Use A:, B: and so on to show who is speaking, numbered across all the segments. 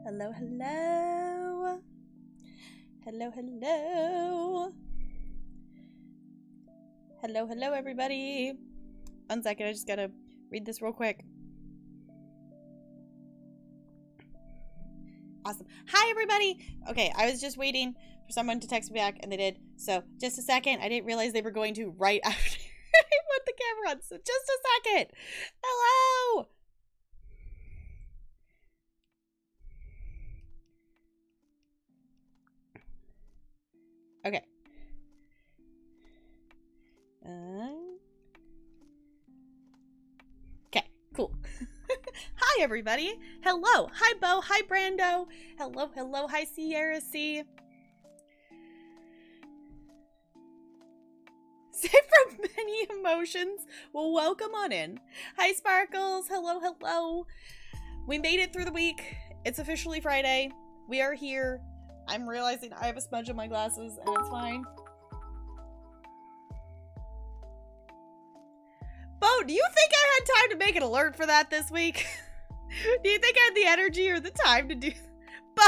A: Hello, hello. Hello, hello. Hello, hello, everybody. 1 second, I just gotta read this real quick. Awesome. Hi, everybody. Okay, I was just waiting for someone to text me back, and they did. So, just a second. I didn't realize they were going to right after I put the camera on. So, just a second. Hello. Okay. Okay, cool. Hi, everybody. Hello. Hi, Bo. Hi, Brando. Hello, hello. Hi, Sierra C. Say from many emotions. Well, welcome on in. Hi, Sparkles. Hello, hello. We made it through the week. It's officially Friday. We are here. I'm realizing I have a smudge on my glasses, and it's fine. Bo, do you think I had time to make an alert for that this week? Do you think I had the energy or the time to do... Bo!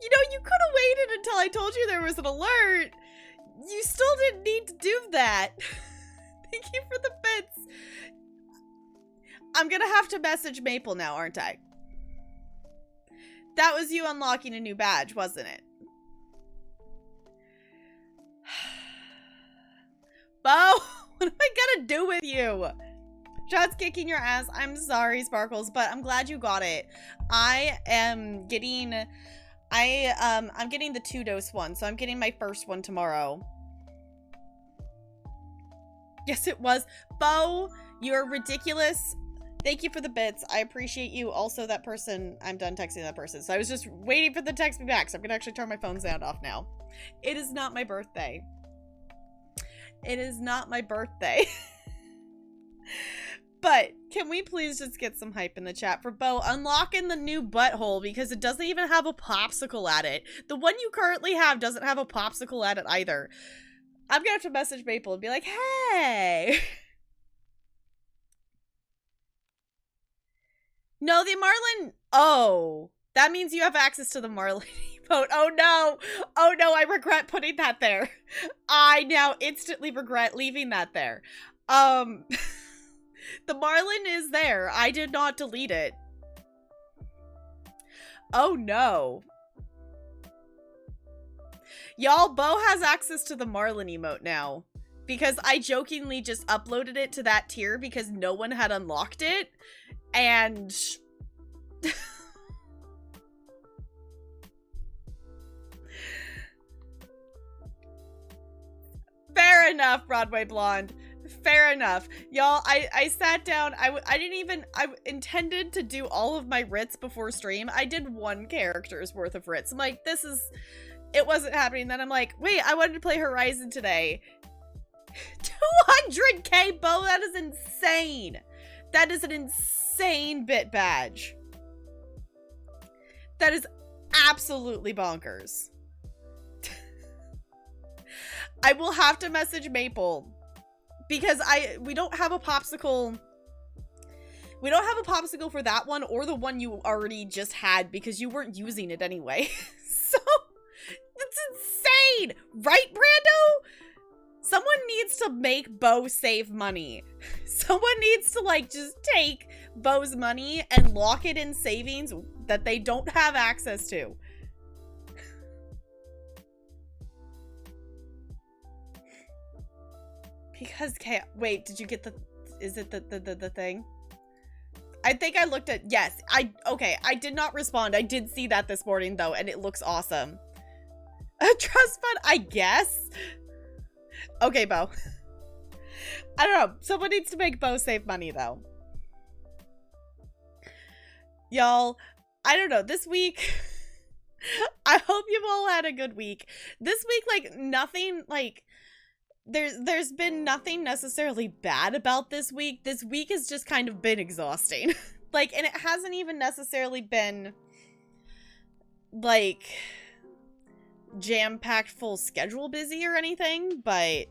A: You know, you could have waited until I told you there was an alert. You still didn't need to do that. Thank you for the bits. I'm gonna have to message Maple now, aren't I? That was you unlocking a new badge, wasn't it? Bo, what am I gonna do with you? Shot's kicking your ass. I'm sorry, Sparkles, but I'm glad you got it. I am getting... I'm getting the 2-dose one, so I'm getting my first one tomorrow. Yes, it was. Bo, you're ridiculous. Thank you for the bits. I appreciate you. Also, that person, I'm done texting that person. So I was just waiting for them to text me back, so I'm gonna actually turn my phone sound off now. It is not my birthday. It is not my birthday. But can we please just get some hype in the chat for Bo unlocking the new butthole, because it doesn't even have a popsicle at it. The one you currently have doesn't have a popsicle at it either. I'm gonna have to message Maple and be like, hey. No, the Marlin. Oh, that means you have access to the Marlin emote. Oh no. Oh no, I regret putting that there. I now instantly regret leaving that there. The Marlin is there. I did not delete it. Oh no. Y'all, Bo has access to the Marlin emote now. Because I jokingly just uploaded it to that tier because no one had unlocked it. And... Fair enough, Broadway Blonde. Fair enough. Y'all, I sat down. I intended to do all of my writs before stream. I did 1 character's worth of writs. I'm like, it wasn't happening. Then I'm like, wait, I wanted to play Horizon today. 200k, Bo, that is insane. That is an insane bit badge. That is absolutely bonkers. I will have to message Maple because we don't have a popsicle. We don't have a popsicle for that one or the one you already just had because you weren't using it anyway. So it's insane, right, Brando? Someone needs to make Bo save money. Someone needs to like just take Bo's money and lock it in savings that they don't have access to. Because, okay, wait, did you get is it the thing? I think I looked at, yes, okay, I did not respond. I did see that this morning, though, and it looks awesome. A trust fund, I guess? Okay, Bo. I don't know. Someone needs to make Bo save money, though. Y'all, I don't know. This week, I hope you've all had a good week. This week, like, nothing, like... There's been nothing necessarily bad about this week. This week has just kind of been exhausting. Like, and it hasn't even necessarily been, like, jam-packed full schedule busy or anything, but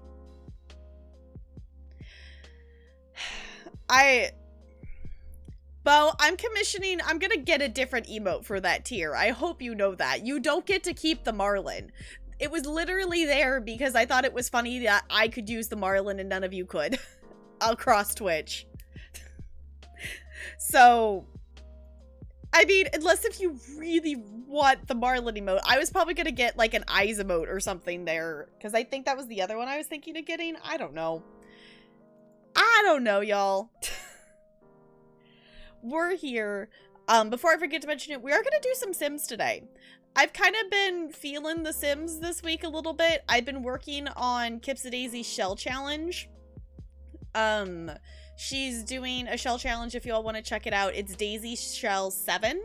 A: Bo, I'm gonna get a different emote for that tier. I hope you know that. You don't get to keep the Marlin. It was literally there because I thought it was funny that I could use the Marlin and none of you could. Across Twitch. So, I mean, unless if you really want the Marlin emote, I was probably gonna get like an eyes emote or something there. Because I think that was the other one I was thinking of getting. I don't know. I don't know, y'all. We're here. Before I forget to mention it, we are going to do some Sims today. I've kind of been feeling the Sims this week a little bit. I've been working on Kipsadaisy's shell challenge. She's doing a shell challenge if you all want to check it out. It's Daisy Shell 7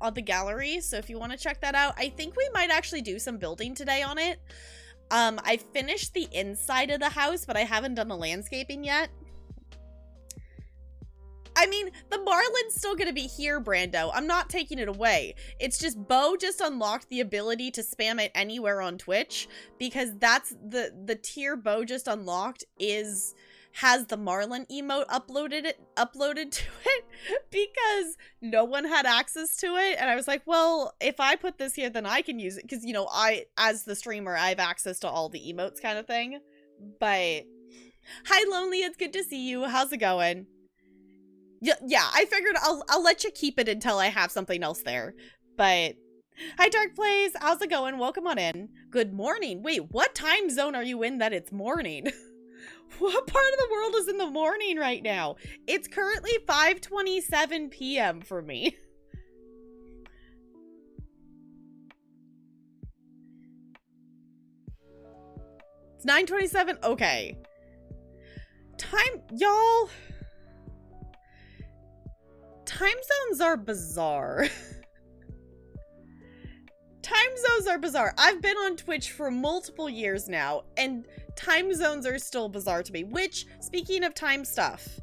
A: on the gallery. So if you want to check that out, I think we might actually do some building today on it. I finished the inside of the house, but I haven't done the landscaping yet. I mean, the Marlin's still gonna be here, Brando. I'm not taking it away. It's just Bo just unlocked the ability to spam it anywhere on Twitch because that's the tier Bo just unlocked has the Marlin emote uploaded to it because no one had access to it. And I was like, well, if I put this here, then I can use it because, you know, I, as the streamer, I have access to all the emotes kind of thing. But hi, Lonely. It's good to see you. How's it going? Yeah, I figured I'll let you keep it until I have something else there. But hi, Dark Plays. How's it going? Welcome on in. Good morning. Wait, what time zone are you in that it's morning? What part of the world is in the morning right now? It's currently 5:27 p.m. for me. It's 9:27. Okay. Y'all. Time zones are bizarre. Time zones are bizarre. I've been on Twitch for multiple years now, and time zones are still bizarre to me. Which, speaking of time stuff,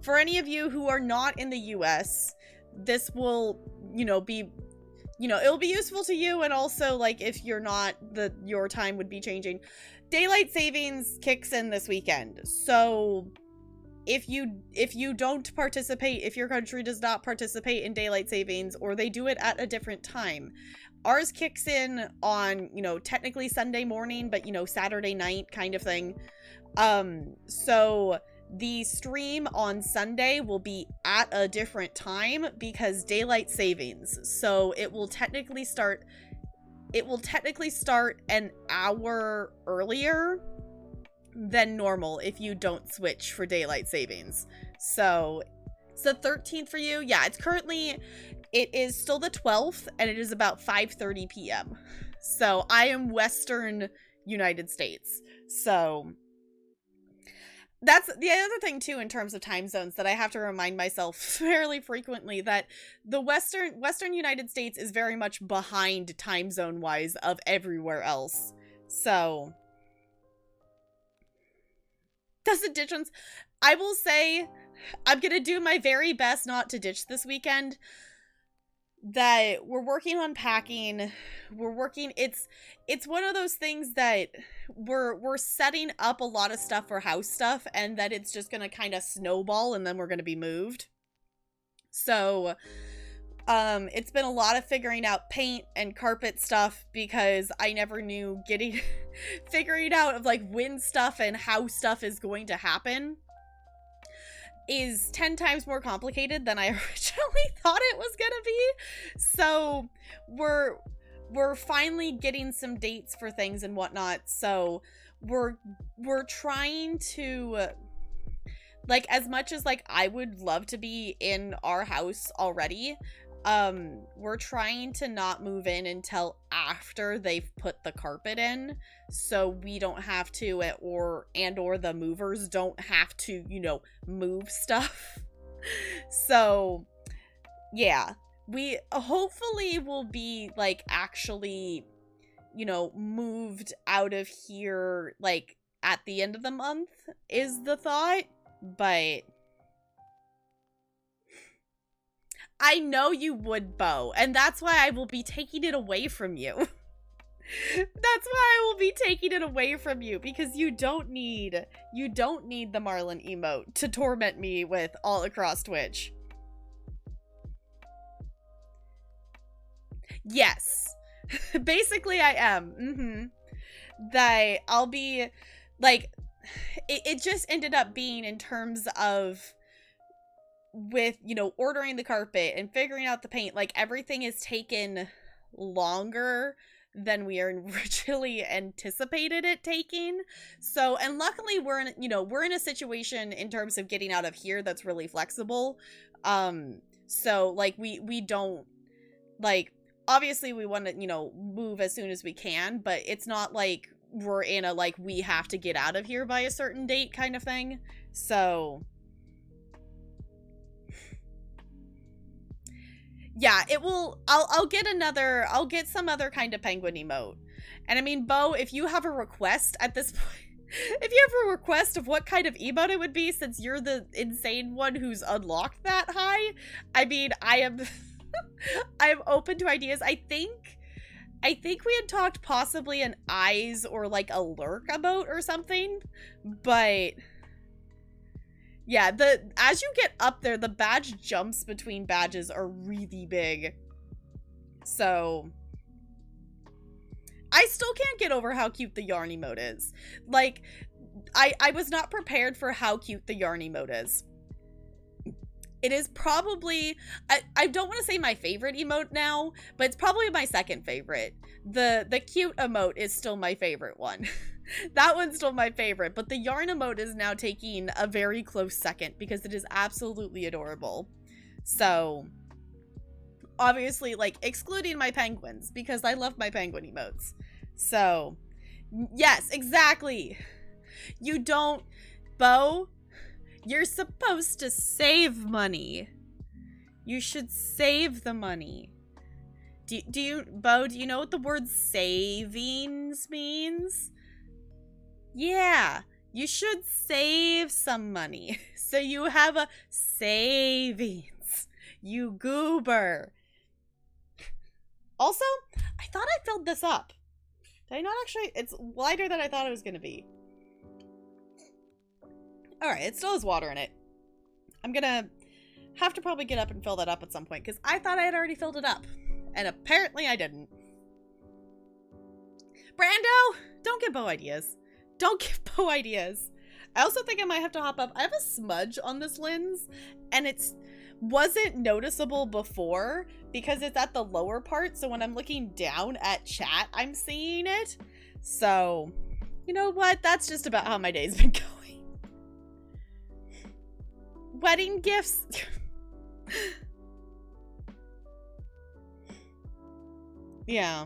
A: for any of you who are not in the US, this will, it'll be useful to you, and also, like, if you're not, your time would be changing. Daylight savings kicks in this weekend, so if you don't participate, if your country does not participate in daylight savings, or they do it at a different time, ours kicks in on, technically Sunday morning, but, Saturday night kind of thing. So the stream on Sunday will be at a different time because daylight savings. So it will technically start an hour earlier than normal if you don't switch for daylight savings. So it's the 13th for you. Yeah, it is still the 12th, and it is about 5:30 p.m. So I am Western United States. So that's the other thing too in terms of time zones that I have to remind myself fairly frequently, that the Western United States is very much behind time zone wise of everywhere else. So doesn't ditch ones. I will say I'm gonna do my very best not to ditch this weekend. That we're working on packing. It's one of those things that we're setting up a lot of stuff for house stuff, and that it's just gonna kind of snowball, and then we're gonna be moved. So it's been a lot of figuring out paint and carpet stuff because I never knew figuring out of like when stuff and how stuff is going to happen is 10 times more complicated than I originally thought it was gonna be. So we're finally getting some dates for things and whatnot. So we're trying to, like, as much as like I would love to be in our house already, we're trying to not move in until after they've put the carpet in, so we don't have to, or the movers don't have to, move stuff. So yeah, we hopefully will be like actually, moved out of here like at the end of the month is the thought, but I know you would, Bo, and that's why I will be taking it away from you. That's why I will be taking it away from you, because you don't need the Marlin emote to torment me with all across Twitch. Yes. Basically, I am. That I'll be, like, it just ended up being in terms of with, you know, ordering the carpet and figuring out the paint, like, everything is taken longer than we originally anticipated it taking. So, and luckily we're in, you know, we're in a situation in terms of getting out of here that's really flexible. So, like, we don't, like, obviously we want to, you know, move as soon as we can, but it's not like we're in a, like, we have to get out of here by a certain date kind of thing. So yeah, it will, I'll get some other kind of penguin emote. And I mean, Bo, if you have a request at this point, if you have a request of what kind of emote it would be, since you're the insane one who's unlocked that high, I mean, I am I am open to ideas. I think we had talked possibly an eyes or like a lurk emote or something, but yeah, as you get up there, the badge jumps between badges are really big. So I still can't get over how cute the yarn emote is. Like, I was not prepared for how cute the yarn emote is. It is probably, I don't want to say my favorite emote now, but it's probably my second favorite. The cute emote is still my favorite one. That one's still my favorite, but the yarn emote is now taking a very close second because it is absolutely adorable. So, obviously, like, excluding my penguins, because I love my penguin emotes. So, yes, exactly. You don't, Bo, you're supposed to save money. You should save the money. Do you, Bo, do you know what the word savings means? Yeah, you should save some money so you have a savings, you goober. Also, I thought I filled this up. Did I not actually? It's lighter than I thought it was going to be. Alright, it still has water in it. I'm going to have to probably get up and fill that up at some point because I thought I had already filled it up. And apparently I didn't. Brando, don't give Bo ideas. Don't give Bo ideas. I also think I might have to hop up. I have a smudge on this lens, and it's wasn't noticeable before because it's at the lower part. So when I'm looking down at chat, I'm seeing it. So, you know what? That's just about how my day's been going. Wedding gifts. Yeah.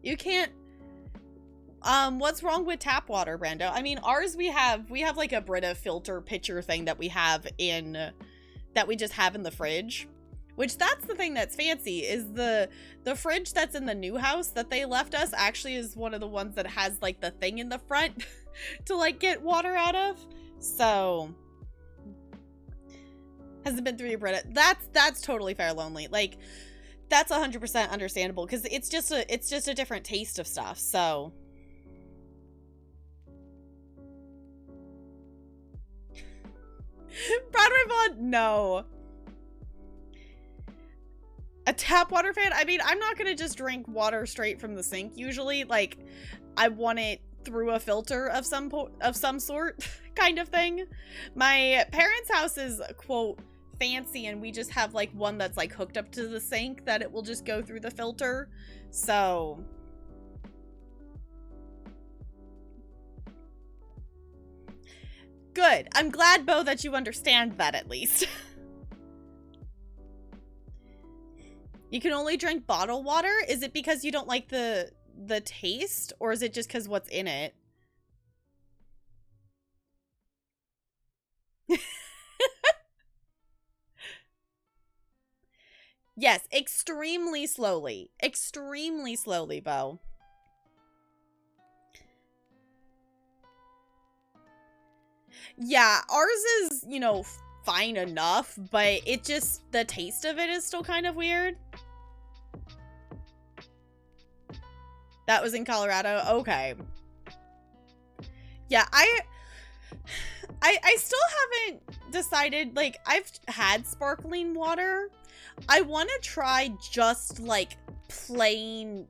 A: You can't. What's wrong with tap water, Brando? I mean, ours we have like a Brita filter pitcher thing that we have in, that we just have in the fridge. Which, that's the thing that's fancy, is the fridge that's in the new house that they left us actually is one of the ones that has like the thing in the front to like get water out of. So, hasn't been through your Brita. That's totally fair, Lonely. Like, that's 100% understandable because it's just a different taste of stuff. So. Broadway Vaughn, no. A tap water fan? I mean, I'm not gonna just drink water straight from the sink usually. Like, I want it through a filter of some sort kind of thing. My parents' house is, quote, fancy, and we just have like one that's like hooked up to the sink that it will just go through the filter. So good. I'm glad, Bo, that you understand that at least. You can only drink bottled water? Is it because you don't like the taste, or is it just because what's in it? Yes, extremely slowly. Extremely slowly, Bo. Yeah, ours is, you know, fine enough, but it just, the taste of it is still kind of weird. That was in Colorado? Okay. Yeah, I still haven't decided, like, I've had sparkling water. I want to try just, like, plain,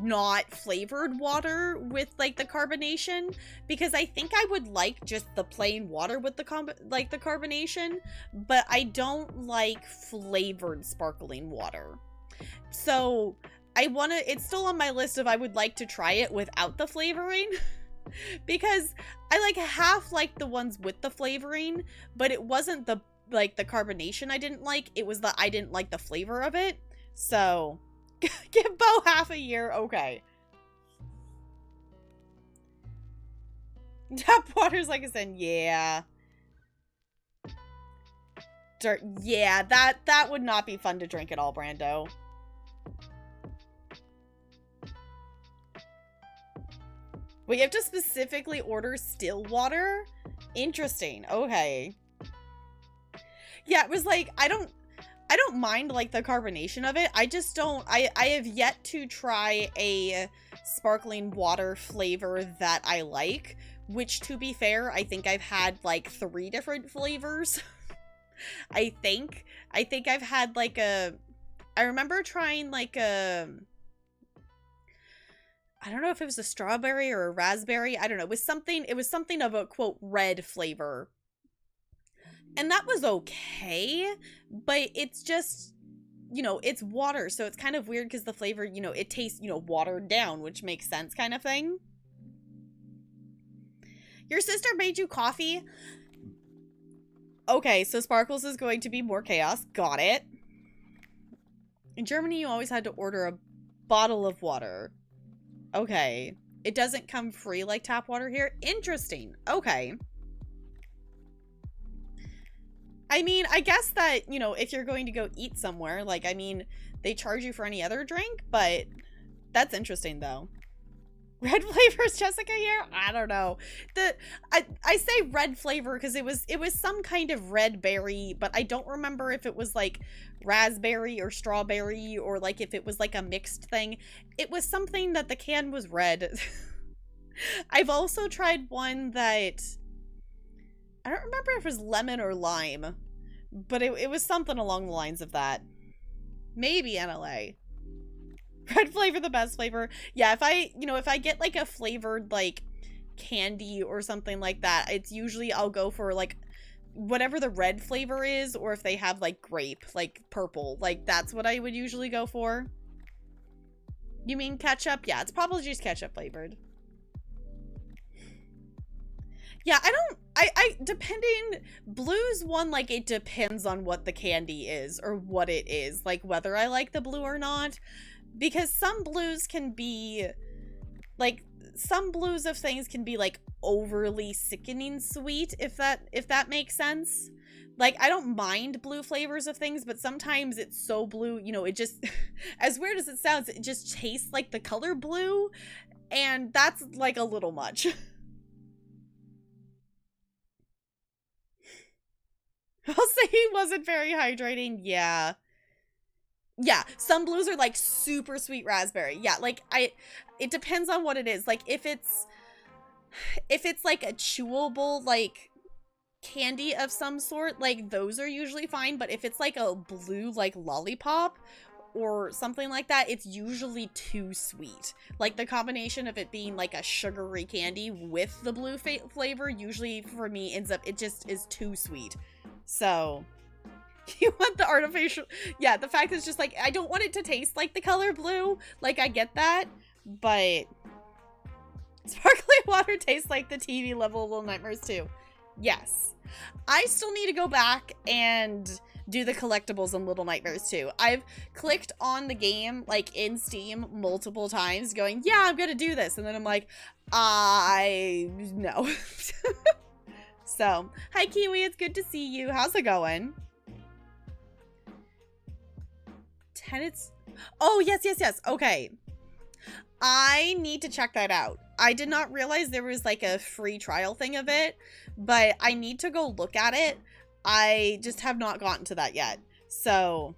A: not flavored water with, like, the carbonation, because I think I would like just the plain water with the carbonation, but I don't like flavored sparkling water. So, it's still on my list of I would like to try it without the flavoring. Because I like half like the ones with the flavoring, but it wasn't the carbonation I didn't like, it was I didn't like the flavor of it. So give Bo half a year, okay. Tap water's like a sin, yeah. Dirt, yeah, that would not be fun to drink at all, Brando. Wait, you have to specifically order still water? Interesting. Okay. Yeah, it was like, I don't mind, like, the carbonation of it. I just don't, I have yet to try a sparkling water flavor that I like, which, to be fair, I think I've had, like, 3 different flavors. I think I've had, like, I remember trying, like, I don't know if it was a strawberry or a raspberry. I don't know. It was something of a, quote, red flavor. And that was okay, but it's just, you know, it's water, so it's kind of weird because the flavor, you know, it tastes, you know, watered down, which makes sense kind of thing. Your sister made you coffee? Okay, so Sparkles is going to be more chaos. Got it. In Germany, you always had to order a bottle of water. Okay. It doesn't come free like tap water here? Interesting. Okay. I mean, I guess that, you know, if you're going to go eat somewhere, like, I mean, they charge you for any other drink, but that's interesting, though. Red flavors, Jessica here? I don't know. I say red flavor because it was some kind of red berry, but I don't remember if it was like raspberry or strawberry or like if it was like a mixed thing. It was something that the can was red. I've also tried one that I don't remember if it was lemon or lime, but it was something along the lines of that. Maybe NLA. Red flavor, the best flavor. Yeah, if I get like a flavored like candy or something like that, it's usually I'll go for like whatever the red flavor is, or if they have like grape, like purple, like that's what I would usually go for. You mean ketchup? Yeah, it's probably just ketchup flavored. Yeah, depending, blue's one, like, it depends on what the candy is, or what it is, like, whether I like the blue or not, because some blues can be, like, some blues of things can be, like, overly sickening sweet, if that makes sense. Like, I don't mind blue flavors of things, but sometimes it's so blue, you know, it just, as weird as it sounds, it just tastes like the color blue, and that's, like, a little much. I'll say he wasn't very hydrating. Yeah. Yeah, some blues are like super sweet raspberry. Yeah, like it depends on what it is. Like if it's like a chewable like candy of some sort, like those are usually fine, but if it's like a blue like lollipop or something like that, it's usually too sweet. Like the combination of it being like a sugary candy with the blue flavor usually for me ends up, it just is too sweet. So, you want the artificial, yeah, the fact is just like, I don't want it to taste like the color blue, like I get that, but sparkling water tastes like the TV level of Little Nightmares 2. Yes. I still need to go back and do the collectibles in Little Nightmares 2. I've clicked on the game, like, in Steam multiple times, going, yeah, I'm gonna do this, and then I'm like, no. So, hi Kiwi, it's good to see you. How's it going? Tenants. Oh, yes. Okay. I need to check that out. I did not realize there was like a free trial thing of it, but I need to go look at it. I just have not gotten to that yet. So,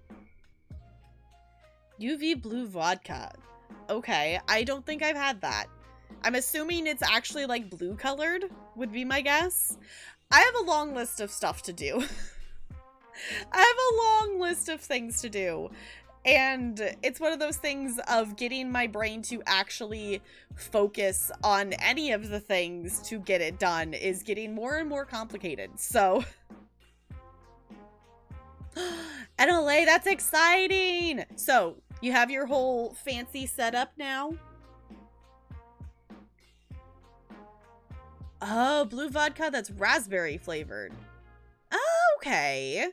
A: UV blue vodka. Okay, I don't think I've had that. I'm assuming it's actually like blue colored would be my guess. I have a long list of stuff to do. I have a long list of things to do. And it's one of those things of getting my brain to actually focus on any of the things to get it done is getting more and more complicated. So, NLA, that's exciting! So, you have your whole fancy setup now? Oh, blue vodka that's raspberry flavored. Okay.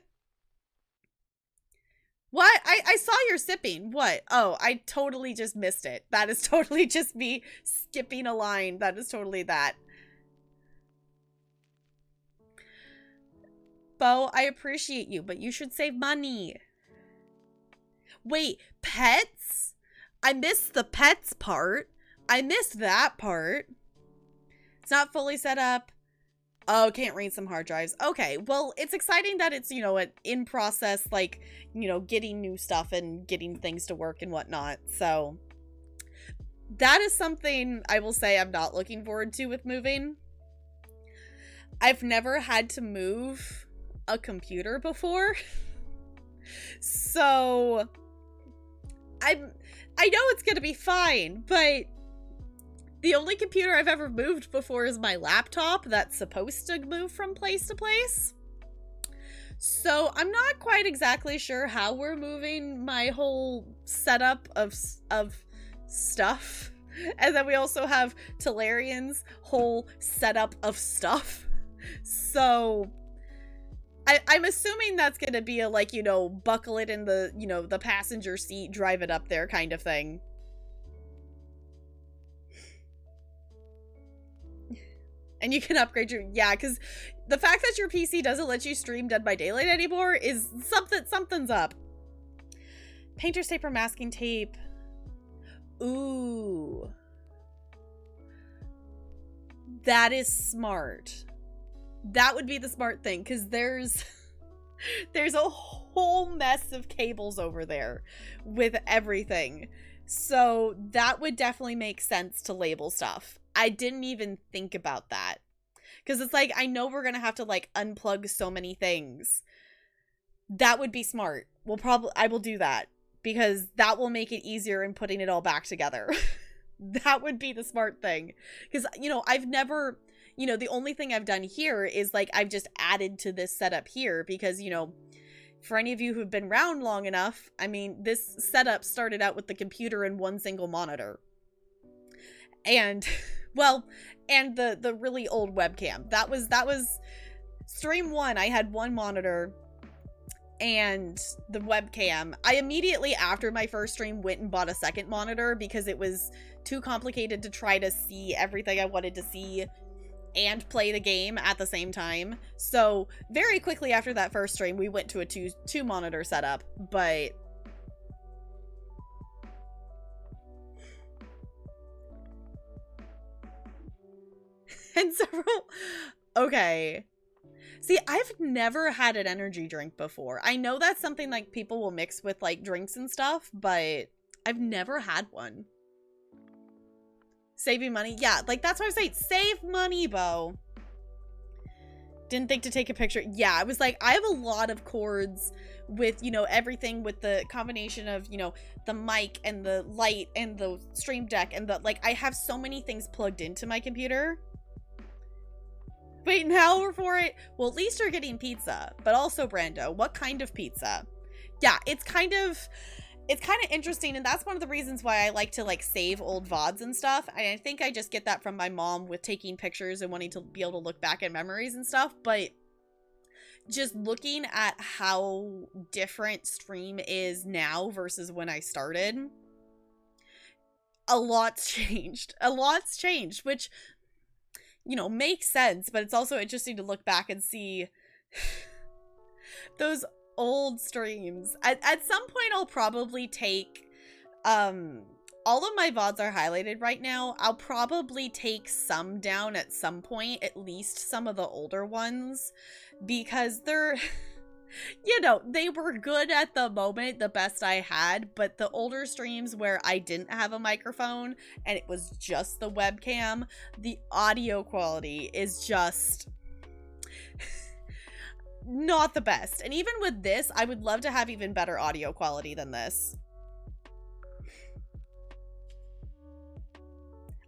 A: What? I saw your sipping. What? Oh, I totally just missed it. That is totally just me skipping a line. That is totally that. Bo, I appreciate you, but you should save money. Wait, pets? I missed the pets part. I missed that part. It's not fully set up. Oh, can't read some hard drives. Okay, well, it's exciting that it's, you know, in process, like, you know, getting new stuff and getting things to work and whatnot. So that is something I will say I'm not looking forward to with moving. I've never had to move a computer before. So I know it's going to be fine, but the only computer I've ever moved before is my laptop that's supposed to move from place to place. So I'm not quite exactly sure how we're moving my whole setup of stuff. And then we also have Talarian's whole setup of stuff. So I'm assuming that's going to be a, like, you know, buckle it in the, you know, the passenger seat, drive it up there kind of thing. And you can upgrade your, yeah, because the fact that your PC doesn't let you stream Dead by Daylight anymore is something's up. Painter's tape or masking tape. Ooh. That is smart. That would be the smart thing, because there's a whole mess of cables over there with everything. So that would definitely make sense to label stuff. I didn't even think about that. Because it's like, I know we're going to have to, like, unplug so many things. That would be smart. I will do that. Because that will make it easier in putting it all back together. That would be the smart thing. Because, you know, I've never, you know, the only thing I've done here is, like, I've just added to this setup here. Because, you know, for any of you who've been around long enough, I mean, this setup started out with the computer and one single monitor. And, well, and the really old webcam. That was stream 1. I had one monitor and the webcam. I immediately after my first stream went and bought a second monitor because it was too complicated to try to see everything I wanted to see and play the game at the same time. So very quickly after that first stream, we went to a two monitor setup, but and several, okay. See, I've never had an energy drink before. I know that's something like people will mix with like drinks and stuff, but I've never had one. Saving money? Yeah, like that's what I'm saying. Save money, Bo. Didn't think to take a picture. Yeah, I was like, I have a lot of cords with, you know, everything with the combination of, you know, the mic and the light and the stream deck and the, like, I have so many things plugged into my computer. Wait, now we're for it? Well, at least you're getting pizza, but also, Brando, what kind of pizza? Yeah, it's kind of interesting, and that's one of the reasons why I like to, like, save old VODs and stuff. I think I just get that from my mom with taking pictures and wanting to be able to look back at memories and stuff, but just looking at how different stream is now versus when I started, a lot's changed. A lot's changed, which, you know, makes sense, but it's also interesting to look back and see those old streams. At some point, I'll probably take, all of my VODs are highlighted right now. I'll probably take some down at some point, at least some of the older ones, because they're, you know, they were good at the moment, the best I had, but the older streams where I didn't have a microphone and it was just the webcam, the audio quality is just not the best. And even with this, I would love to have even better audio quality than this.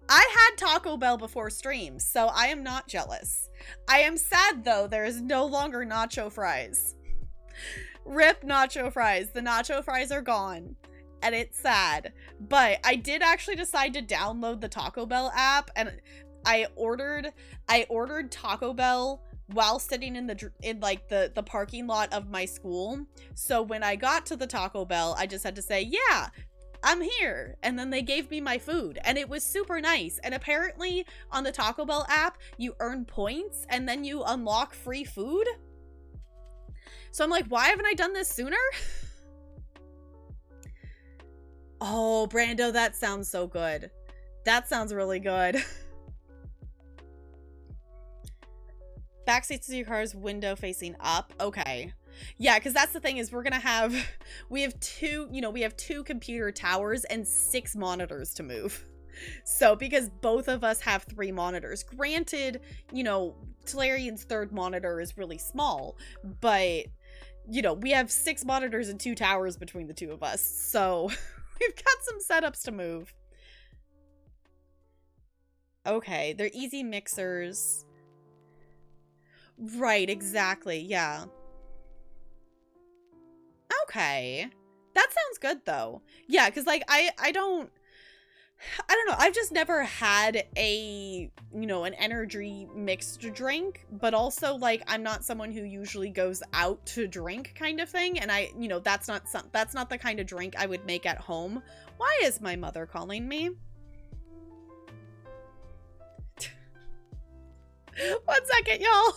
A: I had Taco Bell before streams, so I am not jealous. I am sad, though, there is no longer nacho fries. Rip nacho fries. The nacho fries are gone. And it's sad. But I did actually decide to download the Taco Bell app, and I ordered Taco Bell while sitting in the parking lot of my school. So when I got to the Taco Bell, I just had to say, yeah, I'm here. And then they gave me my food, and it was super nice. And apparently on the Taco Bell app, you earn points and then you unlock free food. So I'm like, why haven't I done this sooner? Oh, Brando, that sounds so good. That sounds really good. Backseats of your car's window facing up. Okay. Yeah, because that's the thing is we have two computer towers and 6 monitors to move. So because both of us have 3 monitors. Granted, Talarian's 3rd monitor is really small, but we have 6 monitors and 2 towers between the two of us. So we've got some setups to move. Okay, they're easy mixers. Right, exactly, yeah. Okay. That sounds good, though. Yeah, because, like, I don't know. I've just never had an energy mixed drink, but also, like, I'm not someone who usually goes out to drink kind of thing, and that's not the kind of drink I would make at home. Why is my mother calling me? 1 second, y'all.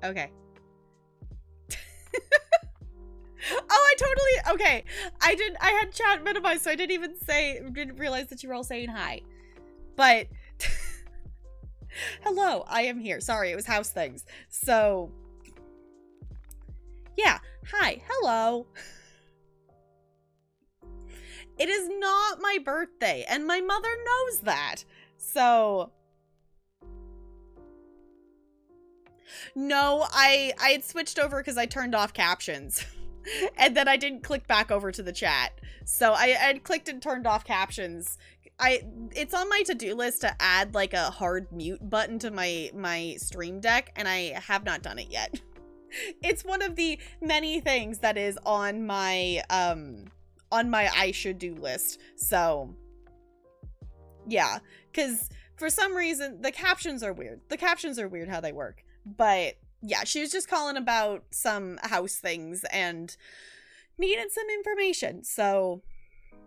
A: Okay. Okay. I had chat minimized, so I didn't realize that you were all saying hi. But, hello, I am here. Sorry, it was house things. So, yeah, hi, hello. It is not my birthday, and my mother knows that. So, no, I had switched over because I turned off captions. And then I didn't click back over to the chat. So I clicked and turned off captions. It's on my to-do list to add like a hard mute button to my stream deck, and I have not done it yet. It's one of the many things that is on my I should do list. So yeah, because for some reason the captions are weird. The captions are weird how they work. But yeah, she was just calling about some house things and needed some information. So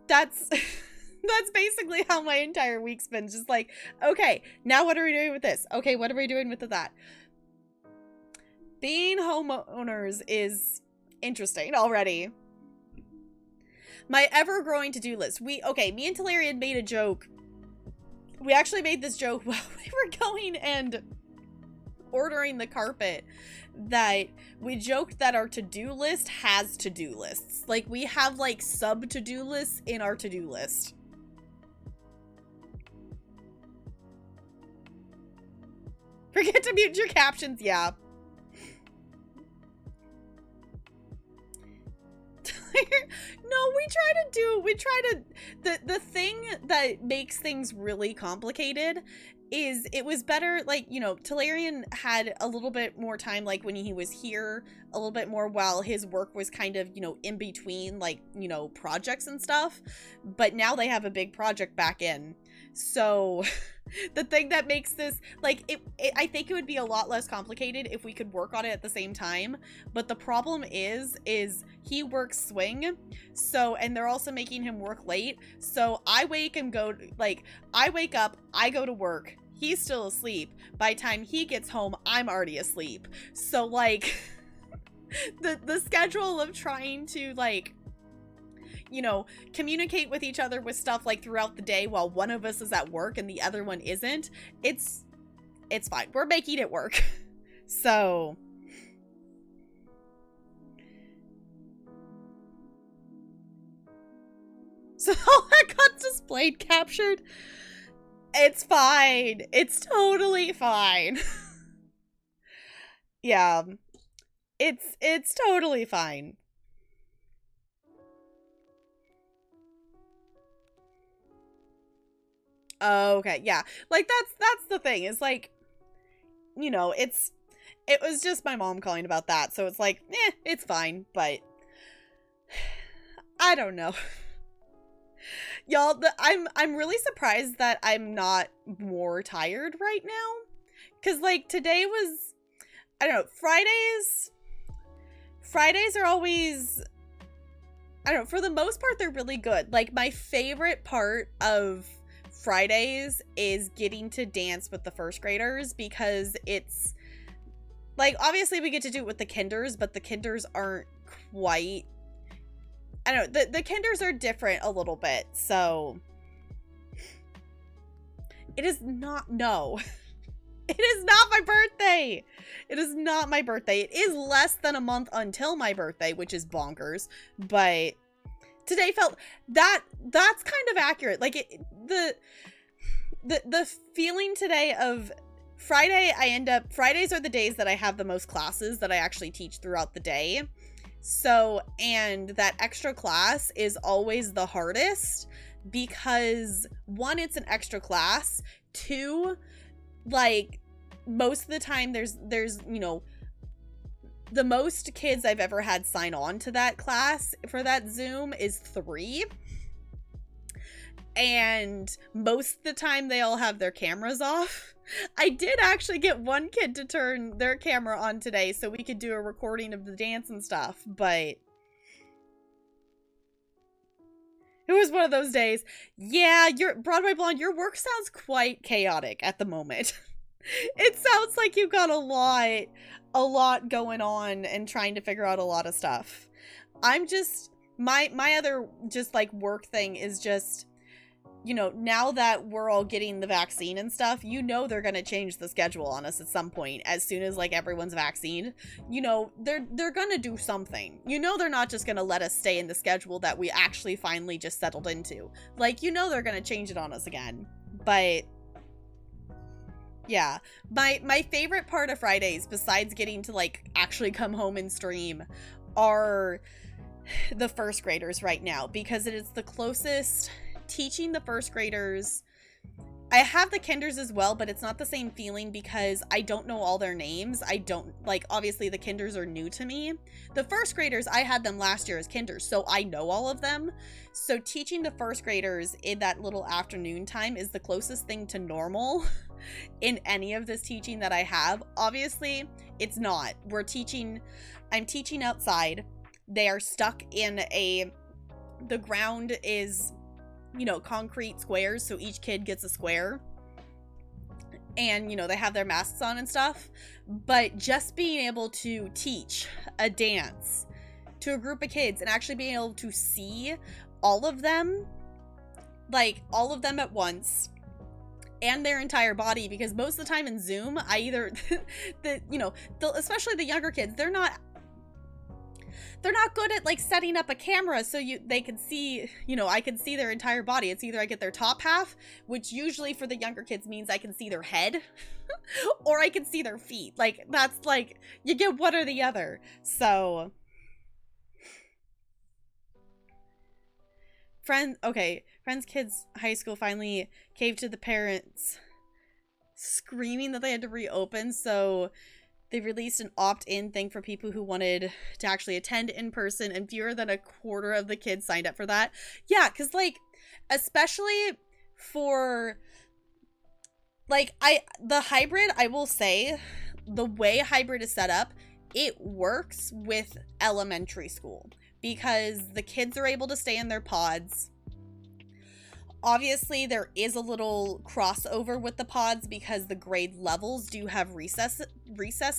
A: that's that's basically how my entire week's been. Just like, okay, now what are we doing with this? Okay, what are we doing with that? Being homeowners is interesting already. My ever-growing to-do list. Me and Talarian made a joke. We actually made this joke while we were going and ordering the carpet, that we joked that our to-do list has to-do lists. Like, we have, like, sub-to-do lists in our to-do list. Forget to mute your captions, yeah. No, the thing that makes things really complicated is it was better, like, you know, Talarian had a little bit more time, like, when he was here, a little bit more while his work was kind of, you know, in between, like, you know, projects and stuff, but now they have a big project back in, so the thing that makes this, like, I think it would be a lot less complicated if we could work on it at the same time, but the problem is he works swing, so, and they're also making him work late, so I wake up, I go to work, he's still asleep, by the time he gets home, I'm already asleep, so, like, the schedule of trying to, like, you know, communicate with each other with stuff, like, throughout the day while one of us is at work and the other one isn't, it's fine. We're making it work. So all that got displayed captured. It's fine. It's totally fine. Yeah. It's totally fine. Okay, yeah. Like, that's the thing, is, like, you know, it was just my mom calling about that, so it's like, it's fine, but I don't know. Y'all, I'm really surprised that I'm not more tired right now, because, like, today was, I don't know, Fridays are always, I don't know, for the most part, they're really good. Like, my favorite part of Fridays is getting to dance with the first graders, because it's, like, obviously we get to do it with the kinders, but the kinders aren't quite, I don't know, the kinders are different a little bit, so it is not, no. It is not my birthday. It is not my birthday. It is less than a month until my birthday, which is bonkers, but today felt, that's kind of accurate. Like, the feeling today of Friday, Fridays are the days that I have the most classes that I actually teach throughout the day. So, and that extra class is always the hardest because, one, it's an extra class. Two, like, most of the time there's, you know, the most kids I've ever had sign on to that class for that Zoom is 3. And most of the time they all have their cameras off. I did actually get one kid to turn their camera on today so we could do a recording of the dance and stuff, but it was one of those days. Yeah, Broadway Blonde, your work sounds quite chaotic at the moment. It sounds like you've got a lot going on and trying to figure out a lot of stuff. I'm just, my other just, like, work thing is just, you know, now that we're all getting the vaccine and stuff, you know, they're gonna change the schedule on us at some point. As soon as, like, everyone's vaccinated, you know, they're gonna do something. You know, they're not just gonna let us stay in the schedule that we actually finally just settled into. Like, you know, they're gonna change it on us again. But yeah, my favorite part of Fridays, besides getting to, like, actually come home and stream, are the first graders right now because it is the closest. Teaching the first graders, I have the kinders as well, but it's not the same feeling because I don't know all their names. I don't, like, obviously the kinders are new to me. The first graders, I had them last year as kinders, so I know all of them. So teaching the first graders in that little afternoon time is the closest thing to normal in any of this teaching that I have. Obviously, it's not. I'm teaching outside. They are stuck in the ground is, you know, concrete squares, so each kid gets a square. And, you know, they have their masks on and stuff. But just being able to teach a dance to a group of kids and actually being able to see all of them, like, all of them at once, and their entire body, because most of the time in Zoom, I either, especially the younger kids, they're not good at, like, setting up a camera so they can see, you know, I can see their entire body. It's either I get their top half, which usually for the younger kids means I can see their head, or I can see their feet. Like, that's, like, you get one or the other. So, friends' kids' high school finally caved to the parents screaming that they had to reopen, so they released an opt-in thing for people who wanted to actually attend in person, and fewer than a quarter of the kids signed up for that. Yeah, because, like, especially for, like, the hybrid, I will say, the way hybrid is set up, it works with elementary school because the kids are able to stay in their pods. Obviously, there is a little crossover with the pods because the grade levels do have recess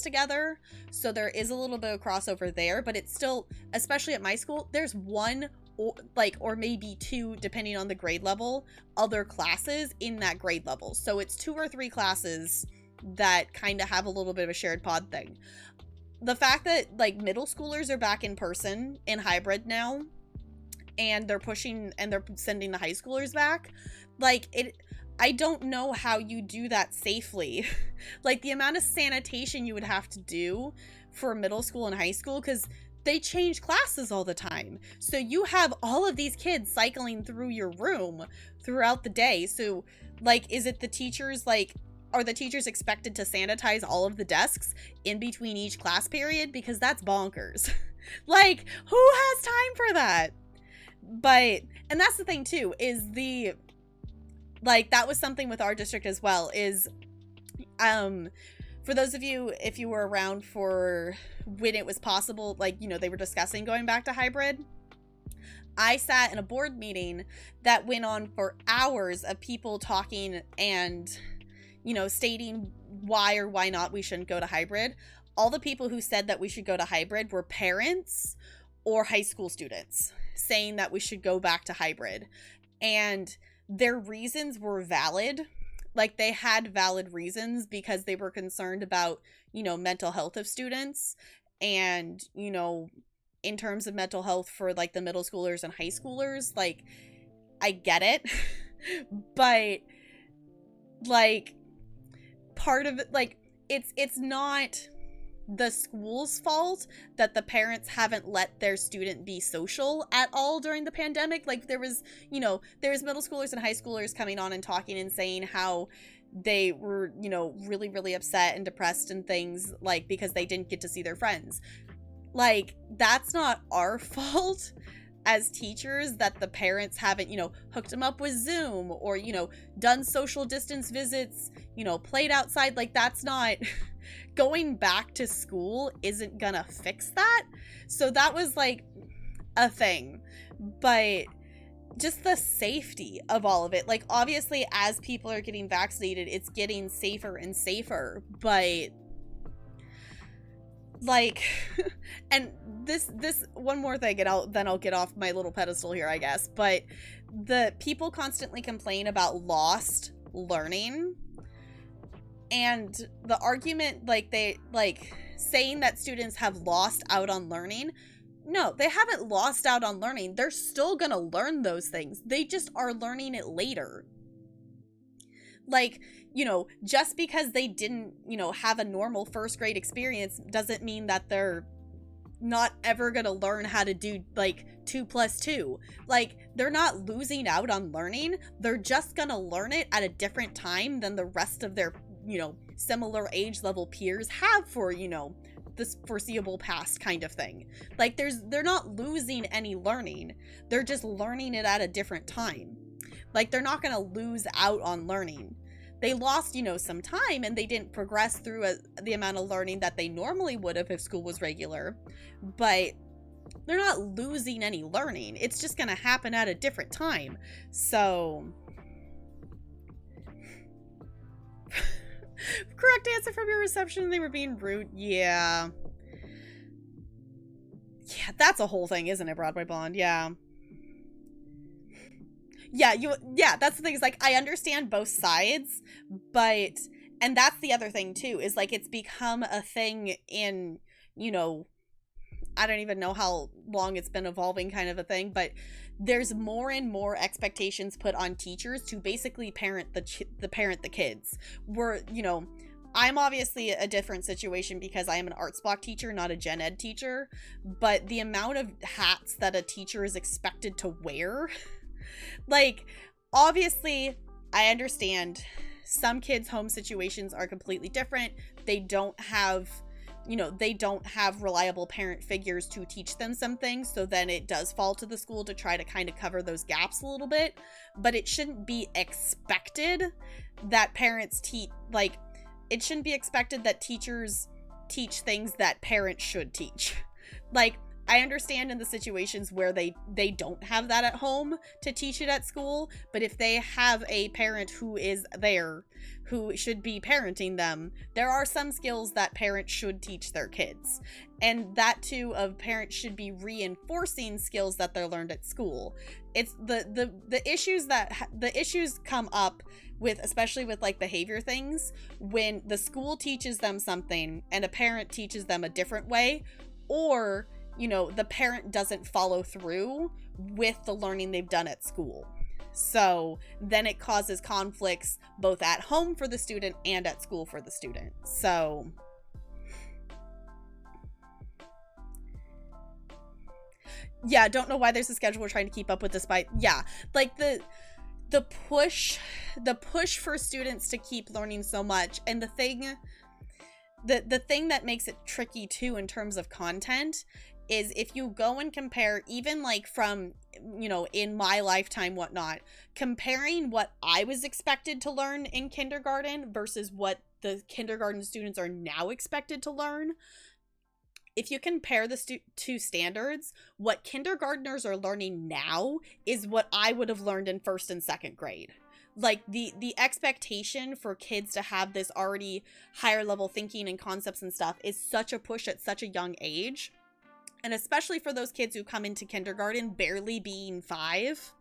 A: together. So there is a little bit of crossover there, but it's still, especially at my school, there's one or maybe two, depending on the grade level, other classes in that grade level. So it's 2 or 3 classes that kind of have a little bit of a shared pod thing. The fact that, like, middle schoolers are back in person in hybrid now, and they're sending the high schoolers back, like, I don't know how you do that safely. Like, the amount of sanitation you would have to do for middle school and high school, because they change classes all the time. So you have all of these kids cycling through your room throughout the day. So, like, is it the teachers, like, are the teachers expected to sanitize all of the desks in between each class period? Because that's bonkers. Like, who has time for that? But, and that's the thing too, is that was something with our district as well, is, for those of you, if you were around for when it was possible, like, you know, they were discussing going back to hybrid, I sat in a board meeting that went on for hours of people talking and, you know, stating why or why not we shouldn't go to hybrid. All the people who said that we should go to hybrid were parents or high school students saying that we should go back to hybrid, and their reasons were valid. Like, they had valid reasons because they were concerned about, you know, mental health of students, and, you know, in terms of mental health for, like, the middle schoolers and high schoolers, like, I get it. But, like, part of it, like, it's not the school's fault that the parents haven't let their student be social at all during the pandemic. Like, there was middle schoolers and high schoolers coming on and talking and saying how they were, you know, really, really upset and depressed and things, like, because they didn't get to see their friends. Like, that's not our fault as teachers that the parents haven't, you know, hooked them up with Zoom or, you know, done social distance visits, you know, played outside. Like, that's not going back to school isn't gonna fix that. So that was, like, a thing. But just the safety of all of it, like, obviously as people are getting vaccinated, it's getting safer and safer, but, like, and this one more thing, and then I'll get off my little pedestal here, I guess, but the people constantly complain about lost learning, and the argument, like, they, like, saying that students have lost out on learning. No, they haven't lost out on learning. They're still gonna learn those things. They just are learning it later. Like, you know, just because they didn't, you know, have a normal first grade experience doesn't mean that they're not ever gonna learn how to do like 2 plus 2. Like, they're not losing out on learning. They're just gonna learn it at a different time than the rest of their, you know, similar age level peers have for, you know, this foreseeable past kind of thing. Like, they're not losing any learning. They're just learning it at a different time. Like, they're not gonna lose out on learning. They lost, you know, some time and they didn't progress through the amount of learning that they normally would have if school was regular, but they're not losing any learning. It's just going to happen at a different time. So, correct answer from your reception, they were being rude. Yeah. Yeah, that's a whole thing, isn't it, Broadway Blonde? Yeah. Yeah, that's the thing, is like, I understand both sides, but, and that's the other thing too, is like, it's become a thing in, you know, I don't even know how long it's been evolving kind of a thing, but there's more and more expectations put on teachers to basically parent the kids. Where, you know, I'm obviously a different situation because I am an arts block teacher, not a gen ed teacher, but the amount of hats that a teacher is expected to wear, like, obviously, I understand some kids' home situations are completely different. They don't have, you know, they don't have reliable parent figures to teach them some things, so then it does fall to the school to try to kind of cover those gaps a little bit. But it shouldn't be expected that parents teach, like, it shouldn't be expected that teachers teach things that parents should teach. Like, I understand in the situations where they don't have that at home to teach it at school, but if they have a parent who is there, who should be parenting them, there are some skills that parents should teach their kids. And that too, of parents should be reinforcing skills that they're learned at school. It's the issues come up with, especially with like behavior things, when the school teaches them something and a parent teaches them a different way, or, you know, the parent doesn't follow through with the learning they've done at school. So then it causes conflicts both at home for the student and at school for the student. So yeah, don't know why there's a schedule we're trying to keep up with, despite, yeah, like the push for students to keep learning so much. And the thing that makes it tricky too in terms of content is if you go and compare, even like from, you know, in my lifetime, whatnot, comparing what I was expected to learn in kindergarten versus what the kindergarten students are now expected to learn. If you compare the two standards, what kindergartners are learning now is what I would have learned in first and second grade. Like, the expectation for kids to have this already higher level thinking and concepts and stuff is such a push at such a young age. And especially for those kids who come into kindergarten barely being 5,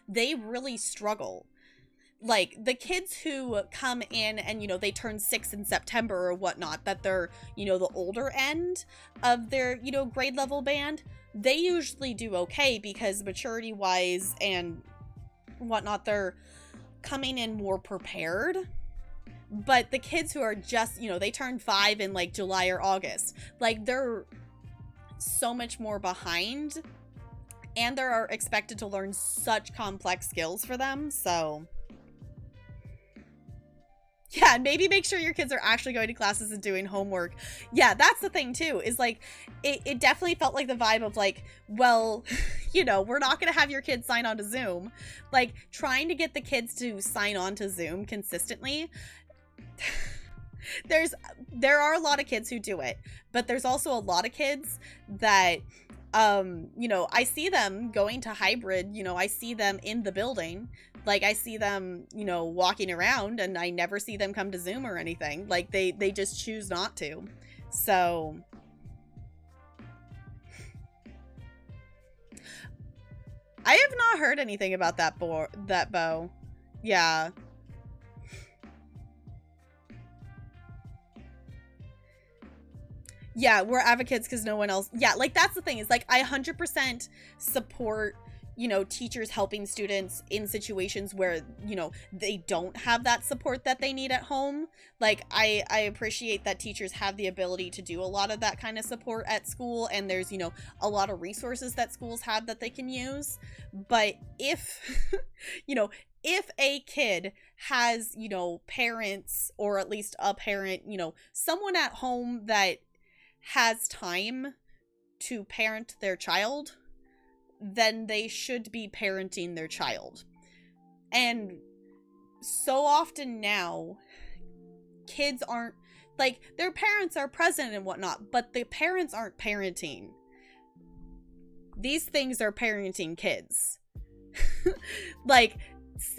A: they really struggle. Like, the kids who come in and, you know, they turn 6 in September or whatnot, that they're, you know, the older end of their, you know, grade level band, they usually do okay because maturity wise and whatnot, they're coming in more prepared. But the kids who are just, you know, they turn 5 in like July or August, like, they're so much more behind, and they're expected to learn such complex skills for them. So yeah, maybe make sure your kids are actually going to classes and doing homework. Yeah, that's the thing too, is like, it definitely felt like the vibe of like, well, you know, we're not going to have your kids sign on to Zoom. Like, trying to get the kids to sign on to Zoom consistently, there are a lot of kids who do it, but there's also a lot of kids that, you know, I see them going to hybrid, you know, I see them in the building, like, I see them, you know, walking around, and I never see them come to Zoom or anything. Like, they just choose not to. So I have not heard anything about that Bo. Yeah. Yeah, we're advocates because no one else. Yeah, like, that's the thing, is like, I 100% support, you know, teachers helping students in situations where, you know, they don't have that support that they need at home. Like, I appreciate that teachers have the ability to do a lot of that kind of support at school, and there's, you know, a lot of resources that schools have that they can use. But if, you know, if a kid has, you know, parents, or at least a parent, you know, someone at home that has time to parent their child, then they should be parenting their child. And so often now, kids aren't, like, their parents are present and whatnot, but the parents aren't parenting. These things are parenting kids. Like,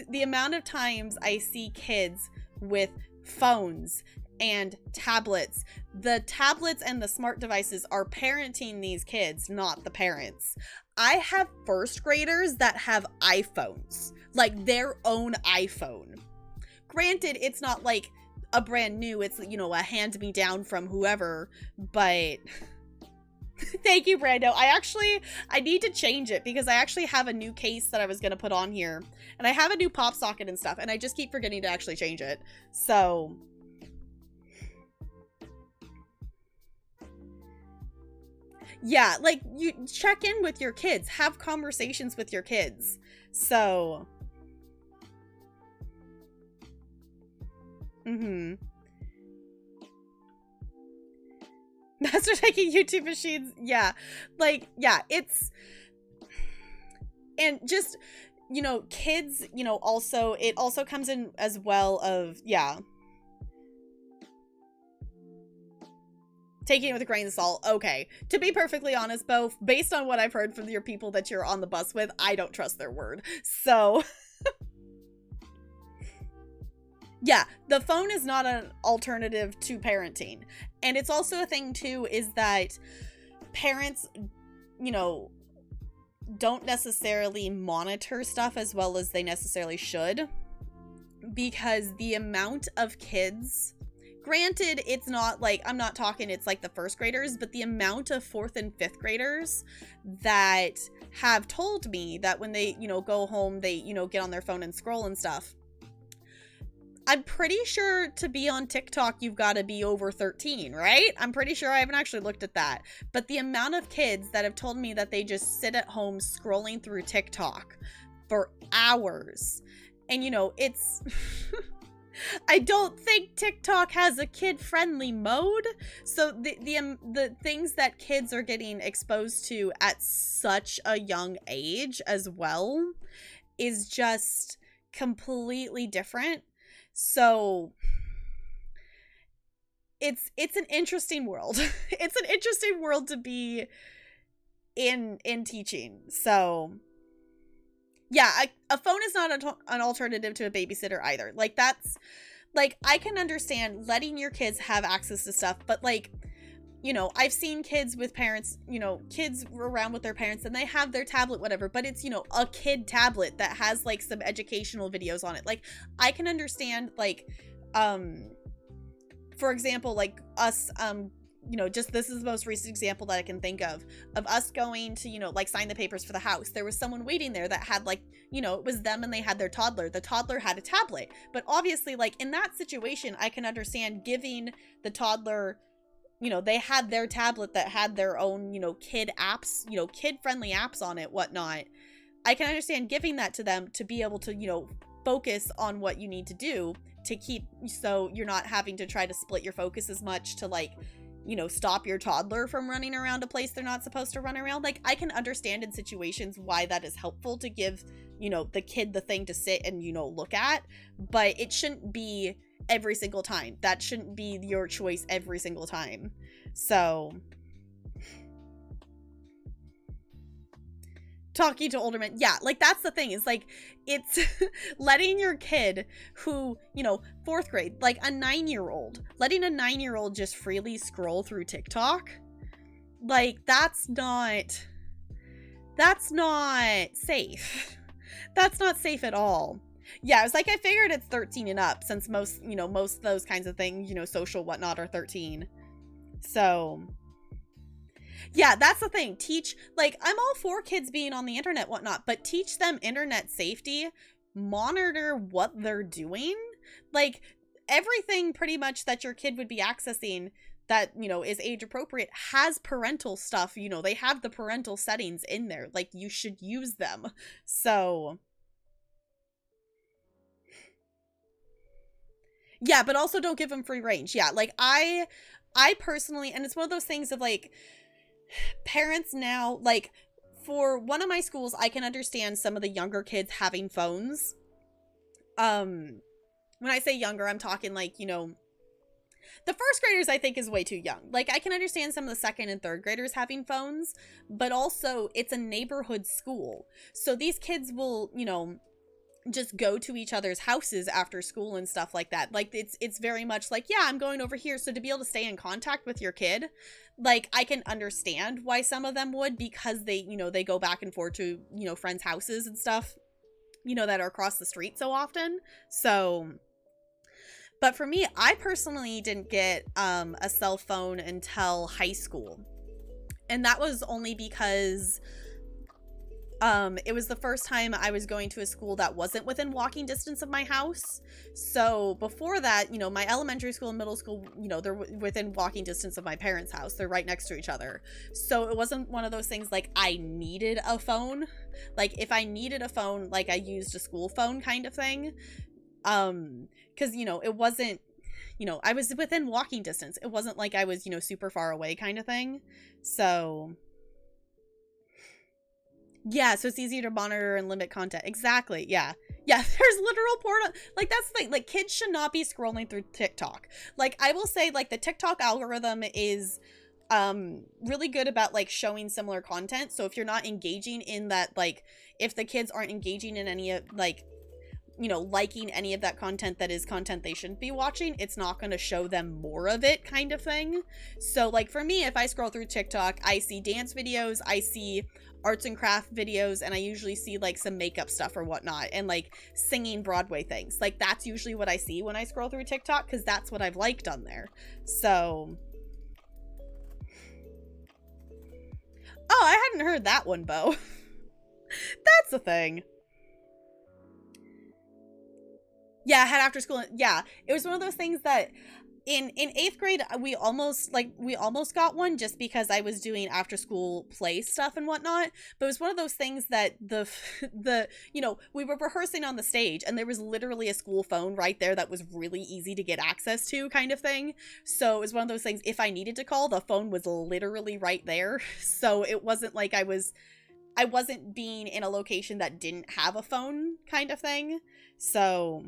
A: the amount of times I see kids with phones and tablets. The tablets and the smart devices are parenting these kids, not the parents. I have first graders that have iPhones, like their own iPhone. Granted, it's not like a brand new, it's, you know, a hand-me-down from whoever, but thank you, Brando. I need to change it because I actually have a new case that I was going to put on here, and I have a new pop socket and stuff, and I just keep forgetting to actually change it. So yeah, like, you check in with your kids, have conversations with your kids. So, Master taking YouTube machines, yeah. Like, yeah, it's, and just, you know, kids, you know, also, it also comes in as well of, yeah, taking it with a grain of salt. Okay. To be perfectly honest, Bo, based on what I've heard from your people that you're on the bus with, I don't trust their word. So, yeah, the phone is not an alternative to parenting. And it's also a thing, too, is that parents, you know, don't necessarily monitor stuff as well as they necessarily should. Because the amount of kids... Granted, it's not like, I'm not talking it's like the first graders, but the amount of 4th and 5th graders that have told me that when they, you know, go home, they, you know, get on their phone and scroll and stuff. I'm pretty sure to be on TikTok, you've got to be over 13, right? I'm pretty sure. I haven't actually looked at that. But the amount of kids that have told me that they just sit at home scrolling through TikTok for hours. And, you know, it's... I don't think TikTok has a kid-friendly mode, so the things that kids are getting exposed to at such a young age as well is just completely different. So it's an interesting world. It's an interesting world to be in teaching. So yeah, a phone is not an alternative to a babysitter either. Like, that's, like, I can understand letting your kids have access to stuff, but, like, you know, I've seen kids with parents, you know, kids around with their parents, and they have their tablet, whatever, but it's, you know, a kid tablet that has, like, some educational videos on it. Like, I can understand, like, for example, like, us, you know, just this is the most recent example that I can think of us going to, you know, like, sign the papers for the house. There was someone waiting there that had, like, you know, it was them and they had their toddler. The toddler had a tablet. But obviously, like, in that situation, I can understand giving the toddler, you know, they had their tablet that had their own, you know, kid apps, you know, kid-friendly apps on it, whatnot. I can understand giving that to them to be able to, you know, focus on what you need to do to keep, so you're not having to try to split your focus as much to, like, you know, stop your toddler from running around a place they're not supposed to run around. Like, I can understand in situations why that is helpful to give, you know, the kid the thing to sit and, you know, look at, but it shouldn't be every single time. That shouldn't be your choice every single time. So, talking to older men, yeah, like, that's the thing, is, like, it's letting your kid who, you know, 4th grade, like a 9-year-old, letting a 9-year-old just freely scroll through TikTok, like, that's not safe. That's not safe at all. Yeah, it's like, I figured it's 13 and up, since most, you know, most of those kinds of things, you know, social whatnot, are 13. So, Yeah, that's the thing. Teach, like, I'm all for kids being on the internet, whatnot, but teach them internet safety, monitor what they're doing. Like, everything pretty much that your kid would be accessing that, you know, is age appropriate has parental stuff. You know, they have the parental settings in there. Like, you should use them. So, yeah, but also don't give them free range. Yeah, like, I personally, and it's one of those things of like, parents now, like, for one of my schools, I can understand some of the younger kids having phones. When I say younger, I'm talking like, you know, the first graders I think is way too young. Like, I can understand some of the second and third graders having phones, but also it's a neighborhood school. So these kids will, you know, just go to each other's houses after school and stuff like that. Like, it's very much like, yeah, I'm going over here. So to be able to stay in contact with your kid, like, I can understand why some of them would, because they, you know, they go back and forth to, you know, friends' houses and stuff, you know, that are across the street so often. So, but for me, I personally didn't get a cell phone until high school. And that was only because it was the first time I was going to a school that wasn't within walking distance of my house. So before that, you know, my elementary school and middle school, you know, they're within walking distance of my parents' house. They're right next to each other. So it wasn't one of those things like I needed a phone. Like, if I needed a phone, like, I used a school phone kind of thing. Because, you know, it wasn't, you know, I was within walking distance. It wasn't like I was, you know, super far away kind of thing. So yeah, so it's easier to monitor and limit content. Exactly. Yeah. Yeah, there's literal porn. Like, that's the thing. Like, kids should not be scrolling through TikTok. Like, I will say, like, the TikTok algorithm is really good about, like, showing similar content. So if you're not engaging in that, like, if the kids aren't engaging in any of, like, you know, liking any of that content that is content they shouldn't be watching, it's not going to show them more of it kind of thing. So, like, for me, if I scroll through TikTok, I see dance videos, I see arts and craft videos, and I usually see, like, some makeup stuff or whatnot, and, like, singing Broadway things. Like, that's usually what I see when I scroll through TikTok, because that's what I've liked on there. So, oh, I hadn't heard that one, Bo. That's the thing. Yeah, I had after school. Yeah, it was one of those things that in 8th grade we almost got one, just because I was doing after school play stuff and whatnot. But it was one of those things that the you know, we were rehearsing on the stage and there was literally a school phone right there that was really easy to get access to kind of thing. So it was one of those things, if I needed to call, the phone was literally right there. So it wasn't like I wasn't being in a location that didn't have a phone kind of thing. So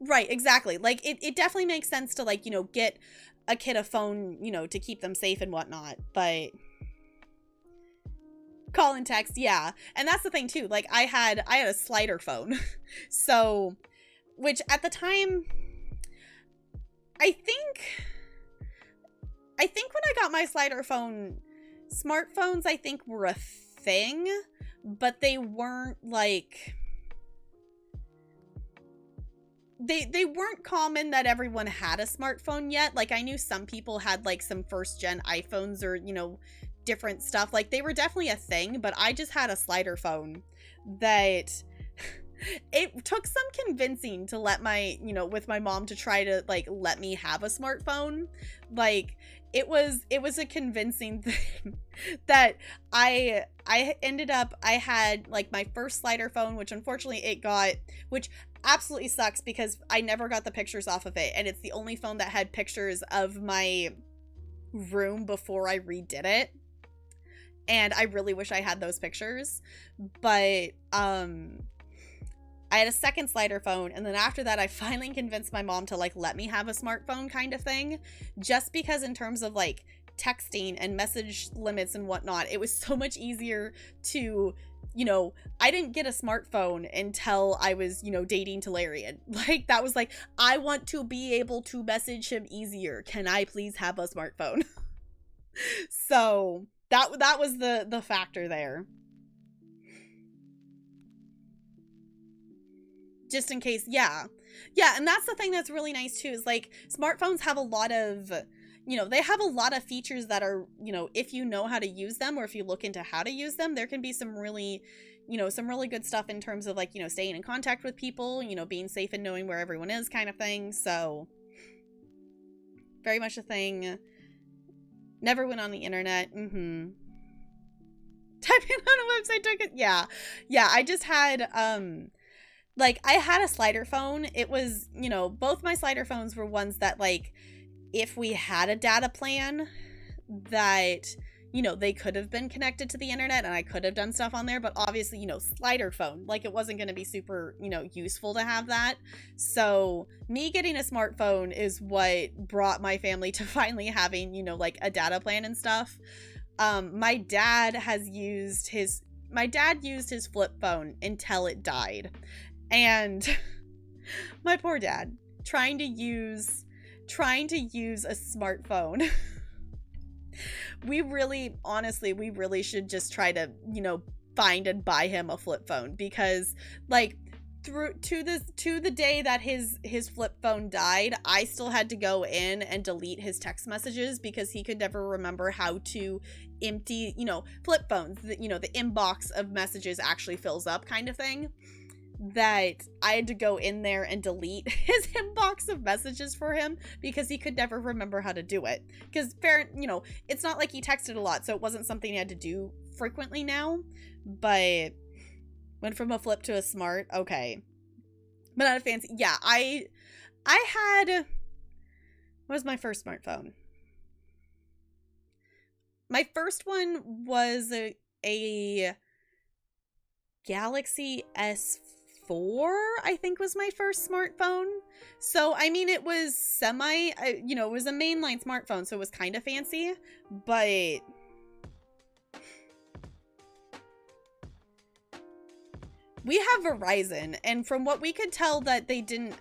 A: right, exactly. Like, it definitely makes sense to, like, you know, get a kid a phone, you know, to keep them safe and whatnot. But call and text, yeah. And that's the thing too. Like, I had a slider phone. So, which at the time, I think when I got my slider phone, smartphones, I think, were a thing, but they weren't, like, they weren't common that everyone had a smartphone yet. Like, I knew some people had, like, some first gen iPhones or, you know, different stuff. Like, they were definitely a thing, but I just had a slider phone that it took some convincing to let my, you know, with my mom to try to, like, let me have a smartphone. Like, it was a convincing thing that I ended up, I had, like, my first slider phone, which unfortunately it got, which absolutely sucks because I never got the pictures off of it, and it's the only phone that had pictures of my room before I redid it, and I really wish I had those pictures. But I had a second slider phone, and then after that I finally convinced my mom to, like, let me have a smartphone kind of thing, just because in terms of, like, texting and message limits and whatnot, it was so much easier to, you know, I didn't get a smartphone until I was, you know, dating Talarian. Like, that was like, I want to be able to message him easier. Can I please have a smartphone? So that was the factor there. Just in case, yeah. Yeah, and that's the thing that's really nice too, is like smartphones have a lot of, you know, they have a lot of features that are, you know, if you know how to use them or if you look into how to use them, there can be some really, you know, some really good stuff in terms of like, you know, staying in contact with people, you know, being safe and knowing where everyone is kind of thing. So very much a thing. Never went on the internet. Typing on a website took it. Yeah. Yeah, I just had like I had a slider phone. It was, you know, both my slider phones were ones that like if we had a data plan that, you know, they could have been connected to the internet and I could have done stuff on there, but obviously, you know, slider phone, like it wasn't going to be super, you know, useful to have that. So me getting a smartphone is what brought my family to finally having, you know, like a data plan and stuff. My dad used his flip phone until it died. And my poor dad trying to use a smartphone. We really should just try to, you know, find and buy him a flip phone, because like through to the day that his flip phone died, I still had to go in and delete his text messages because he could never remember how to empty, you know, flip phones, you know, the inbox of messages actually fills up kind of thing. That I had to go in there and delete his inbox of messages for him because he could never remember how to do it. Because, you know, it's not like he texted a lot, so it wasn't something he had to do frequently now. But went from a flip to a smart, okay. But not a fancy. Yeah, I had. What was my first smartphone? My first one was a Galaxy S4, I think was my first smartphone. So, I mean, it was you know, it was a mainline smartphone, so it was kind of fancy, but we have Verizon, and from what we could tell that they didn't,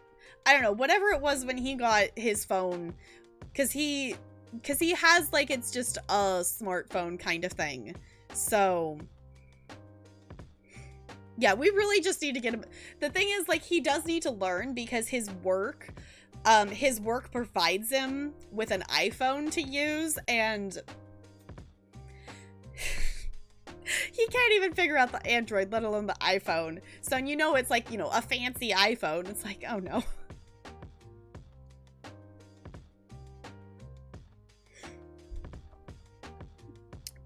A: I don't know, whatever it was when he got his phone, because he has, like, it's just a smartphone kind of thing. So yeah, we really just need to get him. The thing is, like, he does need to learn because his work provides him with an iPhone to use, and he can't even figure out the Android, let alone the iPhone. So, you know, it's like, you know, a fancy iPhone. It's like, oh no.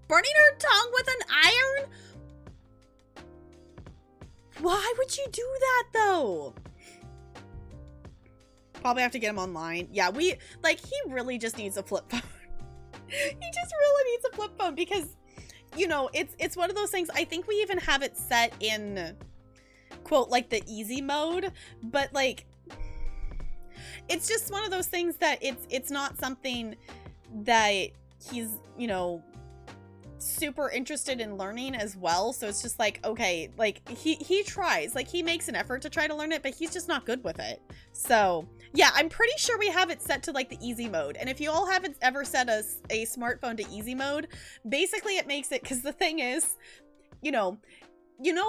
A: Burning her tongue with an iron? Why would you do that, though? Probably have to get him online. Yeah, he really just needs a flip phone. He just really needs a flip phone because, you know, it's one of those things. I think we even have it set in, quote, like, the easy mode. But, like, it's just one of those things that it's not something that he's, you know, super interested in learning as well. So it's just like, okay, like he tries, like he makes an effort to try to learn it, but he's just not good with it. So yeah, I'm pretty sure we have it set to like the easy mode. And if you all haven't ever set a smartphone to easy mode, basically it makes it, because the thing is, you know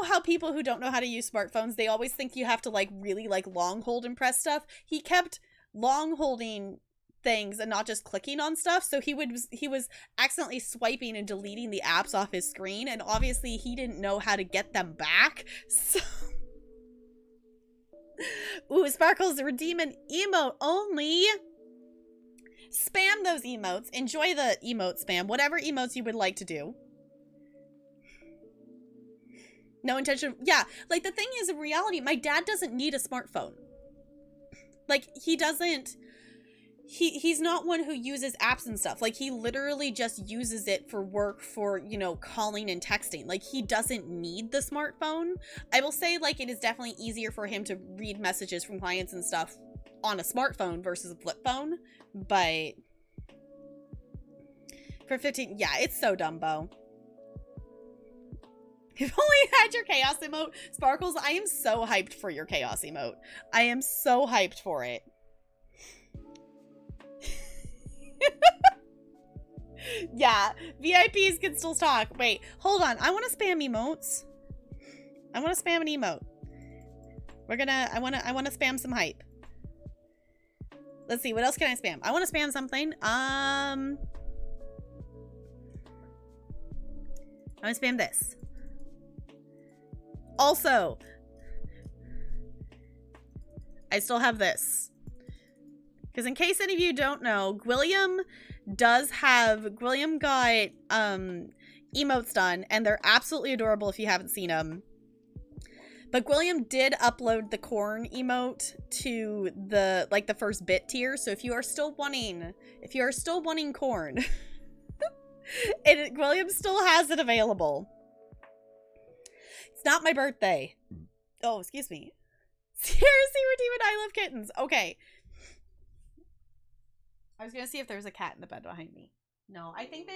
A: how people who don't know how to use smartphones, they always think you have to like really like long hold and press stuff. He kept long holding things and not just clicking on stuff, so he was accidentally swiping and deleting the apps off his screen, and obviously he didn't know how to get them back. So ooh, Sparkles, redeem an emote only. Spam those emotes. Enjoy the emote spam, whatever emotes you would like to do. No intention. Yeah, like the thing is, in reality, my dad doesn't need a smartphone. Like, he doesn't. He's not one who uses apps and stuff. Like, he literally just uses it for work, for, you know, calling and texting. Like, he doesn't need the smartphone. I will say, like, it is definitely easier for him to read messages from clients and stuff on a smartphone versus a flip phone. But for 15, yeah, it's so Dumbo. You've only had your chaos emote. Sparkles, I am so hyped for your chaos emote. I am so hyped for it. Yeah, VIPs can still talk. Wait, hold on. I want to spam emotes. I want to spam an emote. I want to spam some hype. Let's see, what else can I spam? I want to spam something. I'm gonna spam this. Also, I still have this. Because in case any of you don't know, Gwilliam got emotes done, and they're absolutely adorable if you haven't seen them. But Gwilliam did upload the corn emote to the first bit tier. So if you are still wanting corn, Gwilliam still has it available. It's not my birthday. Oh, excuse me. Seriously, Redeemed, I love kittens. Okay. I was gonna see if there was a cat in the bed behind me. No, I think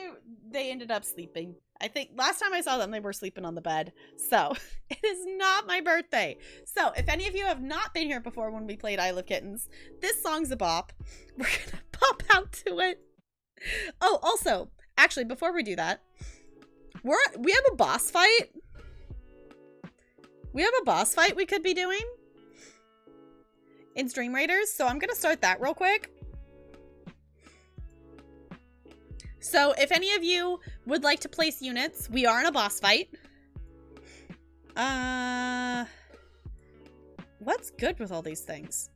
A: they ended up sleeping. I think last time I saw them, they were sleeping on the bed. So, it is not my birthday. So, if any of you have not been here before when we played I Love Kittens, this song's a bop. We're gonna pop out to it. Oh, also, actually, before we do that, we have a boss fight. We have a boss fight we could be doing in Stream Raiders. So, I'm gonna start that real quick. So, if any of you would like to place units, we are in a boss fight. What's good with all these things?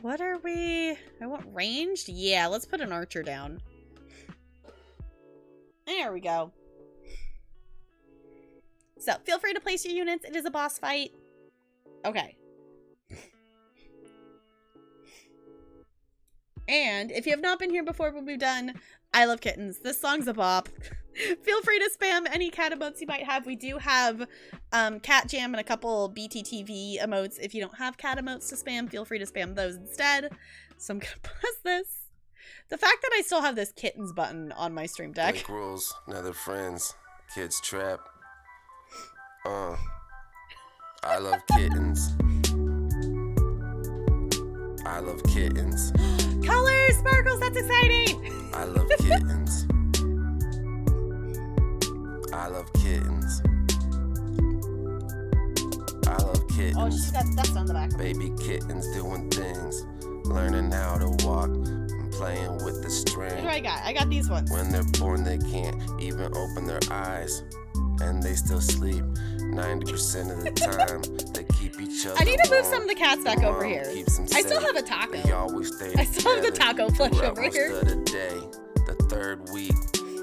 A: What are we? I want ranged? Yeah, let's put an archer down. There we go. So, feel free to place your units. It is a boss fight. Okay. And if you have not been here before when we've done I Love Kittens, this song's a bop. Feel free to spam any cat emotes you might have. We do have Cat Jam and a couple BTTV emotes. If you don't have cat emotes to spam, feel free to spam those instead. So I'm going to press this. The fact that I still have this kittens button on my stream deck.
B: Break rules, neither friends, kids trap. I love kittens. I love kittens.
A: Colors, sparkles, that's exciting.
B: I love kittens. I love kittens. I love kittens.
A: Oh, she's got dust on the back.
B: Baby kittens doing things, learning how to walk and playing with the string.
A: What do I got? I got these ones.
B: When they're born, they can't even open their eyes, and they still sleep 90% of the time. They keep each other.
A: I need to move
B: warm.
A: some of the cats back over here. I still have a taco. I still have the taco plush over here.
B: Most of the day, the third week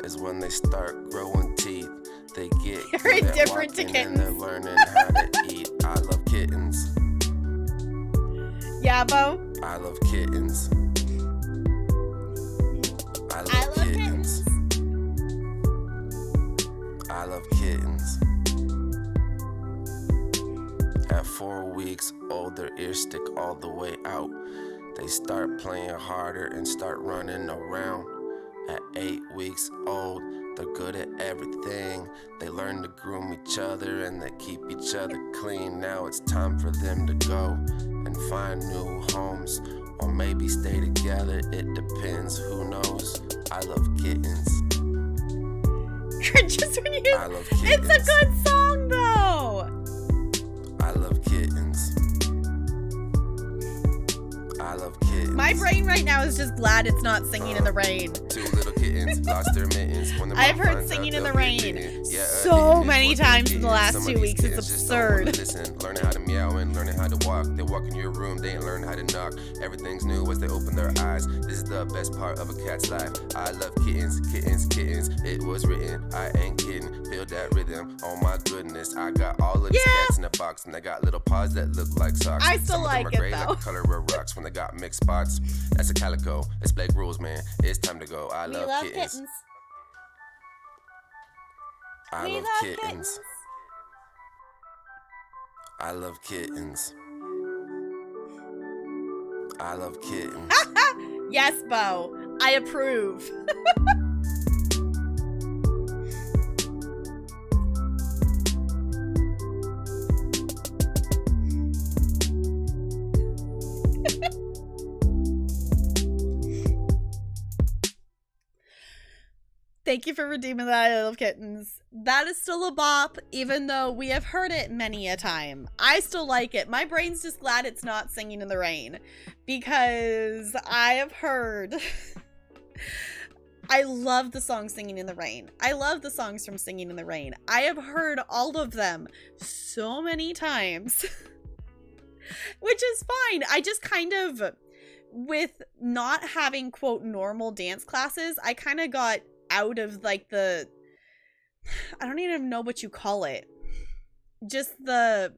B: is when they start growing teeth. They get
A: You're indifferent to kittens.
B: And they're learning how to eat. I love kittens.
A: Yeah, Bo.
B: I love kittens. I love kittens. I love kittens. At 4 weeks old, their ears stick all the way out. They start playing harder and start running around. At 8 weeks old, they're good at everything. They learn to groom each other and they keep each other clean. Now it's time for them to go and find new homes, or maybe stay together. It depends, who knows? I love kittens.
A: Just when you...
B: I love kittens.
A: It's a good song, though.
B: I love kittens. I love kittens.
A: My brain right now is just glad it's not Singing in the Rain.
B: Two little kittens lost their mittens.
A: I've heard Singing in the Rain so many times in the last 2 weeks. It's absurd.
B: Listen, learning how to meow and learning how to walk. They walk in your room, they ain't learn how to knock. Everything's new as they open their eyes. This is the best part of a cat's life. I love kittens, kittens, kittens. It was written, I ain't kidding. Feel that rhythm. Oh my goodness, I got all of these cats in a box, and they got little paws that look like socks.
A: I still
B: Some
A: like
B: of them are
A: it
B: gray
A: though.
B: like the color of rocks. When they got mixed spots, that's a calico. It's Blake rules, man. It's time to go. I love kittens. I love kittens. I love kittens. I love kittens.
A: Yes, Bo. I approve. Thank you for redeeming that, I Love Kittens. That is still a bop, even though we have heard it many a time. I still like it. My brain's just glad it's not Singing in the Rain, because I have heard... I love the song Singing in the Rain. I love the songs from Singing in the Rain. I have heard all of them so many times, which is fine. I just kind of, with not having, quote, normal dance classes, I kind of got out of, like, the, I don't even know what you call it. Just the,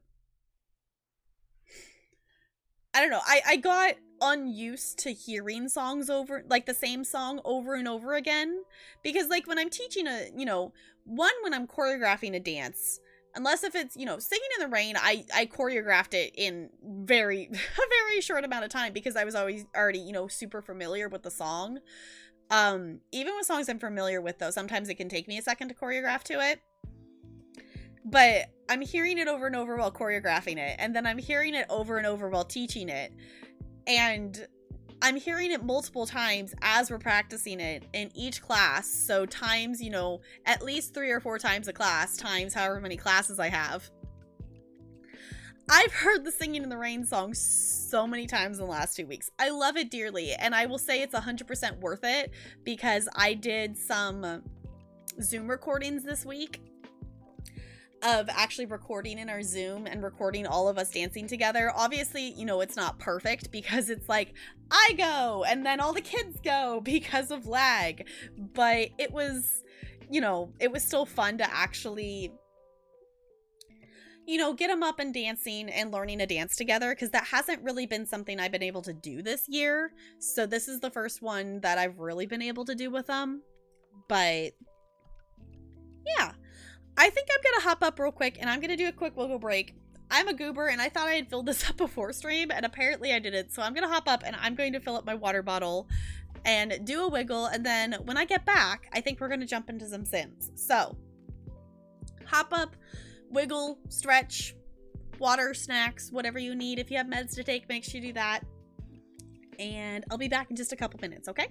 A: I don't know. I got unused to hearing songs over, like, the same song over and over again, because, like, when I'm teaching a, you know, when I'm choreographing a dance, unless if it's, you know, Singing in the Rain, I choreographed it in a very short amount of time, because I was always already, you know, super familiar with the song. Even with songs I'm familiar with, though, sometimes it can take me a second to choreograph to it. But I'm hearing it over and over while choreographing it, and then I'm hearing it over and over while teaching it. And I'm hearing it multiple times as we're practicing it in each class. So times, you know, at least 3 or 4 times a class, times however many classes I have. I've heard the Singing in the Rain song so many times in the last 2 weeks. I love it dearly, and I will say it's 100% worth it, because I did some Zoom recordings this week of actually recording in our Zoom and recording all of us dancing together. Obviously, you know, it's not perfect, because it's like, I go, and then all the kids go because of lag. But it was, you know, it was still fun to actually, you know, get them up and dancing and learning to dance together, because that hasn't really been something I've been able to do this year. So this is the first one that I've really been able to do with them. But yeah, I think I'm gonna hop up real quick, and I'm gonna do a quick wiggle break. I'm a goober, and I thought I had filled this up before stream, and apparently I didn't. So I'm gonna hop up, and I'm going to fill up my water bottle and do a wiggle, and then when I get back, I think we're gonna jump into some Sims. So hop up, wiggle, stretch, water, snacks, whatever you need. If you have meds to take, make sure you do that. And I'll be back in just a couple minutes, okay?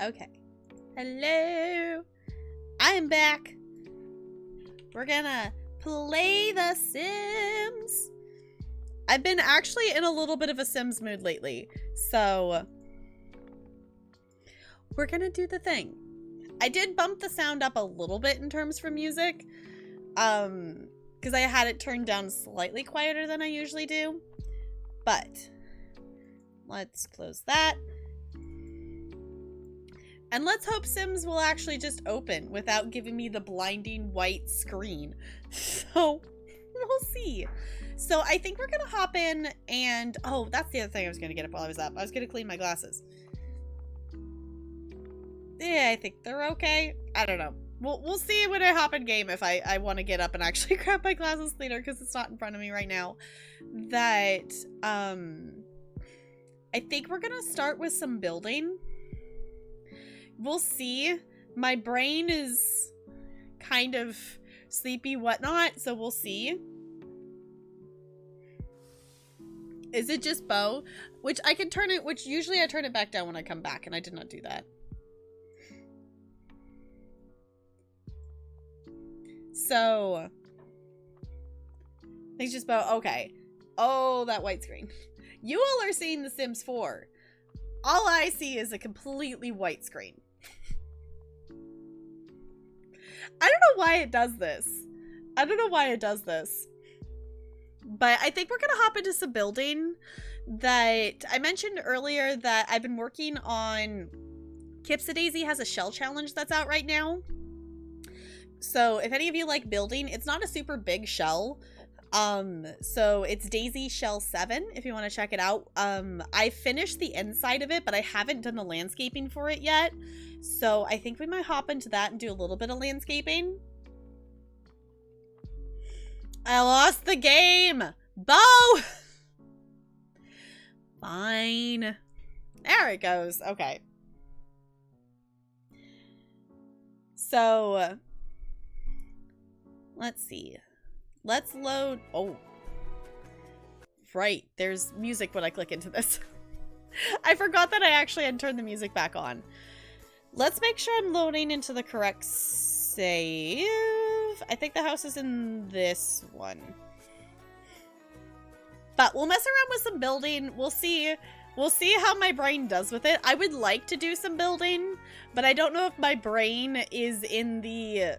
A: Okay. Hello. I'm back. We're gonna play The Sims. I've been actually in a little bit of a Sims mood lately, so we're gonna do the thing. I did bump the sound up a little bit in terms for music, because I had it turned down slightly quieter than I usually do, but let's close that. And let's hope Sims will actually just open without giving me the blinding white screen. So, we'll see. So, I think we're gonna hop in and... Oh, that's the other thing I was gonna get up while I was up. I was gonna clean my glasses. Yeah, I think they're okay. I don't know. We'll see when I hop in game if I want to get up and actually grab my glasses cleaner because it's not in front of me right now. That, I think we're gonna start with some building. We'll see. My brain is kind of sleepy whatnot, so we'll see. Is it just bow? Which I can turn it, which usually I turn it back down when I come back, and I did not do that. So, it's just bow. Okay. Oh, that white screen. You all are seeing The Sims 4. All I see is a completely white screen. I don't know why it does this. I don't know why it does this. But I think we're going to hop into some building that I mentioned earlier that I've been working on. Kipsadaisy has a shell challenge that's out right now. So if any of you like building, it's not a super big shell. So it's Daisy Shell 7 if you want to check it out. I finished the inside of it, but I haven't done the landscaping for it yet. So I think we might hop into that and do a little bit of landscaping. I lost the game! Bo! Fine. There it goes. Okay. So, let's see. Let's load... Oh. Right. There's music when I click into this. I forgot that I actually had turned the music back on. Let's make sure I'm loading into the correct save. I think the house is in this one. But we'll mess around with some building. We'll see. We'll see how my brain does with it. I would like to do some building, but I don't know if my brain is in the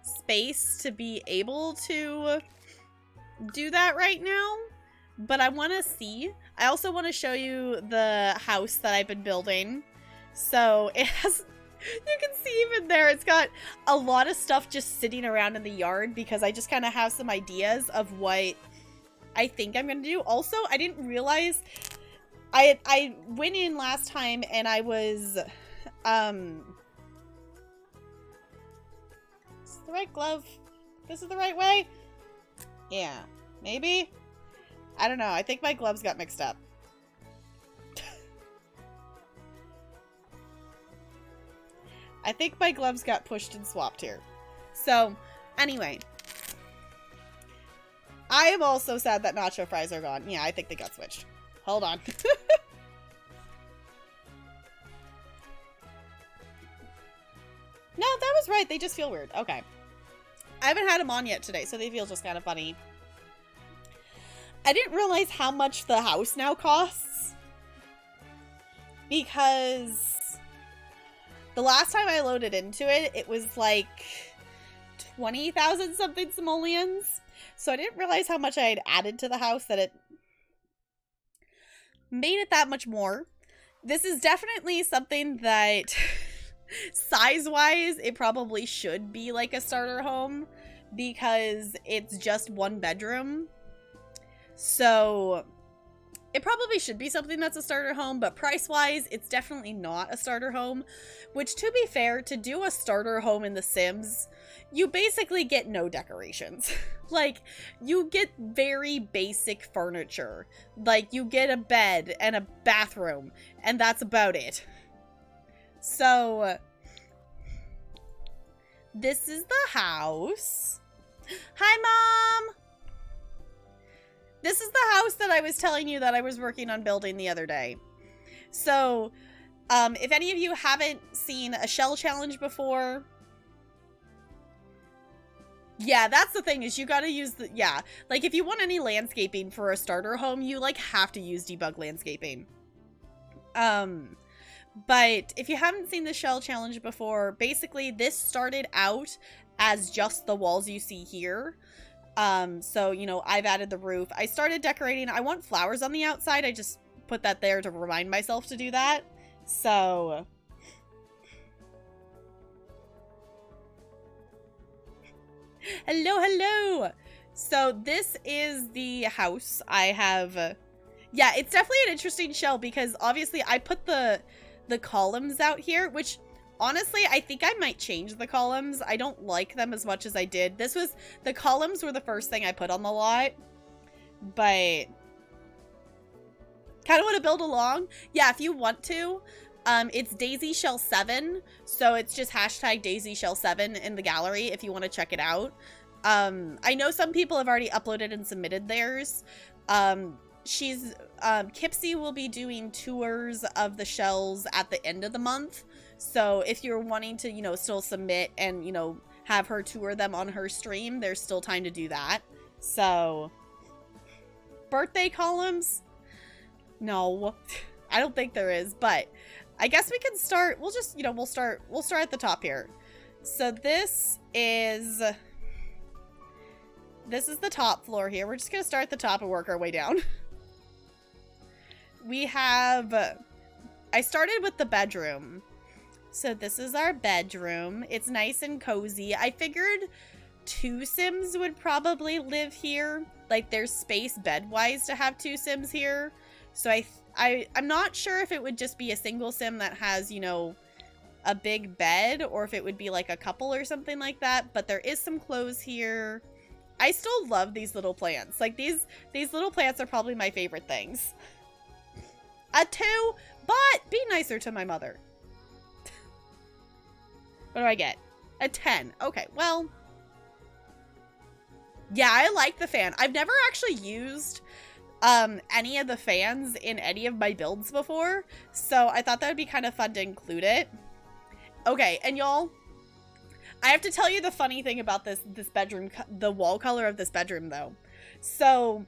A: space to be able to do that right now. But I want to see. I also want to show you the house that I've been building. So it has, you can see even there, it's got a lot of stuff just sitting around in the yard because I just kind of have some ideas of what I think I'm going to do. Also, I didn't realize, I went in last time and I was, is this the right glove? This is the right way? Yeah, maybe? I don't know. I think my gloves got mixed up. I think my gloves got pushed and swapped here. So, anyway. I am also sad that nacho fries are gone. Yeah, I think they got switched. Hold on. No, that was right. They just feel weird. Okay. I haven't had them on yet today, so they feel just kind of funny. I didn't realize how much the house now costs. Because the last time I loaded into it, it was like 20,000 something simoleons. So I didn't realize how much I had added to the house that it made it that much more. This is definitely something that size-wise, it probably should be like a starter home because it's just one bedroom. So it probably should be something that's a starter home, but price-wise, it's definitely not a starter home. Which, to be fair, to do a starter home in The Sims, you basically get no decorations. Like, you get very basic furniture. Like, you get a bed and a bathroom, and that's about it. So, this is the house. Hi, Mom! This is the house that I was telling you that I was working on building the other day. So, If any of you haven't seen a shell challenge before, yeah, that's the thing, is you gotta use the, yeah, like if you want any landscaping for a starter home, you like have to use debug landscaping. But if you haven't seen the shell challenge before, basically this started out as just the walls you see here. So, you know, I've added the roof. I started decorating. I want flowers on the outside. I just put that there to remind myself to do that. So, hello. So this is the house I have. Yeah, it's definitely an interesting shell because obviously I put the columns out here, which honestly, I think I might change the columns. I don't like them as much as I did. The columns were the first thing I put on the lot, but kind of want to build along. Yeah, if you want to, it's Daisy Shell 7. So it's just hashtag Daisy Shell 7 in the gallery if you want to check it out. I know some people have already uploaded and submitted theirs. Kipsy will be doing tours of the shells at the end of the month. So if you're wanting to, you know, still submit and, you know, have her tour them on her stream, there's still time to do that. So, birthday columns? No, I don't think there is, but I guess we can start. We'll just, you know, we'll start at the top here. So this is the top floor here. We're just going to start at the top and work our way down. We have, I started with the bedroom. So this is our bedroom. It's nice and cozy. I figured 2 Sims would probably live here. Like there's space bed-wise to have 2 Sims here. So I'm not sure if it would just be a single Sim that has, you know, a big bed or if it would be like a couple or something like that. But there is some clothes here. I still love these little plants. Like these little plants are probably my favorite things. A 2, but be nicer to my mother. What do I get? A 10. Okay, well. Yeah, I like the fan. I've never actually used any of the fans in any of my builds before, so I thought that would be kind of fun to include it. Okay, and y'all, I have to tell you the funny thing about this bedroom, the wall color of this bedroom, though. So,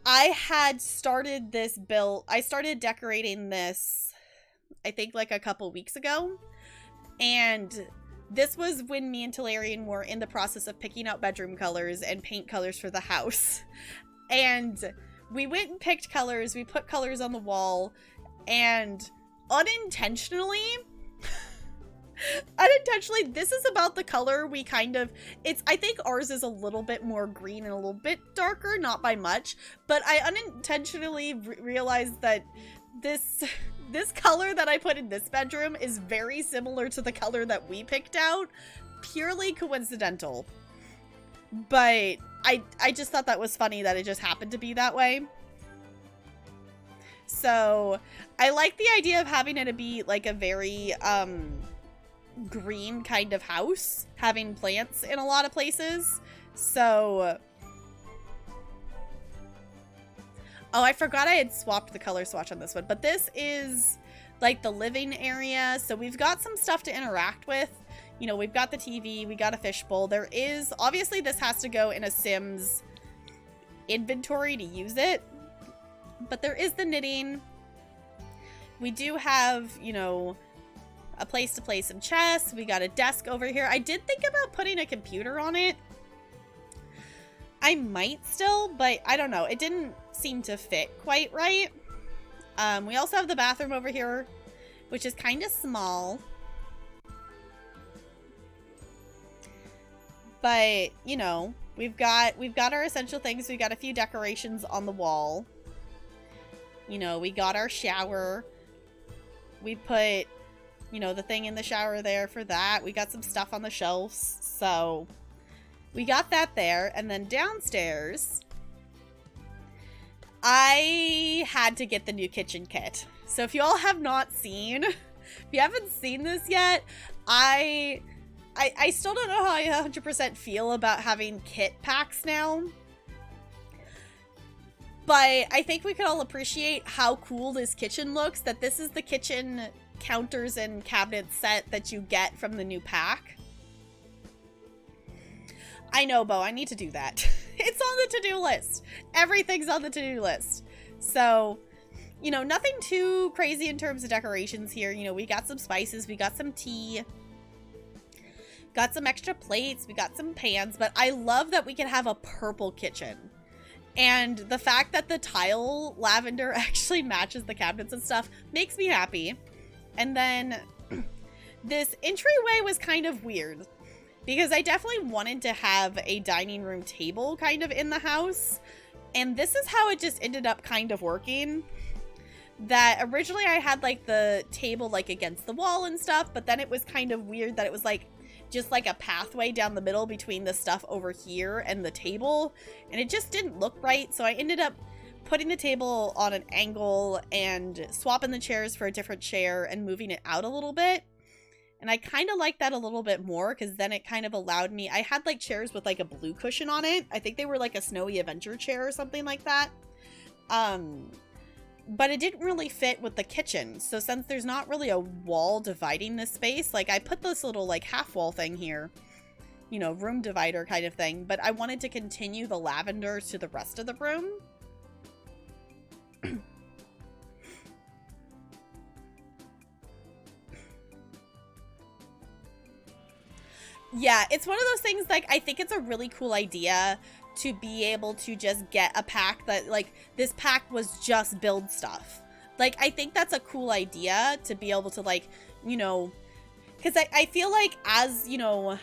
A: I had started this build, I started decorating this, I think like a couple weeks ago. And this was when me and Talarian were in the process of picking out bedroom colors and paint colors for the house. And we went and picked colors, we put colors on the wall, and unintentionally, this is about the color we kind of, I think ours is a little bit more green and a little bit darker, not by much, but I unintentionally realized that this color that I put in this bedroom is very similar to the color that we picked out. Purely coincidental. But I just thought that was funny that it just happened to be that way. So I like the idea of having it to be like a very green kind of house, having plants in a lot of places. So, oh, I forgot I had swapped the color swatch on this one, but this is like the living area. So we've got some stuff to interact with. You know, we've got the TV, we got a fishbowl. There is, obviously this has to go in a Sims inventory to use it, but there is the knitting. We do have, you know, a place to play some chess. We got a desk over here. I did think about putting a computer on it. I might still, but I don't know. It didn't seem to fit quite right. We also have the bathroom over here, which is kind of small. But, you know, we've got our essential things. We got a few decorations on the wall. You know, we got our shower. We put, you know, the thing in the shower there for that. We got some stuff on the shelves. So we got that there. And then downstairs, I had to get the new kitchen kit. So if you all have not seen, if you haven't seen this yet, I still don't know how I 100% feel about having kit packs now. But I think we could all appreciate how cool this kitchen looks, that this is the kitchen counters and cabinets set that you get from the new pack. I know, Bo, I need to do that. It's on the to-do list. Everything's on the to-do list. So, you know, nothing too crazy in terms of decorations here. You know, we got some spices, we got some tea, got some extra plates, we got some pans, but I love that we can have a purple kitchen. And the fact that the tile lavender actually matches the cabinets and stuff makes me happy. And then this entryway was kind of weird because I definitely wanted to have a dining room table kind of in the house. And this is how it just ended up kind of working. That originally I had like the table like against the wall and stuff, but then it was kind of weird that it was like just like a pathway down the middle between the stuff over here and the table, and it just didn't look right. So I ended up putting the table on an angle and swapping the chairs for a different chair and moving it out a little bit. And I kind of like that a little bit more because then it kind of allowed me, I had like chairs with like a blue cushion on it. I think they were like a Snowy Adventure chair or something like that. But it didn't really fit with the kitchen. So since there's not really a wall dividing this space, like I put this little like half wall thing here, you know, room divider kind of thing, but I wanted to continue the lavender to the rest of the room. Yeah, it's one of those things, like, I think it's a really cool idea to be able to just get a pack that, like, this pack was just build stuff. Like, I think that's a cool idea to be able to, like, you know, because I feel like as, you know,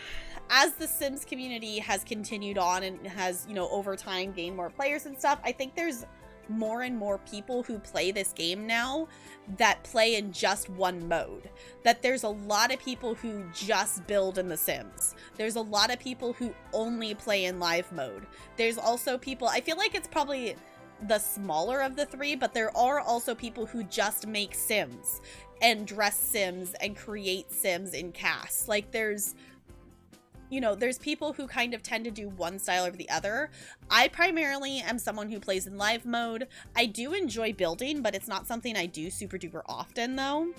A: as the Sims community has continued on and has, you know, over time gained more players and stuff, I think there's more and more people who play this game now that play in just one mode. That there's a lot of people who just build in The Sims. There's a lot of people who only play in live mode. There's also people, I feel like it's probably the smaller of the three, but there are also people who just make Sims and dress Sims and create Sims in casts. Like there's, you know, there's people who kind of tend to do one style over the other. I primarily am someone who plays in live mode. I do enjoy building, but it's not something I do super duper often though.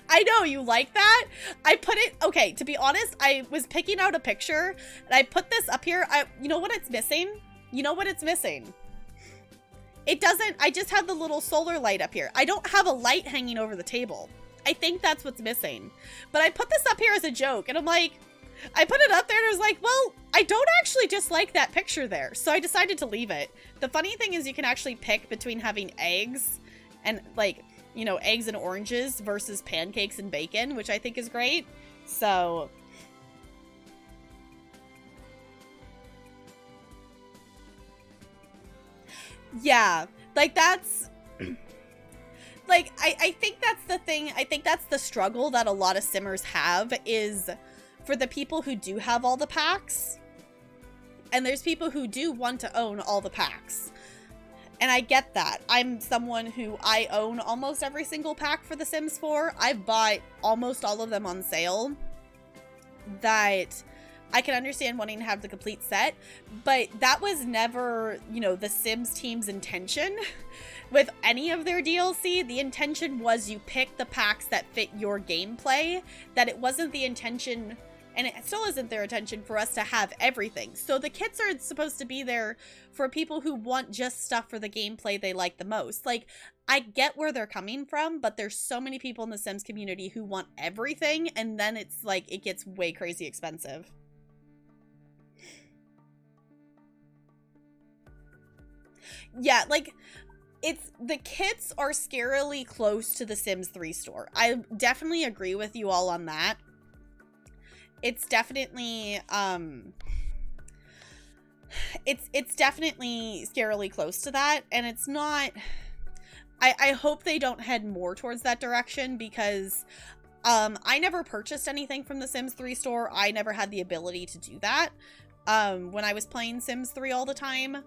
A: I know, you like that? I put it, okay, to be honest, I was picking out a picture and I put this up here. You know what it's missing? You know what it's missing? It doesn't, I just have the little solar light up here. I don't have a light hanging over the table. I think that's what's missing. But I put this up here as a joke, and I'm like, I put it up there and I was like, well, I don't actually dislike that picture there. So I decided to leave it. The funny thing is you can actually pick between having eggs and like, you know, eggs and oranges versus pancakes and bacon, which I think is great. So yeah, like that's like, I think that's the thing. I think that's the struggle that a lot of Simmers have is for the people who do have all the packs. And there's people who do want to own all the packs. And I get that. I'm someone who I own almost every single pack for The Sims 4. I've bought almost all of them on sale. That I can understand wanting to have the complete set. But that was never, you know, the Sims team's intention. With any of their DLC, the intention was you pick the packs that fit your gameplay, that it wasn't the intention, and it still isn't their intention for us to have everything. So the kits are supposed to be there for people who want just stuff for the gameplay they like the most. Like, I get where they're coming from, but there's so many people in the Sims community who want everything, and then it's like, it gets way crazy expensive. Yeah, like, it's, the kits are scarily close to the Sims 3 store. I definitely agree with you all on that. It's definitely, it's definitely scarily close to that, and it's not, I hope they don't head more towards that direction because, I never purchased anything from the Sims 3 store. I never had the ability to do that, when I was playing Sims 3 all the time.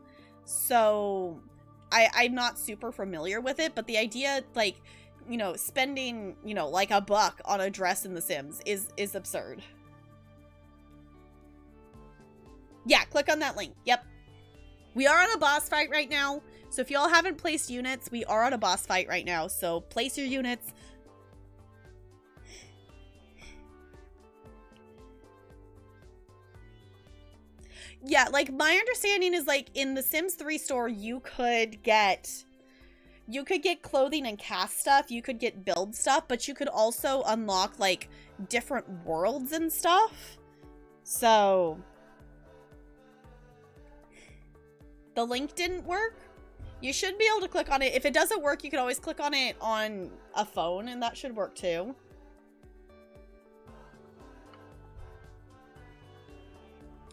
A: So I'm not super familiar with it, but the idea, like, you know, spending, you know, like $1 on a dress in The Sims is absurd. Yeah, click on that link. Yep. We are on a boss fight right now. So if y'all haven't placed units, we are on a boss fight right now. So place your units. Yeah, like my understanding is like in the Sims 3 store, you could get clothing and cast stuff, you could get build stuff, but you could also unlock like different worlds and stuff. So the link didn't work. You should be able to click on it. If it doesn't work, you can always click on it on a phone and that should work too.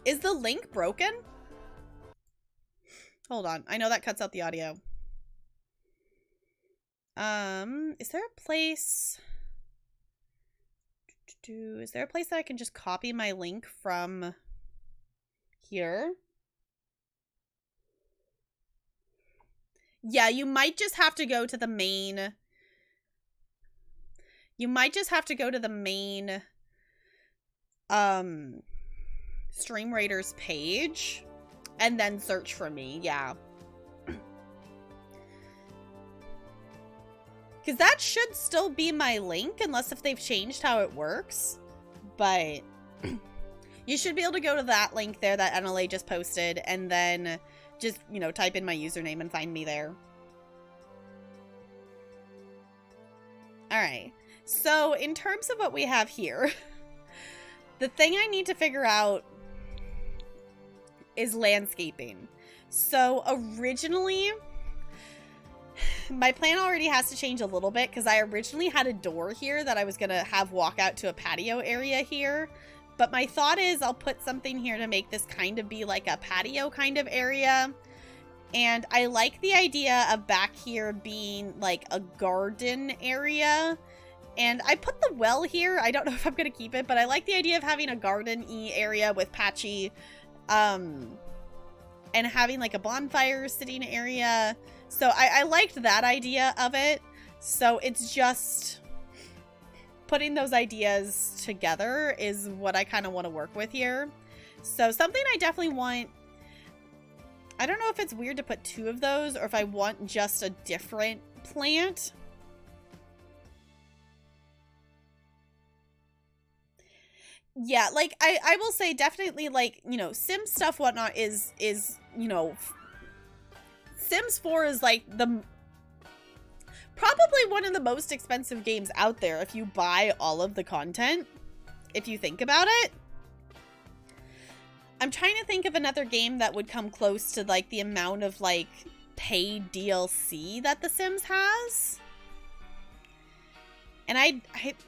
A: Is the link broken? Hold on. I know that cuts out the audio. Is there a place... Is there a place that I can just copy my link from here? Yeah, you might just have to go to the main... You might just have to go to the main... Stream Raiders page and then search for me. Yeah. Because that should still be my link unless if they've changed how it works. But you should be able to go to that link there that NLA just posted and then just, you know, type in my username and find me there. Alright. So in terms of what we have here, the thing I need to figure out is landscaping. So originally, my plan already has to change a little bit because I originally had a door here that I was going to have walk out to a patio area here. But my thought is I'll put something here to make this kind of be like a patio kind of area. And I like the idea of back here being like a garden area. And I put the well here. I don't know if I'm going to keep it, but I like the idea of having a garden-y area with patchy, and having like a bonfire sitting area. So I liked that idea of it. So it's just putting those ideas together is what I kind of want to work with here. So something I definitely want, I don't know if it's weird to put two of those or if I want just a different plant. Yeah, like, I will say definitely, like, you know, Sims stuff, whatnot is, you know, Sims 4 is, like, probably one of the most expensive games out there if you buy all of the content, if you think about it. I'm trying to think of another game that would come close to, like, the amount of, like, paid DLC that The Sims has. And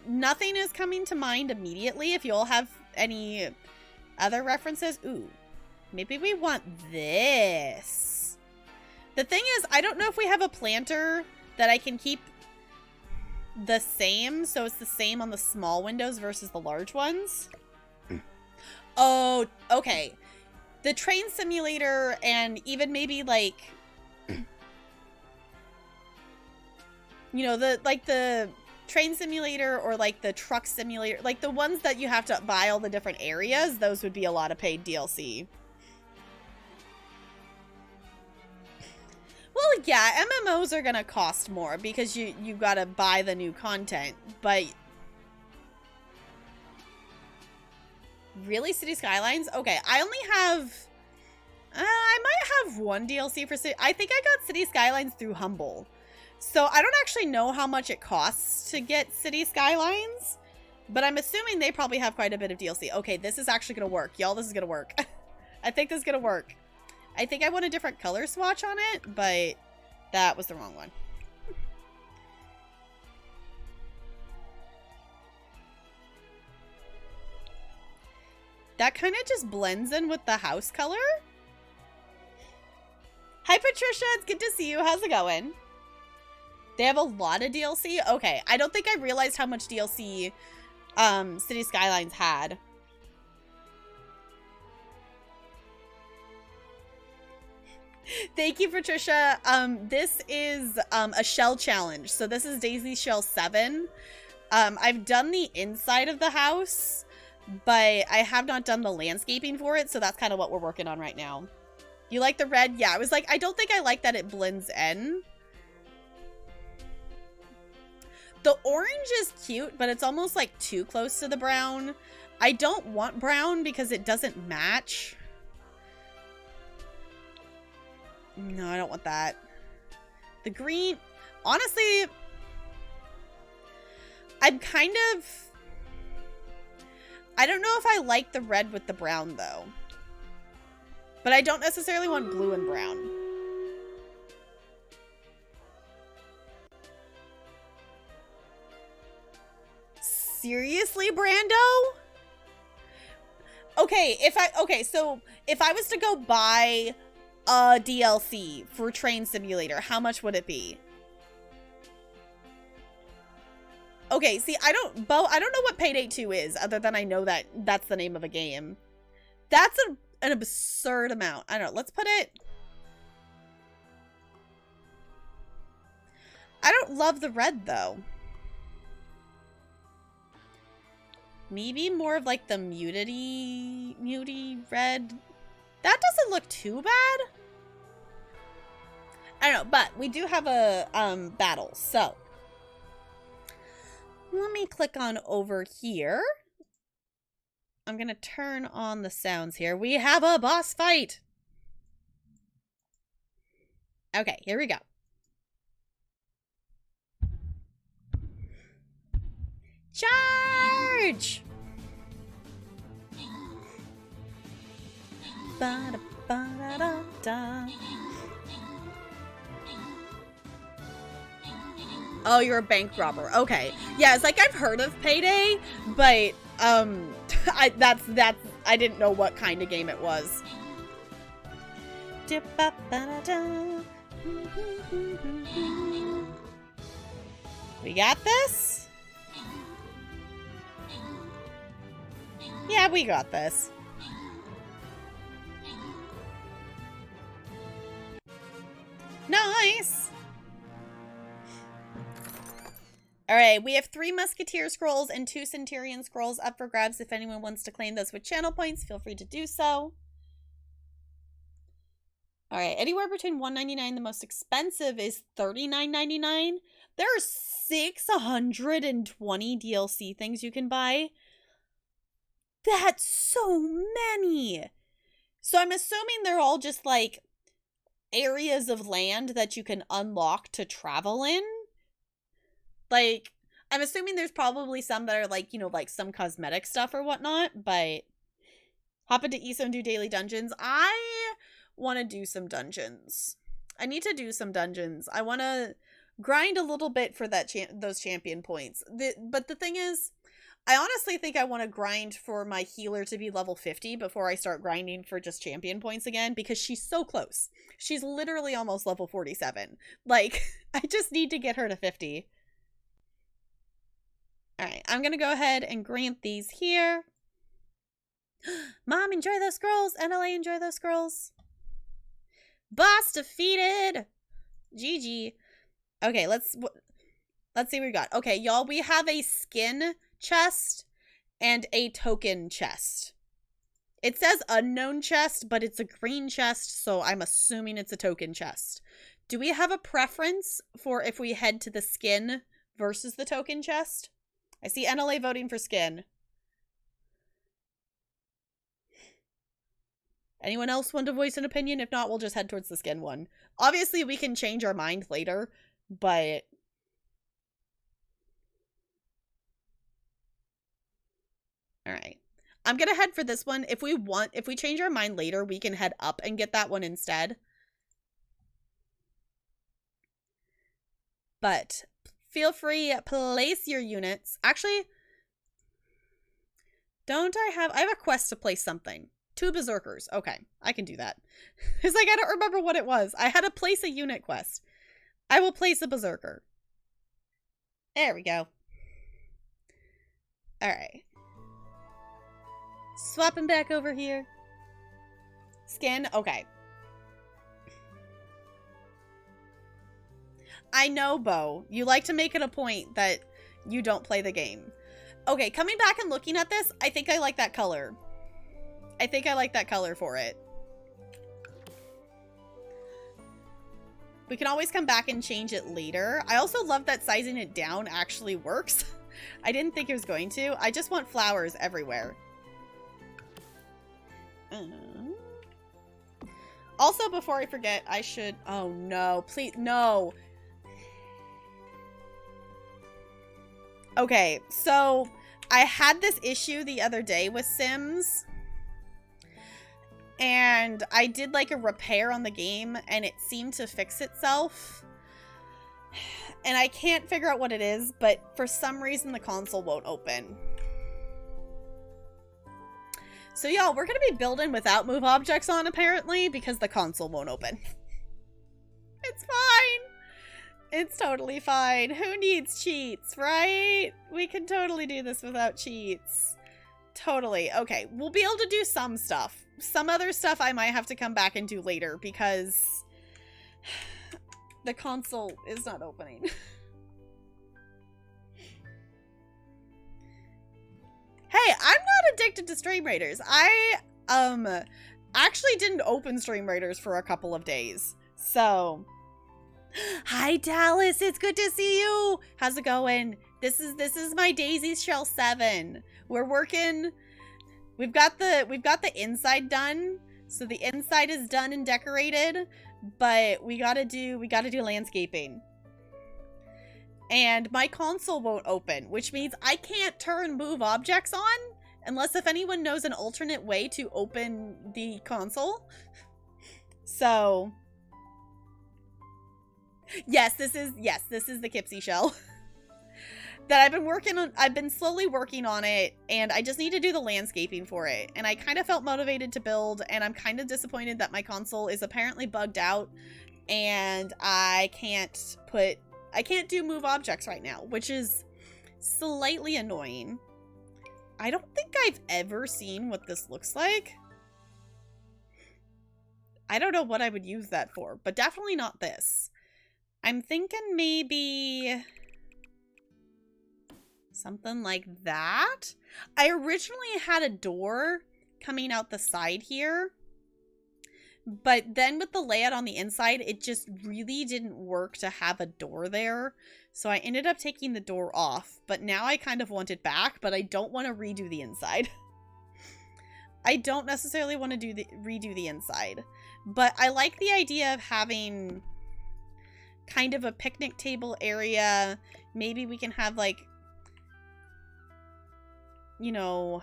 A: nothing is coming to mind immediately. If you all have any other references. Ooh, maybe we want this. The thing is, I don't know if we have a planter that I can keep the same. So it's the same on the small windows versus the large ones. Oh, okay. The train simulator and even maybe like, you know, the train simulator or like the truck simulator, like the ones that you have to buy all the different areas, those would be a lot of paid DLC. Well, yeah, MMOs are gonna cost more because you gotta buy the new content, but really, City Skylines? Okay, I only have I might have one DLC for City. I think I got City Skylines through Humble. So I don't actually know how much it costs to get City Skylines, but I'm assuming they probably have quite a bit of DLC. Okay, this is actually going to work. Y'all, this is going to work. I think this is going to work. I think I want a different color swatch on it, but that was the wrong one. That kind of just blends in with the house color. Hi, Patricia. It's good to see you. How's it going? They have a lot of DLC? Okay, I don't think I realized how much DLC City Skylines had. Thank you, Patricia. This is a shell challenge. So this is Daisy Shell 7. I've done the inside of the house, but I have not done the landscaping for it, so that's kind of what we're working on right now. You like the red? Yeah, I was like, I don't think I like that it blends in. The orange is cute, but it's almost like too close to the brown. I don't want brown because it doesn't match. No, I don't want that. The green, honestly, I'm kind of, I don't know if I like the red with the brown though. But I don't necessarily want blue and brown. Seriously, Brando? Okay, so if I was to go buy a DLC for Train Simulator, how much would it be? Okay, see, I don't know what Payday 2 is, other than I know that that's the name of a game. That's an absurd amount. I don't know, let's put it... I don't love the red, though. Maybe more of like the muty red. That doesn't look too bad. I don't know, but we do have a battle, so let me click on over here. I'm gonna turn on the sounds here. We have a boss fight. Okay, here we go. Charge! Ba-da-ba-da-da-da. Oh, you're a bank robber. Okay. Yeah, it's like I've heard of Payday, but I didn't know what kind of game it was. We got this? Yeah, we got this. Nice! Alright, we have 3 Musketeer scrolls and 2 Centurion scrolls up for grabs. If anyone wants to claim those with channel points, feel free to do so. Alright, anywhere between $1.99, the most expensive is $39.99. There are 620 DLC things you can buy. That's so many. So I'm assuming they're all just like areas of land that you can unlock to travel in. Like, I'm assuming there's probably some that are like, you know, like some cosmetic stuff or whatnot, but hop into ESO and do daily dungeons. I want to do some dungeons. I need to do some dungeons. I want to grind a little bit for that those champion points. But the thing is, I honestly think I want to grind for my healer to be level 50 before I start grinding for just champion points again, because she's so close. She's literally almost level 47. Like, I just need to get her to 50. Alright, I'm going to go ahead and grant these here. Mom, enjoy those scrolls. NLA, enjoy those scrolls. Boss defeated. GG. Okay, let's see what we got. Okay, y'all, we have a skin chest and a token chest. It says unknown chest, but it's a green chest, so I'm assuming it's a token chest. Do we have a preference for if we head to the skin versus the token chest? I see NLA voting for skin. Anyone else want to voice an opinion? If not, we'll just head towards the skin one. Obviously, we can change our mind later, but... Alright. I'm gonna head for this one. If we change our mind later, we can head up and get that one instead. But feel free, place your units. Actually, I have a quest to place something. 2 berserkers. Okay, I can do that. It's like, I don't remember what it was. I had to place a unit quest. I will place a berserker. There we go. Alright. Swapping back over here. Skin. Okay. I know, Bo. You like to make it a point that you don't play the game. Okay, coming back and looking at this, I think I like that color. I think I like that color for it. We can always come back and change it later. I also love that sizing it down actually works. I didn't think it was going to. I just want flowers everywhere. Also, before I forget, I should... Oh, no. Please, no. Okay, so I had this issue the other day with Sims. And I did like a repair on the game and it seemed to fix itself. And I can't figure out what it is, but for some reason the console won't open. So y'all, we're gonna be building without move objects on apparently because the console won't open. It's fine. It's totally fine. Who needs cheats, right? We can totally do this without cheats. Totally. Okay, we'll be able to do some stuff. Some other stuff I might have to come back and do later because the console is not opening. Hey, I'm not addicted to Stream Raiders. I actually didn't open Stream Raiders for a couple of days. So, hi Dallas, it's good to see you. How's it going? This is my Daisy Shell 7. We're working. We've got the inside done. So the inside is done and decorated, but we gotta do landscaping. And my console won't open, which means I can't turn move objects on unless if anyone knows an alternate way to open the console. So yes, this is the Kipsy shell. That I've been working on. I've been slowly working on it, and I just need to do the landscaping for it. And I kind of felt motivated to build, and I'm kind of disappointed that my console is apparently bugged out, and I can't do move objects right now, which is slightly annoying. I don't think I've ever seen what this looks like. I don't know what I would use that for, but definitely not this. I'm thinking maybe something like that. I originally had a door coming out the side here, but then with the layout on the inside, it just really didn't work to have a door there. So I ended up taking the door off, but now I kind of want it back, but I don't want to redo the inside. I don't necessarily want to redo the inside, but I like the idea of having kind of a picnic table area. Maybe we can have like, you know,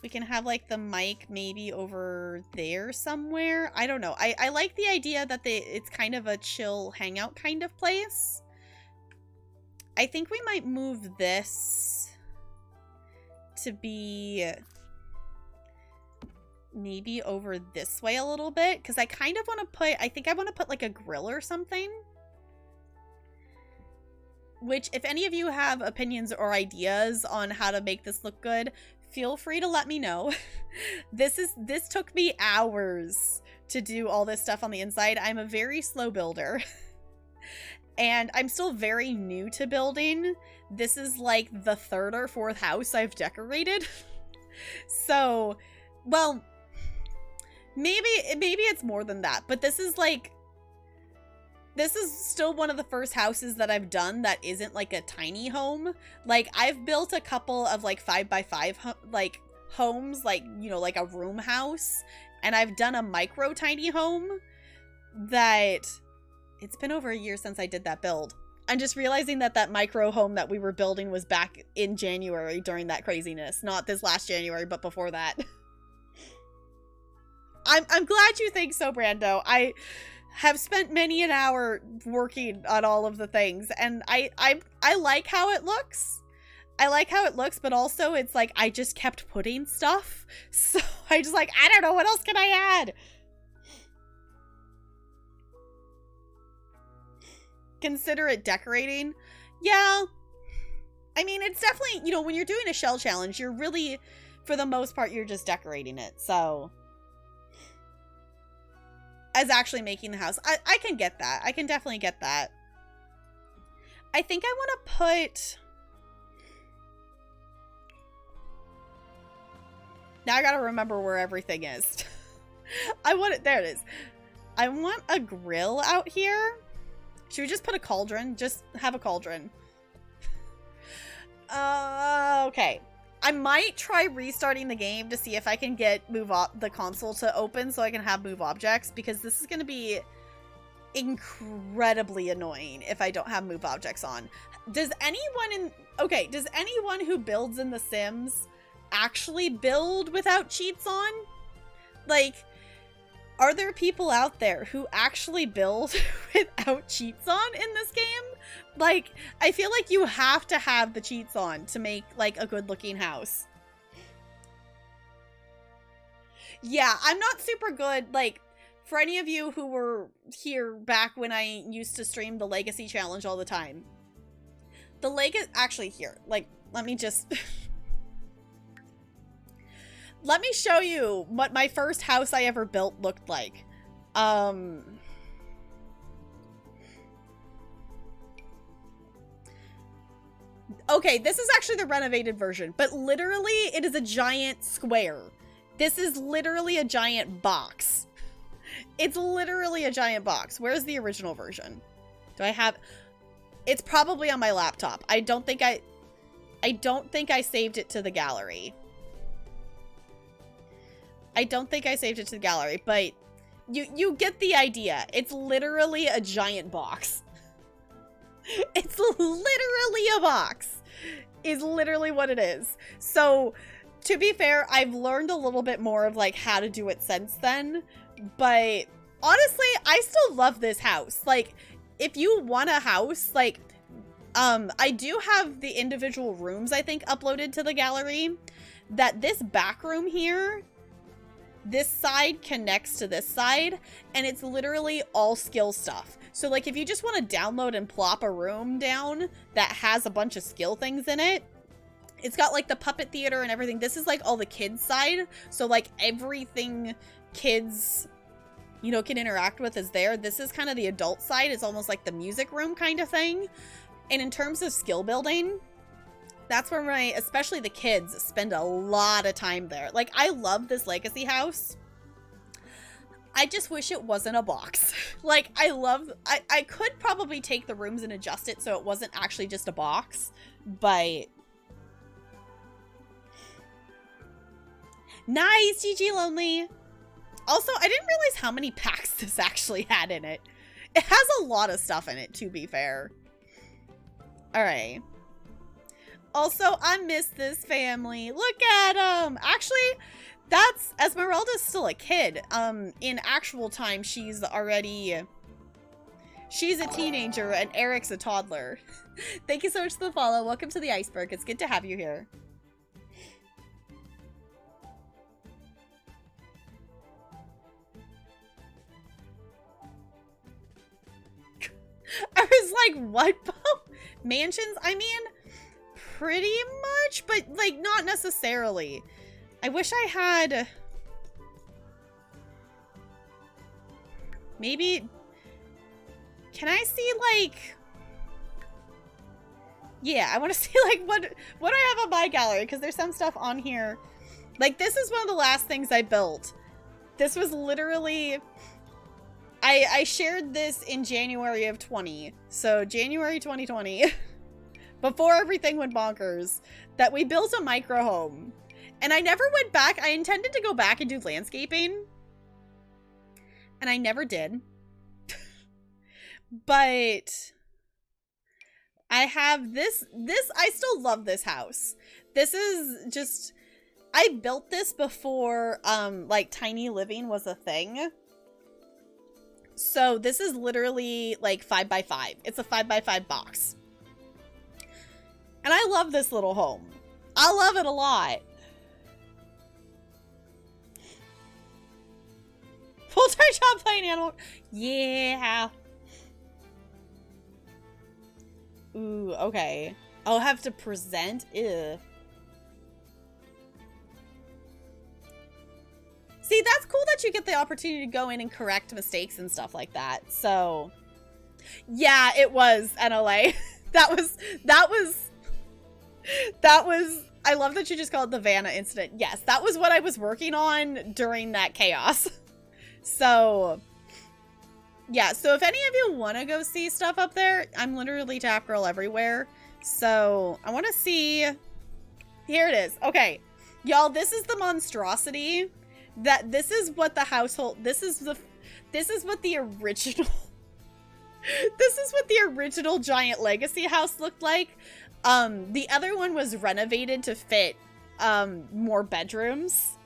A: we can have like the mic maybe over there somewhere. I don't know. I like the idea that it's kind of a chill hangout kind of place. I think we might move this to be maybe over this way a little bit, because I kind of want to put, I think I want to put like a grill or something. Which, if any of you have opinions or ideas on how to make this look good, feel free to let me know. This took me hours to do all this stuff on the inside. I'm a very slow builder. And I'm still very new to building. This is like the third or fourth house I've decorated. So, well, maybe it's more than that. But this is like, this is still one of the first houses that I've done that isn't like a tiny home. Like, I've built a couple of like 5x5 like homes, like, you know, like a room house. And I've done a micro tiny home that, it's been over a year since I did that build. I'm just realizing that that micro home that we were building was back in January during that craziness. Not this last January, but before that. I'm glad you think so, Brando. I have spent many an hour working on all of the things, and I like how it looks. I like how it looks, but also it's like I just kept putting stuff. So I just like, I don't know, what else can I add? Consider it decorating. Yeah. I mean, it's definitely, you know, when you're doing a shell challenge, you're really, for the most part, you're just decorating it. So as actually making the house, I can get that. I can definitely get that. I think I want to put, now I gotta remember where everything is. I want it, there it is. I want a grill out here. Should we just put a cauldron? Just have a cauldron. Okay. I might try restarting the game to see if I can get the console to open so I can have move objects, because this is going to be incredibly annoying if I don't have move objects on. Does anyone who builds in The Sims actually build without cheats on? Like, are there people out there who actually build without cheats on in this game? Like, I feel like you have to have the cheats on to make, like, a good-looking house. Yeah, I'm not super good, like, for any of you who were here back when I used to stream the Legacy Challenge all the time. The Legacy, actually here, like, let me just... let me show you what my first house I ever built looked like. Okay, this is actually the renovated version, but literally it is a giant square. This is literally a giant box. It's literally a giant box. Where's the original version? Do I have... It's probably on my laptop. I don't think I saved it to the gallery. I don't think I saved it to the gallery, but you get the idea. It's literally a giant box. It's literally a box. Is literally what it is. So, to be fair, I've learned a little bit more of like how to do it since then, but honestly, I still love this house. Like, if you want a house, like, I do have the individual rooms, I think, uploaded to the gallery, that this back room here, this side connects to this side, and it's literally all skill stuff. So, like, if you just want to download and plop a room down that has a bunch of skill things in it, it's got, like, the puppet theater and everything. This is, like, all the kids' side. So, like, everything kids, you know, can interact with is there. This is kind of the adult side. It's almost like the music room kind of thing. And in terms of skill building, that's where especially the kids, spend a lot of time there. Like, I love this Legacy house. I just wish it wasn't a box. Like, I could probably take the rooms and adjust it so it wasn't actually just a box, but... Nice, GG Lonely. Also, I didn't realize how many packs this actually had in it. It has a lot of stuff in it, to be fair. Alright. Also, I miss this family. Look at them. Actually, that's... Esmeralda's still a kid. In actual time, she's a teenager, and Eric's a toddler. Thank you so much for the follow. Welcome to the Iceberg. It's good to have you here. I was like, what? Mansions? I mean, pretty much, but, like, not necessarily. I wish I had... Maybe... Can I see, like... Yeah, I want to see, like, what I have on my gallery, because there's some stuff on here. Like, this is one of the last things I built. This was literally... I shared this in January of 20. So, January 2020. Before everything went bonkers. That we built a micro home. And I never went back. I intended to go back and do landscaping. And I never did. But... I have this, I still love this house. This is just... I built this before, like, tiny living was a thing. So this is literally like 5x5. It's a 5x5 box. And I love this little home. I love it a lot. Full-time job playing Animal. Yeah. Ooh, okay. I'll have to present. Ew. See, that's cool that you get the opportunity to go in and correct mistakes and stuff like that. So, yeah, it was NLA. that was, I love that you just called it the Vanna incident. Yes, that was what I was working on during that chaos. So, Yeah, so if any of you want to go see stuff up there, I'm literally Tap Girl everywhere. So I want to see. Here it is. Okay, y'all, this is the monstrosity. This is what the household. This is what the original. This is what the original Giant Legacy house looked like. The other one was renovated to fit more bedrooms.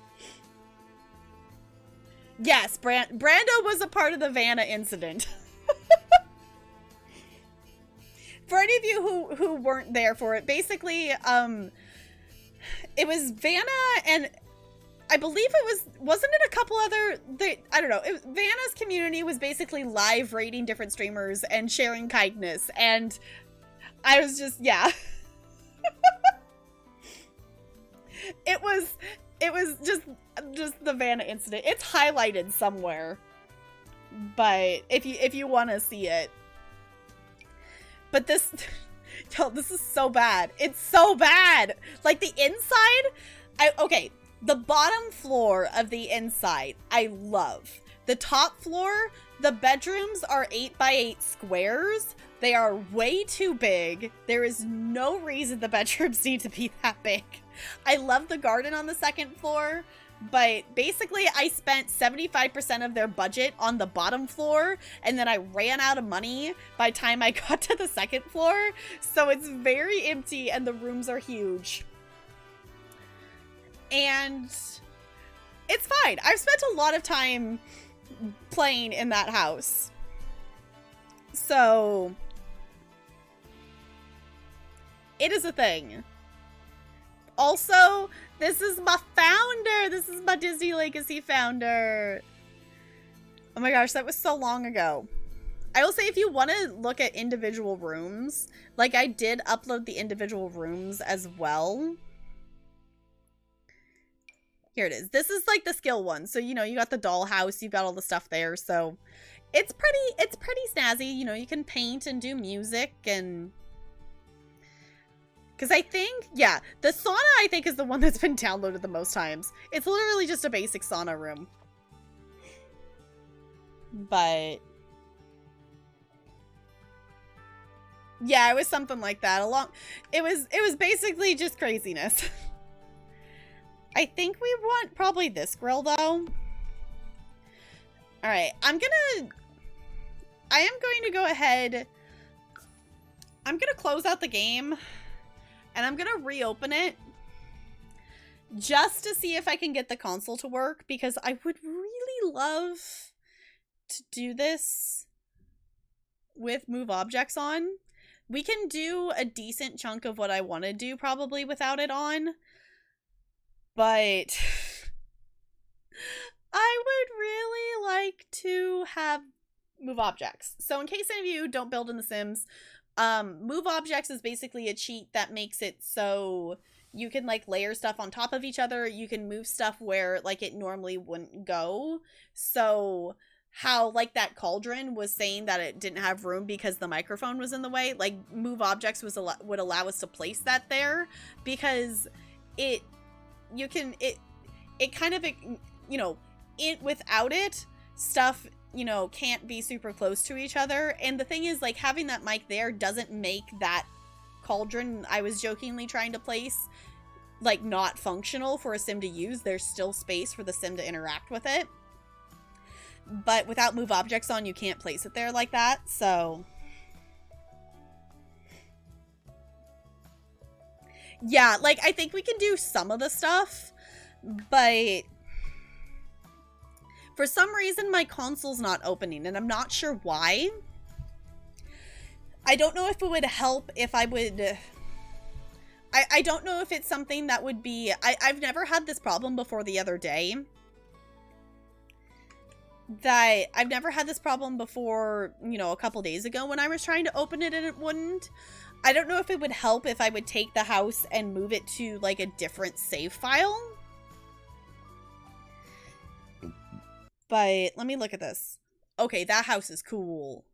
A: Yes, Brando was a part of the Vanna incident. For any of you who weren't there for it, basically, it was Vanna and I believe wasn't it a couple other, I don't know, Vanna's community was basically live rating different streamers and sharing kindness, and I was just, yeah. It was just the Vanna incident. It's highlighted somewhere, but if you want to see it, but this, yo, this is so bad. It's so bad. Like the inside, okay, the bottom floor of the inside, I love. The top floor, the bedrooms are 8x8 squares. They are way too big. There is no reason the bedrooms need to be that big. I love the garden on the second floor, but basically I spent 75% of their budget on the bottom floor, and then I ran out of money by the time I got to the second floor, so it's very empty and the rooms are huge. And it's fine. I've spent a lot of time playing in that house. So it is a thing. Also, this is my founder. This is my Disney Legacy founder. Oh my gosh, that was so long ago. I will say, if you want to look at individual rooms, like I did upload the individual rooms as well. Here it is. This is like the skill one. So, you know, you got the dollhouse, you've got all the stuff there. So it's pretty snazzy. You know, you can paint and do music and... Because I think, yeah, the sauna, I think, is the one that's been downloaded the most times. It's literally just a basic sauna room. But... yeah, it was something like that. It was basically just craziness. I think we want probably this grill, though. Alright, I am going to go ahead. I'm going to close out the game. And I'm going to reopen it. Just to see if I can get the console to work. Because I would really love to do this with move objects on. We can do a decent chunk of what I want to do probably without it on. But I would really like to have move objects. So in case any of you don't build in The Sims, move objects is basically a cheat that makes it so you can like layer stuff on top of each other. You can move stuff where like it normally wouldn't go. So how like that cauldron was saying that it didn't have room because the microphone was in the way, like move objects would allow us to place that there, because it kind of, you know, without it, stuff, you know, can't be super close to each other. And the thing is, like, having that mic there doesn't make that cauldron I was jokingly trying to place, like, not functional for a sim to use. There's still space for the sim to interact with it. But without move objects on, you can't place it there like that, so... yeah, like, I think we can do some of the stuff, but... for some reason, my console's not opening, and I'm not sure why. I don't know if it would help if I would... I don't know if it's something that would be... I've never had this problem before the other day. I've never had this problem before, you know, a couple days ago when I was trying to open it and it wouldn't. I don't know if it would help if I would take the house and move it to, like, a different save file. But let me look at this. Okay, that house is cool.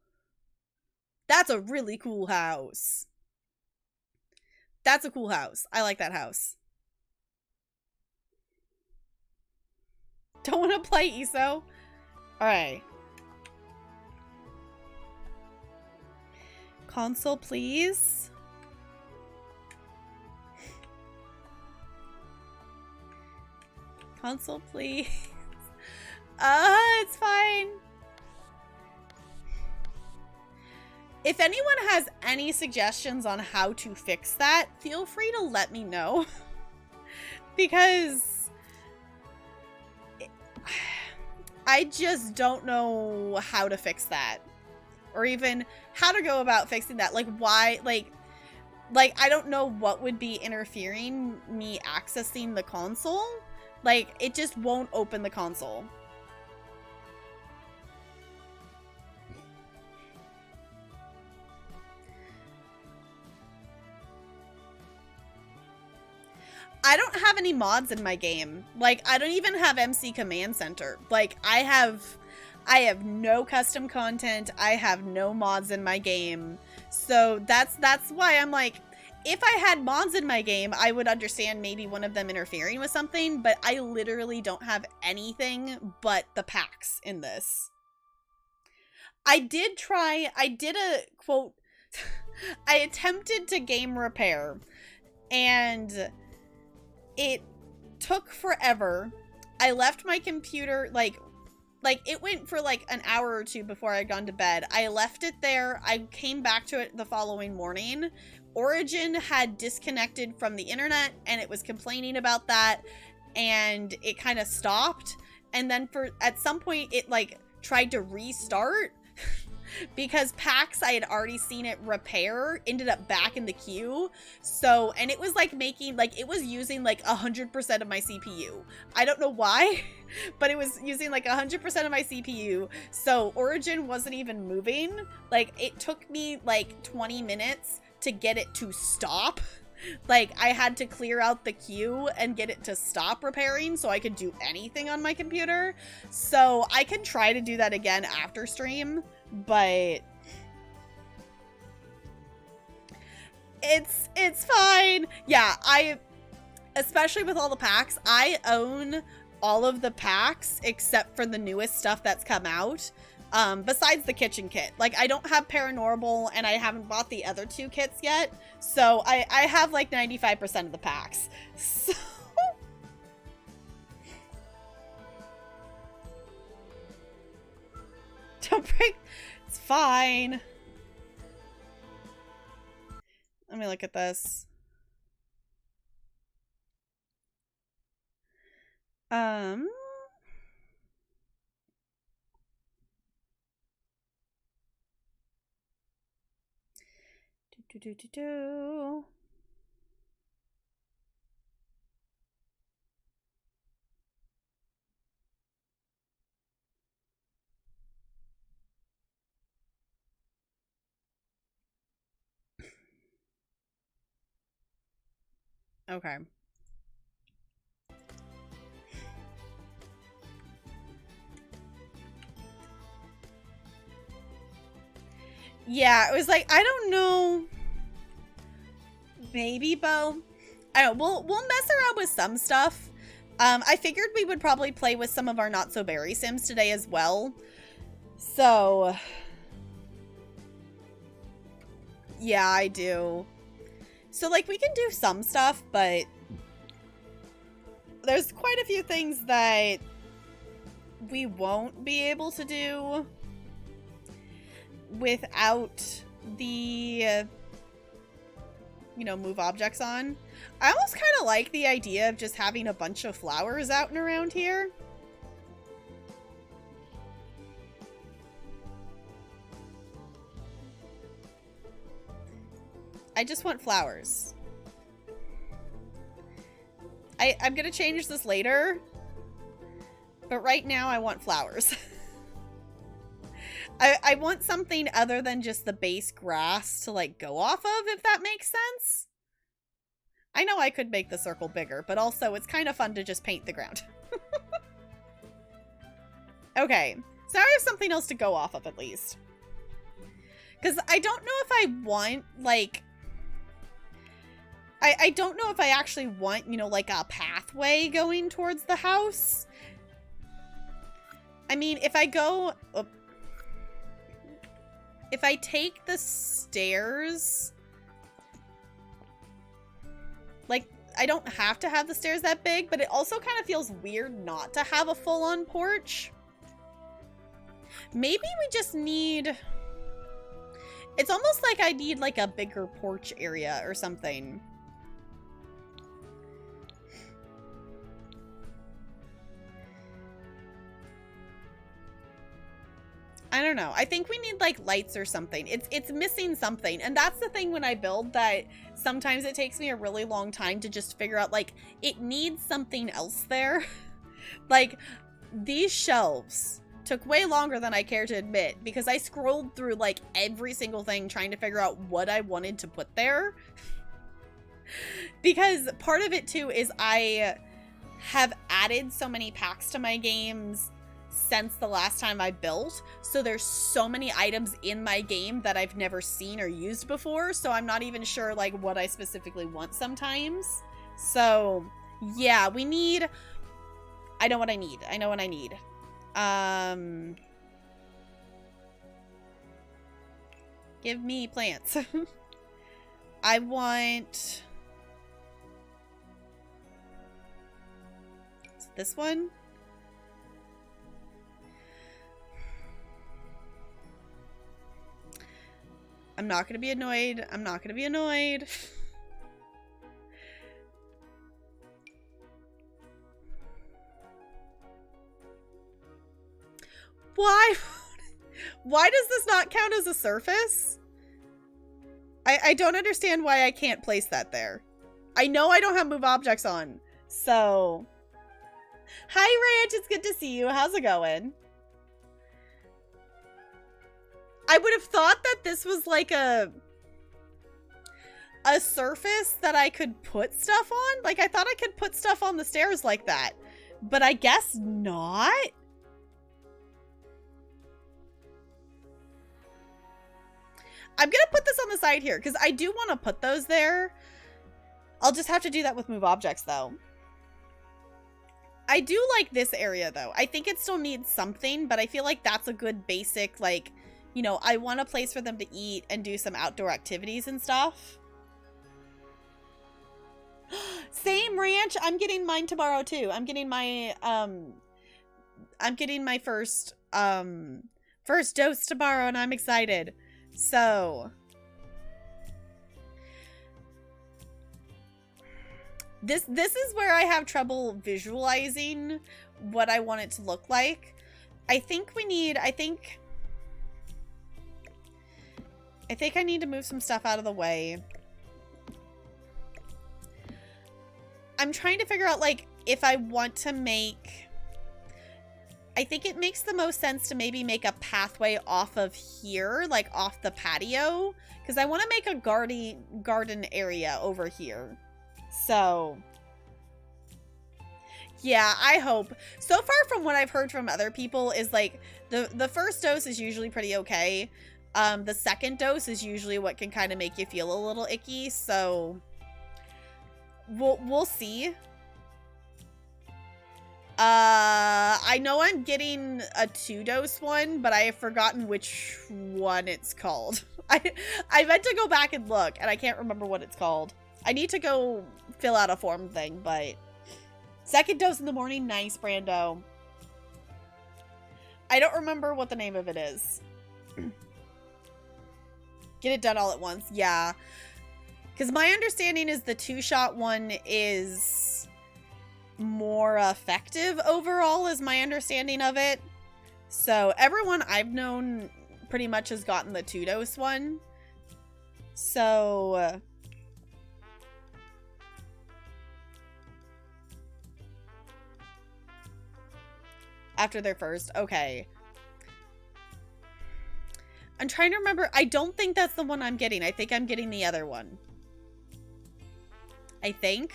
A: That's a really cool house. That's a cool house. I like that house. Don't want to play ESO? Alright. Console, please. Console, please. It's fine. If anyone has any suggestions on how to fix that, feel free to let me know. Because I just don't know how to fix that. Or even how to go about fixing that. Like, why, like, I don't know what would be interfering me accessing the console. Like, it just won't open the console. I don't have any mods in my game. Like, I don't even have MC Command Center. Like, I have no custom content. I have no mods in my game. So that's why I'm like, if I had mods in my game, I would understand maybe one of them interfering with something, but I literally don't have anything but the packs in this. I did a quote, I attempted to game repair, and it took forever. I left my computer, like it went for like an hour or two before I'd gone to bed. I left it there. I came back to it the following morning. Origin had disconnected from the internet, and it was complaining about that, and it kind of stopped. And then at some point it like tried to restart because packs I had already seen it repair ended up back in the queue. So, and it was like making, like, it was using like 100% of my CPU. I don't know why, but it was using like 100% of my CPU. So Origin wasn't even moving. Like, it took me like 20 minutes to get it to stop. Like, I had to clear out the queue and get it to stop repairing so I could do anything on my computer. So I can try to do that again after stream, but it's fine. Yeah, especially with all the packs, I own all of the packs except for the newest stuff that's come out. Besides the kitchen kit. Like, I don't have Paranormal, and I haven't bought the other two kits yet. So I have like 95% of the packs. So don't break. It's fine. Let me look at this. Okay. Yeah, it was like, I don't know. Maybe, Bo. I don't know. We'll mess around with some stuff. I figured we would probably play with some of our Not So Berry Sims today as well. So, yeah, I do. So, like, we can do some stuff, but there's quite a few things that we won't be able to do without the, you know, move objects on. I almost kind of like the idea of just having a bunch of flowers out and around here. I just want flowers. I'm gonna change this later, but right now I want flowers. I want something other than just the base grass to like go off of, if that makes sense. I know I could make the circle bigger, but also it's kind of fun to just paint the ground. Okay, so now I have something else to go off of at least. Because I don't know if I want, like, I don't know if I actually want, you know, like a pathway going towards the house. I mean, if I go... if I take the stairs, like, I don't have to have the stairs that big, but it also kind of feels weird not to have a full-on porch. Maybe we just need... It's almost like I need, like, a bigger porch area or something. I don't know. I think we need, like, lights or something. It's missing something. And that's the thing when I build, that sometimes it takes me a really long time to just figure out, like, it needs something else there. Like, these shelves took way longer than I care to admit, because I scrolled through, like, every single thing trying to figure out what I wanted to put there. Because part of it, too, is I have added so many packs to my games since the last time I built, so there's so many items in my game that I've never seen or used before, so I'm not even sure, like, what I specifically want sometimes. So, yeah, we need... I know what I need. I know what I need. Give me plants. I want... Is it this one? I'm not gonna be annoyed. I'm not gonna be annoyed. Why? Why does this not count as a surface? I don't understand why I can't place that there. I know I don't have move objects on, so... Hi, Ranch. It's good to see you. How's it going? I would have thought that this was like a surface that I could put stuff on. Like, I thought I could put stuff on the stairs like that, but I guess not. I'm gonna put this on the side here because I do want to put those there. I'll just have to do that with move objects though. I do like this area though. I think it still needs something, but I feel like that's a good basic, like, you know, I want a place for them to eat and do some outdoor activities and stuff. Same, Ranch. I'm getting mine tomorrow too. I'm getting my first dose tomorrow and I'm excited. So this is where I have trouble visualizing what I want it to look like. I think I need to move some stuff out of the way. I'm trying to figure out, like, if I want to make... I think it makes the most sense to maybe make a pathway off of here, like off the patio, because I want to make a garden area over here. So, yeah, I hope. So far from what I've heard from other people is, like, the first dose is usually pretty okay. The second dose is usually what can kind of make you feel a little icky, so we'll see. I know I'm getting a 2-dose one, but I have forgotten which one it's called. I meant to go back and look, and I can't remember what it's called. I need to go fill out a form thing, but... Second dose in the morning, nice, Brando. I don't remember what the name of it is. Get it done all at once, yeah. Because my understanding is the 2-shot one is more effective overall, is my understanding of it. So everyone I've known pretty much has gotten the 2-dose one. So after their first, okay. I'm trying to remember. I don't think that's the one I'm getting. I think I'm getting the other one. I think.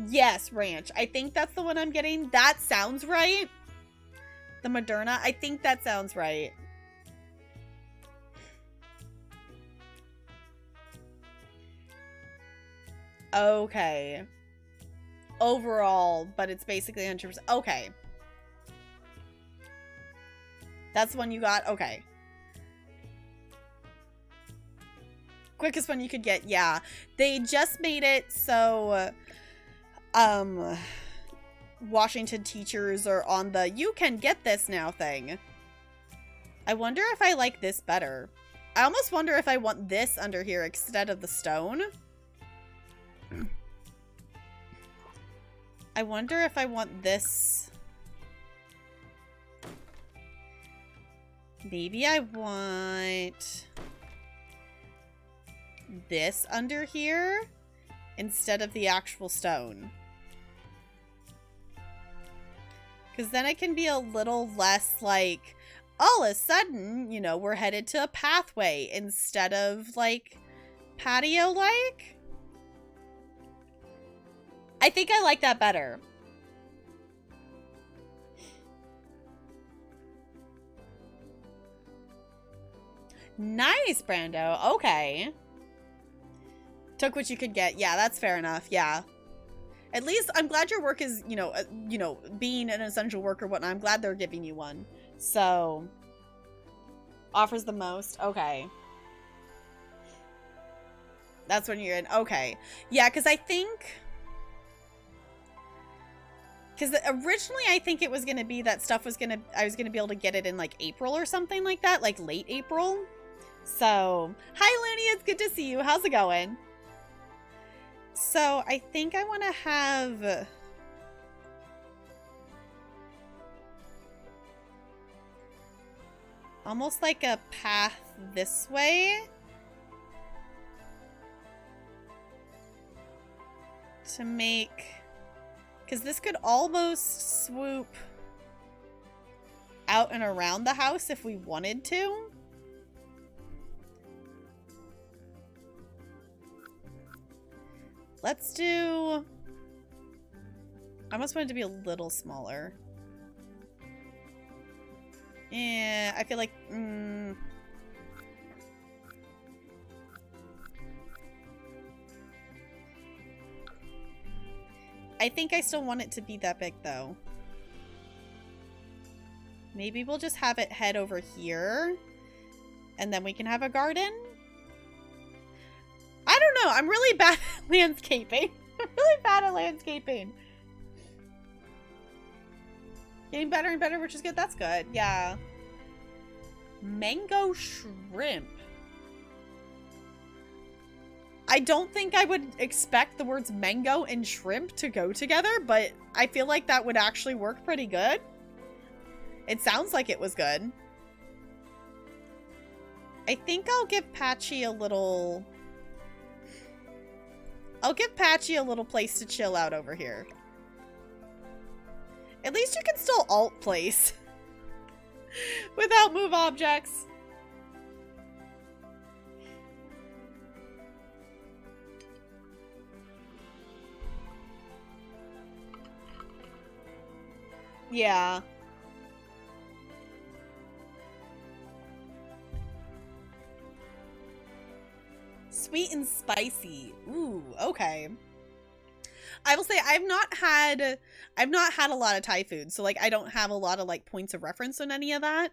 A: Yes, Ranch. I think that's the one I'm getting. That sounds right. The Moderna. I think that sounds right. Okay. overall, but it's basically 100%. Okay. That's the one you got? Okay. Quickest one you could get, yeah. They just made it so, Washington teachers are on the "you can get this now" thing. I wonder if I like this better. I almost wonder if I want this under here instead of the stone. I wonder if I want this. Maybe I want this under here instead of the actual stone. Because then it can be a little less like, all of a sudden, you know, we're headed to a pathway instead of like patio-like. I think I like that better. Nice, Brando. Okay. Took what you could get. Yeah, that's fair enough. Yeah. At least I'm glad your work is, you know, being an essential worker, whatnot. I'm glad they're giving you one. So, offers the most. Okay. That's when you're in. Okay. Yeah, because I think... Because originally I think it was going to be that stuff was going to... I was going to be able to get it in, like, April or something like that. Like, late April. So, hi, Looney. It's good to see you. How's it going? So, I think I want to have... almost like a path this way. To make... Because this could almost swoop out and around the house if we wanted to. Let's do... I almost want it to be a little smaller. Yeah, I feel like... I think I still want it to be that big, though. Maybe we'll just have it head over here. And then we can have a garden? I don't know. I'm really bad at landscaping. I'm really bad at landscaping. Getting better and better, which is good. That's good. Yeah. Mango shrimp. I don't think I would expect the words mango and shrimp to go together, but I feel like that would actually work pretty good. It sounds like it was good. I think I'll give Patchy a little... I'll give Patchy a little place to chill out over here. At least you can still alt place without move objects. Yeah. Sweet and spicy. Ooh, okay. I will say I've not had a lot of Thai food, so like I don't have a lot of like points of reference on any of that.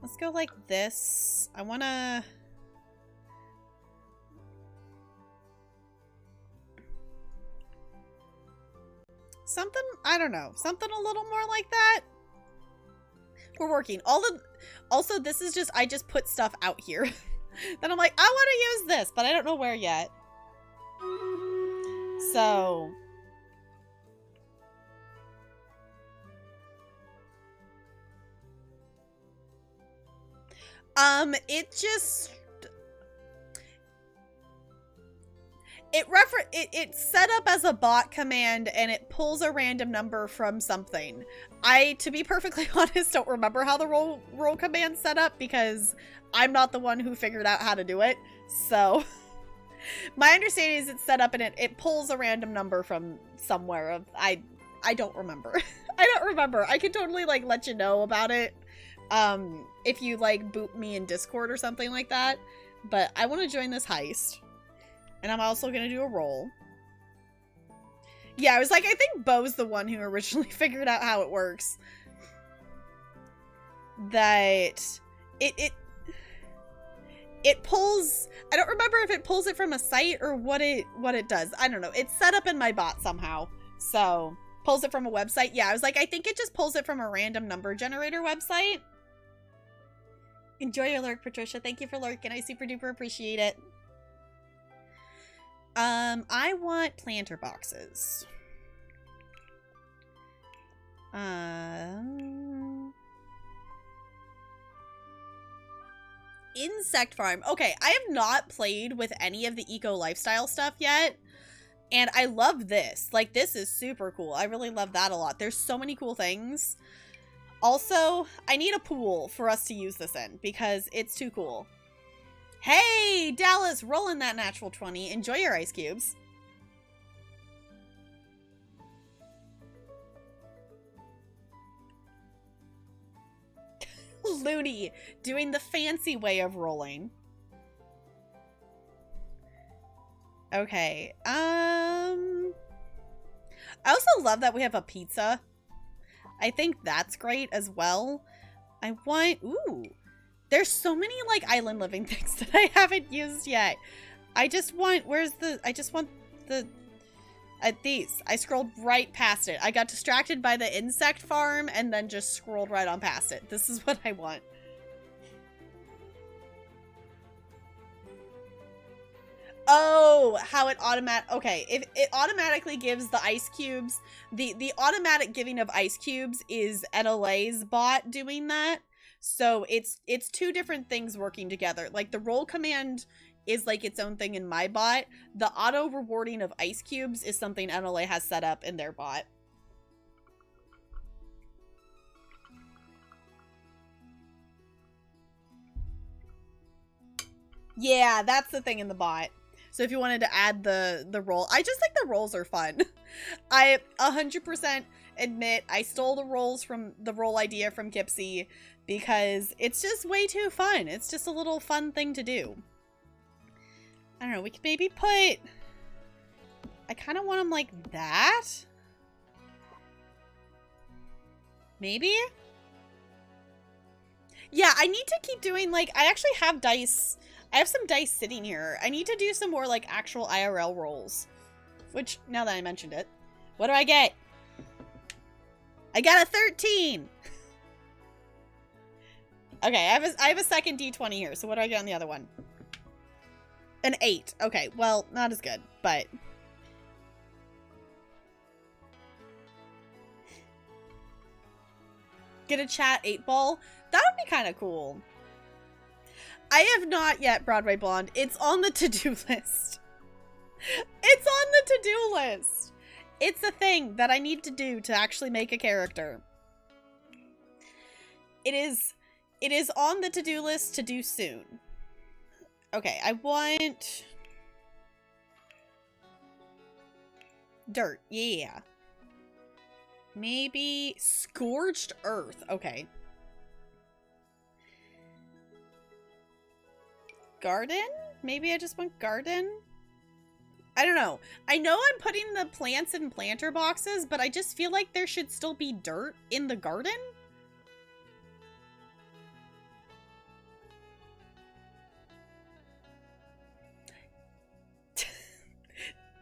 A: Let's go like this. I wanna... something, I don't know, something a little more like that. We're working. Also, this is just, I just put stuff out here. Then I'm like, I want to use this, but I don't know where yet. So. It just... It's set up as a bot command and it pulls a random number from something. To be perfectly honest, don't remember how the roll command's set up because I'm not the one who figured out how to do it. So my understanding is it's set up and it pulls a random number from somewhere. I don't remember. I don't remember. I can totally like let you know about it if you like boot me in Discord or something like that. But I want to join this heist. And I'm also gonna do a roll. Yeah, I was like, I think Bo's the one who originally figured out how it works. That it pulls, I don't remember if it pulls it from a site or what it does. I don't know. It's set up in my bot somehow. So, pulls it from a website. Yeah, I was like, I think it just pulls it from a random number generator website. Enjoy your lurk, Patricia. Thank you for lurking. I super duper appreciate it. I want planter boxes. Insect farm. Okay, I have not played with any of the eco lifestyle stuff yet. And I love this. Like, this is super cool. I really love that a lot. There's so many cool things. Also, I need a pool for us to use this in because it's too cool. Hey, Dallas, rolling that natural 20. Enjoy your ice cubes. Looney, doing the fancy way of rolling. Okay, I also love that we have a pizza. I think that's great as well. I want, ooh, there's so many like island living things that I haven't used yet. I just want, I just want the, these. I scrolled right past it. I got distracted by the insect farm and then just scrolled right on past it. This is what I want. Oh, how it okay, if it automatically gives the ice cubes, the automatic giving of ice cubes is NLA's bot doing that. So it's two different things working together. Like the roll command is like its own thing in my bot. The auto rewarding of ice cubes is something NLA has set up in their bot. Yeah, that's the thing in the bot. So if you wanted to add the roll, I just think the rolls are fun. I 100% admit I stole the rolls from the roll idea from Gipsy because it's just way too fun. It's just a little fun thing to do. I don't know, we could maybe put, I kind of want them like that. Maybe? Yeah, I need to keep doing like, I actually have dice. I have some dice sitting here. I need to do some more like actual IRL rolls. Which, now that I mentioned it, what do I get? I got a 13! Okay, I have a second D20 here, so what do I get on the other one? An 8. Okay, well, not as good, but... Get a chat 8-ball? That would be kind of cool. I have not yet Broadway Blonde. It's on the to-do list. It's on the to-do list. It's a thing that I need to do to actually make a character. It is on the to-do list to do soon. Okay, I want... dirt. Yeah. Maybe scorched earth. Okay. Garden? Maybe I just want garden? I don't know. I know I'm putting the plants in planter boxes, but I just feel like there should still be dirt in the garden.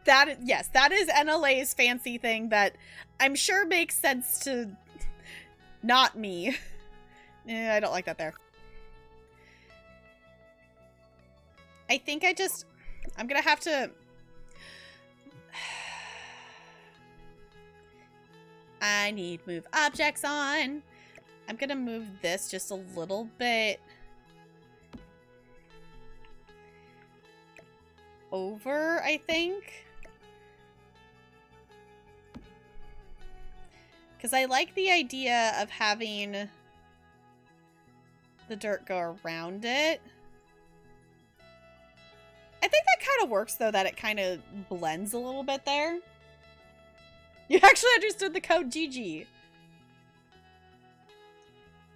A: Yes, that is NLA's fancy thing that I'm sure makes sense to not me. I don't like that there. I think I'm gonna have to... I need move objects on. I'm gonna move this just a little bit over, I think. Because I like the idea of having the dirt go around it. I think that kind of works, though, that it kind of blends a little bit there. You actually understood the code, GG.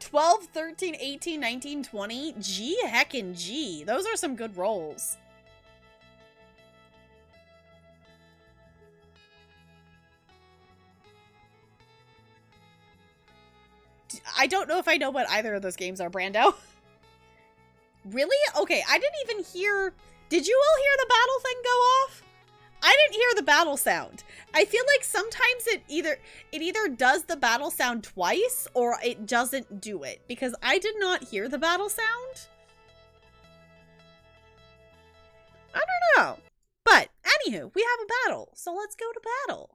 A: 12, 13, 18, 19, 20. G heckin' G. Those are some good rolls. I don't know if I know what either of those games are, Brando. Really? Okay, I didn't even hear... Did you all hear the battle thing go off? I didn't hear the battle sound. I feel like sometimes it either does the battle sound twice or it doesn't do it, because I did not hear the battle sound. I don't know. But anywho, we have a battle, so let's go to battle.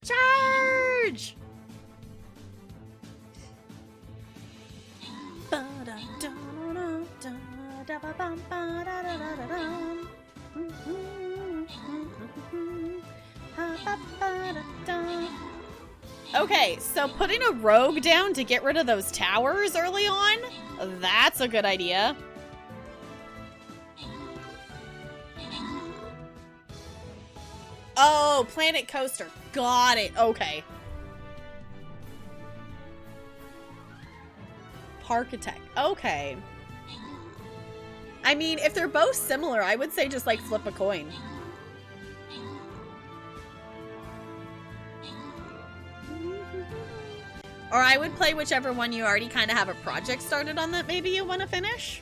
A: Charge! Okay, so putting a rogue down to get rid of those towers early on, that's a good idea. Oh, Planet Coaster. Got it. Okay. Architect. Okay. I mean, if they're both similar, I would say just like flip a coin. Or I would play whichever one you already kind of have a project started on that maybe you want to finish.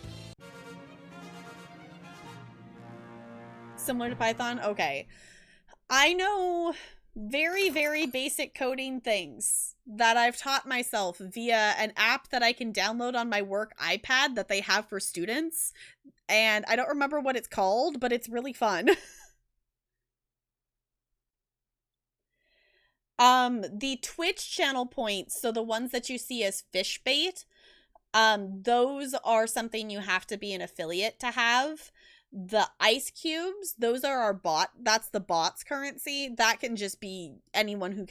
A: Similar to Python? Okay. I know very, very basic coding things that I've taught myself via an app that I can download on my work iPad that they have for students. And I don't remember what it's called, but it's really fun. The Twitch channel points, so the ones that you see as fish bait, those are something you have to be an affiliate to have. The ice cubes, those are our bot. That's the bot's currency. That can just be anyone who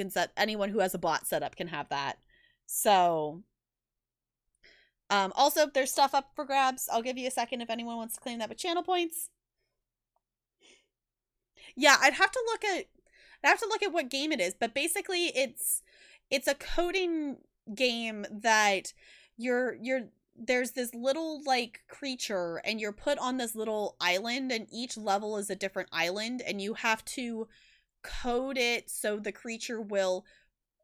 A: has a bot set up can have that. So, also, if there's stuff up for grabs, I'll give you a second if anyone wants to claim that with channel points. Yeah, I'd have to look at what game it is, but basically it's a coding game that there's this little like creature and you're put on this little island and each level is a different island and you have to code it so the creature will,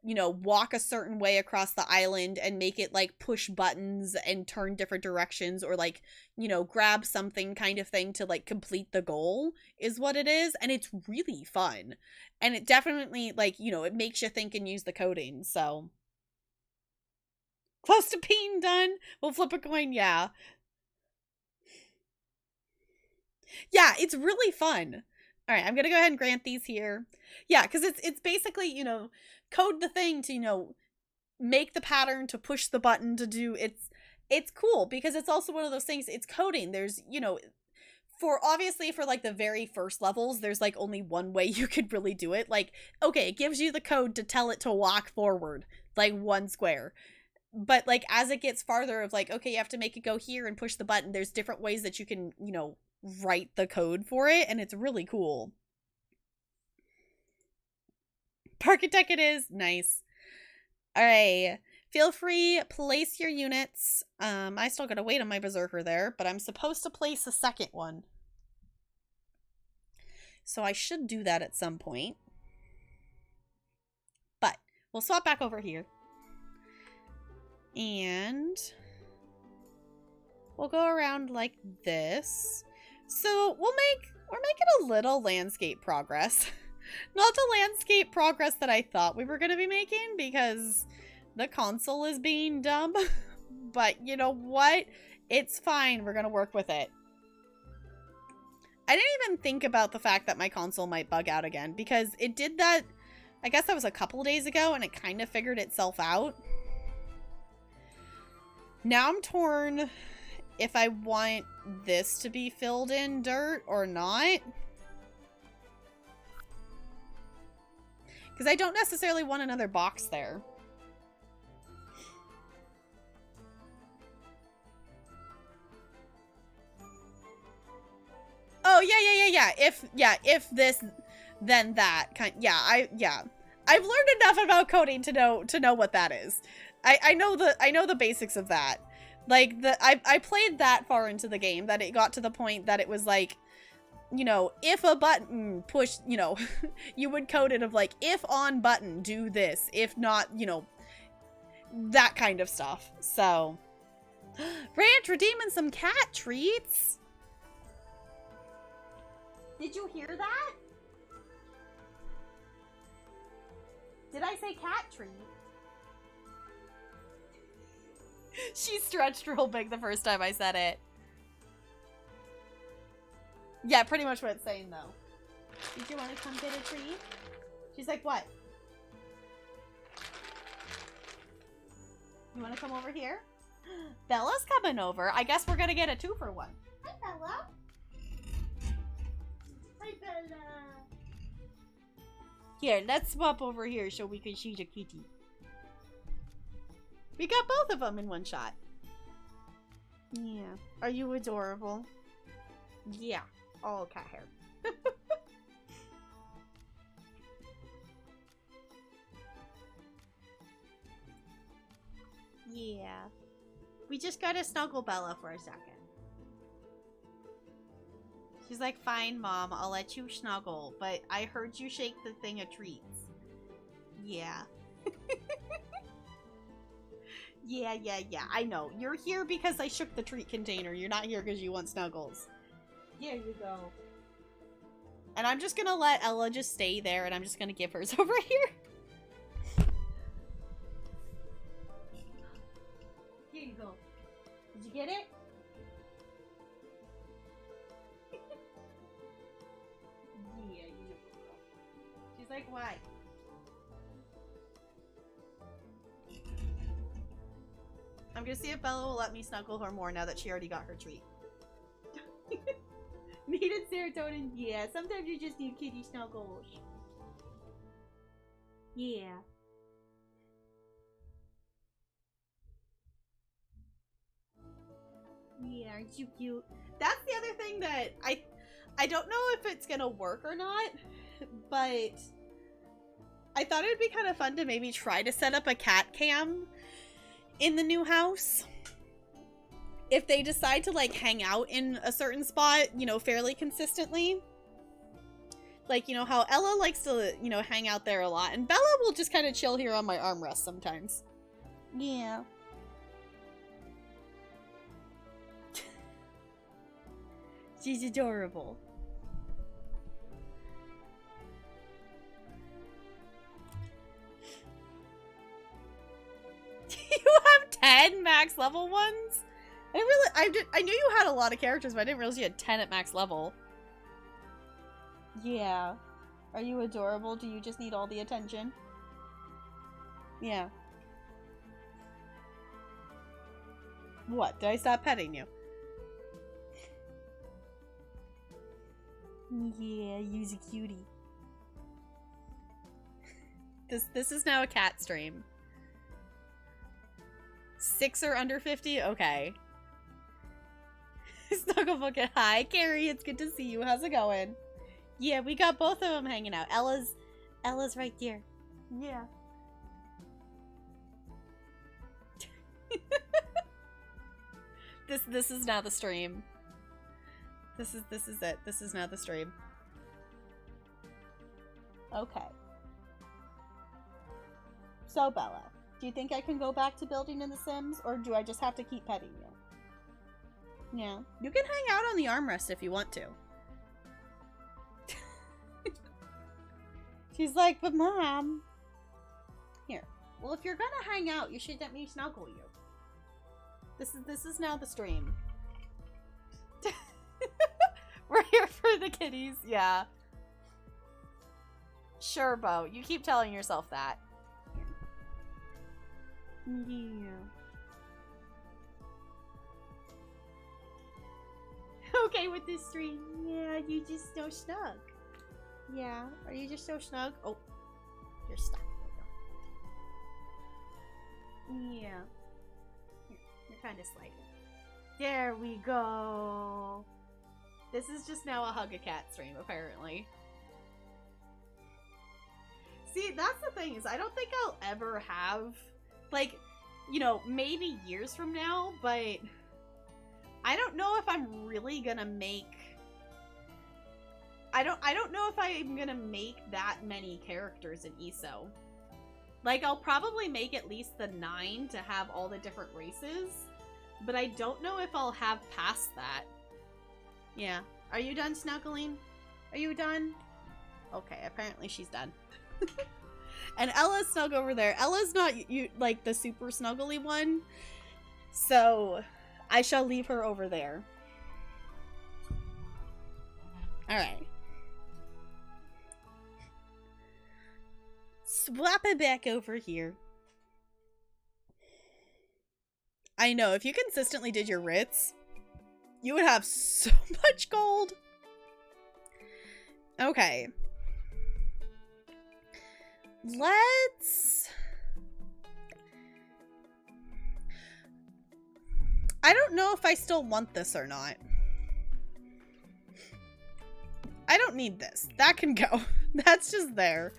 A: you know, walk a certain way across the island and make it like push buttons and turn different directions or like, you know, grab something kind of thing to like complete the goal is what it is. And it's really fun. And it definitely like, you know, it makes you think and use the coding. So close to being done. We'll flip a coin. Yeah. Yeah, it's really fun. All right, I'm going to go ahead and grant these here. Yeah, because it's basically, you know, code the thing to, you know, make the pattern to push the button to do. It's cool because it's also one of those things. It's coding. There's, you know, for like the very first levels, there's like only one way you could really do it. Like, okay, it gives you the code to tell it to walk forward like one square. But like as it gets farther of like, okay, you have to make it go here and push the button. There's different ways that you can, you know, write the code for it, and it's really cool. Architect it is. Nice. All right. Feel free, place your units. I still gotta wait on my Berserker there, but I'm supposed to place a second one. So I should do that at some point. But we'll swap back over here. And we'll go around like this. So we're making a little landscape progress. Not the landscape progress that I thought we were going to be making because the console is being dumb. But you know what? It's fine. We're going to work with it. I didn't even think about the fact that my console might bug out again because it did that, I guess that was a couple days ago, and it kind of figured itself out. Now I'm torn if I want this to be filled in dirt or not. Because I don't necessarily want another box there. Oh, yeah. If this, then that. I've learned enough about coding to know what that is. I know the basics of that. Like I played that far into the game that it got to the point that it was like you know, if a button push, you know, you would code it of like, if on button, do this. If not, you know, that kind of stuff. So, Ranch redeeming some cat treats. Did you hear that? Did I say cat treat? She stretched real big the first time I said it. Yeah, pretty much what it's saying, though. Did you want to come get a treat? She's like, what? You want to come over here? Bella's coming over. I guess we're going to get a 2-for-1. Hi, Bella. Hi, Bella. Here, let's swap over here so we can see the kitty. We got both of them in one shot. Yeah. Are you adorable? Yeah. All cat hair. Yeah. We just gotta snuggle Bella for a second. She's like, fine, Mom, I'll let you snuggle, but I heard you shake the thing of treats. Yeah. Yeah, I know. You're here because I shook the treat container. You're not here because you want snuggles. There you go. And I'm just gonna let Ella just stay there, and I'm just gonna give hers over here. Here you go. Did you get it? Yeah, you go. She's like, why? I'm gonna see if Bella will let me snuggle her more now that she already got her treat. Needed serotonin? Yeah, sometimes you just need kitty snuggles. Yeah. Yeah, aren't you cute? That's the other thing that I don't know if it's gonna work or not, but I thought it would be kind of fun to maybe try to set up a cat cam in the new house. If they decide to like hang out in a certain spot, you know, fairly consistently. Like, you know, how Ella likes to, you know, hang out there a lot. And Bella will just kind of chill here on my armrest sometimes. Yeah. She's adorable. You have 10 max level ones? I knew you had a lot of characters, but I didn't realize you had 10 at max level. Yeah. Are you adorable? Do you just need all the attention? Yeah. What? Did I stop petting you? Yeah, you's a cutie. This is now a cat stream. 6 or under 50? Okay. Snuggle Bucket, hi Carrie, it's good to see you. How's it going? Yeah, we got both of them hanging out. Ella's right there. Yeah. This is now the stream. This is it. This is now the stream. Okay. So Bella, do you think I can go back to building in The Sims, or do I just have to keep petting you? Yeah. You can hang out on the armrest if you want to. She's like, but Mom. Here. Well, if you're gonna hang out, you should let me snuggle you. This is now the stream. We're here for the kitties. Yeah. Sure, Bo. You keep telling yourself that. Yeah. Okay with this stream. Yeah, you just so snug. Yeah, are you just so snug? Oh, you're stuck. Yeah. Here, you're kind of sliding. There we go. This is just now a hug a cat stream, apparently. See, that's the thing, is I don't think I'll ever have, like, you know, maybe years from now, but I don't know if I'm really gonna make I don't know if I'm gonna make that many characters in ESO. Like, I'll probably make at least the 9 to have all the different races, but I don't know if I'll have past that. Yeah. Are you done snuggling? Are you done? Okay, apparently she's done. And Ella's snug over there. Ella's not like the super snuggly one, so I shall leave her over there. Alright. Swap it back over here. I know, if you consistently did your writs, you would have so much gold. Okay. Let's... I don't know if I still want this or not. I don't need this. That can go. That's just there.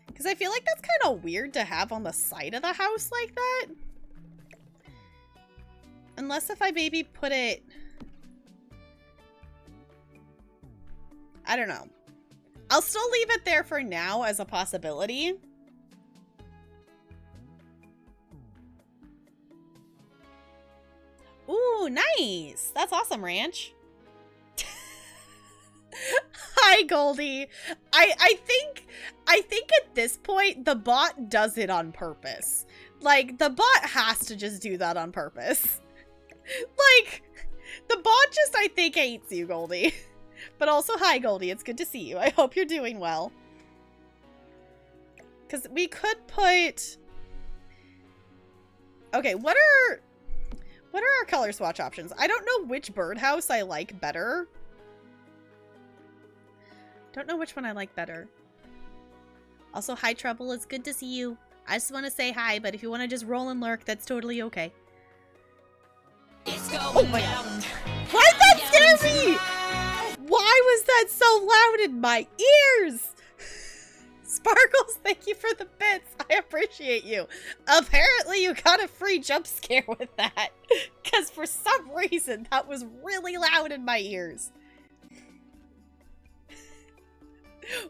A: Because I feel like that's kind of weird to have on the side of the house like that. Unless if I maybe put it... I don't know. I'll still leave it there for now as a possibility. Ooh, nice. That's awesome, Ranch. Hi, Goldie. I think at this point the bot does it on purpose. Like, the bot has to just do that on purpose. Like, the bot just, I think, hates you, Goldie. But also, hi, Goldie. It's good to see you. I hope you're doing well. Because we could put... Okay, what are our color swatch options? I don't know which birdhouse I like better. Don't know which one I like better. Also, hi, Trouble. It's good to see you. I just want to say hi, but if you want to just roll and lurk, that's totally okay. Oh my god. Why did that scare me? Why was that so loud in my ears? Sparkles, thank you for the bits. I appreciate you. Apparently you got a free jump scare with that. Because for some reason, that was really loud in my ears.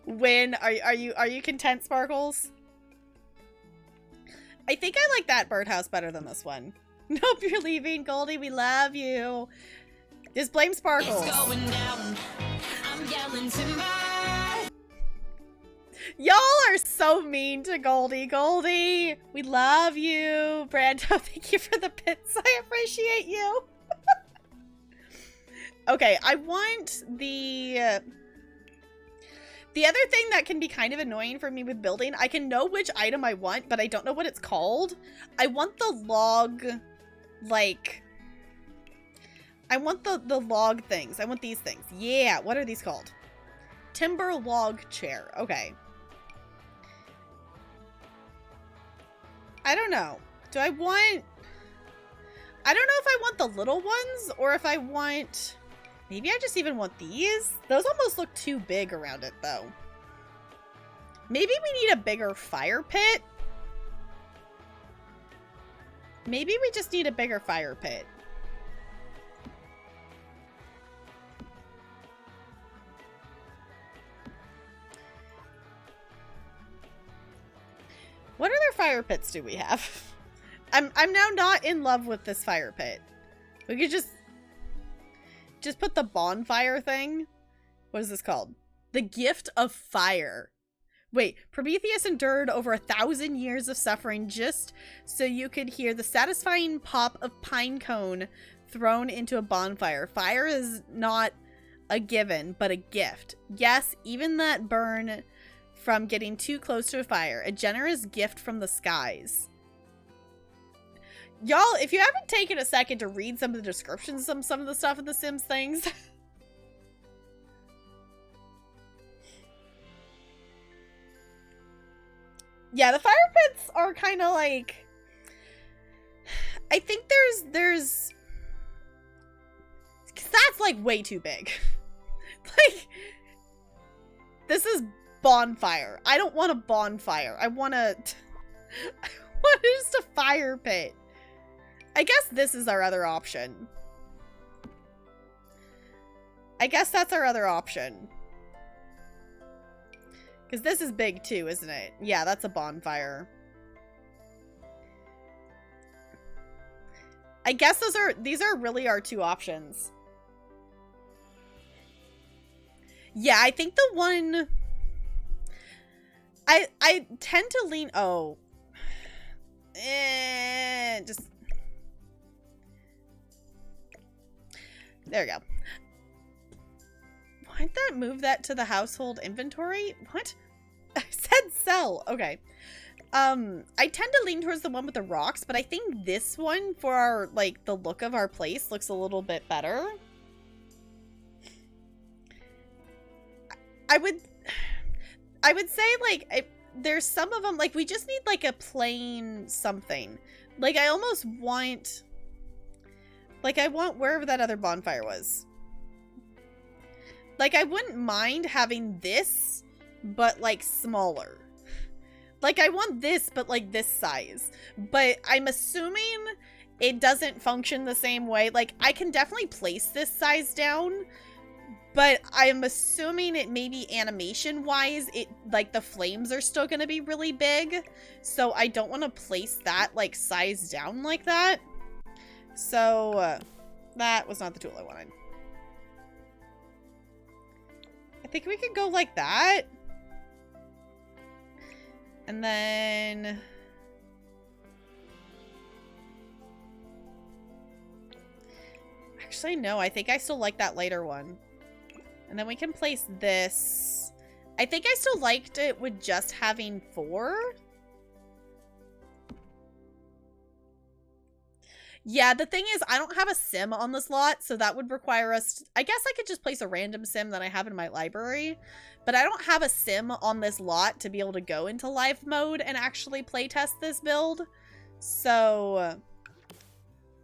A: Win, are you content, Sparkles? I think I like that birdhouse better than this one. Nope, you're leaving, Goldie. We love you. Just blame Sparkles. It's going down. I'm yelling timber. Y'all are so mean to Goldie. Goldie, we love you. Brando, thank you for the bits. I appreciate you. Okay, I want the other thing that can be kind of annoying for me with building, I can know which item I want, but I don't know what it's called. I want the log, like, I want the log things. I want these things. Yeah, what are these called? Timber log chair. Okay. I don't know. Do I want... I don't know if I want the little ones or if I want... Maybe I just even want these? Those almost look too big around it, though. Maybe we need a bigger fire pit? Maybe we just need a bigger fire pit. What other fire pits do we have? I'm now not in love with this fire pit. We could just put the bonfire thing. What is this called? The Gift of Fire. Wait, Prometheus endured over 1,000 years of suffering just so you could hear the satisfying pop of pine cone thrown into a bonfire. Fire is not a given, but a gift. Yes, even that burn from getting too close to a fire. A generous gift from the skies. Y'all, if you haven't taken a second to read some of the descriptions of some of the stuff in the Sims things. Yeah, the fire pits are kind of like... I think there's... Cause that's like way too big. Like, this is bonfire. I don't want a bonfire. I want just a fire pit. I guess this is our other option. I guess that's our other option. Because this is big too, isn't it? Yeah, that's a bonfire. I guess these are really our two options. Yeah, I think the one... I tend to lean... Oh. Just... There we go. Why'd that move that to the household inventory? What? I said sell. Okay. I tend to lean towards the one with the rocks, but I think this one for our, like, the look of our place looks a little bit better. I would say, like, there's some of them, like, we just need, like, a plain something. Like, I almost want, like, I want wherever that other bonfire was. Like, I wouldn't mind having this, but, like, smaller. Like, I want this, but, like, this size. But I'm assuming it doesn't function the same way. Like, I can definitely place this size down, but I'm assuming it maybe animation-wise, it, like, the flames are still gonna be really big. So I don't want to place that, like, size down like that. So, that was not the tool I wanted. I think we could go like that. And then... Actually, no. I think I still like that lighter one. And then we can place this. I think I still liked it with just having 4. Yeah, the thing is, I don't have a sim on this lot, so that would require us... I guess I could just place a random sim that I have in my library, but I don't have a sim on this lot to be able to go into live mode and actually playtest this build. So,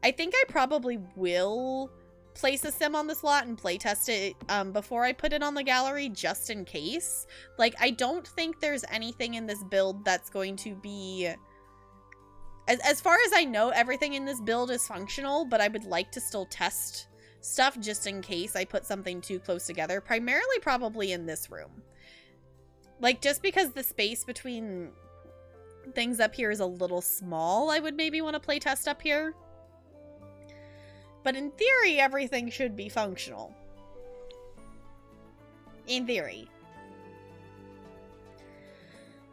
A: I think I probably will place a sim on this lot and playtest it before I put it on the gallery, just in case. Like, I don't think there's anything in this build that's going to be... As far as I know, everything in this build is functional, but I would like to still test stuff just in case I put something too close together. Primarily probably in this room. Like, just because the space between things up here is a little small, I would maybe want to play test up here. But in theory, everything should be functional. In theory.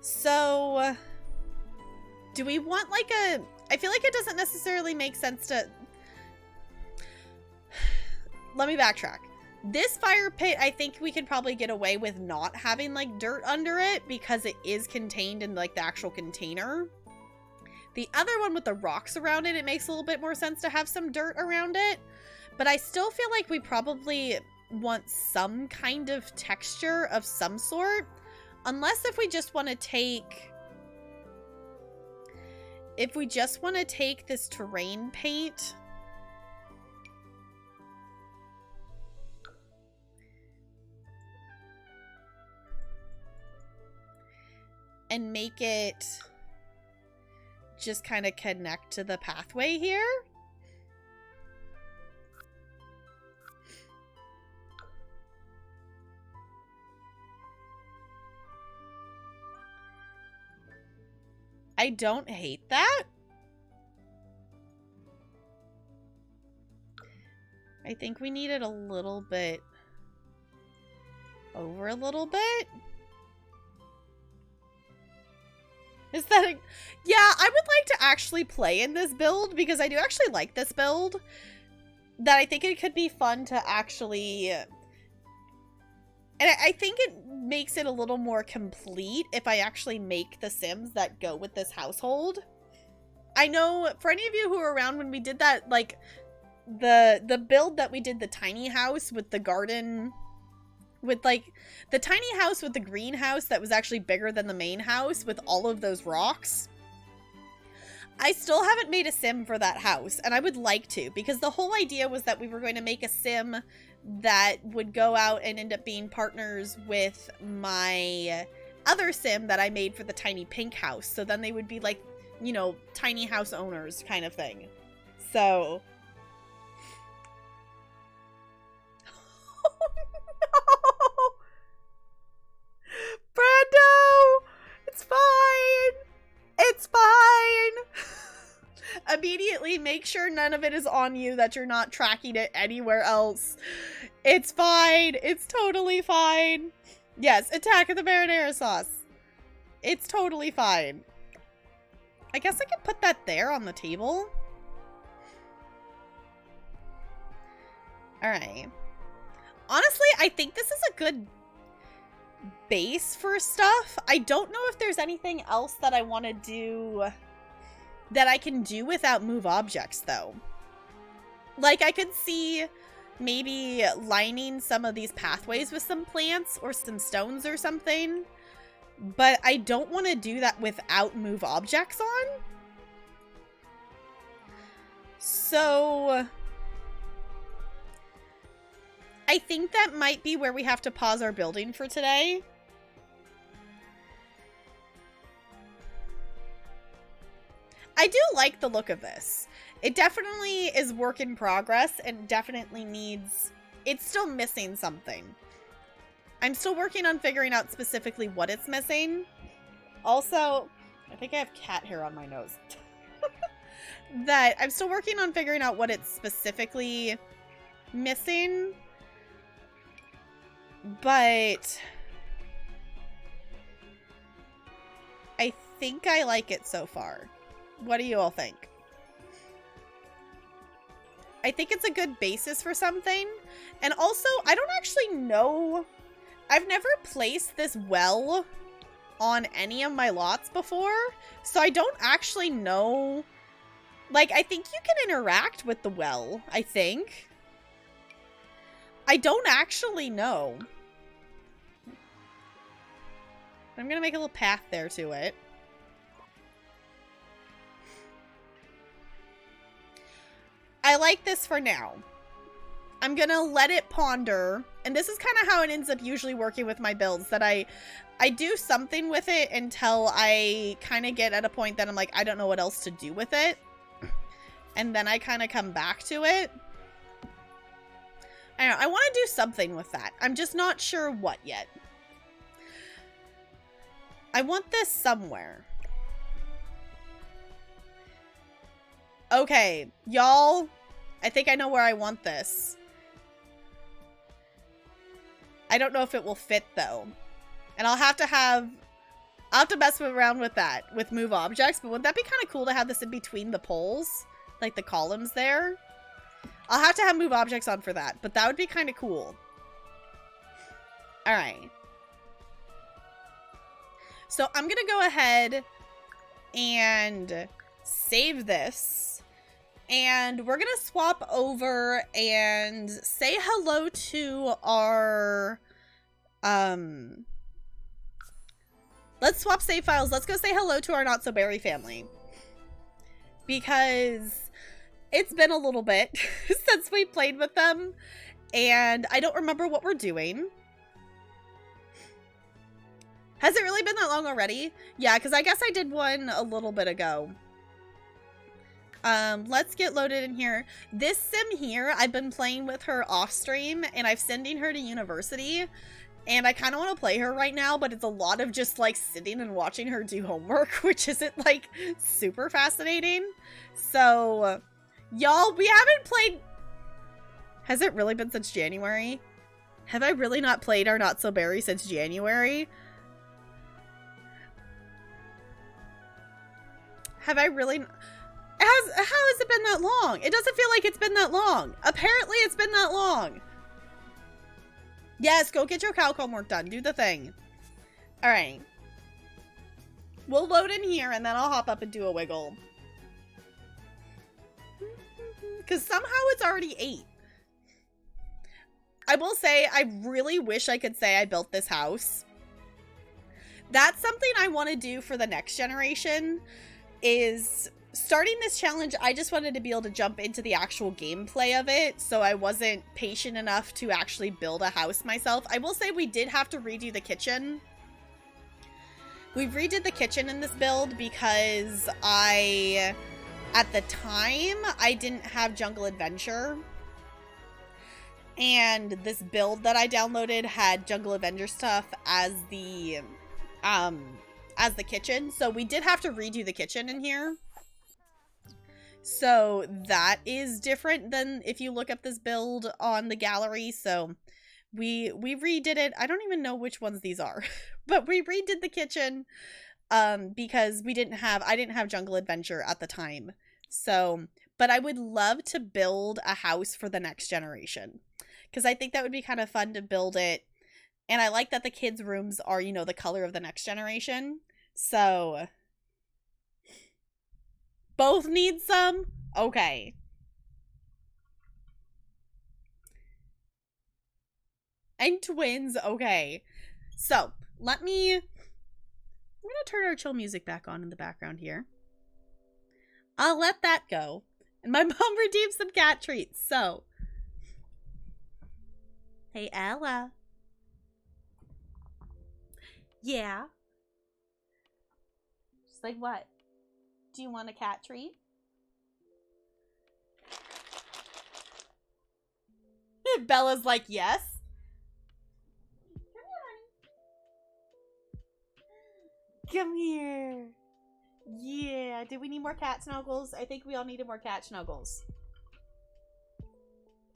A: So... do we want, like, a... I feel like it doesn't necessarily make sense to... Let me backtrack. This fire pit, I think we could probably get away with not having, like, dirt under it because it is contained in, like, the actual container. The other one with the rocks around it, it makes a little bit more sense to have some dirt around it. But I still feel like we probably want some kind of texture of some sort. Unless if we just want to take... If we just want to take this terrain paint and make it just kind of connect to the pathway here. I don't hate that. I think we need it a little bit over a little bit. Is that a... Yeah, I would like to actually play in this build because I do actually like this build. That I think it could be fun to actually... And I think it makes it a little more complete if I actually make the Sims that go with this household. I know, for any of you who were around when we did that, like, the build that we did, the tiny house with the garden, with, like, the tiny house with the greenhouse that was actually bigger than the main house with all of those rocks. I still haven't made a sim for that house, and I would like to, because the whole idea was that we were going to make a sim that would go out and end up being partners with my other sim that I made for the tiny pink house. So then they would be like, you know, tiny house owners kind of thing. So... Oh sure none of it is on you, that you're not tracking it anywhere else. It's fine. It's totally fine. Yes, attack of the marinara sauce. It's totally fine. I guess I could put that there on the table. Alright. Honestly, I think this is a good base for stuff. I don't know if there's anything else that I want to do that I can do without move objects, though. Like, I could see maybe lining some of these pathways with some plants or some stones or something. But I don't want to do that without move objects on. So I think that might be where we have to pause our building for today. I do like the look of this. It definitely is work in progress and definitely needs... It's still missing something. I'm still working on figuring out specifically what it's missing. Also, I think I have cat hair on my nose. That I'm still working on figuring out what it's specifically missing. But I think I like it so far. What do you all think? I think it's a good basis for something. And also, I don't actually know... I've never placed this well on any of my lots before, so I don't actually know. Like, I think you can interact with the well, I think. I don't actually know. I'm gonna make a little path there to it. I like this for now. I'm gonna let it ponder, and this is kind of how it ends up usually working with my builds, that I do something with it until I kind of get at a point that I'm like, I don't know what else to do with it, and then I kind of come back to it. I don't know, I want to do something with that. I'm just not sure what yet. I want this somewhere. Okay, y'all, I think I know where I want this. I don't know if it will fit, though. And I'll have to mess around with that, with move objects. But wouldn't that be kind of cool to have this in between the poles? Like the columns there? I'll have to have move objects on for that. But that would be kind of cool. Alright. So I'm going to go ahead and save this. And we're going to swap over and say hello to our, let's swap save files. Let's go say hello to our Not So Berry family. Because it's been a little bit since we played with them. And I don't remember what we're doing. Has it really been that long already? Yeah, because I guess I did one a little bit ago. Let's get loaded in here. This sim here, I've been playing with her off stream, and I'm sending her to university, and I kind of want to play her right now, but it's a lot of just, like, sitting and watching her do homework, which isn't, like, super fascinating. So, y'all, we haven't played... Has it really been since January? Have I really not played our Not So Berry since January? Have I really... How has it been that long? It doesn't feel like it's been that long. Apparently it's been that long. Yes, go get your Calcom work done. Do the thing. Alright. We'll load in here and then I'll hop up and do a wiggle. Because somehow it's already 8. I will say, I really wish I could say I built this house. That's something I want to do for the next generation, is... Starting this challenge, I just wanted to be able to jump into the actual gameplay of it, so I wasn't patient enough to actually build a house myself. I will say we did have to redo the kitchen. We redid the kitchen in this build because at the time, I didn't have Jungle Adventure. And this build that I downloaded had Jungle Adventure stuff as the kitchen. So we did have to redo the kitchen in here. So that is different than if you look up this build on the gallery. So we redid it. I don't even know which ones these are, but we redid the kitchen because I didn't have Jungle Adventure at the time. So, but I would love to build a house for the next generation because I think that would be kind of fun to build it. And I like that the kids' rooms are, you know, the color of the next generation. So both need some? Okay. And twins, okay. So, I'm gonna turn our chill music back on in the background here. I'll let that go. And my mom redeemed some cat treats, so. Hey, Ella. Yeah. She's like, what? Do you want a cat treat? Bella's like, yes. Come here. Yeah. Did we need more cat snuggles? I think we all needed more cat snuggles.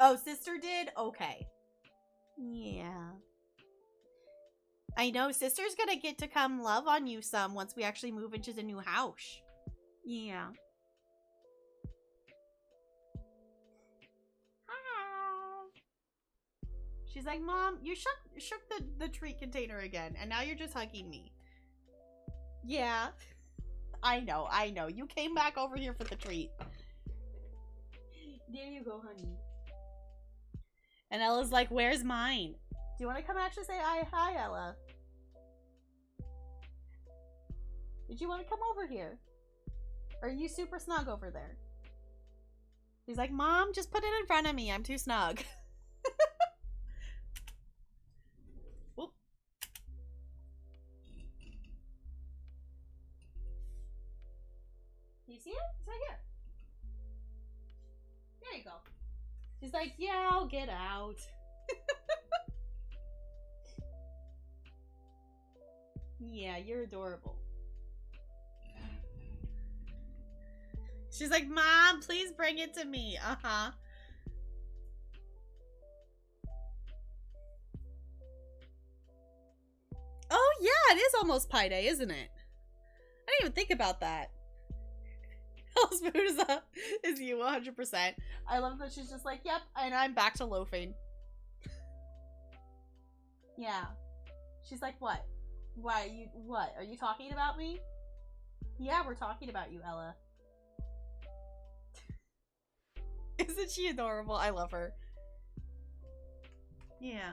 A: Oh, sister did? Okay. Yeah. I know. Sister's gonna get to come love on you some once we actually move into the new house. Yeah. Hi. She's like, Mom, you shook the treat container again, and now you're just hugging me. Yeah. I know. You came back over here for the treat. There you go, honey. And Ella's like, where's mine? Do you want to come actually say hi, Ella? Did you want to come over here? Or are you super snug over there? He's like, Mom, just put it in front of me. I'm too snug. Whoop. You see it? It's right here. There you go. She's like, yeah, I'll get out. Yeah, you're adorable. She's like, Mom, please bring it to me. Uh-huh. Oh, yeah, it is almost Pie Day, isn't it? I didn't even think about that. Hell's food is up. Is you 100%. I love that she's just like, yep, and I'm back to loafing. Yeah. She's like, what? What? Are you talking about me? Yeah, we're talking about you, Ella. Isn't she adorable? I love her. Yeah.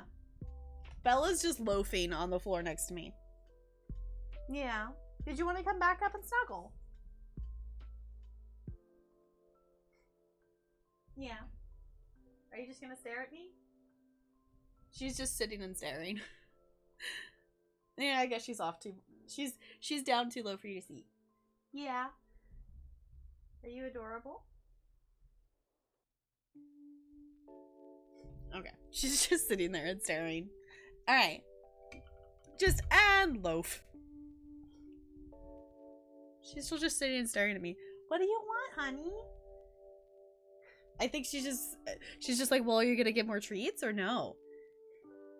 A: Bella's just loafing on the floor next to me. Yeah. Did you want to come back up and snuggle? Yeah. Are you just gonna stare at me? She's just sitting and staring. Yeah, I guess she's off too. She's down too low for you to see. Yeah. Are you adorable? Okay. She's just sitting there and staring. Alright. Just and loaf. She's still just sitting and staring at me. What do you want, honey? I think she's just like, well, are you gonna get more treats or no?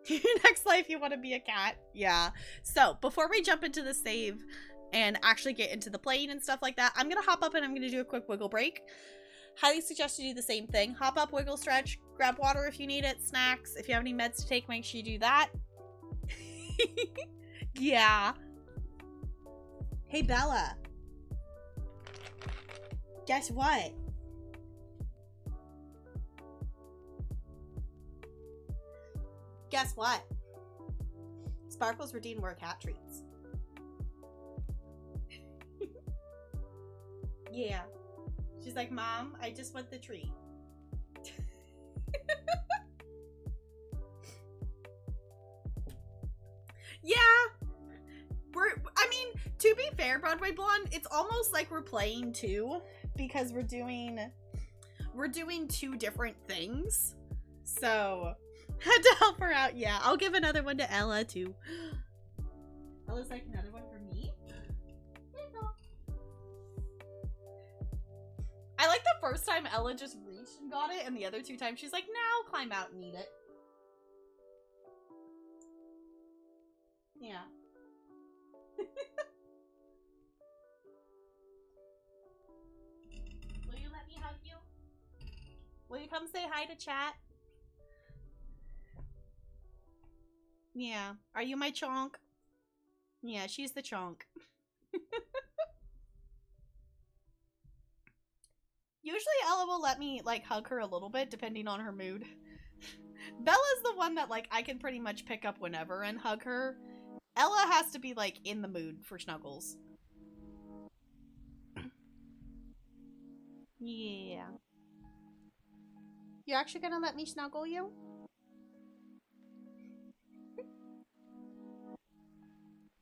A: Your next life you want to be a cat? Yeah. So before we jump into the save and actually get into the playing and stuff like that, I'm gonna hop up and I'm gonna do a quick wiggle break. Highly suggest you do the same thing. Hop up, wiggle, stretch, grab water if you need it, snacks. If you have any meds to take, make sure you do that. Yeah. Hey, Bella. Guess what? Guess what? Sparkles redeemed more cat treats. Yeah. She's like, Mom, I just want the treat. Yeah. I mean, to be fair, Broadway Blonde, it's almost like we're playing two because we're doing two different things. So, had to help her out. Yeah, I'll give another one to Ella too. Ella's like, another one for me? I like first time Ella just reached and got it, and the other 2 times she's like, now climb out and eat it. Yeah. Will you let me hug you? Will you come say hi to chat? Yeah. Are you my chonk? Yeah, she's the chonk. Usually Ella will let me, like, hug her a little bit, depending on her mood. Bella's the one that, like, I can pretty much pick up whenever and hug her. Ella has to be, like, in the mood for snuggles. Yeah. You're actually gonna let me snuggle you?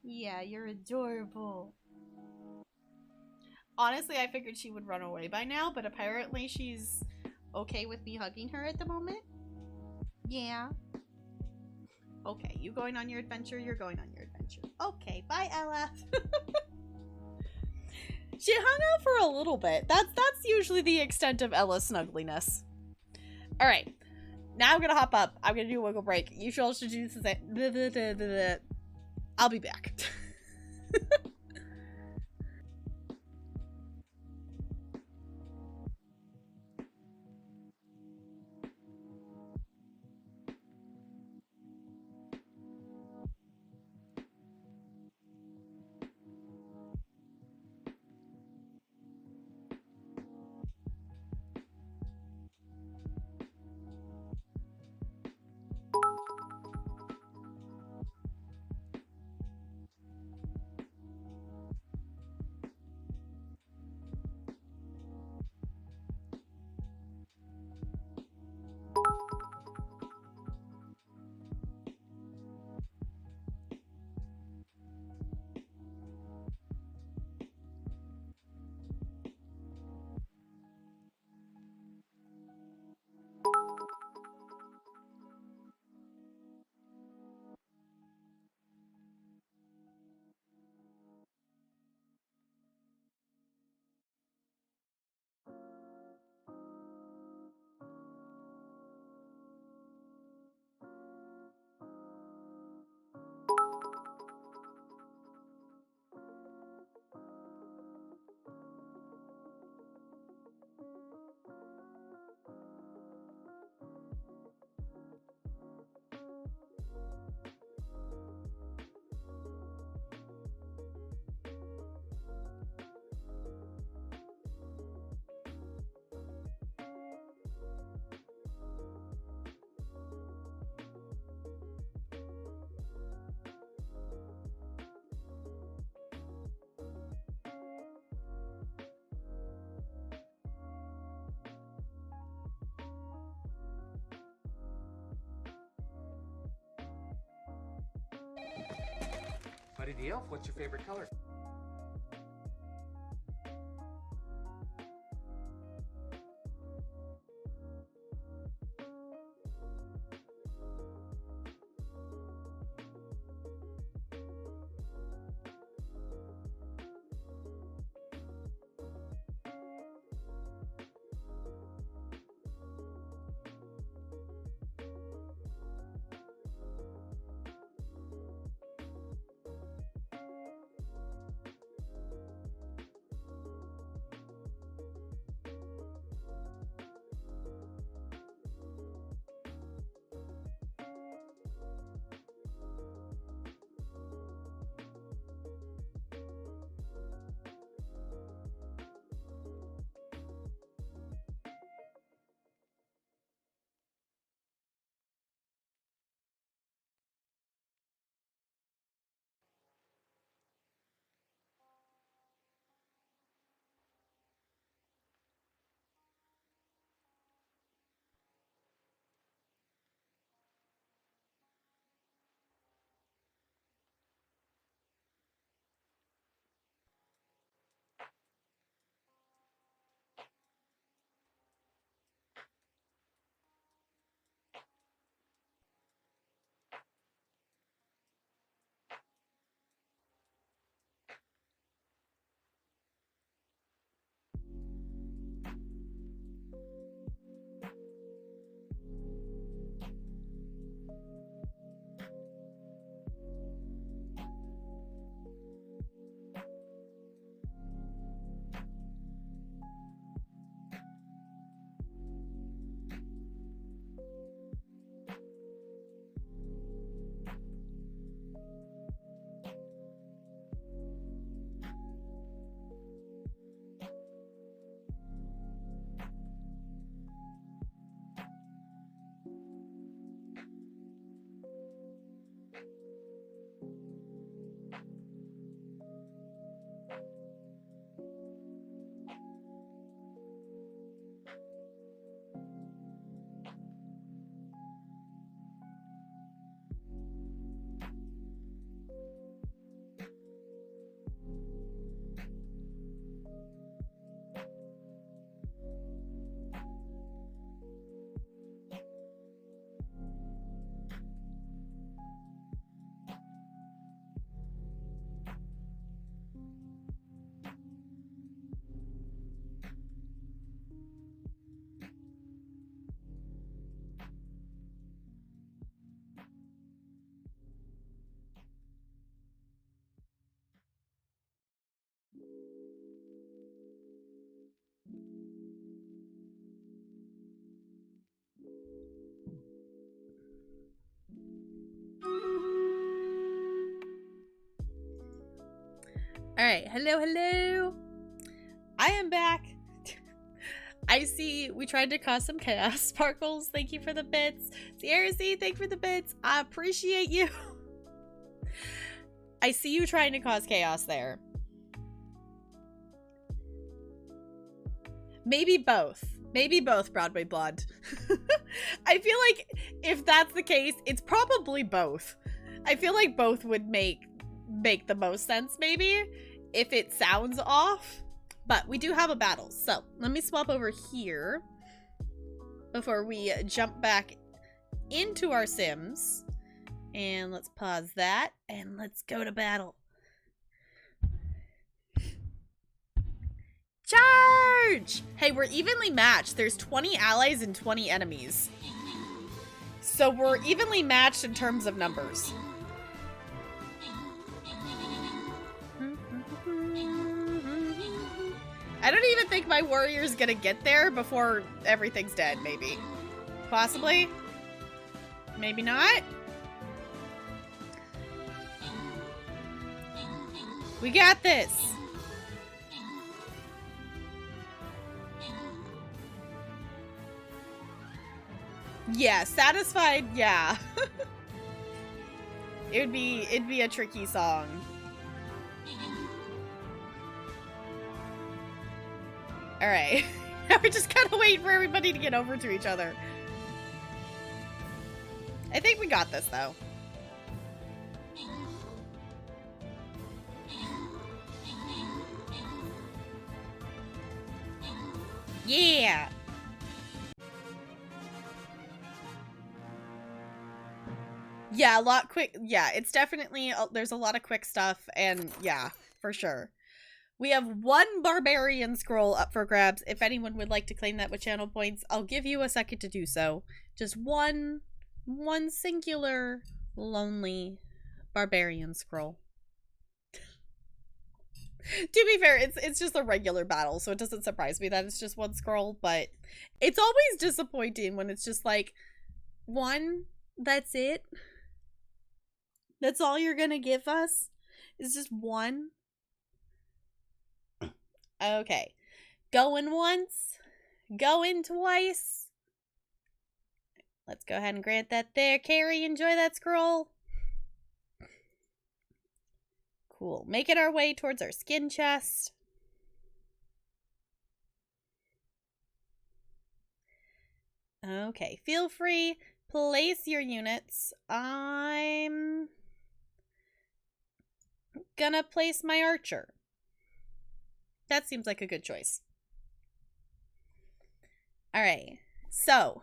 A: Yeah, you're adorable. Honestly, I figured she would run away by now, but apparently she's okay with me hugging her at the moment. Yeah. Okay, you going on your adventure? You're going on your adventure. Okay, bye, Ella. She hung out for a little bit. That's usually the extent of Ella's snuggliness. All right, now I'm gonna hop up. I'm gonna do a wiggle break. You should also do this. I'll be back.
C: Buddy the Elf, what's your favorite color?
A: Alright, hello. I am back. I see we tried to cause some chaos. Sparkles, thank you for the bits. Sierra C, thank you for the bits. I appreciate you. I see you trying to cause chaos there. Maybe both. Maybe both, Broadway Blonde. I feel like if that's the case, it's probably both. I feel like both would make the most sense, maybe, if it sounds off. But we do have a battle, so let me swap over here before we jump back into our Sims. And let's pause that, and let's go to battle. Charge! Hey, we're evenly matched. There's 20 allies and 20 enemies. So we're evenly matched in terms of numbers. I don't even think my warrior's gonna get there before everything's dead, maybe. Possibly. Maybe not. We got this. Yeah, satisfied, yeah. It'd be a tricky song. Alright. We're just kind of waiting for everybody to get over to each other. I think we got this, though. Yeah! Yeah, a lot quick. Yeah, it's definitely, there's a lot of quick stuff, and yeah, for sure. We have one barbarian scroll up for grabs. If anyone would like to claim that with channel points, I'll give you a second to do so. Just one singular, lonely barbarian scroll. To be fair, it's just a regular battle, so it doesn't surprise me that it's just one scroll, but it's always disappointing when it's just like, one, that's it? That's all you're gonna give us? Is just one? Okay. Going once. Going twice. Let's go ahead and grant that there. Carrie, enjoy that scroll. Cool. Making our way towards our skin chest. Okay. Feel free. Place your units. I'm gonna place my archer. That seems like a good choice. Alright, so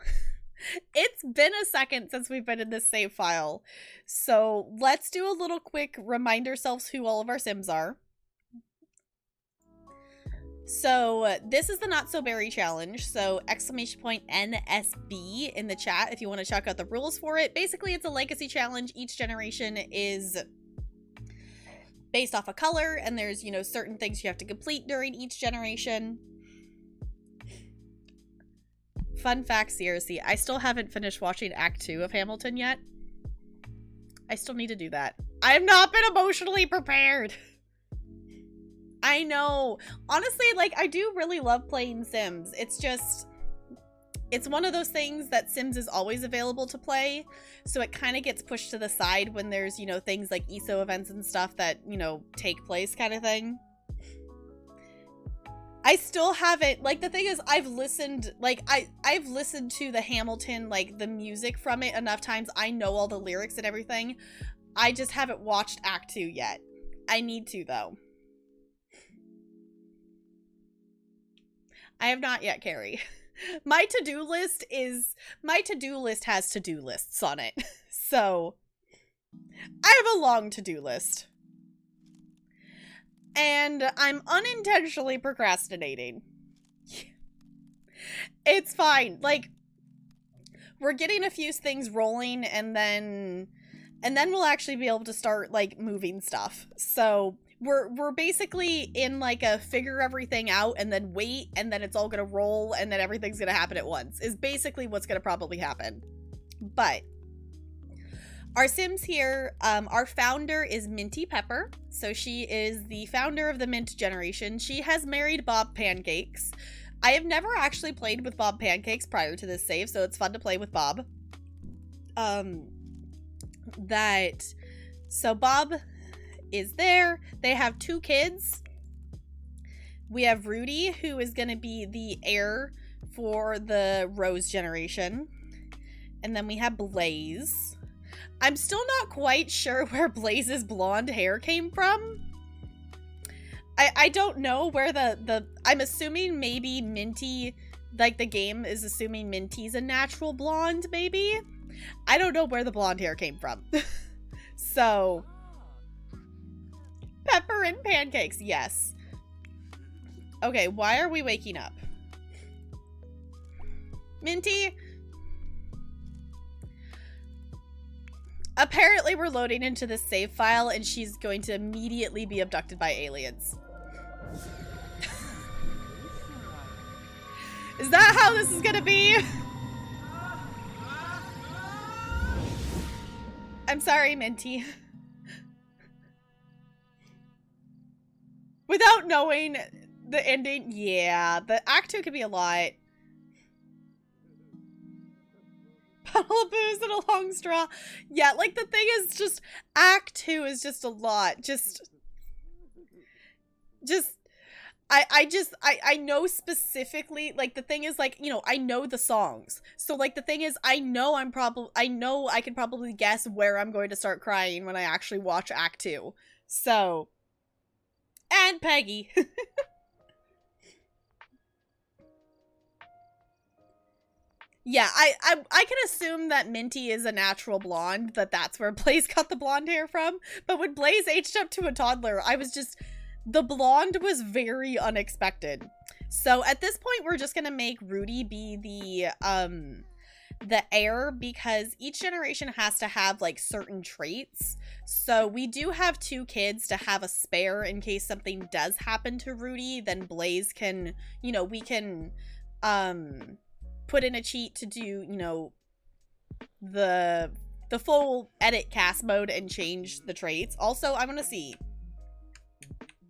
A: it's been a second since we've been in this save file. So let's do a little quick remind ourselves who all of our Sims are. So this is the Not So Berry Challenge. So !NSB in the chat if you want to check out the rules for it. Basically, it's a legacy challenge. Each generation is based off a color, and there's, you know, certain things you have to complete during each generation. Fun fact, CRC, I still haven't finished watching Act 2 of Hamilton yet. I still need to do that. I have not been emotionally prepared. I know. Honestly, like, I do really love playing Sims. It's just, it's one of those things that Sims is always available to play, so it kind of gets pushed to the side when there's, you know, things like ESO events and stuff that, you know, take place kind of thing. I still haven't, like, the thing is, I've listened, like, I've listened to the Hamilton, like, the music from it enough times. I know all the lyrics and everything. I just haven't watched Act 2 yet. I need to, though. I have not yet, Carrie. My to-do list has to-do lists on it. So, I have a long to-do list. And I'm unintentionally procrastinating. It's fine. Like, we're getting a few things rolling, and then we'll actually be able to start, like, moving stuff. So, we're basically in, like, a figure everything out and then wait, and then it's all gonna roll, and then everything's gonna happen at once, is basically what's gonna probably happen. But Our Sims here, our founder is Minty Pepper. So she is the founder of the Mint generation. She has married Bob Pancakes. I have never actually played with Bob Pancakes prior to this save, so it's fun to play with Bob. So Bob is there. They have 2 kids. We have Rudy, who is going to be the heir for the Rose generation. And then we have Blaze. I'm still not quite sure where Blaze's blonde hair came from. I don't know where I'm assuming maybe Minty, like the game is assuming Minty's a natural blonde, maybe? I don't know where the blonde hair came from. So, Pepper and Pancakes, yes. Okay, why are we waking up? Minty? Apparently we're loading into this save file and she's going to immediately be abducted by aliens. Is that how this is gonna be? I'm sorry, Minty. Without knowing the ending, yeah, the Act 2 could be a lot. Bottle of booze and a long straw. Yeah, like the thing is just, Act 2 is just a lot. I know specifically, like the thing is like, you know, I know the songs. So like the thing is, I know I can probably guess where I'm going to start crying when I actually watch Act 2. So, and Peggy. Yeah, I can assume that Minty is a natural blonde, that's where Blaze got the blonde hair from. But when Blaze aged up to a toddler, I was just, the blonde was very unexpected. So at this point, we're just gonna make Rudy be the heir because each generation has to have like certain traits. So we do have 2 kids to have a spare in case something does happen to Rudy. Then Blaze can, you know, we can put in a cheat to do, you know, the full edit cast mode and change the traits. Also, I want to see.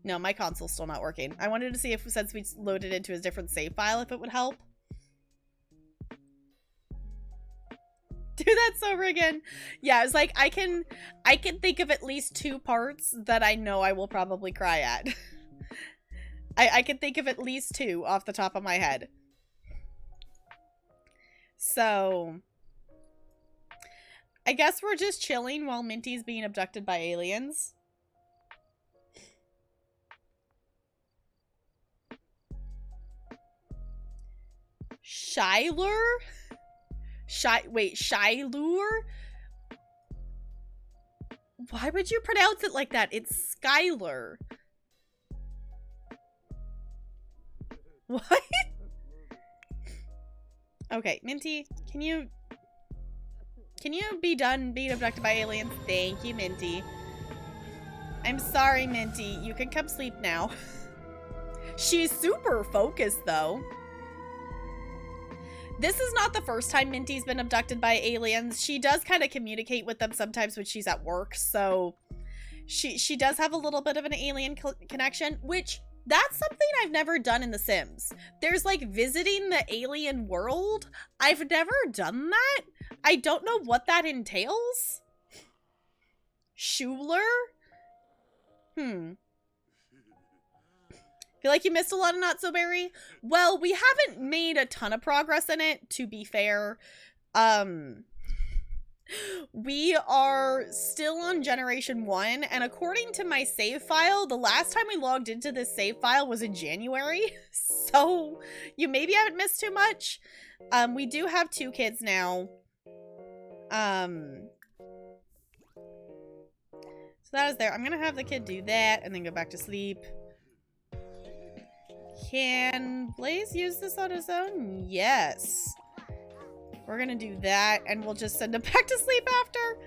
A: No, my console's still not working. I wanted to see if, since we loaded into a different save file, if it would help. Do that sober again. Yeah, it's like I can think of at least 2 parts that I know I will probably cry at. I can think of at least 2 off the top of my head. So, I guess we're just chilling while Minty's being abducted by aliens. Shyler? Wait, Shylure? Why would you pronounce it like that? It's Skylar. What? Okay, Minty, can you be done being abducted by aliens? Thank you, Minty. I'm sorry, Minty. You can come sleep now. She's super focused, though. This is not the first time Minty's been abducted by aliens. She does kind of communicate with them sometimes when she's at work, so she does have a little bit of an alien connection, which that's something I've never done in The Sims. There's like visiting the alien world. I've never done that. I don't know what that entails. Schuler? Feel like you missed a lot of Not So Berry? Well, we haven't made a ton of progress in it, to be fair. We are still on Generation 1, and according to my save file, the last time we logged into this save file was in January, so you maybe haven't missed too much. We do have 2 kids now. So that is there. I'm gonna have the kid do that, and then go back to sleep. Can Blaze use this on his own? Yes. We're gonna do that, and we'll just send him back to sleep after.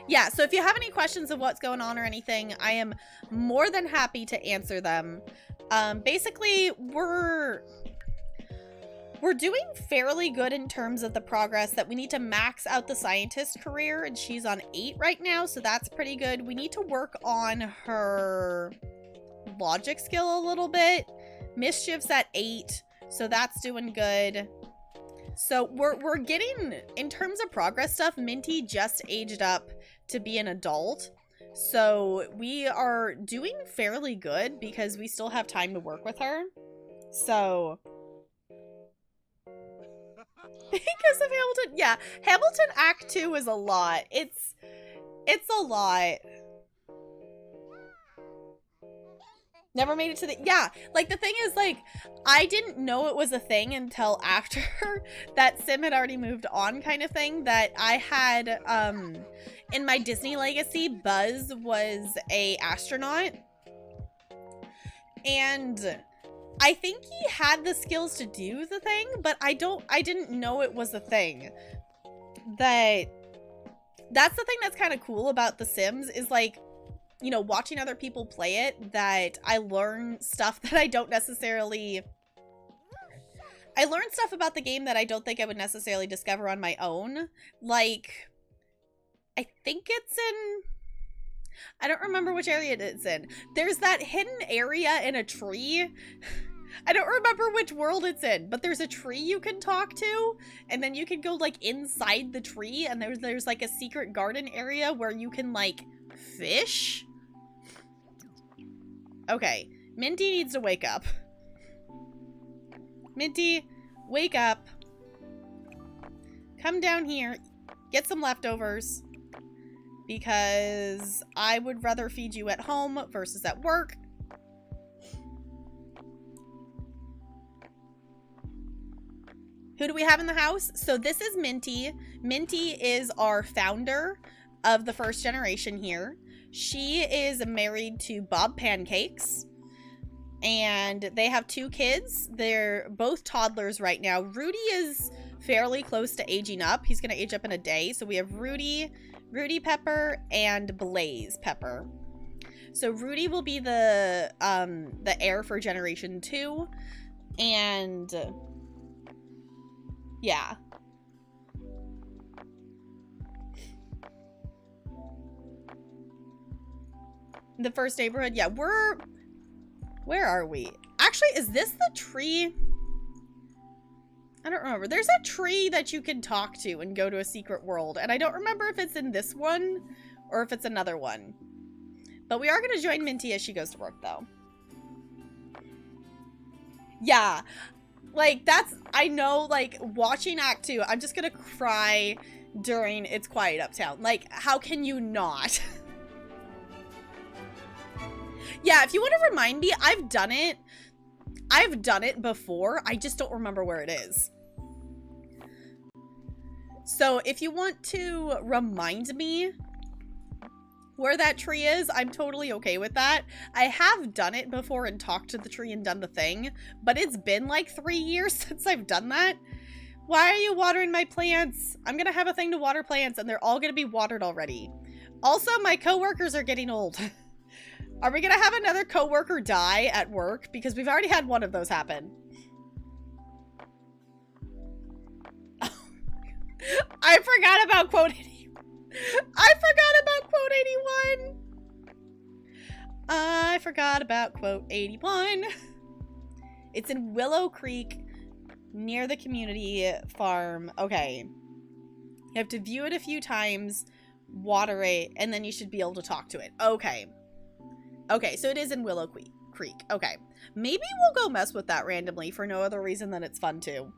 A: Yeah, so if you have any questions of what's going on or anything, I am more than happy to answer them. Basically, we're We're doing fairly good in terms of the progress that we need to max out the scientist career, and she's on 8 right now, so that's pretty good. We need to work on her logic skill a little bit. Mischief's at 8, so that's doing good. So we're getting, in terms of progress stuff, Minty just aged up to be an adult. So we are doing fairly good because we still have time to work with her. So because of Hamilton, yeah, Hamilton Act 2 is a lot. It's a lot. Never made it to the, yeah, like the thing is, like, I didn't know it was a thing until after that Sim had already moved on, kind of thing, that I had, in my Disney legacy, Buzz was a astronaut, and I think he had the skills to do the thing, but I didn't know it was a thing. That's the thing that's kind of cool about The Sims, is like, you know, watching other people play it, that I learn stuff that I don't necessarily, I learned stuff about the game that I don't think I would necessarily discover on my own. Like, I think it's in, I don't remember which area it's in. There's that hidden area in a tree. I don't remember which world it's in, but there's a tree you can talk to, and then you can go, like, inside the tree, and there's like a secret garden area where you can, like, fish? Okay, Minty needs to wake up. Minty, wake up. Come down here. Get some leftovers. Because I would rather feed you at home versus at work. Who do we have in the house? So this is Minty. Minty is our founder of the first generation here. She is married to Bob Pancakes, and they have 2 kids. They're both toddlers right now. Rudy is fairly close to aging up. He's going to age up in a day. So we have Rudy Pepper, and Blaze Pepper. So Rudy will be the heir for generation 2, and yeah. The first neighborhood, yeah, where are we? Actually, is this the tree? I don't remember. There's a tree that you can talk to and go to a secret world, and I don't remember if it's in this one or if it's another one. But we are going to join Minty as she goes to work, though. Yeah, like, that's, I know, like, watching Act 2, I'm just going to cry during It's Quiet Uptown. Like, how can you not? Yeah, if you want to remind me, I've done it. I've done it before. I just don't remember where it is. So if you want to remind me where that tree is, I'm totally okay with that. I have done it before and talked to the tree and done the thing, but it's been like 3 years since I've done that. Why are you watering my plants? I'm gonna have a thing to water plants and they're all gonna be watered already. Also, my coworkers are getting old. Are we gonna have another coworker die at work? Because we've already had one of those happen. I forgot about quote 81. I forgot about quote 81. I forgot about quote 81. It's in Willow Creek near the community farm. Okay. You have to view it a few times, water it, and then you should be able to talk to it. Okay. Okay, so it is in Willow Creek. Okay. Maybe we'll go mess with that randomly for no other reason than it's fun too.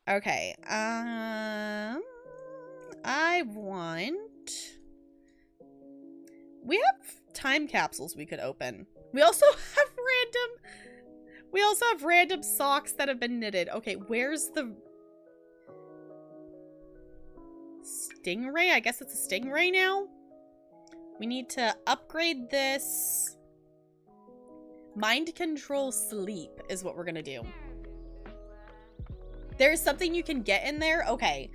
A: Okay. I want... We have time capsules we could open. We also have random socks that have been knitted. Okay, where's the stingray? I guess it's a stingray now. We need to upgrade this. Mind control sleep is what we're gonna do. There's something you can get in there. Okay.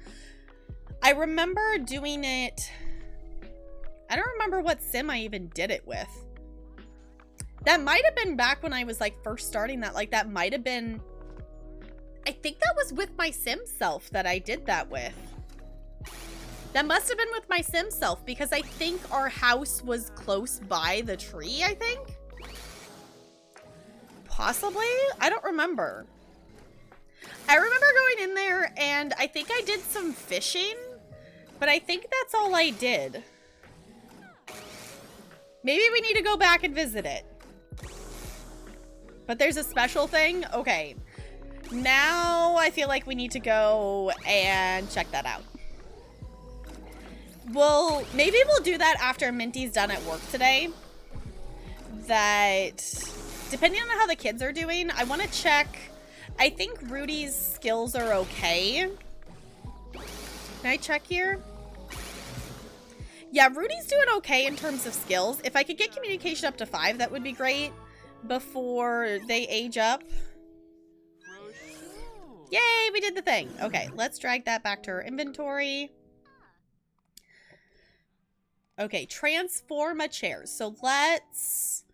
A: I remember doing it. I don't remember what sim I even did it with. That might have been back when I was like first starting that. Like that might have been, I think that was with my sim self that I did that with. That must have been with my sim self because I think our house was close by the tree, I think. Possibly? I don't remember. I remember going in there and I think I did some fishing, but I think that's all I did. Maybe we need to go back and visit it. But there's a special thing? Okay. Now I feel like we need to go and check that out. Maybe we'll do that after Minty's done at work today. That, depending on how the kids are doing, I want to check. I think Rudy's skills are okay. Can I check here? Yeah, Rudy's doing okay in terms of skills. If I could get communication up to 5, that would be great. Before they age up. Yay, we did the thing. Okay, let's drag that back to our inventory. Okay, transform a chair. So let's...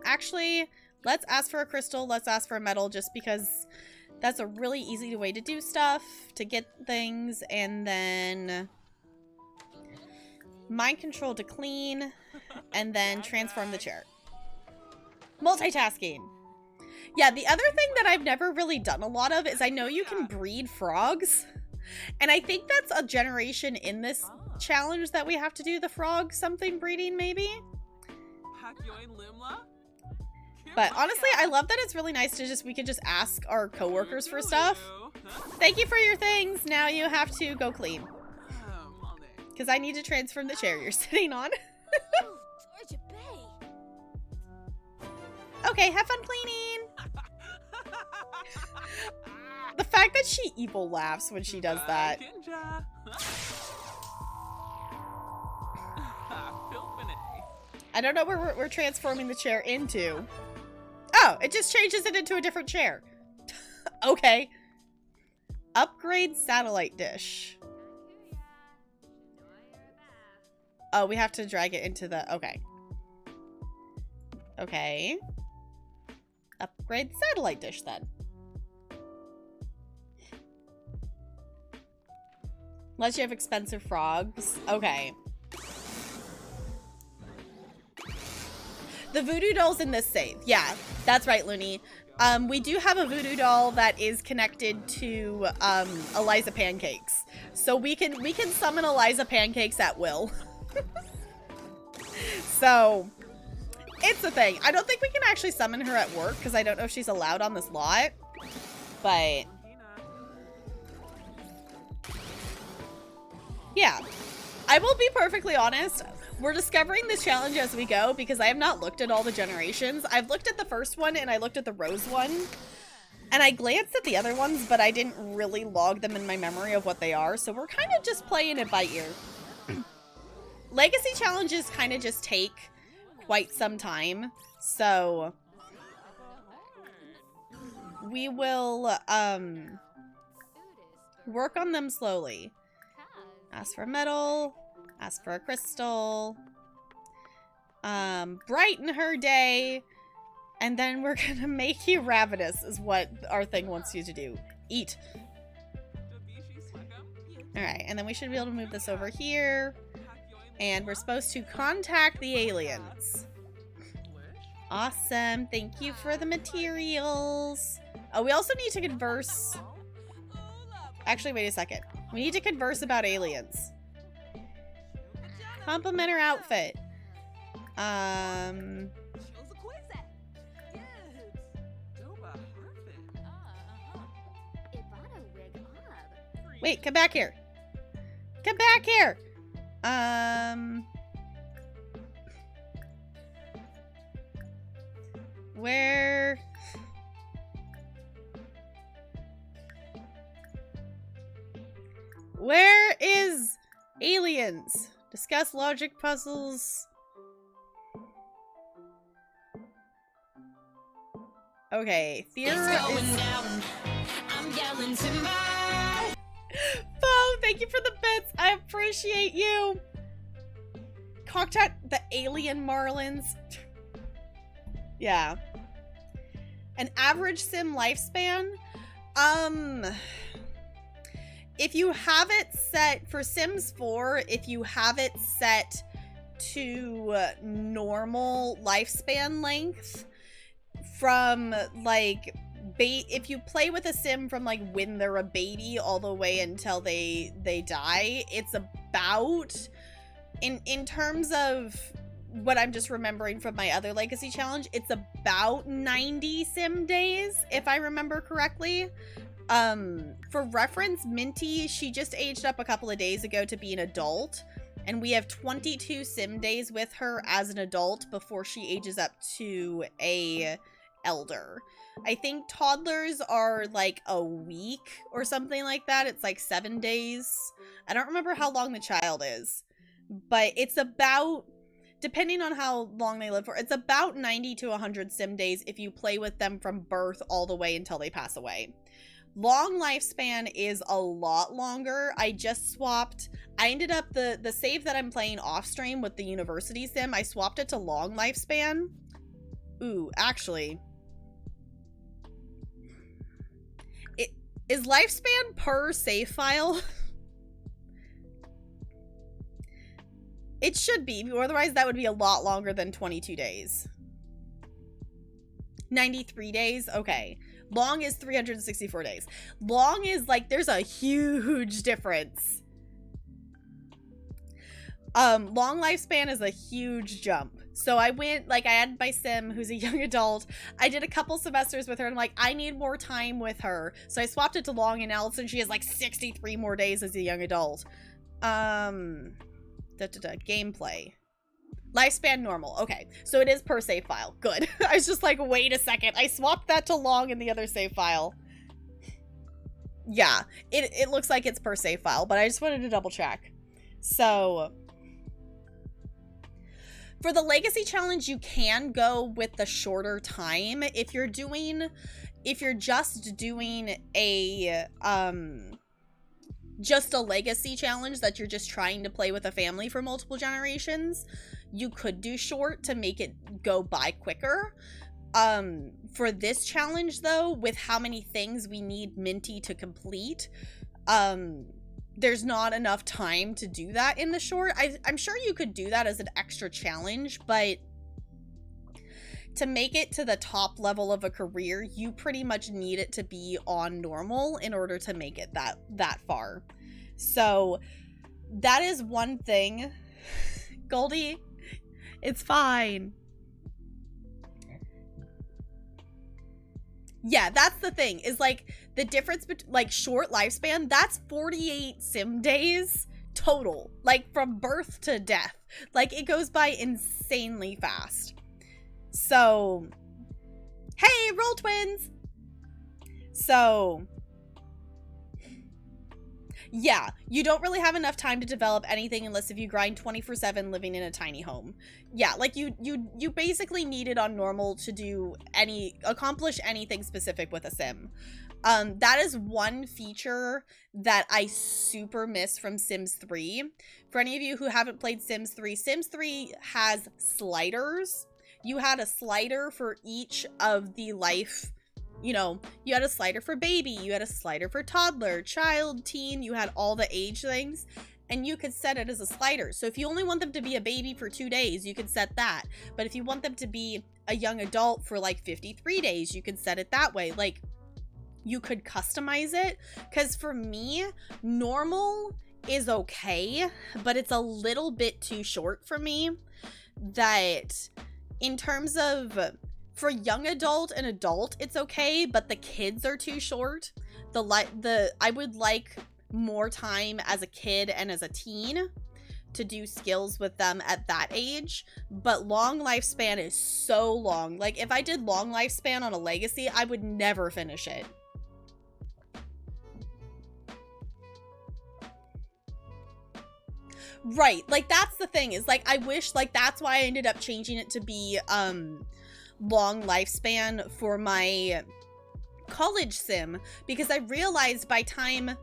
A: Actually, let's ask for a crystal. Let's ask for a metal just because that's a really easy way to do stuff, to get things, and then mind control to clean, and then transform the chair. Multitasking. Yeah, the other thing that I've never really done a lot of is I know you can breed frogs, and I think that's a generation in this challenge that we have to do the frog something breeding maybe. But honestly, I love that it's really nice to we can just ask our coworkers for stuff. Thank you for your things. Now you have to go clean. Because I need to transform the chair you're sitting on. Okay, have fun cleaning. The fact that she evil laughs when she does that. I don't know where we're transforming the chair into. Oh, it just changes it into a different chair. Okay. Upgrade satellite dish. Oh, we have to drag it into the... Okay. Okay. Upgrade satellite dish then. Unless you have expensive frogs. Okay. The voodoo doll's in this save. Yeah, that's right, Looney. We do have a voodoo doll that is connected to Eliza Pancakes. So we can summon Eliza Pancakes at will. So it's a thing. I don't think we can actually summon her at work because I don't know if she's allowed on this lot. But yeah, I will be perfectly honest. We're discovering this challenge as we go because I have not looked at all the generations. I've looked at the first one and I looked at the Rose one. And I glanced at the other ones, but I didn't really log them in my memory of what they are. So we're kind of just playing it by ear. Legacy challenges kind of just take quite some time. So we will work on them slowly. Ask for metal. Ask for a crystal. Brighten her day. And then we're gonna make you ravenous is what our thing wants you to do. Eat. Alright, and then we should be able to move this over here. And we're supposed to contact the aliens. Awesome. Thank you for the materials. Oh, we also need to converse. Actually, wait a second. We need to converse about aliens. Compliment her outfit. Wait, come back here. Come back here. Where? Where is aliens? Discuss logic puzzles. Okay, Theora is... I'm yelling timber. Bo, thank you for the bits. I appreciate you. Cockchat, the alien marlins. Yeah. An average sim lifespan? If you have it set for Sims 4, if you have it set to normal lifespan length from like if you play with a sim from like when they're a baby all the way until they die, it's about in terms of what I'm just remembering from my other legacy challenge, it's about 90 sim days if I remember correctly. For reference, Minty, she just aged up a couple of days ago to be an adult, and we have 22 sim days with her as an adult before she ages up to a elder. I think toddlers are like a week or something like that. It's like 7 days. I don't remember how long the child is, but it's about, depending on how long they live for, it's about 90 to 100 sim days if you play with them from birth all the way until they pass away. Long lifespan is a lot longer. I just swapped, I ended up, the save that I'm playing off stream with the university sim, I swapped it to long lifespan. Ooh, actually, is lifespan per save file? It should be, otherwise that would be a lot longer than 22 days. 93 days? Okay. Long is 364 days. Long is like, there's a huge difference. Long lifespan is a huge jump. So I went, like, I had my sim who's a young adult. I did a couple semesters with her, and I'm like, I need more time with her. So I swapped it to long, and now she has like 63 more days as a young adult. Gameplay. Lifespan normal. Okay, so it is per save file. Good. I was just like, wait a second. I swapped that to long in the other save file. Yeah, it looks like it's per save file, but I just wanted to double check. So for the legacy challenge, you can go with the shorter time. If you're just doing a just a legacy challenge that you're just trying to play with a family for multiple generations, you could do short to make it go by quicker. For this challenge though, with how many things we need Minty to complete, there's not enough time to do that in the short. I'm sure you could do that as an extra challenge, but to make it to the top level of a career, you pretty much need it to be on normal in order to make it that far. So that is one thing. Goldie, it's fine. Yeah, that's the thing, is like the difference between like short lifespan, that's 48 sim days total, like from birth to death. Like it goes by insanely fast. So, hey, roll twins. So, yeah, you don't really have enough time to develop anything unless if you grind 24/7 living in a tiny home. Yeah, like you basically need it on normal to accomplish anything specific with a sim. That is one feature that I super miss from Sims 3. For any of you who haven't played Sims 3, Sims 3 has sliders. You had a slider for each of the life, you know, you had a slider for baby, you had a slider for toddler, child, teen, you had all the age things, and you could set it as a slider. So if you only want them to be a baby for 2 days, you could set that. But if you want them to be a young adult for like 53 days, you could set it that way. Like, you could customize it. Because for me, normal is okay, but it's a little bit too short for me. That in terms of, for young adult and adult, it's okay, but the kids are too short. I would like more time as a kid and as a teen to do skills with them at that age, but long lifespan is so long. Like, if I did long lifespan on a legacy, I would never finish it. Right, like that's the thing, is like I wish, like that's why I ended up changing it to be long lifespan for my college sim, because I realized by time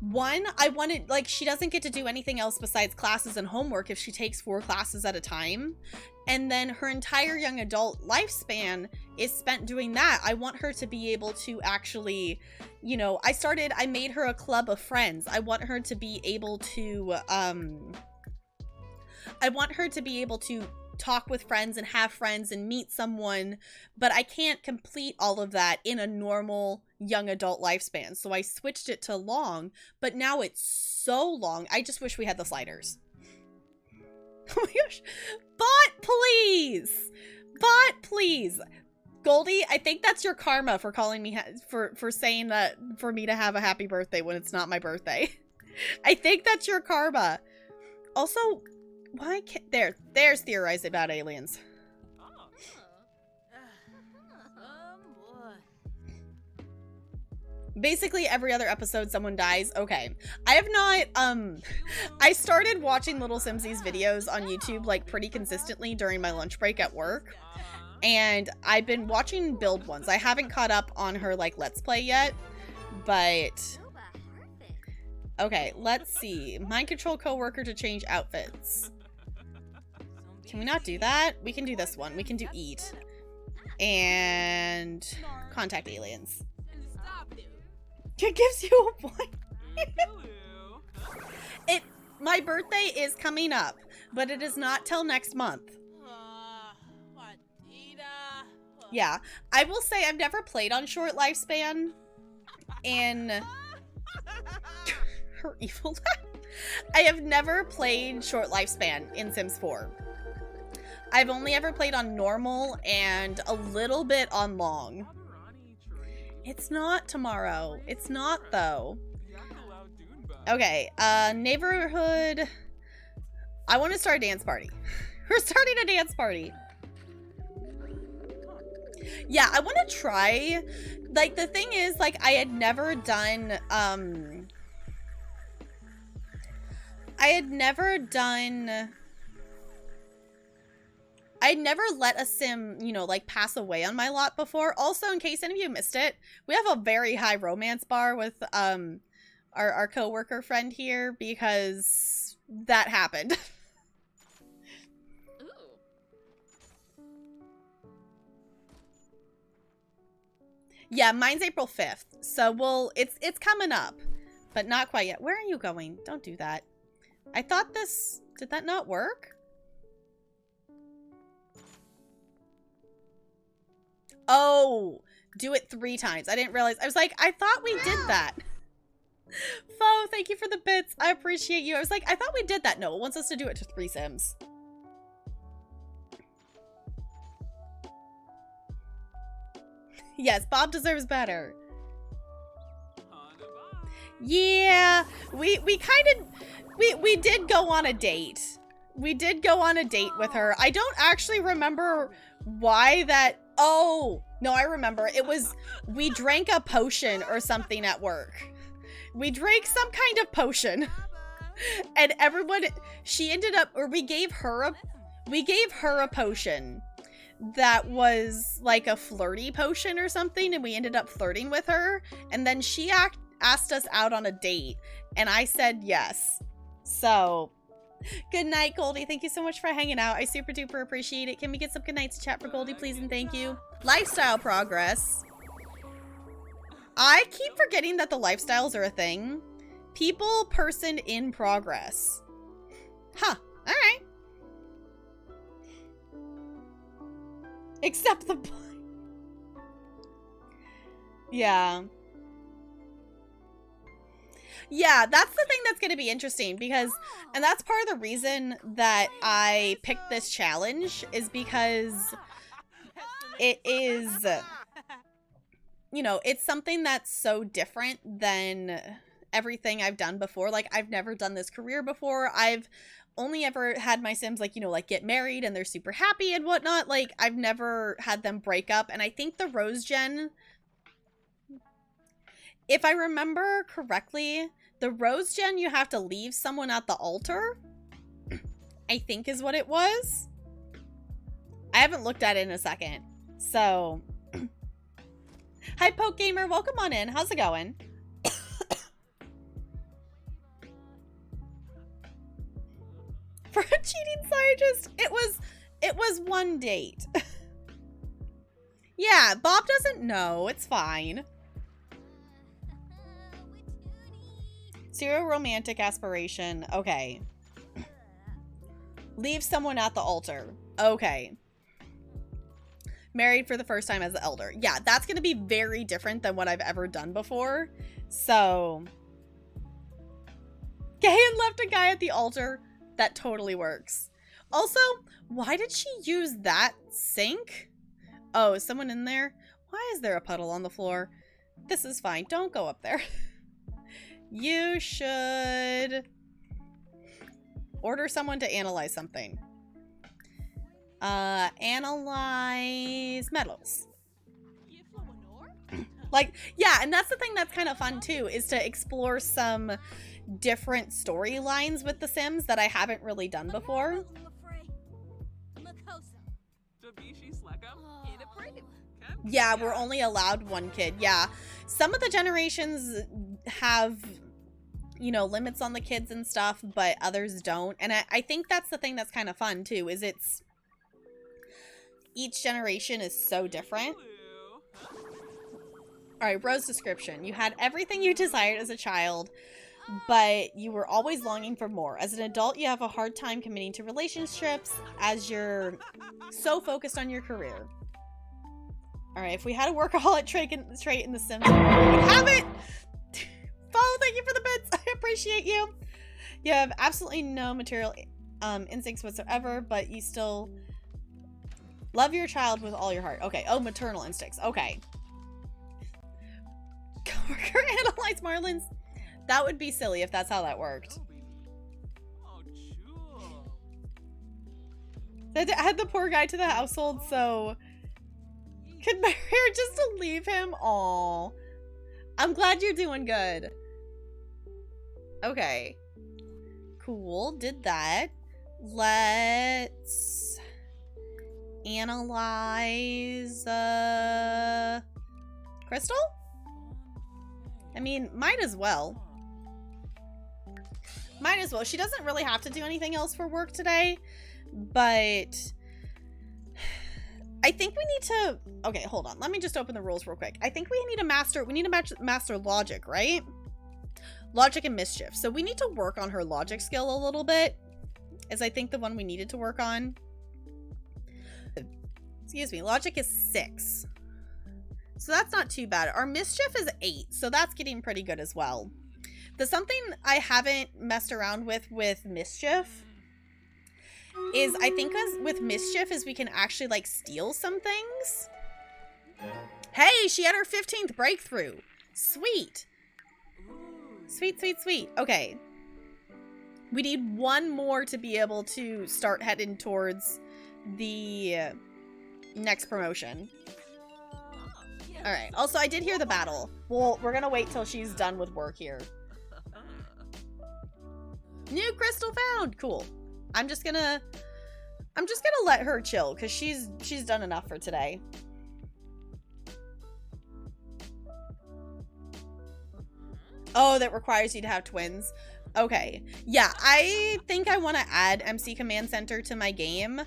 A: One, I wanted, like, she doesn't get to do anything else besides classes and homework if she takes 4 classes at a time. And then her entire young adult lifespan is spent doing that. I want her to be able to actually, you know, I made her a club of friends. I want her to be able to, talk with friends and have friends and meet someone, but I can't complete all of that in a normal young adult lifespan. So I switched it to long, but now it's so long. I just wish we had the sliders. Oh my gosh. Bot, please. Bot, please. Goldie, I think that's your karma for calling me, for saying that for me to have a happy birthday when it's not my birthday. I think that's your karma. Also, why can't, there's theorized about aliens. Basically every other episode someone dies. Okay. I have not, I started watching Little Simsies videos on YouTube like pretty consistently during my lunch break at work. And I've been watching build ones. I haven't caught up on her like Let's Play yet, but okay, let's see. Mind control coworker to change outfits. Can we not do that? We can do this one. We can do eat. And contact aliens. It gives you a point. My birthday is coming up, but it is not till next month. Yeah, I will say I've never played on short lifespan in her evil. I have never played short lifespan in Sims 4. I've only ever played on normal and a little bit on long. It's not tomorrow. It's not though. Okay, neighborhood. I want to start a dance party. We're starting a dance party. Yeah, I want to try. Like, the thing is, like, I had never done, I'd never let a sim, you know, like, pass away on my lot before. Also, in case any of you missed it, we have a very high romance bar with, our coworker friend here because that happened. Yeah, mine's April 5th. So it's coming up, but not quite yet. Where are you going? Don't do that. I thought did that not work? Oh, do it 3 times. I didn't realize. I was like, I thought we did that. Fo, thank you for the bits. I appreciate you. I was like, I thought we did that. No, it wants us to do it to 3 sims. Yes, Bob deserves better. Yeah, we did go on a date. We did go on a date with her. I don't actually remember why that. Oh, no, I remember. It was, we drank a potion or something at work. We drank some kind of potion. And everyone, she ended up, or we gave her a potion that was like a flirty potion or something, and we ended up flirting with her, and then she asked us out on a date, and I said yes. So, good night, Goldie. Thank you so much for hanging out. I super duper appreciate it. Can we get some good nights to chat for Goldie, please, and thank you. Lifestyle progress. I keep forgetting that the lifestyles are a thing. People, person, in progress. Huh. All right. Except the... Yeah. Yeah, that's the thing that's going to be interesting because... And that's part of the reason that I picked this challenge is because it is... You know, it's something that's so different than everything I've done before. Like, I've never done this career before. I've only ever had my sims, like, you know, like, get married and they're super happy and whatnot. Like, I've never had them break up. And I think the Rose Gen, if I remember correctly, the Rose Gen, you have to leave someone at the altar, I think is what it was. I haven't looked at it in a second. So... Hi, Poke Gamer. Welcome on in. How's it going? For a cheating scientist, it was one date. Yeah, Bob doesn't know. It's fine. Serial romantic aspiration. Okay. Leave someone at the altar. Okay. Married for the first time as the elder. Yeah, that's going to be very different than what I've ever done before. So, gay and left a guy at the altar. That totally works. Also, why did she use that sink? Oh, is someone in there? Why is there a puddle on the floor? This is fine. Don't go up there. You should order someone to analyze something. Analyze metals. Like, yeah, and that's the thing that's kind of fun too, is to explore some different storylines with The Sims that I haven't really done before. Yeah, we're only allowed one kid. Yeah, some of the generations have, you know, limits on the kids and stuff, but others don't. And I think that's the thing that's kind of fun too, is each generation is so different. All right, Rose description. You had everything you desired as a child, but you were always longing for more. As an adult, you have a hard time committing to relationships as you're so focused on your career. All right, if we had a workaholic trait in The Sims, we would have it. Follow, thank you for the bits. I appreciate you. You have absolutely no material instincts whatsoever, but you still love your child with all your heart. Okay. Oh, maternal instincts. Okay. Coworker analyze Marlins. That would be silly if that's how that worked. Add the poor guy to the household so could marry her just to leave him. Aw. I'm glad you're doing good. Okay. Cool. Did that. Let's analyze Crystal? I mean, might as well. Might as well. She doesn't really have to do anything else for work today, but I think we need to, okay, hold on. Let me just open the rules real quick. I think we need to master logic, right? Logic and mischief. So we need to work on her logic skill a little bit, is I think the one we needed to work on. Excuse me, logic is 6. So that's not too bad. Our mischief is 8, so that's getting pretty good as well. The something I haven't messed around with mischief is, I think with mischief is we can actually like steal some things. Hey, she had her 15th breakthrough. Sweet. Sweet, sweet, sweet. Okay. We need one more to be able to start heading towards the next promotion. All right. Also, I did hear the battle. Well, we're gonna wait till she's done with work here. New crystal found. Cool. I'm just gonna let her chill because she's done enough for today. Oh, that requires you to have twins. Okay. Yeah, I think I want to add MC Command Center to my game.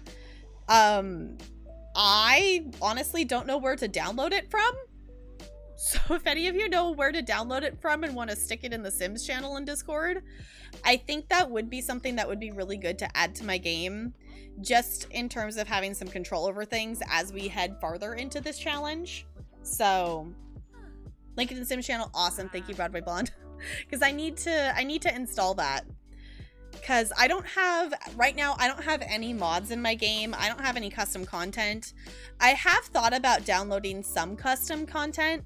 A: I honestly don't know where to download it from. So if any of you know where to download it from and want to stick it in the Sims channel in Discord, I think that would be something that would be really good to add to my game, just in terms of having some control over things as we head farther into this challenge. So, link in the Sims channel, awesome. Thank you, Broadway Blonde. Because I need to install that. Because I don't have, right now, I don't have any mods in my game. I don't have any custom content. I have thought about downloading some custom content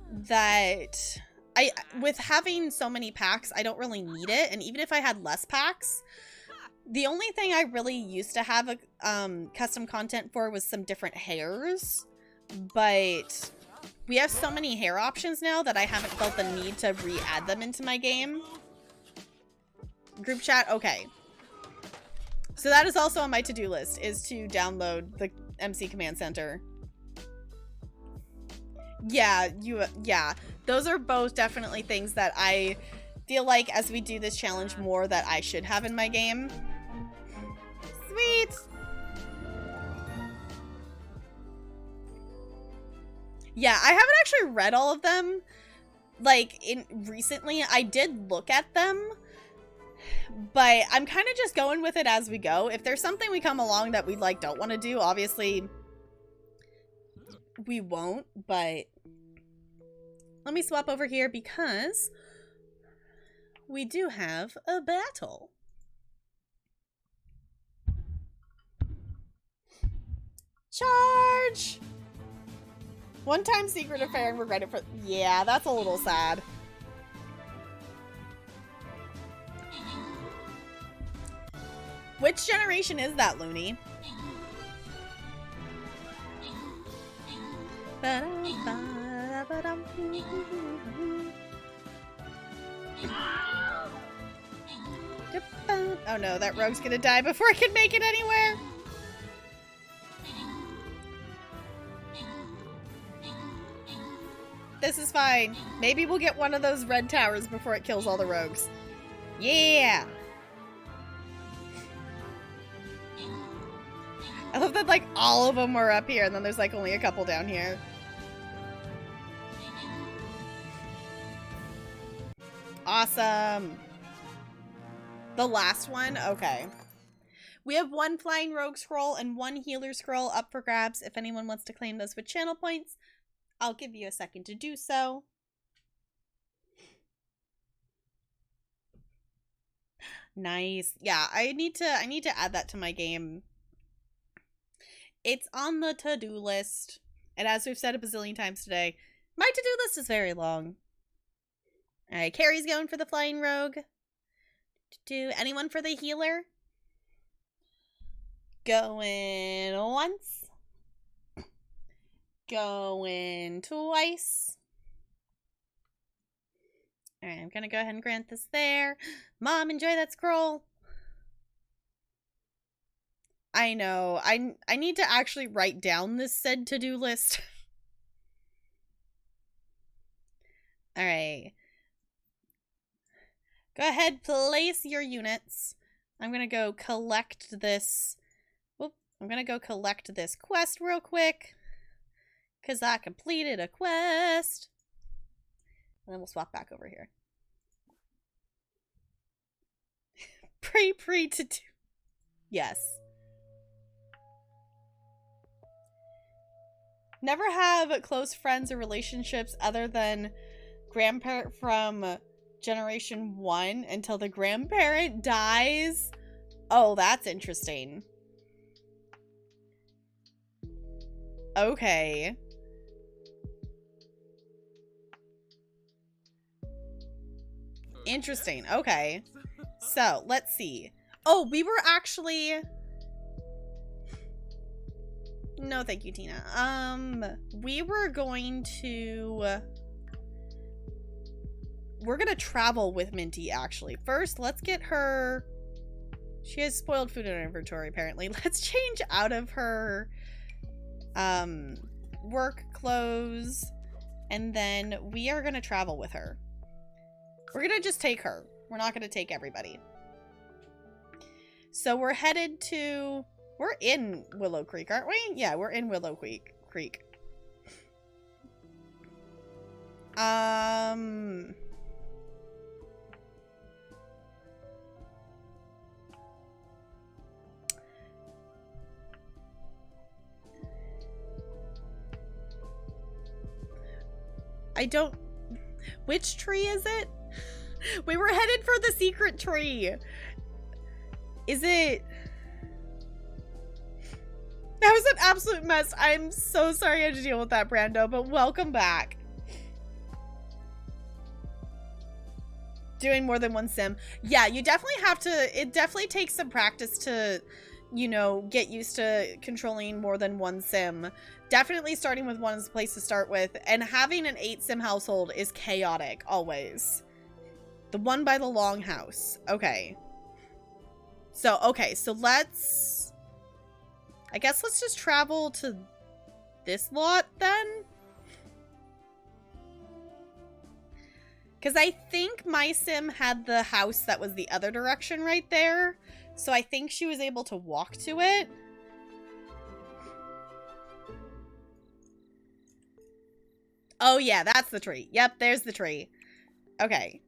A: that with having so many packs, I don't really need it. And even if I had less packs, the only thing I really used to have a custom content for was some different hairs. But we have so many hair options now that I haven't felt the need to re-add them into my game. Group chat, okay. So that is also on my to-do list, is to download the MC Command Center. Yeah, those are both definitely things that I feel like as we do this challenge more that I should have in my game. Sweet! Yeah, I haven't actually read all of them. Like, recently, I did look at them, but I'm kind of just going with it as we go. If there's something we come along that we, like, don't want to do, obviously, we won't, but let me swap over here because we do have a battle. Charge! One-time secret affair and regret it for... Yeah, that's a little sad. Which generation is that, Looney? Oh no, that rogue's gonna die before I can make it anywhere. This is fine. Maybe we'll get one of those red towers before it kills all the rogues. Yeah! I love that, like, all of them are up here, and then there's, like, only a couple down here. Awesome! The last one? Okay. We have one flying rogue scroll and one healer scroll up for grabs. If anyone wants to claim those with channel points, I'll give you a second to do so. Nice. Yeah, I need to add that to my game. It's on the to-do list. And as we've said a bazillion times today, my to-do list is very long. Alright, Carrie's going for the flying rogue. Anyone for the healer? Going once. Going twice. Alright, I'm gonna go ahead and grant this there. Mom, enjoy that scroll. I know. I need to actually write down this said to-do list. Alright. Go ahead, place your units. I'm gonna go collect this. Whoop. I'm gonna go collect this quest real quick. Because I completed a quest. And then we'll swap back over here. Pre to do. Yes. Never have close friends or relationships other than grandparent from generation 1 until the grandparent dies. Oh, that's interesting. Okay. Interesting. Okay. So, let's see. Oh, we were actually... No, thank you, Tina. We were going to... We're gonna travel with Minty, actually. First, let's get her... She has spoiled food in her inventory, apparently. Let's change out of her... work clothes. And then we are gonna travel with her. We're gonna just take her. We're not gonna take everybody. So we're headed to... We're in Willow Creek, aren't we? Yeah, we're in Willow Creek. I don't... Which tree is it? We were headed for the secret tree. Is it... That was an absolute mess. I'm so sorry I had to deal with that, Brando, but welcome back. Doing more than one sim. Yeah, you definitely have to... It definitely takes some practice to, you know, get used to controlling more than one sim. Definitely starting with one is a place to start with. And having an 8-sim household is chaotic, always. The one by the longhouse. Okay. So let's... I guess let's just travel to this lot, then? Because I think my sim had the house that was the other direction right there. So I think she was able to walk to it. Oh yeah, that's the tree. Yep, there's the tree. Okay.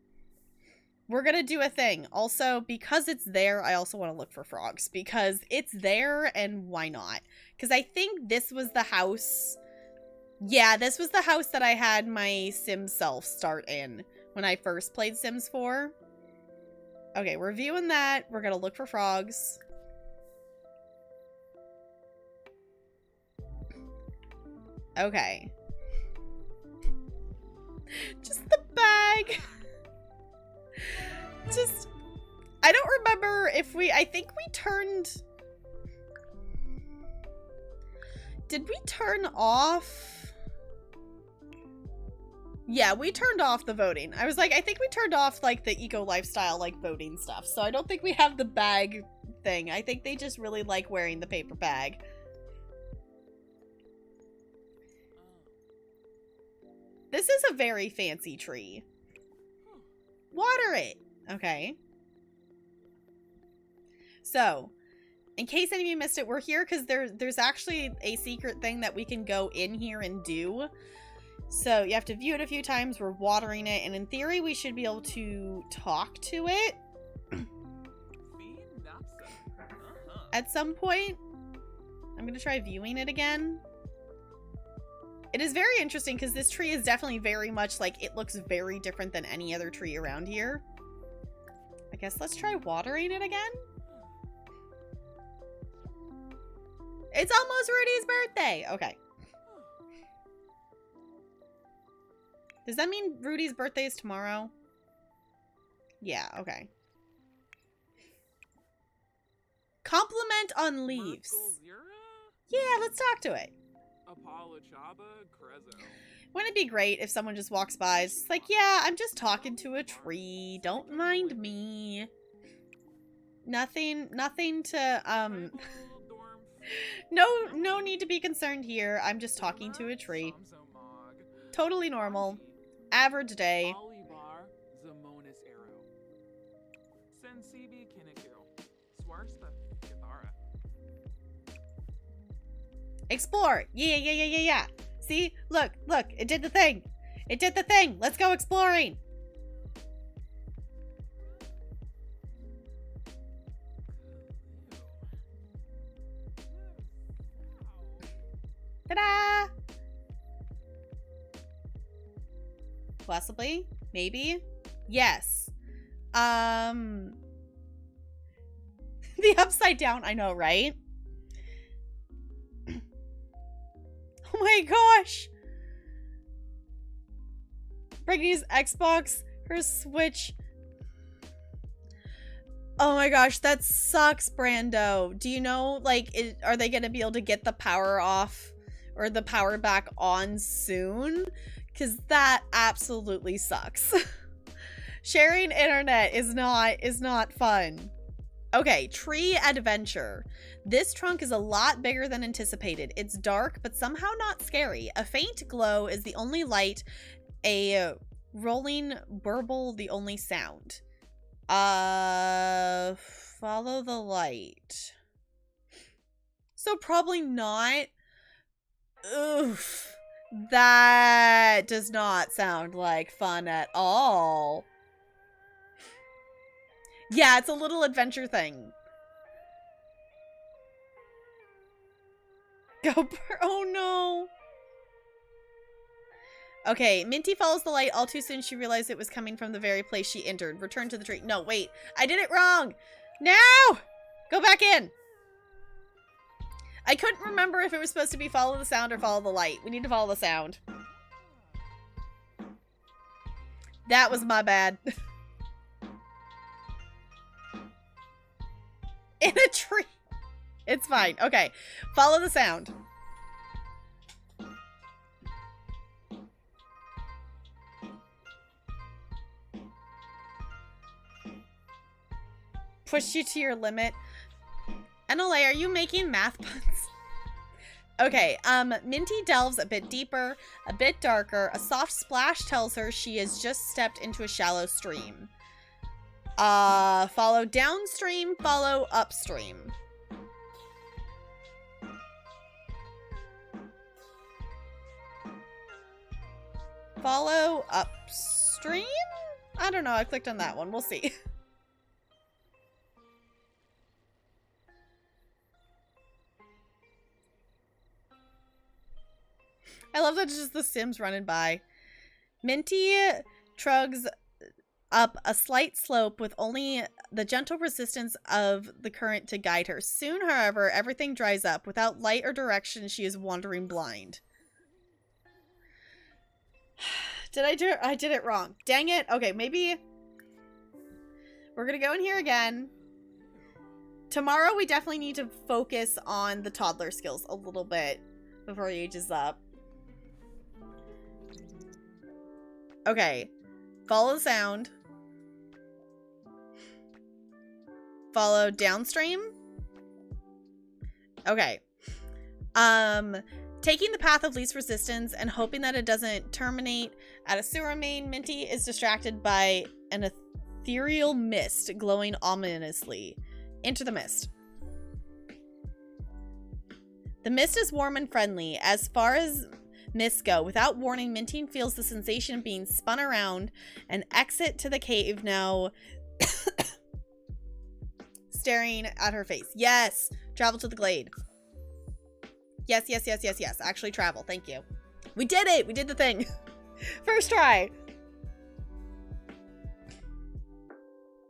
A: We're gonna do a thing. Also, because it's there, I also want to look for frogs. Because it's there, and why not? Because I think this was the house... Yeah, this was the house that I had my sim self start in when I first played Sims 4. Okay, we're viewing that. We're gonna look for frogs. Okay. Just the bag. Just, I don't remember if I think we turned, did we turn off? Yeah, we turned off the voting. I was like, I think we turned off like the eco lifestyle, like voting stuff. So I don't think we have the bag thing. I think they just really like wearing the paper bag. This is a very fancy tree. Water it. Okay. So, in case any of you missed it, we're here because there's actually a secret thing that we can go in here and do. So, you have to view it a few times. We're watering it, and in theory, we should be able to talk to it at some point. I'm going to try viewing it again. It is very interesting because this tree is definitely very much like, it looks very different than any other tree around here. I guess let's try watering it again. It's almost Rudy's birthday. Okay. Does that mean Rudy's birthday is tomorrow? Yeah, okay. Compliment on leaves. Yeah, let's talk to it. Wouldn't it be great if someone just walks by? It's just like, yeah, I'm just talking to a tree. Don't mind me. Nothing to, no need to be concerned here. I'm just talking to a tree. Totally normal. Average day. Explore. Yeah. See? Look. It did the thing. It did the thing. Let's go exploring. Ta-da! Possibly? Maybe? Yes. The upside down, I know, right? Oh my gosh! Brittany's Xbox, her Switch. Oh my gosh, that sucks, Brando. Do you know, like, are they gonna be able to get the power off or the power back on soon? Because that absolutely sucks. Sharing internet is not fun. Okay, tree adventure. This trunk is a lot bigger than anticipated. It's dark, but somehow not scary. A faint glow is the only light. A rolling burble the only sound. Follow the light. So probably not. Oof. That does not sound like fun at all. Yeah, it's a little adventure thing. Oh no. Okay, Minty follows the light. All too soon she realized it was coming from the very place she entered. Return to the tree. No, wait. I did it wrong. No! Go back in. I couldn't remember if it was supposed to be follow the sound or follow the light. We need to follow the sound. That was my bad. In a tree. It's fine. Okay. Follow the sound. Push you to your limit. NLA, are you making math puns? Okay, Minty delves a bit deeper, a bit darker. A soft splash tells her she has just stepped into a shallow stream. Follow downstream, follow upstream. Follow upstream? I don't know, I clicked on that one. We'll see. I love that it's just the Sims running by. Minty trugs up a slight slope with only the gentle resistance of the current to guide her. Soon, however, everything dries up. Without light or direction, she is wandering blind. I did it wrong. Dang it. Okay, maybe we're gonna go in here again. Tomorrow, we definitely need to focus on the toddler skills a little bit before he ages up. Okay. Follow the sound. Follow downstream. Okay. Taking the path of least resistance and hoping that it doesn't terminate at a sewer main, Minty is distracted by an ethereal mist glowing ominously. Enter the mist. The mist is warm and friendly. As far as mists go, without warning, Minty feels the sensation of being spun around and exit to the cave now staring at her face. Yes! Travel to the glade. Yes, yes, yes, yes, yes. Actually travel. Thank you. We did it! We did the thing. First try.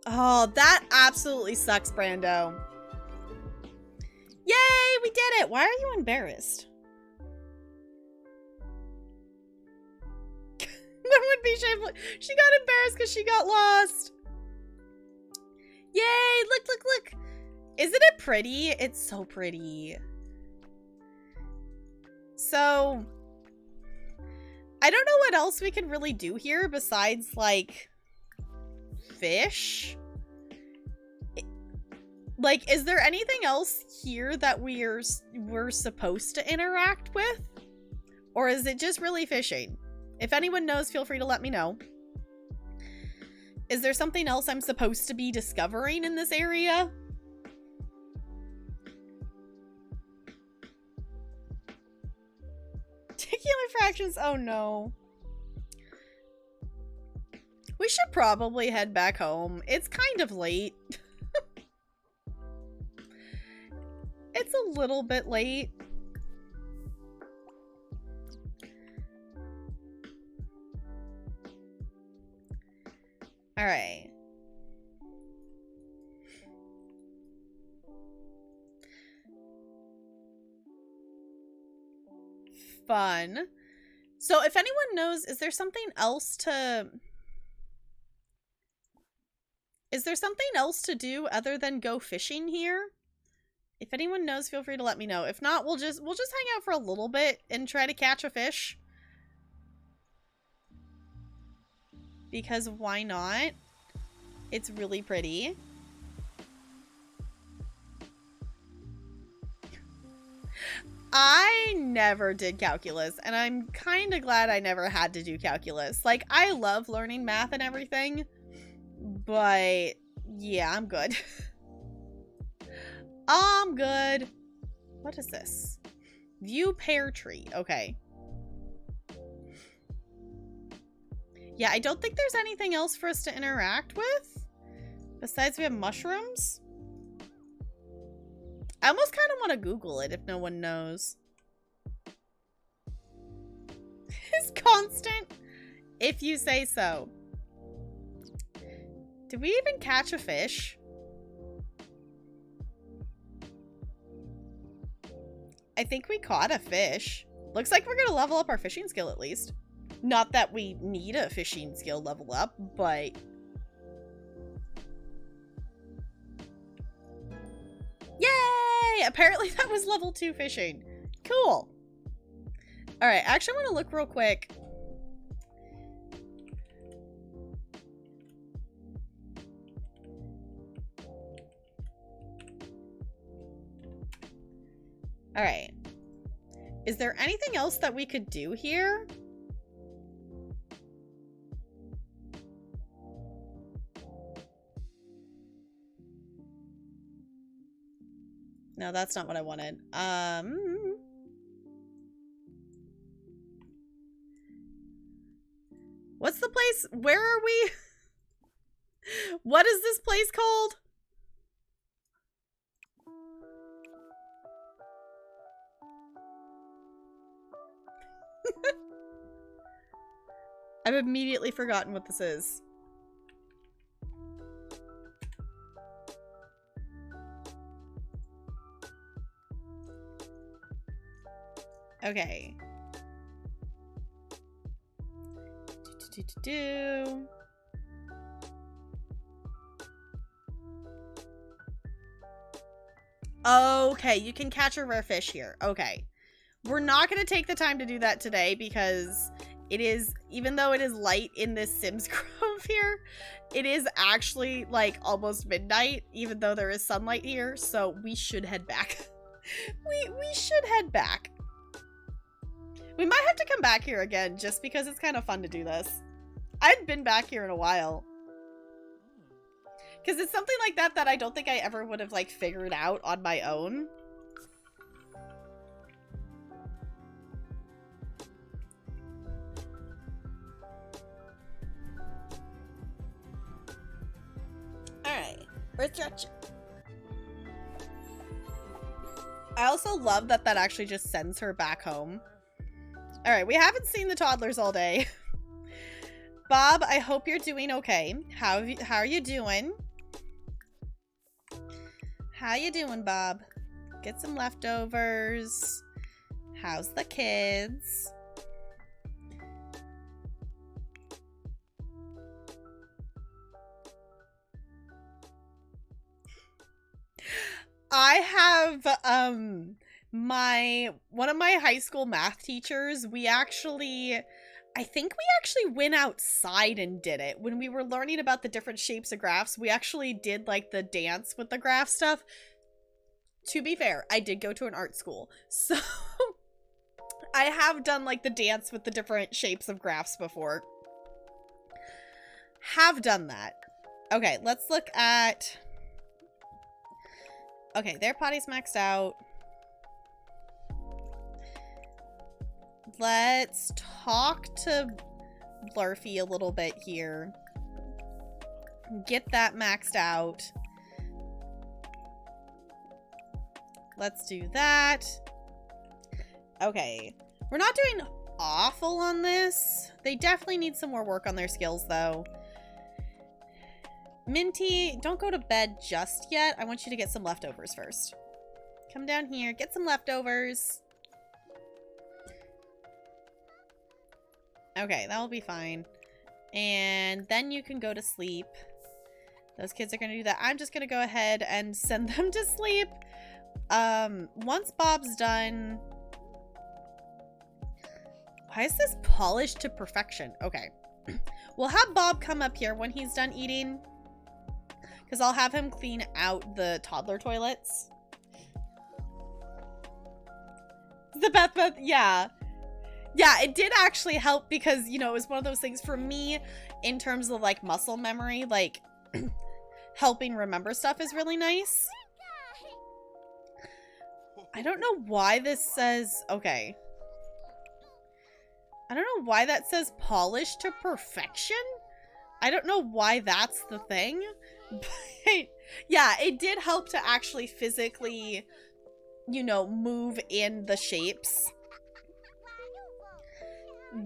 A: Oh, that absolutely sucks, Brando. Yay! We did it! Why are you embarrassed? That would be shameful. She got embarrassed because she got lost. Yay! Look, look, look. Isn't it pretty? It's so pretty. So, I don't know what else we can really do here besides, like, fish. Like, is there anything else here that we're supposed to interact with? Or is it just really fishing? If anyone knows, feel free to let me know. Is there something else I'm supposed to be discovering in this area? Particular fractions? Oh no. We should probably head back home. It's kind of late. It's a little bit late. All right. Fun. So if anyone knows, is there something else to do other than go fishing here? If anyone knows, feel free to let me know. If not, we'll just hang out for a little bit and try to catch a fish. Because why not? It's really pretty. I never did calculus, and I'm kind of glad I never had to do calculus. Like, I love learning math and everything, but yeah, I'm good. I'm good. What is this? View pear tree. Okay. Yeah, I don't think there's anything else for us to interact with. Besides, we have mushrooms. I almost kind of want to Google it if no one knows. It's constant. If you say so. Did we even catch a fish? I think we caught a fish. Looks like we're going to level up our fishing skill at least. Not that we need a fishing skill level up, but... Yay! Apparently that was level 2 fishing. Cool. Alright, I actually want to look real quick. Alright. Is there anything else that we could do here? No, that's not what I wanted. What's the place? Where are we? What is this place called? I've immediately forgotten what this is. Okay. Okay, you can catch a rare fish here. Okay. We're not going to take the time to do that today because it is, even though it is light in this Sims Grove here, it is actually like almost midnight, even though there is sunlight here. So we should head back. we should head back. We might have to come back here again just because it's kind of fun to do this. I hadn't been back here in a while. Because it's something like that that I don't think I ever would have like figured out on my own. Alright, we're stretching. I also love that that actually just sends her back home. Alright, we haven't seen the toddlers all day. Bob, I hope you're doing okay. How are you doing? How you doing, Bob? Get some leftovers. How's the kids? I have one of my high school math teachers, I think we actually went outside and did it. When we were learning about the different shapes of graphs, we actually did like the dance with the graph stuff. To be fair, I did go to an art school, so I have done like the dance with the different shapes of graphs before. Have done that. Okay, let's look at... Okay, their potty's maxed out. Let's talk to Blurfy a little bit here. Get that maxed out. Let's do that. Okay. We're not doing awful on this. They definitely need some more work on their skills, though. Minty, don't go to bed just yet. I want you to get some leftovers first. Come down here. Get some leftovers. Okay, that'll be fine. And then you can go to sleep. Those kids are going to do that. I'm just going to go ahead and send them to sleep. Once Bob's done... Why is this polished to perfection? Okay. We'll have Bob come up here when he's done eating. Because I'll have him clean out the toddler toilets. The Beth, yeah. Yeah, it did actually help because, you know, it was one of those things for me in terms of, like, muscle memory. Like, helping remember stuff is really nice. I don't know why this says... Okay. I don't know why that says polished to perfection. I don't know why that's the thing. But, yeah, it did help to actually physically, you know, move in the shapes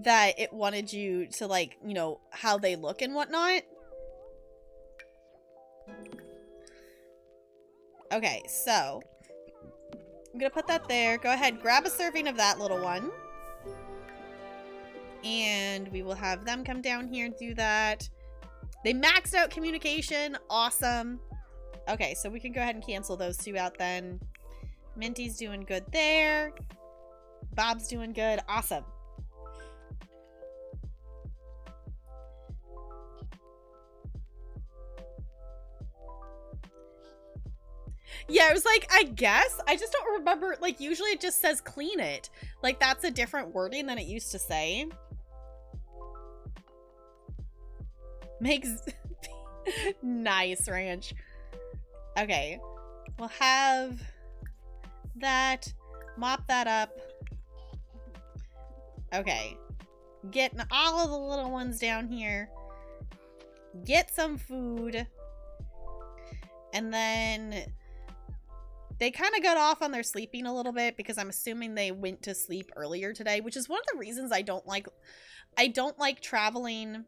A: that it wanted you to, like, you know, how they look and whatnot. Okay, so I'm gonna put that there. Go ahead, grab a serving of that little one. And we will have them come down here and do that. They maxed out communication. Awesome. Okay, so we can go ahead and cancel those two out then. Minty's doing good there. Bob's doing good. Awesome. Yeah, it was like, I guess. I just don't remember. Like, usually it just says clean it. Like, that's a different wording than it used to say. Makes... Nice, Ranch. Okay. We'll have that. Mop that up. Okay. Getting all of the little ones down here. Get some food. And then they kind of got off on their sleeping a little bit because I'm assuming they went to sleep earlier today, which is one of the reasons I don't like traveling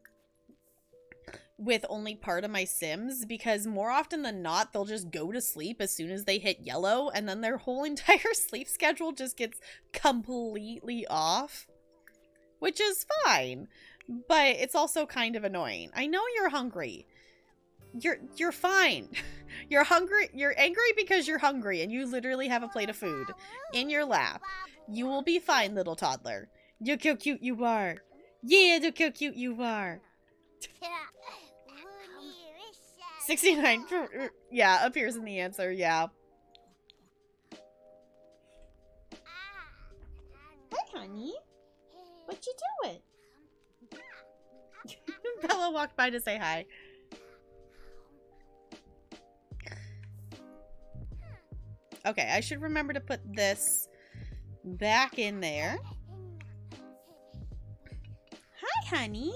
A: with only part of my Sims, because more often than not, they'll just go to sleep as soon as they hit yellow, and then their whole entire sleep schedule just gets completely off, which is fine, but it's also kind of annoying. I know you're hungry. You're fine. You're hungry. You're angry because you're hungry, and you literally have a plate of food in your lap. You will be fine, little toddler. Look how cute you are. Yeah, look how cute you are. 69, yeah, appears in the answer, yeah. Hi, honey. What you doing? Bella walked by to say hi. Okay, I should remember to put this back in there. Hi, honey.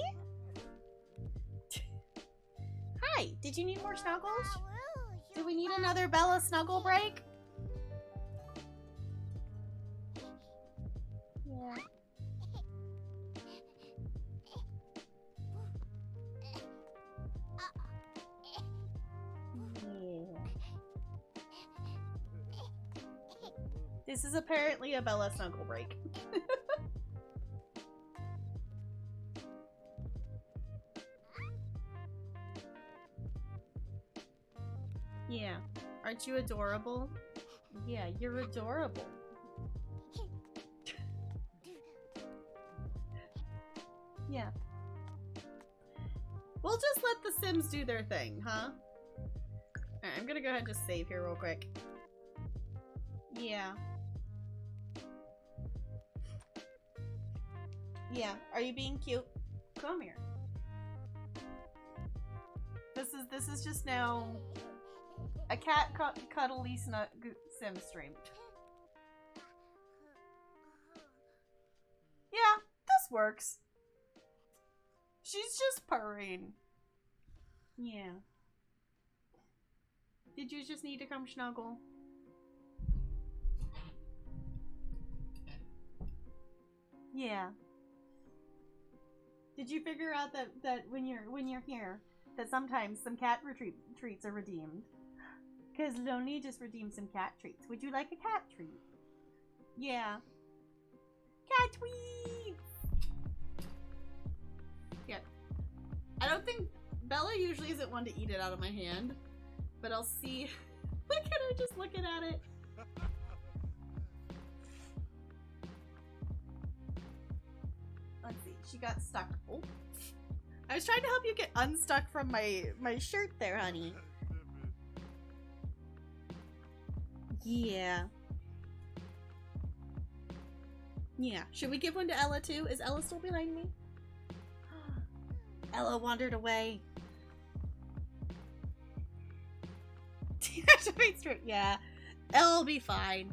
A: Hi, did you need more snuggles? Do we need another Bella snuggle break? Yeah. This is apparently a Bella snuggle break. Yeah. Aren't you adorable? Yeah, you're adorable. Yeah. We'll just let the Sims do their thing, huh? Alright, I'm gonna go ahead and just save here real quick. Yeah. Yeah, are you being cute? Come here. This is just now a cat cuddly sim stream. Yeah, this works. She's just purring. Yeah. Did you just need to come snuggle? Yeah. Did you figure out that when you're here, that sometimes some cat treats are redeemed? Because Lonely just redeemed some cat treats. Would you like a cat treat? Yeah. Cat tweet! Yeah. I don't think... Bella usually isn't one to eat it out of my hand. But I'll see... Look at her just looking at it. Let's see. She got stuck. Oh. I was trying to help you get unstuck from my shirt there, honey. Yeah. Yeah. Should we give one to Ella too? Is Ella still behind me? Ella wandered away. Yeah. Ella'll be fine.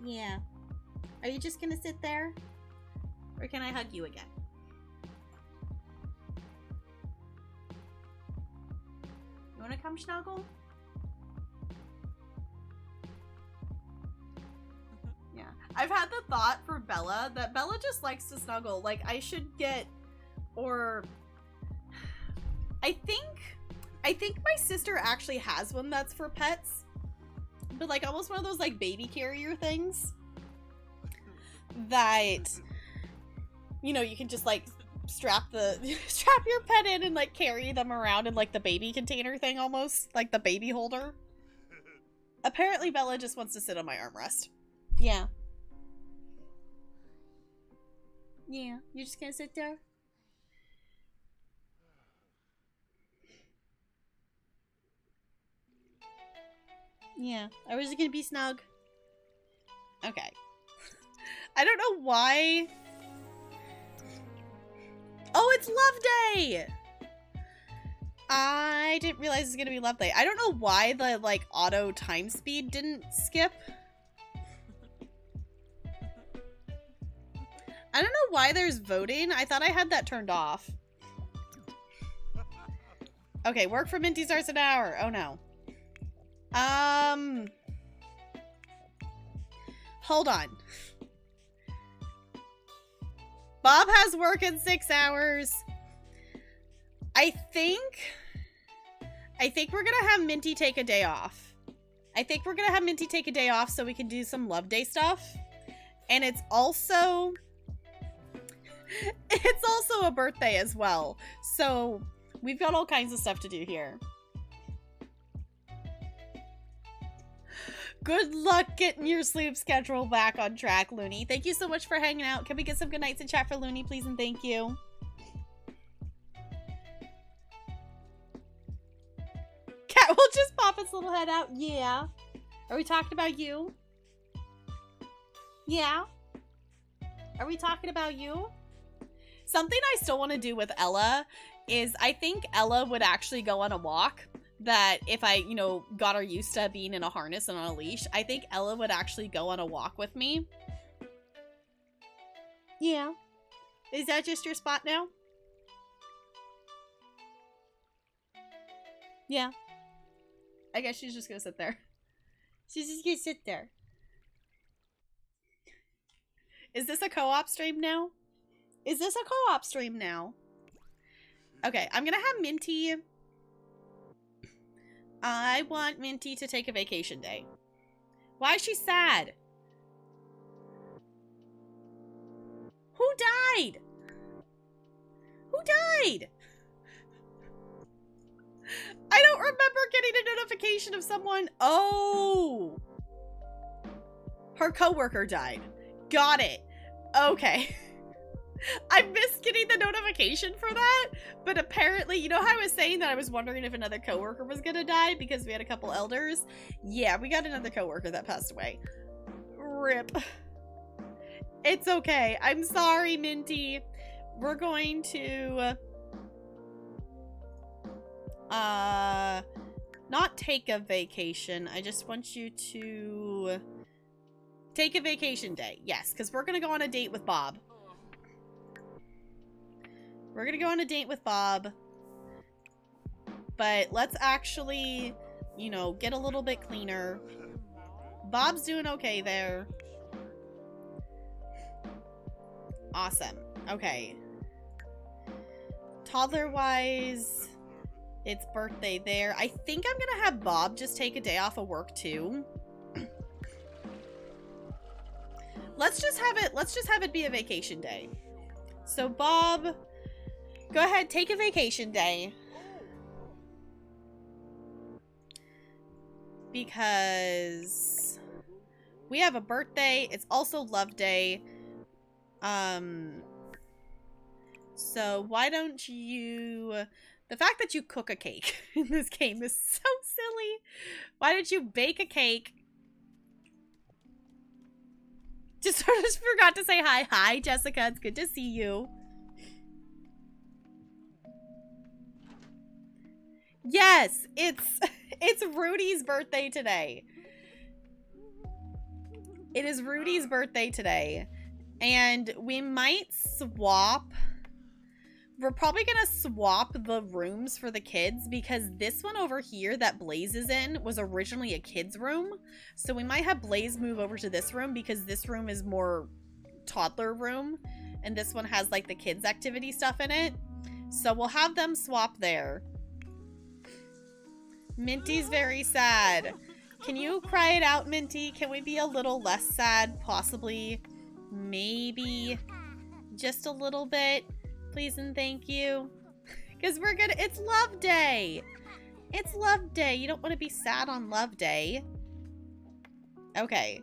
A: Yeah. Are you just gonna sit there? Or can I hug you again? You wanna come snuggle? Yeah. I've had the thought for Bella that Bella just likes to snuggle. Like, I should get... Or... I think my sister actually has one that's for pets. But, like, almost one of those, like, baby carrier things. That... You know, you can just, like, strap your pet in and, like, carry them around in, like, the baby container thing almost. Like, the baby holder. Apparently, Bella just wants to sit on my armrest. Yeah. Yeah. You're just gonna sit there? Yeah. Are we just gonna be snug? Okay. I don't know why. Oh, it's Love Day! I didn't realize it was gonna be Love Day. I don't know why the, like, auto time speed didn't skip. I don't know why there's voting. I thought I had that turned off. Okay, work for Minty starts in an hour. Oh no. Hold on. Bob has work in 6 hours. I think we're gonna have Minty take a day off. I think we're gonna have Minty take a day off so we can do some Love Day stuff. And it's also a birthday as well. So we've got all kinds of stuff to do here. Good luck getting your sleep schedule back on track, Looney. Thank you so much for hanging out. Can we get some good nights in chat for Looney, please, and thank you. Cat will just pop its little head out. Yeah. Are we talking about you? Yeah. Are we talking about you? Something I still want to do with Ella is I think Ella would actually go on a walk. That if I, you know, got her used to being in a harness and on a leash, I think Ella would actually go on a walk with me. Yeah. Is that just your spot now? Yeah. I guess she's just gonna sit there. She's just gonna sit there. Is this a co-op stream now? Is this a co-op stream now? Okay, I'm gonna have Minty... I want Minty to take a vacation day. Why is she sad? Who died? Who died? I don't remember getting a notification of someone. Oh. Her coworker died. Got it. Okay. I missed getting the notification for that, but apparently, you know how I was saying that I was wondering if another coworker was gonna die because we had a couple elders? Yeah, we got another coworker that passed away. RIP. It's okay. I'm sorry, Minty. We're going to... not take a vacation. I just want you to... take a vacation day. Yes, because we're gonna go on a date with Bob. We're gonna go on a date with Bob. But let's actually, you know, get a little bit cleaner. Bob's doing okay there. Awesome. Okay. Toddler-wise, it's birthday there. I think I'm gonna have Bob just take a day off of work too. Let's just have it be a vacation day. So Bob, go ahead, take a vacation day. Because we have a birthday. It's also Love Day. So why don't you... The fact that you cook a cake in this game is so silly. Why don't you bake a cake? Just forgot to say hi. Hi, Jessica. It's good to see you. Yes, it's Rudy's birthday today. It is Rudy's birthday today. And we might swap. We're probably going to swap the rooms for the kids because this one over here that Blaze is in was originally a kid's room. So we might have Blaze move over to this room because this room is more toddler room. And this one has like the kids activity stuff in it. So we'll have them swap there. Minty's very sad. Can you cry it out, Minty? Can we be a little less sad? Possibly. Maybe. Just a little bit. Please and thank you. Because we're gonna... It's Love Day. It's Love Day. You don't want to be sad on Love Day. Okay.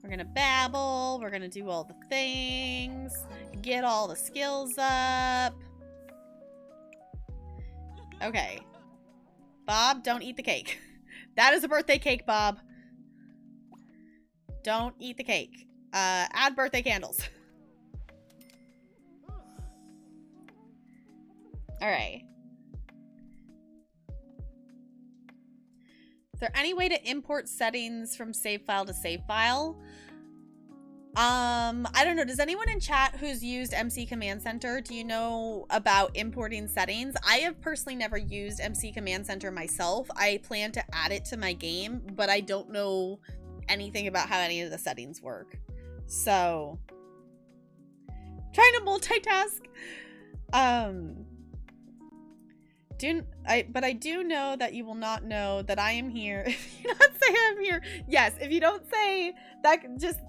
A: We're gonna babble. We're gonna do all the things. Get all the skills up. Okay. Bob, don't eat the cake. That is a birthday cake, Bob. Don't eat the cake. Add birthday candles. Alright. Is there any way to import settings from save file to save file? I don't know. Does anyone in chat who's used MC Command Center, do you know about importing settings? I have personally never used MC Command Center myself. I plan to add it to my game, but I don't know anything about how any of the settings work. So, trying to multitask. But I do know that you will not know that I am here. If you don't say I'm here, yes. If you don't say that,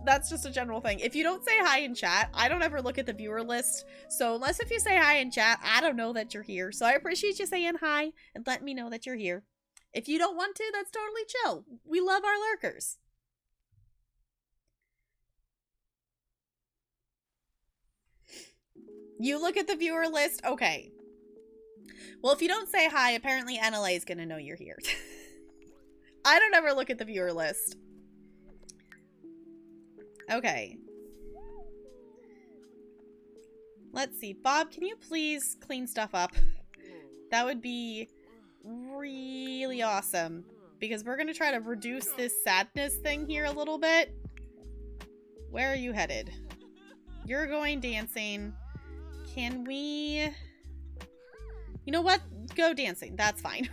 A: that's just a general thing. If you don't say hi in chat, I don't ever look at the viewer list. So unless if you say hi in chat, I don't know that you're here. So I appreciate you saying hi and letting me know that you're here. If you don't want to, that's totally chill. We love our lurkers. You look at the viewer list, okay. Well, if you don't say hi, apparently NLA is gonna know you're here. I don't ever look at the viewer list. Okay. Let's see. Bob, can you please clean stuff up? That would be really awesome. Because we're gonna try to reduce this sadness thing here a little bit. Where are you headed? You're going dancing. Can we... You know what? Go dancing. That's fine.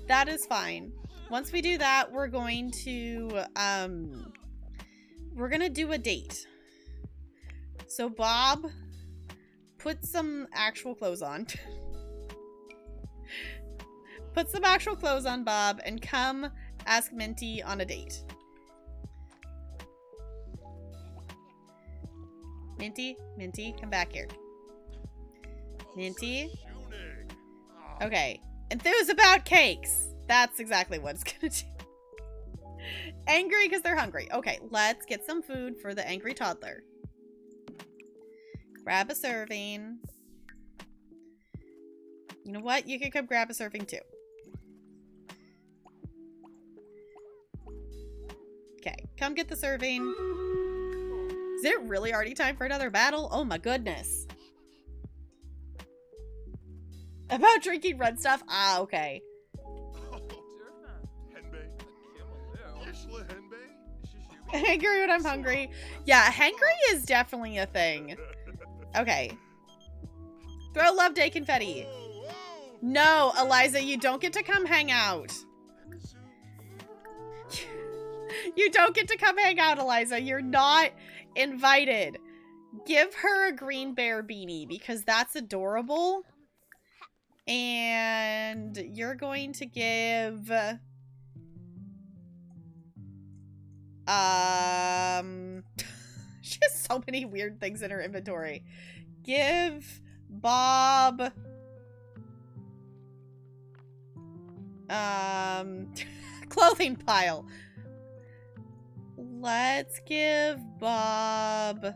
A: That is fine. Once we do that, we're going to do a date. So Bob, put some actual clothes on. Put some actual clothes on, Bob, and come ask Minty on a date. Minty, come back here. Minty. Okay. Enthuse about cakes. That's exactly what it's gonna do. Angry because they're hungry. Okay, let's get some food for the angry toddler. Grab a serving. You know what? You can come grab a serving too. Okay, come get the serving. Is it really already time for another battle? Oh my goodness. About drinking red stuff? Ah, okay. Hangry when I'm hungry. Yeah, hangry is definitely a thing. Okay. Throw love day confetti. No, Eliza, you don't get to come hang out. You don't get to come hang out, Eliza. You're not invited. Give her a green bear beanie because that's adorable. And you're going to give she has so many weird things in her inventory. Give Bob clothing pile. Let's give Bob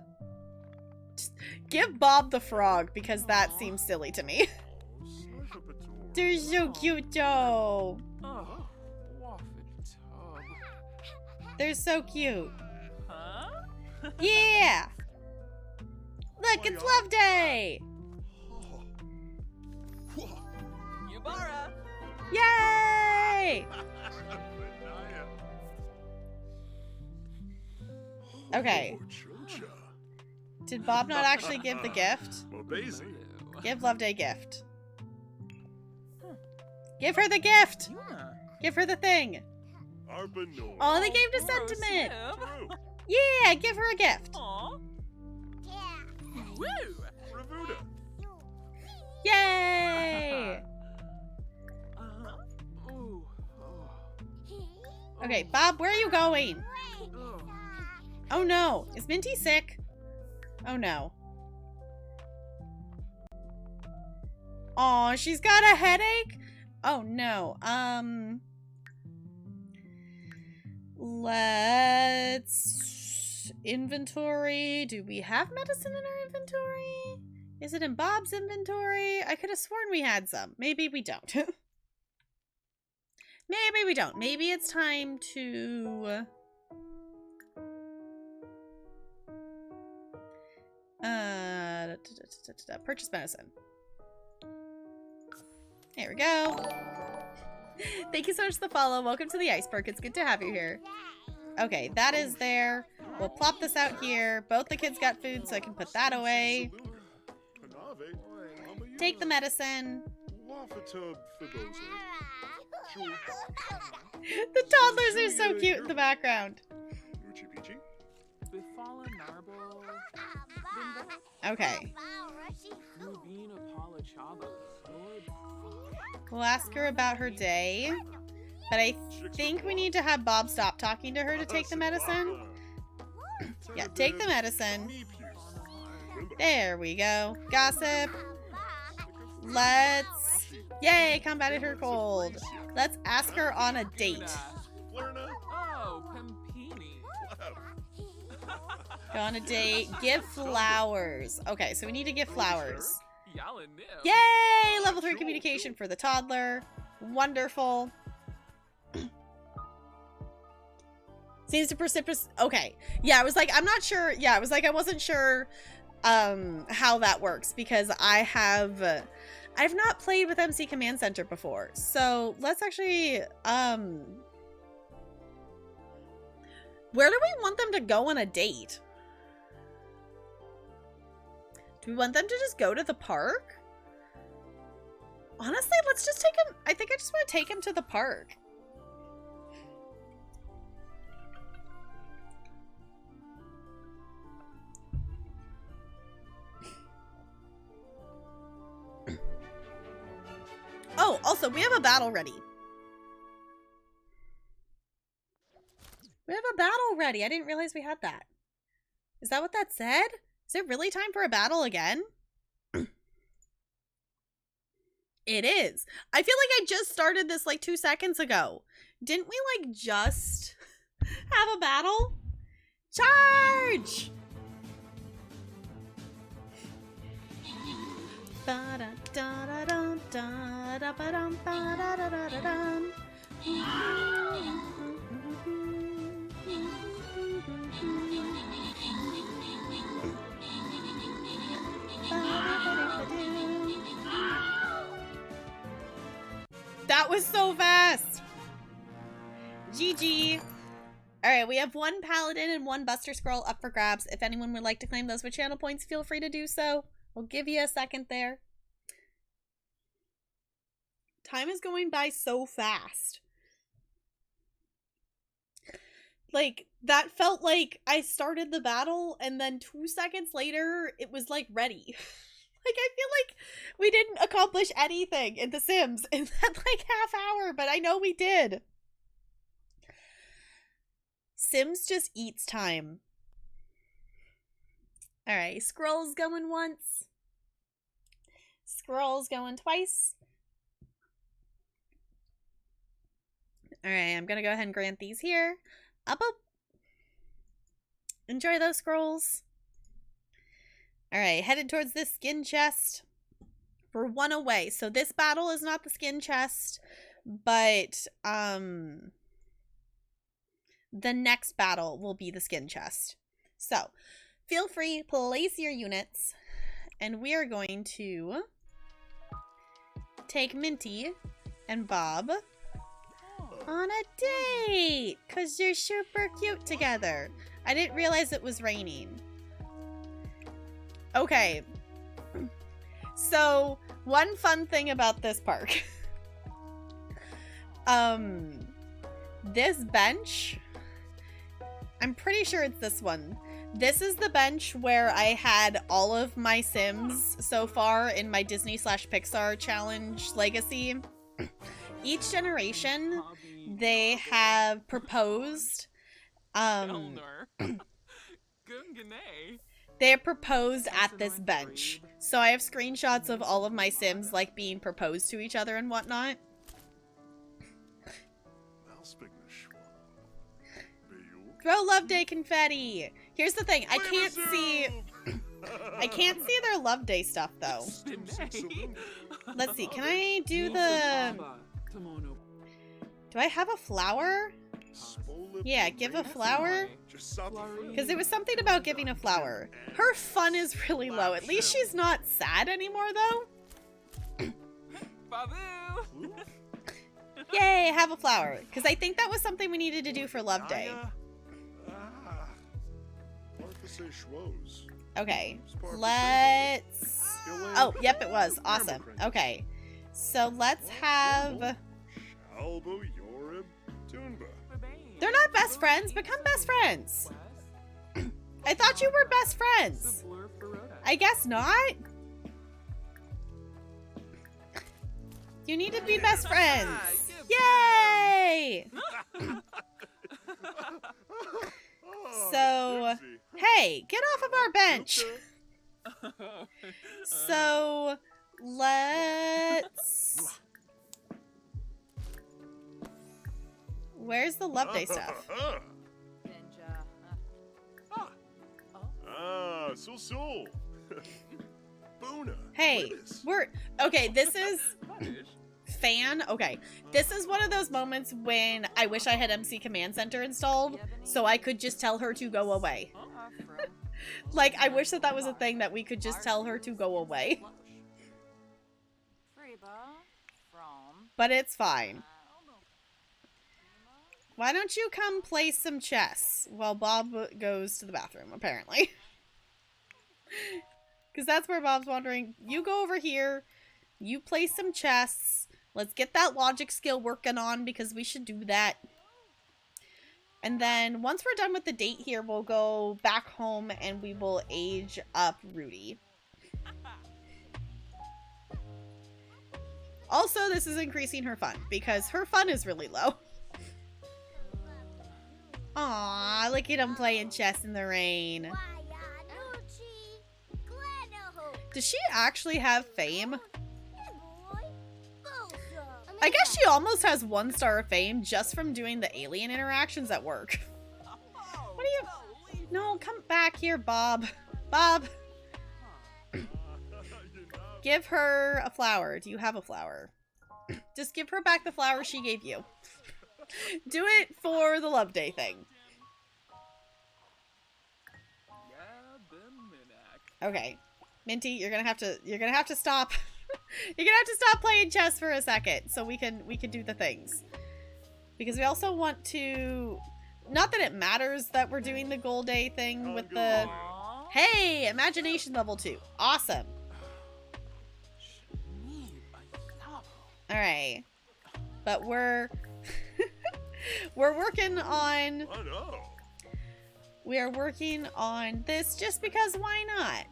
A: the frog because that seems silly to me. They're so cute, Joe. They're so cute. Yeah. Look, it's Love Day.
D: Yubara.
A: Yay! Okay. Did Bob not actually give the gift? Give Love Day gift. Give her the gift! Give her the thing! Oh, they gave the sentiment! Yeah, give her a gift! Yay! Okay, Bob, where are you going? Oh no, is Minty sick? Oh no. Aw, she's got a headache? Oh no, let's inventory. Do we have medicine in our inventory? Is it in Bob's inventory? I could have sworn we had some. Maybe we don't. Maybe we don't. Maybe it's time to... purchase medicine. There we go. Thank you so much for the follow. Welcome to the iceberg. It's good to have you here. Okay, that is there. We'll plop this out here. Both the kids got food, so I can put that away. Take the medicine. The toddlers are so cute in the background. Okay. We'll ask her about her day, but I think we need to have Bob stop talking to her to take the medicine. Yeah, take the medicine. There we go. Gossip. Let's... Yay, combated her cold. Let's ask her on a date. Go on a date. Give flowers. Okay, so we need to give flowers. Yay! Level 3 communication for the toddler. Wonderful. Seems to precipitate. Okay. Yeah, I was like, I'm not sure. Yeah, I was like, I wasn't sure how that works because I've not played with MC Command Center before. So let's actually where do we want them to go on a date? Do we want them to just go to the park? Honestly, let's just take him. I think I just want to take him to the park. Oh, also, we have a battle ready. We have a battle ready. I didn't realize we had that. Is that what that said? Is it really time for a battle again? It is. I feel like I just started this like 2 seconds ago. Didn't we like just have a battle? Charge! That was so fast! GG. Alright, we have one paladin and one buster scroll up for grabs. If anyone would like to claim those with channel points, feel free to do so. We'll give you a second there. Time is going by so fast. Like, that felt like I started the battle and then 2 seconds later, it was like ready. Like, I feel like we didn't accomplish anything in The Sims in that like half hour, but I know we did. Sims just eats time. Alright, scrolls going once. Scrolls going twice. Alright, I'm gonna go ahead and grant these here. Up. Enjoy those scrolls. Alright, headed towards this skin chest. We're one away. So this battle is not the skin chest, but the next battle will be the skin chest. So feel free, place your units, and we are going to take Minty and Bob on a date because they're super cute together. I didn't realize it was raining. Okay, so one fun thing about this park. This bench, I'm pretty sure it's this one. This is the bench where I had all of my Sims so far in my Disney/Pixar challenge legacy. Each generation, they have proposed, they have proposed at this bench. So I have screenshots of all of my Sims like being proposed to each other and whatnot. Throw Love Day confetti. Here's the thing, I can't see their Love Day stuff though. Let's see, can I do the Do I have a flower? Yeah, give a flower. Because it was something about giving a flower. Her fun is really low. At least she's not sad anymore, though.
D: Babu!
A: Yay, have a flower. Because I think that was something we needed to do for Love Day. Okay, let's... Oh, yep, it was. Awesome. Okay, so let's have... They're not best friends. Become best friends. I thought you were best friends. I guess not. You need to be best friends. Yay! So, hey, get off of our bench. So, let's... Where's the Love Day stuff?
E: So.
A: Hey, we're... Okay, this is... Fan? Okay. This is one of those moments when I wish I had MC Command Center installed, so I could just tell her to go away. Like, I wish that that was a thing that we could just tell her to go away. But it's fine. Why don't you come play some chess while Bob goes to the bathroom, apparently. Because that's where Bob's wandering. You go over here. You play some chess. Let's get that logic skill working on because we should do that. And then once we're done with the date here, we'll go back home and we will age up Rudy. Also, this is increasing her fun because her fun is really low. Aw, look at him playing chess in the rain. Does she actually have fame? I guess she almost has 1 star of fame just from doing the alien interactions at work. What are you... No, come back here, Bob. Bob. Give her a flower. Do you have a flower? Just give her back the flower she gave you. Do it for the Love Day thing. Okay. Minty, you're gonna have to stop. You're gonna have to stop playing chess for a second so we can do the things. Because we also want to, not that it matters that we're doing the goal day thing with the, hey, imagination level 2. Awesome. All right. But we're working on, we are working on this just because why not?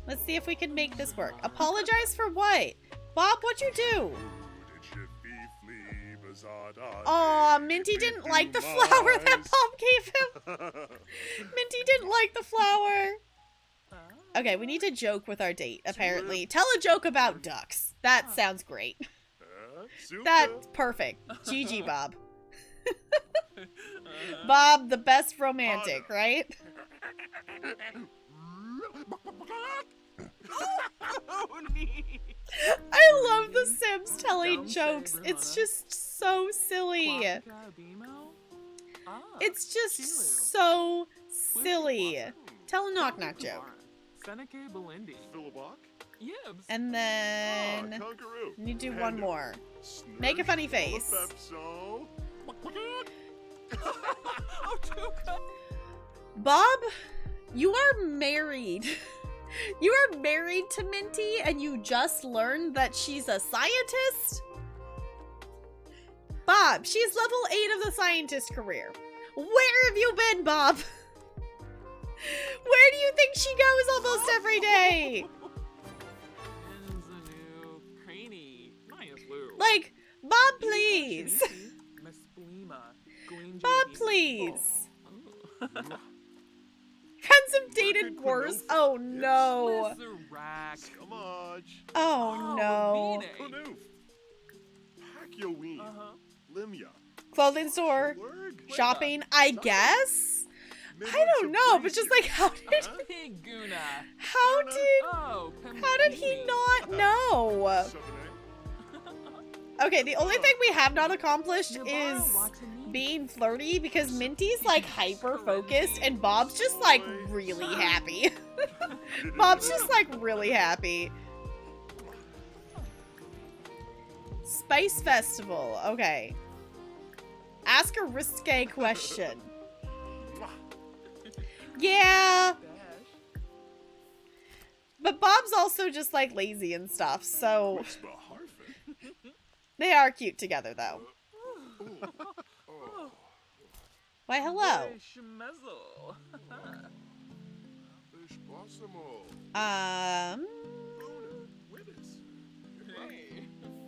A: Let's see if we can make this work. Apologize for what? Bob, what'd you do? Aw, Minty didn't like the flower that Bob gave him. Minty didn't like the flower. Okay, we need to joke with our date, apparently. Tell a joke about ducks. That sounds great. That's perfect. GG, Bob. Bob, the best romantic, right? I love The Sims telling jokes. It's just so silly. It's just so silly. Tell a knock-knock joke. And then you need to do one more. Make a funny face. Bob, you are married. You are married to Minty and you just learned that she's a scientist? Bob, she's level 8 of the scientist career. Where have you been, Bob? Where do you think she goes almost every day? Like, Bob, please. Bob, please. Friends have dated worse. Oh no. Oh no. Clothing store. Shopping, I guess? I don't know, but just like how did he not know? Okay, the only thing we have not accomplished is being flirty because Minty's like hyper focused and Bob's just like really happy. Bob's just like really happy. Spice Festival. Okay. Ask a risque question. Yeah. But Bob's also just like lazy and stuff, so they are cute together though. Why, hello.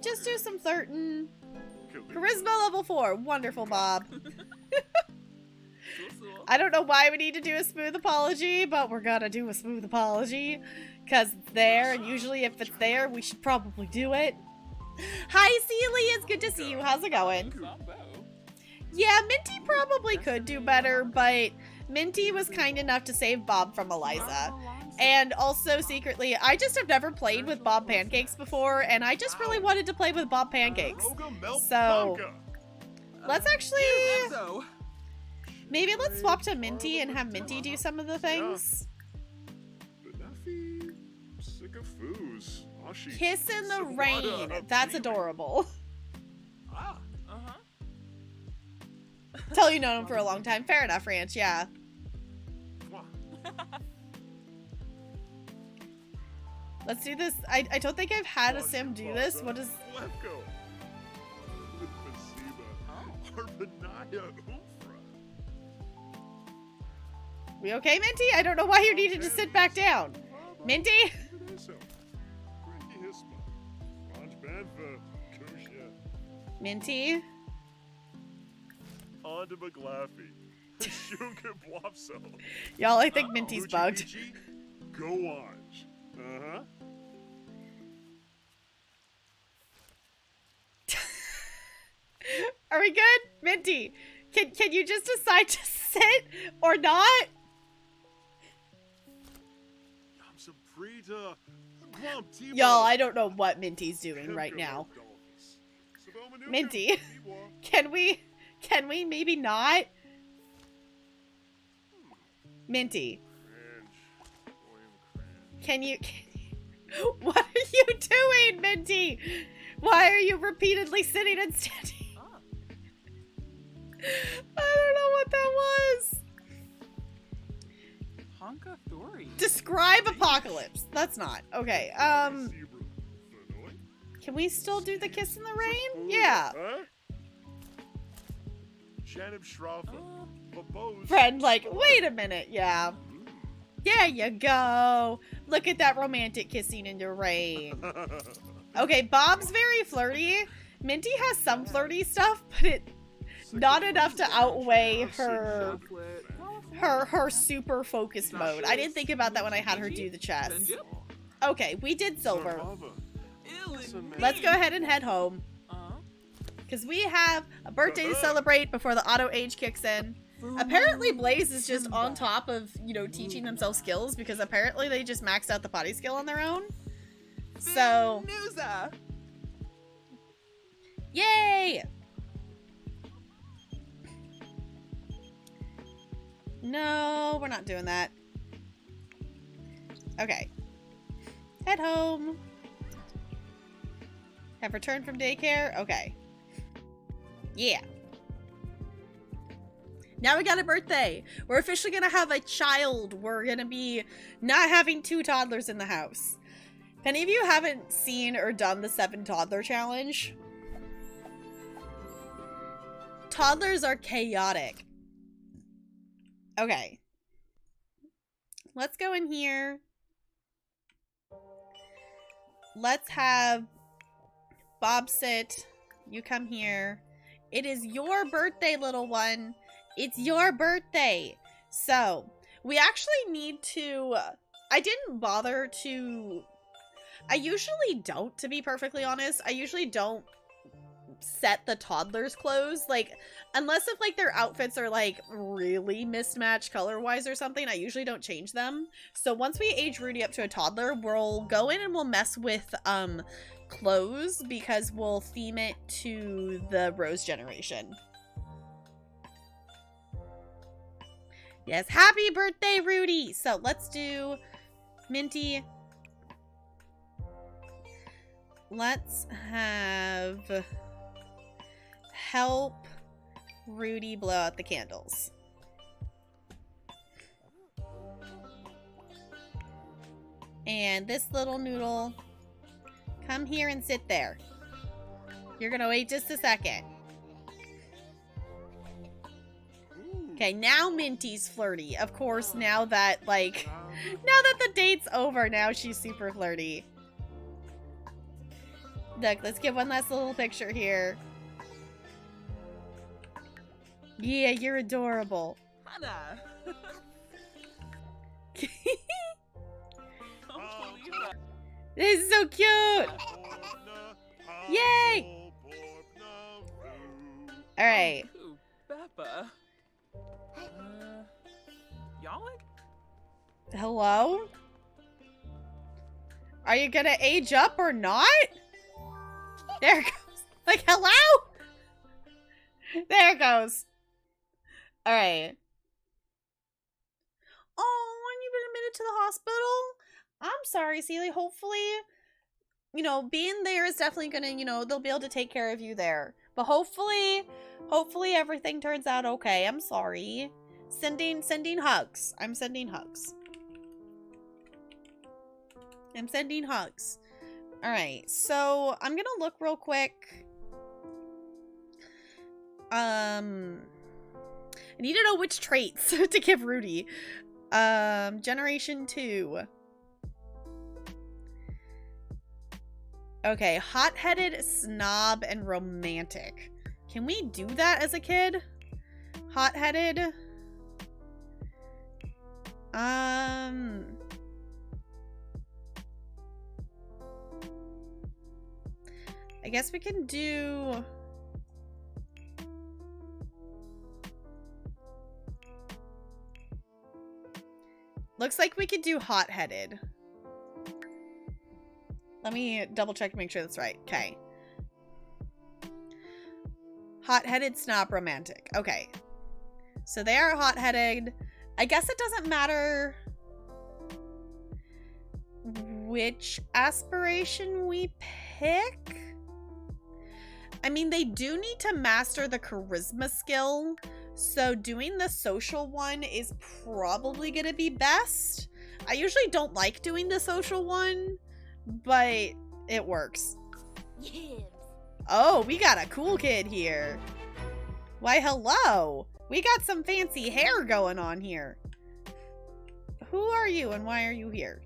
A: Just do some flirting. Charisma level 4. Wonderful, Bob. I don't know why we need to do a smooth apology, but we're gonna do a smooth apology. Because it's there, and usually if it's there, we should probably do it. Hi, Seely. It's good to see you. How's it going? Yeah, Minty probably could do better, but Minty was kind enough to save Bob from Eliza. And also, secretly, I just have never played with Bob Pancakes before, and I just really wanted to play with Bob Pancakes. So, let's actually... Maybe let's swap to Minty and have Minty do some of the things. Kiss in the rain. That's adorable. Tell you known him for a long time. Fair enough, Ranch, yeah. Let's do this. I don't think I've had a sim do this. What is... We okay, Minty? I don't know why you needed to sit back down. Minty? Minty? Y'all, I think Minty's bugged.
E: Go on.
A: Are we good? Minty, can you just decide to sit or not? Y'all, I don't know what Minty's doing right now. Minty, can we maybe not? Minty. Can you what are you doing, Minty? Why are you repeatedly sitting and standing? I don't know what that was. Describe apocalypse. That's not. Okay, can we still do the kiss in the rain? Yeah. Friend, like, wait a minute, yeah. There you go. Look at that romantic kissing in the rain. Okay, Bob's very flirty. Minty has some flirty stuff, but it not enough to outweigh her super focused mode. I didn't think about that when I had her do the chest. Okay, we did silver. Let's go ahead and head home. Because we have a birthday to celebrate before the auto age kicks in. Apparently Blaze is just on top of, you know, teaching themselves skills because apparently they just maxed out the potty skill on their own. So, yay! No, we're not doing that. Okay. Head home. Have returned from daycare? Okay. Yeah. Now we got a birthday. We're officially gonna have a child. We're gonna be not having 2 toddlers in the house. If any of you haven't seen or done the 7 toddler challenge, toddlers are chaotic. Okay. Let's go in here. Let's have Bob sit. You come here. It is your birthday, little one. It's your birthday. So, we actually need to... I didn't bother to... I usually don't, to be perfectly honest. I usually don't set the toddlers' clothes. Like, unless if, like, their outfits are, like, really mismatched color-wise or something, I usually don't change them. So once we age Rudy up to a toddler, we'll go in and we'll mess with, clothes because we'll theme it to the Rose generation. Yes, happy birthday, Rudy! So let's do Minty. Let's have help Rudy blow out the candles. And this little noodle, come here and sit there. You're gonna wait just a second. Okay, now Minty's flirty. Of course, now that, like, now that the date's over, now she's super flirty. Look, let's get one last little picture here. Yeah, you're adorable.
D: Hannah.
A: This is so cute! Yay! Alright.
D: Ooh, Peppa. Yalling?
A: Hello? Are you gonna age up or not? There it goes. Like, hello? There it goes. Alright. Oh, and you've been admitted to the hospital? I'm sorry, Celie. Hopefully, you know, being there is definitely gonna, you know, they'll be able to take care of you there. But hopefully everything turns out okay. I'm sorry. Sending hugs. I'm sending hugs. I'm sending hugs. Alright, so I'm gonna look real quick. I need to know which traits to give Rudy. Generation 2. Okay, hot-headed, snob, and romantic. Can we do that as a kid? Hot-headed. I guess we can do... Looks like we could do hot-headed. Let me double check to make sure that's right. Okay. Hot-headed, snob, romantic. Okay. So they are hot-headed. I guess it doesn't matter which aspiration we pick. I mean, they do need to master the charisma skill. So doing the social one is probably going to be best. I usually don't like doing the social one, but it works.
F: Yes.
A: Oh, we got a cool kid here. Why, hello. We got some fancy hair going on here. Who are you and why are you here?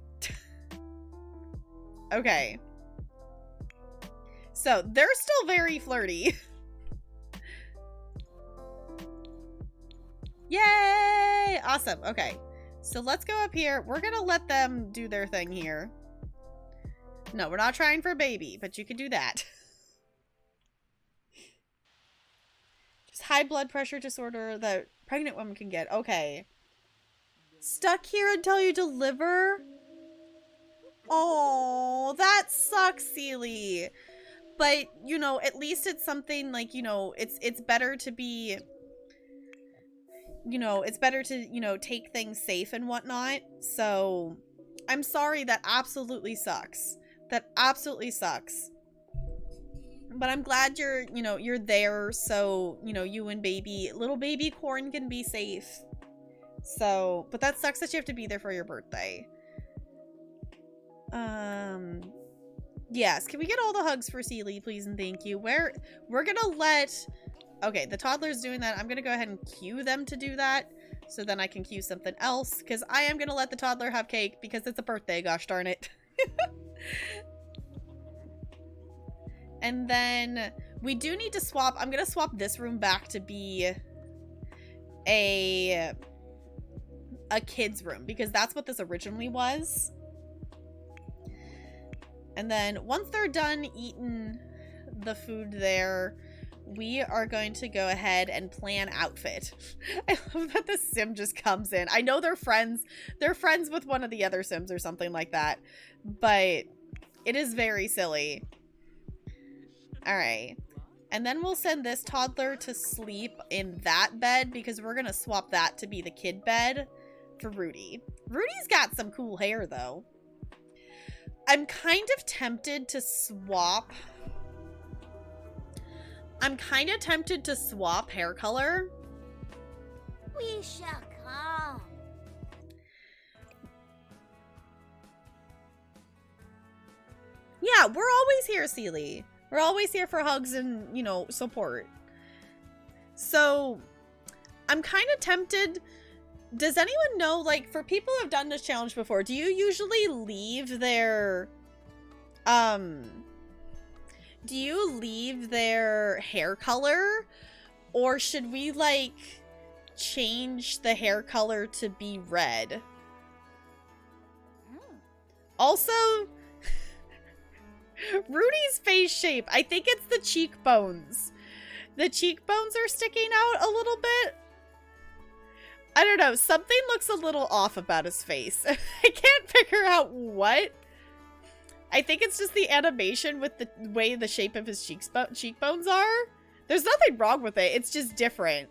A: Okay. So, they're still very flirty. Yay! Awesome. Okay. So, let's go up here. We're gonna let them do their thing here. No, we're not trying for a baby, but you can do that. Just high blood pressure disorder that pregnant women can get. Okay. Stuck here until you deliver? Oh, that sucks, Celie. But, you know, at least it's something like, you know, it's better to be, you know, it's better to, you know, take things safe and whatnot. So, I'm sorry, that absolutely sucks. That absolutely sucks. But I'm glad you're, you know, you're there so, you know, you and little baby Corn can be safe. So, but that sucks that you have to be there for your birthday. Yes, can we get all the hugs for Celie, please and thank you? We're gonna let... Okay, the toddler's doing that. I'm gonna go ahead and cue them to do that. So then I can cue something else. Because I am gonna let the toddler have cake because it's a birthday, gosh darn it. And then we do need to swap. I'm gonna swap this room back to be a kid's room because that's what this originally was. And then once they're done eating the food there, we are going to go ahead and plan outfit. I love that the sim just comes in. I know they're friends. They're friends with one of the other sims or something like that. But it is very silly. Alright. And then we'll send this toddler to sleep in that bed because we're gonna swap that to be the kid bed for Rudy. Rudy's got some cool hair though. I'm kind of tempted to swap. Hair color.
F: We shall come.
A: Yeah, we're always here, Seely. We're always here for hugs and, you know, support. So, I'm kind of tempted. Does anyone know, like, for people who have done this challenge before, do you usually leave their, hair color? Or should we, like, change the hair color to be red? Also, Rudy's face shape. I think it's the cheekbones. The cheekbones are sticking out a little bit. I don't know. Something looks a little off about his face. I can't figure out what. I think it's just the animation with the way the shape of his cheekbones are. There's nothing wrong with it. It's just different.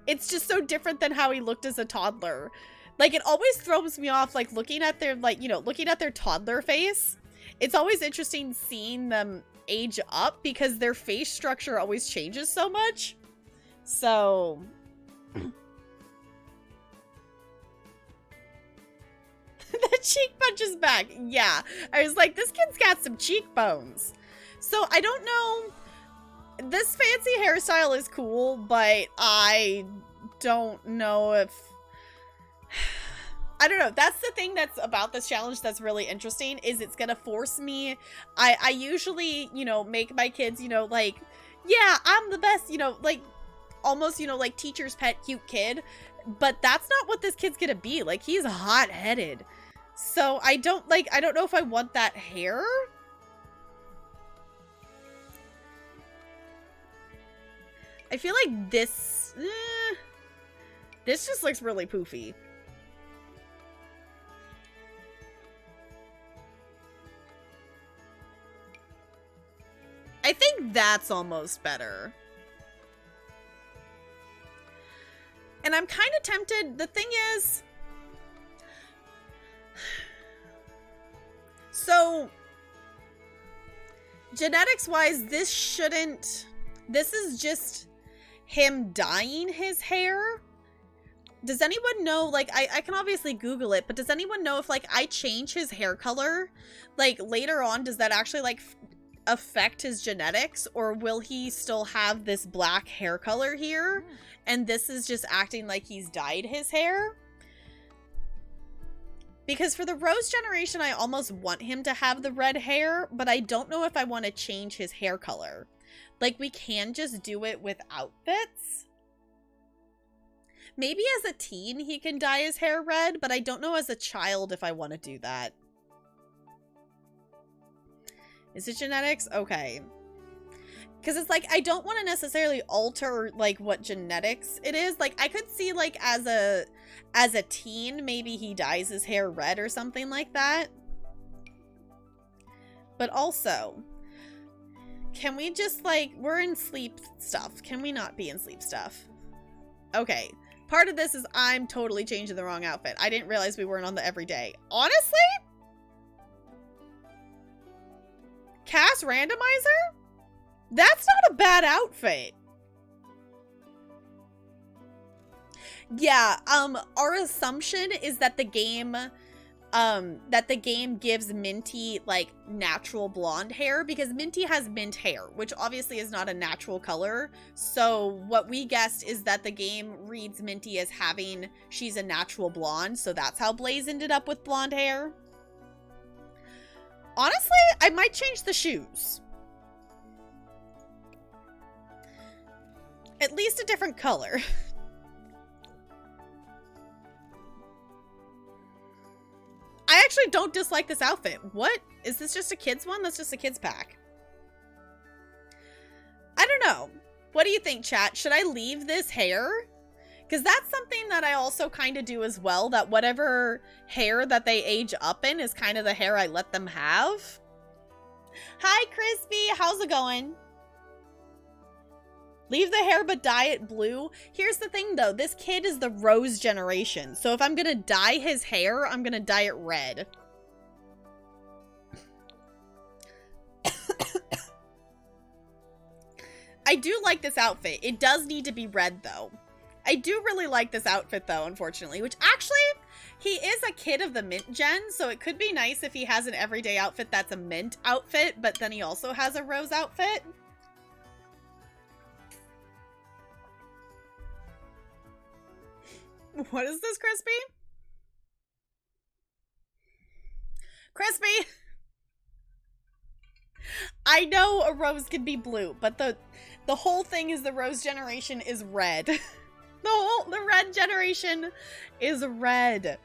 A: It's just so different than how he looked as a toddler. Like, it always throws me off, like, looking at their, like, you know, looking at their toddler face. It's always interesting seeing them age up because their face structure always changes so much. So... the cheek punch is back. Yeah. I was like, this kid's got some cheekbones. So, I don't know. This fancy hairstyle is cool, but I don't know if... I don't know. That's the thing that's about this challenge that's really interesting, is it's gonna force me. I usually, you know, make my kids, you know, like, yeah, I'm the best, you know, like, almost, you know, like teacher's pet cute kid. But that's not what this kid's gonna be. Like, he's hot-headed. So I don't know if I want that hair. I feel like this just looks really poofy. I think that's almost better. And I'm kind of tempted. The thing is, so genetics wise, this is just him dyeing his hair. Does anyone know, like, I can obviously Google it, but does anyone know if, like, I change his hair color, like, later on, does that actually, like, affect his genetics, or will he still have this black hair color here and this is just acting like he's dyed his hair? Because for the Rose generation, I almost want him to have the red hair, but I don't know if I want to change his hair color. Like, we can just do it with outfits. Maybe as a teen he can dye his hair red, but I don't know as a child if I want to do that. Is it genetics? Okay. Because it's like, I don't want to necessarily alter, like, what genetics it is. Like, I could see, like, as a teen, maybe he dyes his hair red or something like that. But also, can we just, like, we're in sleep stuff. Can we not be in sleep stuff? Okay. Part of this is I'm totally changing the wrong outfit. I didn't realize we weren't on the everyday. Honestly? Cast randomizer? That's not a bad outfit. Yeah, our assumption is that the game gives Minty, like, natural blonde hair, because Minty has mint hair, which obviously is not a natural color. So what we guessed is that the game reads Minty as having, she's a natural blonde, so that's how Blaze ended up with blonde hair. Honestly, I might change the shoes. At least a different color. I actually don't dislike this outfit. What? Is this just a kid's one? That's just a kid's pack. I don't know. What do you think, chat? Should I leave this hair? Because that's something that I also kind of do as well, that whatever hair that they age up in is kind of the hair I let them have. Hi, Crispy. How's it going? Leave the hair but dye it blue. Here's the thing, though. This kid is the Rose generation. So if I'm going to dye his hair, I'm going to dye it red. I do like this outfit. It does need to be red, though. I do really like this outfit, though, unfortunately. Which, actually, he is a kid of the mint gen, so it could be nice if he has an everyday outfit that's a mint outfit, but then he also has a rose outfit. What is this, Crispy? Crispy! I know a rose can be blue, but the whole thing is the rose generation is red. The red generation is red.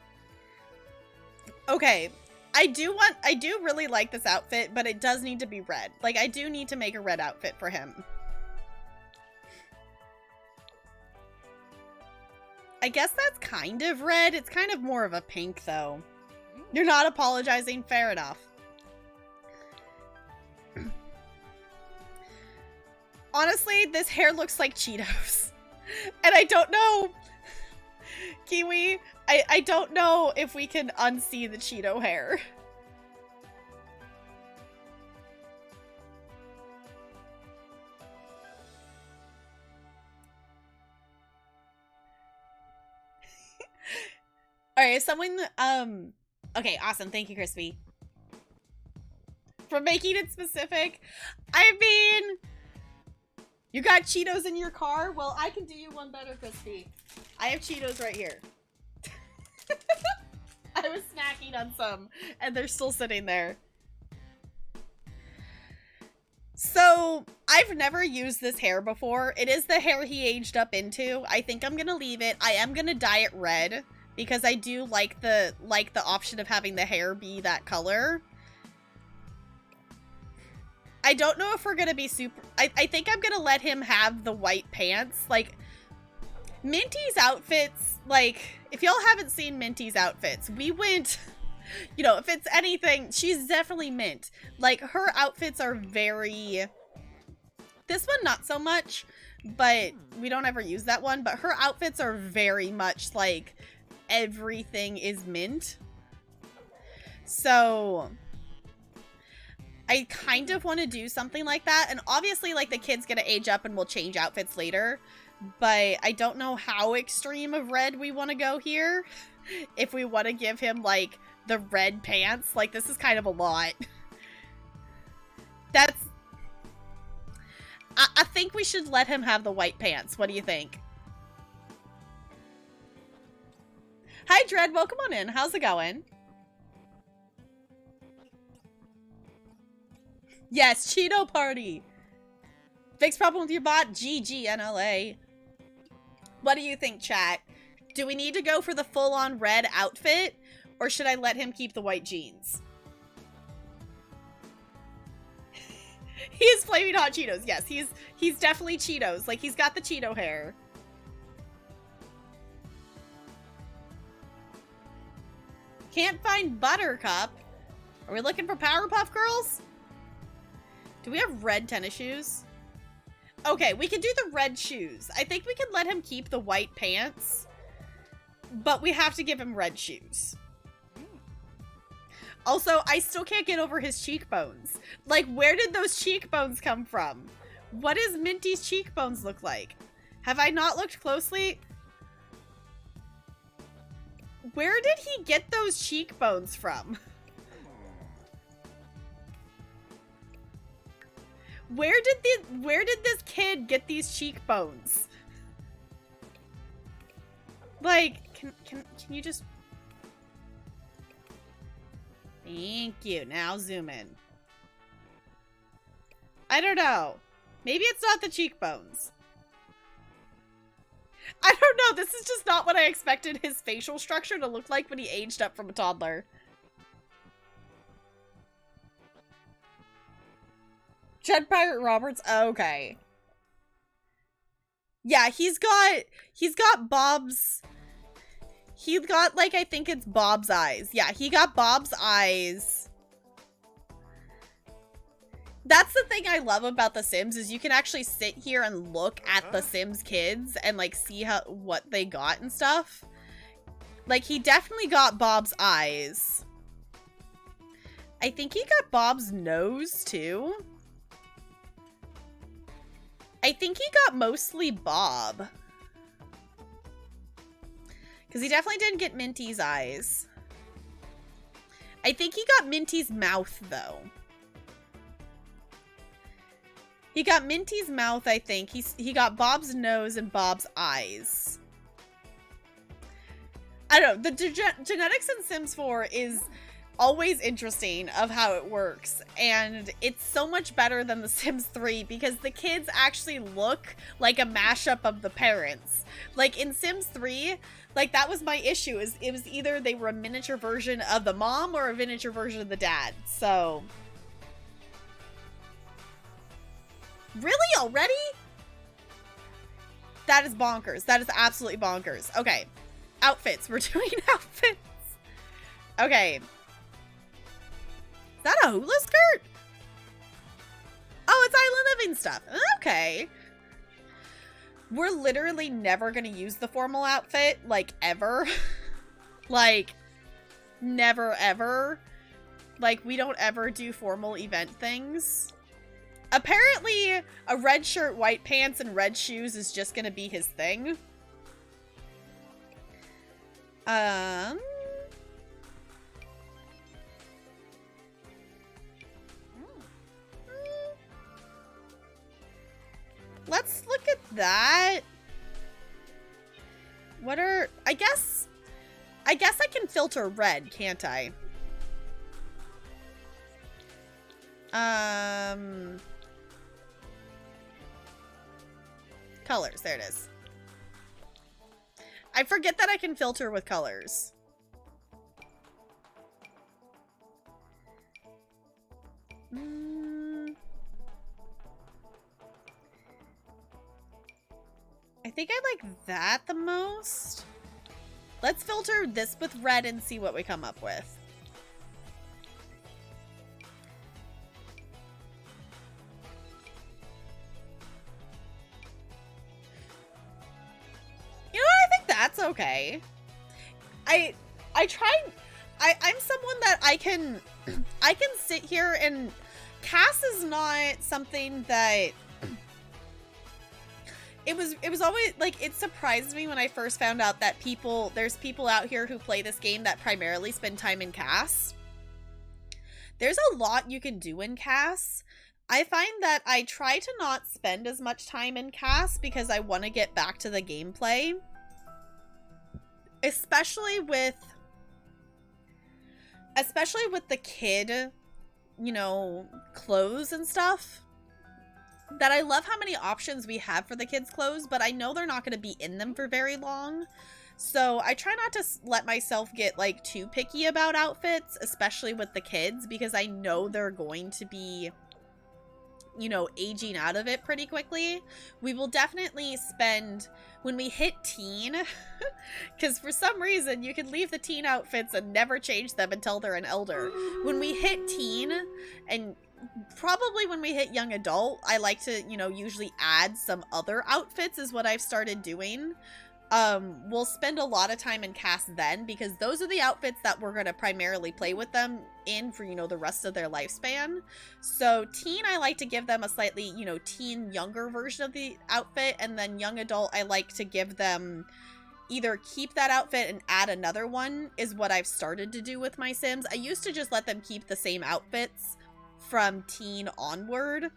A: Okay. I do really like this outfit, but it does need to be red. Like, I do need to make a red outfit for him. I guess that's kind of red. It's kind of more of a pink, though. You're not apologizing. Fair enough. Honestly, this hair looks like Cheetos. And I don't know... Kiwi, I don't know if we can unsee the Cheeto hair. Alright, if someone, okay, awesome. Thank you, Crispy. For making it specific. I mean, you got Cheetos in your car? Well, I can do you one better, Crispy. I have Cheetos right here. I was snacking on some, and they're still sitting there. So, I've never used this hair before. It is the hair he aged up into. I think I'm gonna leave it. I am gonna dye it red, because I do like the option of having the hair be that color. I don't know if we're gonna be super... I think I'm gonna let him have the white pants. Like, Minty's outfits, like, if y'all haven't seen Minty's outfits, we went... You know, if it's anything, she's definitely mint. Like, her outfits are very... This one, not so much, but we don't ever use that one. But her outfits are very much, like, everything is mint. So... I kind of want to do something like that. And obviously, like, the kid's gonna age up and we'll change outfits later. But I don't know how extreme of red we want to go here. If we want to give him, like, the red pants. Like, this is kind of a lot. That's... I think we should let him have the white pants. What do you think? Hi, Dread. Welcome on in. How's it going? Yes, Cheeto party. Fix problem with your bot. GGNLA. What do you think, chat? Do we need to go for the full-on red outfit? Or should I let him keep the white jeans? He is flaming hot Cheetos. Yes, he's definitely Cheetos. Like, he's got the Cheeto hair. Can't find Buttercup. Are we looking for Powerpuff Girls? Do we have red tennis shoes? Okay, we can do the red shoes. I think we can let him keep the white pants. But we have to give him red shoes. Also, I still can't get over his cheekbones. Like, where did those cheekbones come from? What does Minty's cheekbones look like? Have I not looked closely? Where did he get those cheekbones from? Where did this kid get these cheekbones? Like, can you just... Thank you. Now zoom in. I don't know. Maybe it's not the cheekbones. I don't know. This is just not what I expected his facial structure to look like when he aged up from a toddler. Dread Pirate Roberts? Okay. Yeah, he's got Bob's... He's got, like, I think it's Bob's eyes. Yeah, he got Bob's eyes. That's the thing I love about The Sims is you can actually sit here and look at the Sims kids and like see what they got and stuff. Like he definitely got Bob's eyes. I think he got Bob's nose too. I think he got mostly Bob. Because he definitely didn't get Minty's eyes. I think he got Minty's mouth though. He got Minty's mouth, I think. He got Bob's nose and Bob's eyes. I don't know. The genetics in Sims 4 is always interesting of how it works. And it's so much better than The Sims 3 because the kids actually look like a mashup of the parents. Like in Sims 3, like that was my issue. Is it was either they were a miniature version of the mom or a miniature version of the dad. So... Really? Already? That is bonkers. That is absolutely bonkers. Okay. Outfits. We're doing outfits. Okay. Is that a hula skirt? Oh, it's Island Living stuff. Okay. We're literally never going to use the formal outfit, like, ever. Like, never, ever. Like, we don't ever do formal event things. Apparently, a red shirt, white pants, and red shoes is just gonna be his thing. Let's look at that. What are... I guess I can filter red, can't I? Colors, there it is. I forget that I can filter with colors. I think I like that the most. Let's filter this with red and see what we come up with. You know what? I think that's okay. I'm someone that I can sit here and Cass is not something that it was always like, it surprised me when I first found out that there's people out here who play this game that primarily spend time in Cass. There's a lot you can do in Cass. I find that I try to not spend as much time in Cass because I want to get back to the gameplay. Especially with the kid, you know, clothes and stuff. That I love how many options we have for the kids' clothes, but I know they're not going to be in them for very long. So I try not to let myself get like too picky about outfits, especially with the kids, because I know they're going to be, you know, aging out of it pretty quickly. We will definitely spend, when we hit teen, because for some reason you can leave the teen outfits and never change them until they're an elder. When we hit teen, and probably when we hit young adult, I like to, you know, usually add some other outfits is what I've started doing. We'll spend a lot of time in Cass then, because those are the outfits that we're going to primarily play with them in for, you know, the rest of their lifespan. So teen, I like to give them a slightly, you know, teen younger version of the outfit, and then young adult, I like to give them either keep that outfit and add another one is what I've started to do with my Sims. I used to just let them keep the same outfits from teen onward,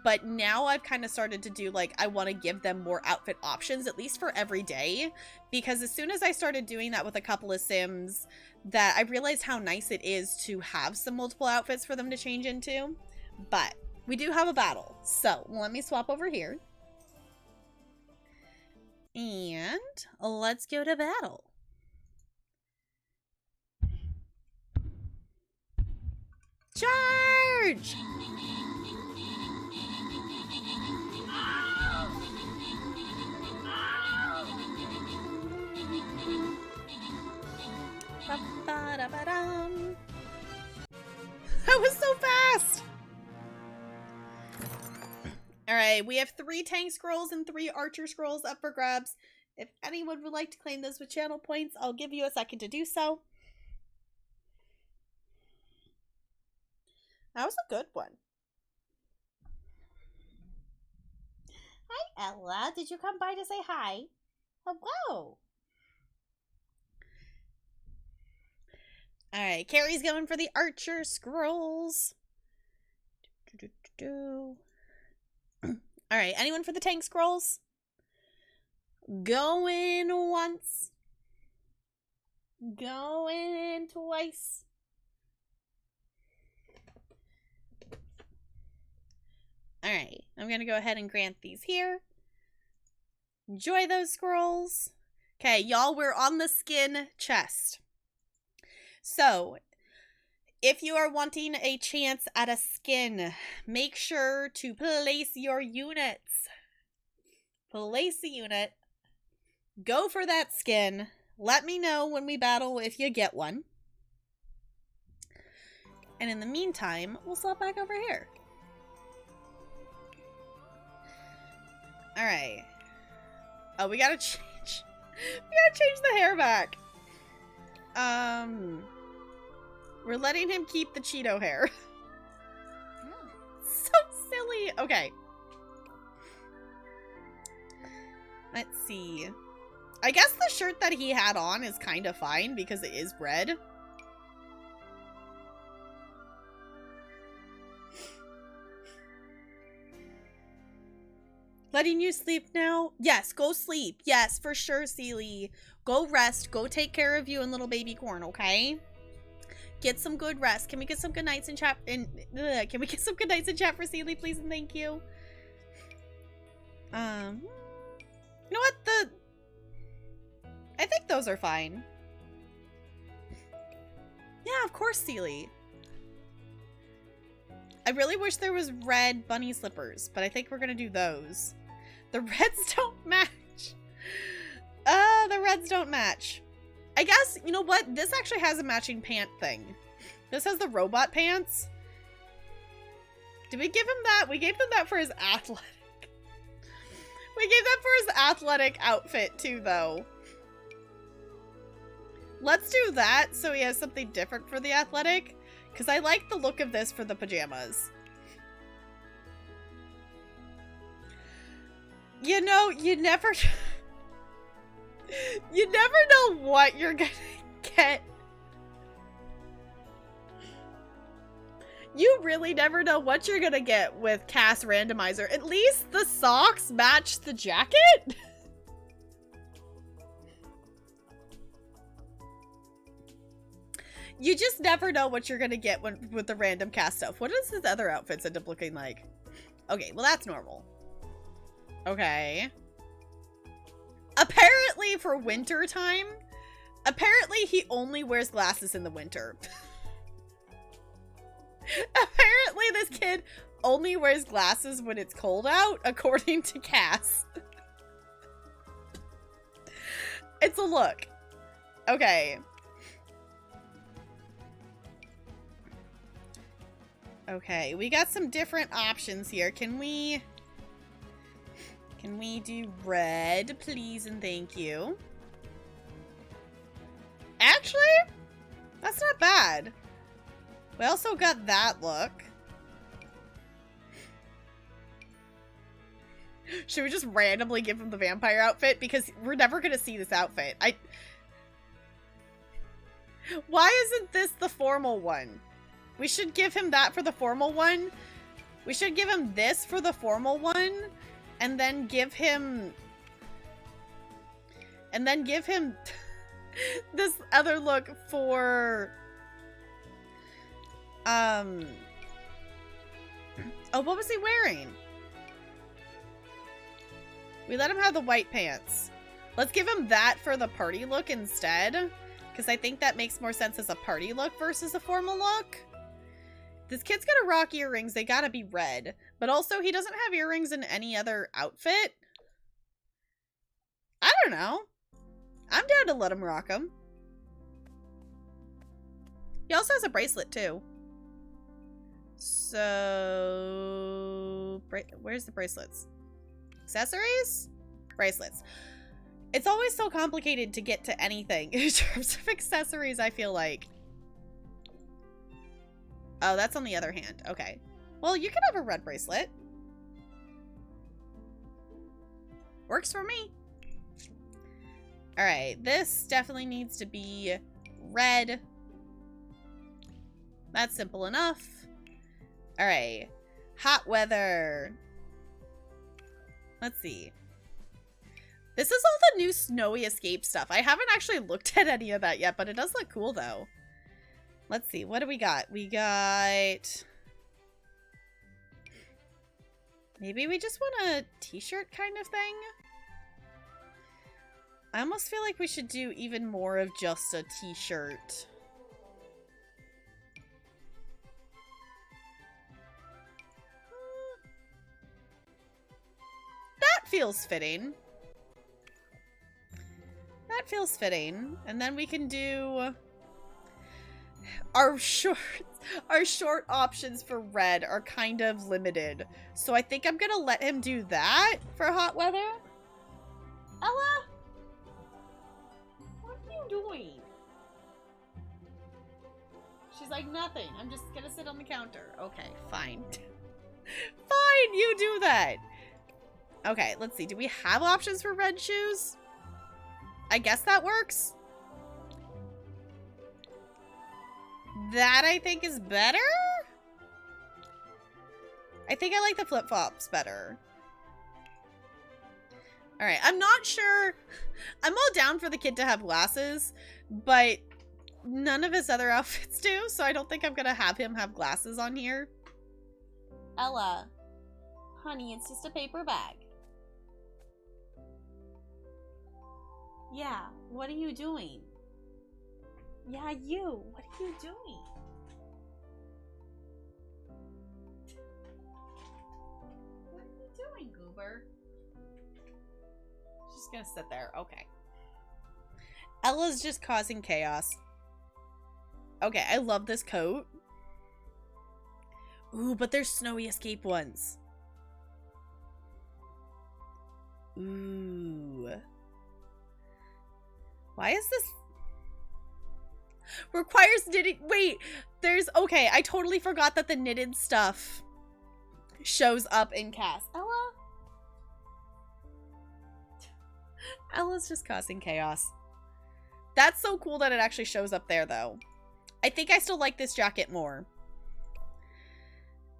A: but now I've kind of started to do, like, I want to give them more outfit options, at least for every day, because as soon as I started doing that with a couple of Sims, that I realized how nice it is to have some multiple outfits for them to change into. But we do have a battle, so let me swap over here. And let's go to battle. Charge! Ba-ba-da-ba-dum. That was so fast! Alright, we have 3 tank scrolls and 3 archer scrolls up for grabs. If anyone would like to claim those with channel points, I'll give you a second to do so. That was a good one. Hi, Ella. Did you come by to say hi? Hello. Alright, Carrie's going for the archer scrolls. Alright, anyone for the tank scrolls? Going once. Going twice. Alright, I'm gonna go ahead and grant these here. Enjoy those scrolls. Okay, y'all, we're on the skin chest. So, if you are wanting a chance at a skin, make sure to place your units. Place a unit. Go for that skin. Let me know when we battle if you get one. And in the meantime, we'll swap back over here. Alright. Oh, we gotta change. We gotta change the hair back. We're letting him keep the Cheeto hair. So silly. Okay. Let's see. I guess the shirt that he had on is kind of fine because it is red. Letting you sleep now? Yes, go sleep. Yes, for sure, Seely. Go rest. Go take care of you and little baby Corn, okay? Get some good rest. Can we get some good nights in chat? Can we get some good nights in chat for Seely, please and thank you? You know what? I think those are fine. Yeah, of course, Seely. I really wish there was red bunny slippers, but I think we're gonna do those. The reds don't match. The reds don't match. I guess, you know what? This actually has a matching pant thing. This has the robot pants. Did we give him that? We gave him that for his athletic. We gave that for his athletic outfit too, though. Let's do that so he has something different for the athletic. Because I like the look of this for the pajamas. You know, you never... you never know what you're gonna get. You really never know what you're gonna get with Cast Randomizer. At least the socks match the jacket? You just never know what you're gonna get with the random cast stuff. What does his other outfits end up looking like? Okay, well that's normal. Okay. Apparently for winter time, apparently he only wears glasses in the winter. Apparently this kid only wears glasses when it's cold out, according to Cass. It's a look. Okay. Okay, we got some different options here. Can we do red, please and thank you? Actually, that's not bad. We also got that look. Should we just randomly give him the vampire outfit? Because we're never gonna see this outfit. Why isn't this the formal one? We should give him that for the formal one. We should give him this for the formal one. And then give him... And then give him this other look for... Oh, what was he wearing? We let him have the white pants. Let's give him that for the party look instead. Because I think that makes more sense as a party look versus a formal look. This kid's gonna rock earrings. They gotta be red. But also, he doesn't have earrings in any other outfit. I don't know. I'm down to let him rock them. He also has a bracelet, too. So... Where's the bracelets? Accessories? Bracelets. It's always so complicated to get to anything in terms of accessories, I feel like. Oh, that's on the other hand. Okay. Well, you can have a red bracelet. Works for me. Alright, this definitely needs to be red. That's simple enough. Alright. Hot weather. Let's see. This is all the new snowy escape stuff. I haven't actually looked at any of that yet, but it does look cool though. Let's see. What do we got? We got... Maybe we just want a t-shirt kind of thing? I almost feel like we should do even more of just a t-shirt. That feels fitting. That feels fitting. And then we can do... Our short options for red are kind of limited. So I think I'm gonna let him do that for hot weather. Ella? What are you doing? She's like, nothing. I'm just gonna sit on the counter. Okay, fine. Fine, you do that. Okay, let's see. Do we have options for red shoes? I guess that works. That, I think, is better? I think I like the flip-flops better. Alright, I'm not sure. I'm all down for the kid to have glasses, but none of his other outfits do, so I don't think I'm gonna have him have glasses on here. Ella. Honey, it's just a paper bag. Yeah, what are you doing? Yeah, you. What are you doing? What are you doing, Goober? She's gonna sit there. Okay. Ella's just causing chaos. Okay, I love this coat. Ooh, but there's snowy escape ones. Ooh. Why is this... Requires knitting. Wait, there's... Okay, I totally forgot that the knitted stuff shows up in cast. Ella? Ella's just causing chaos. That's so cool that it actually shows up there, though. I think I still like this jacket more.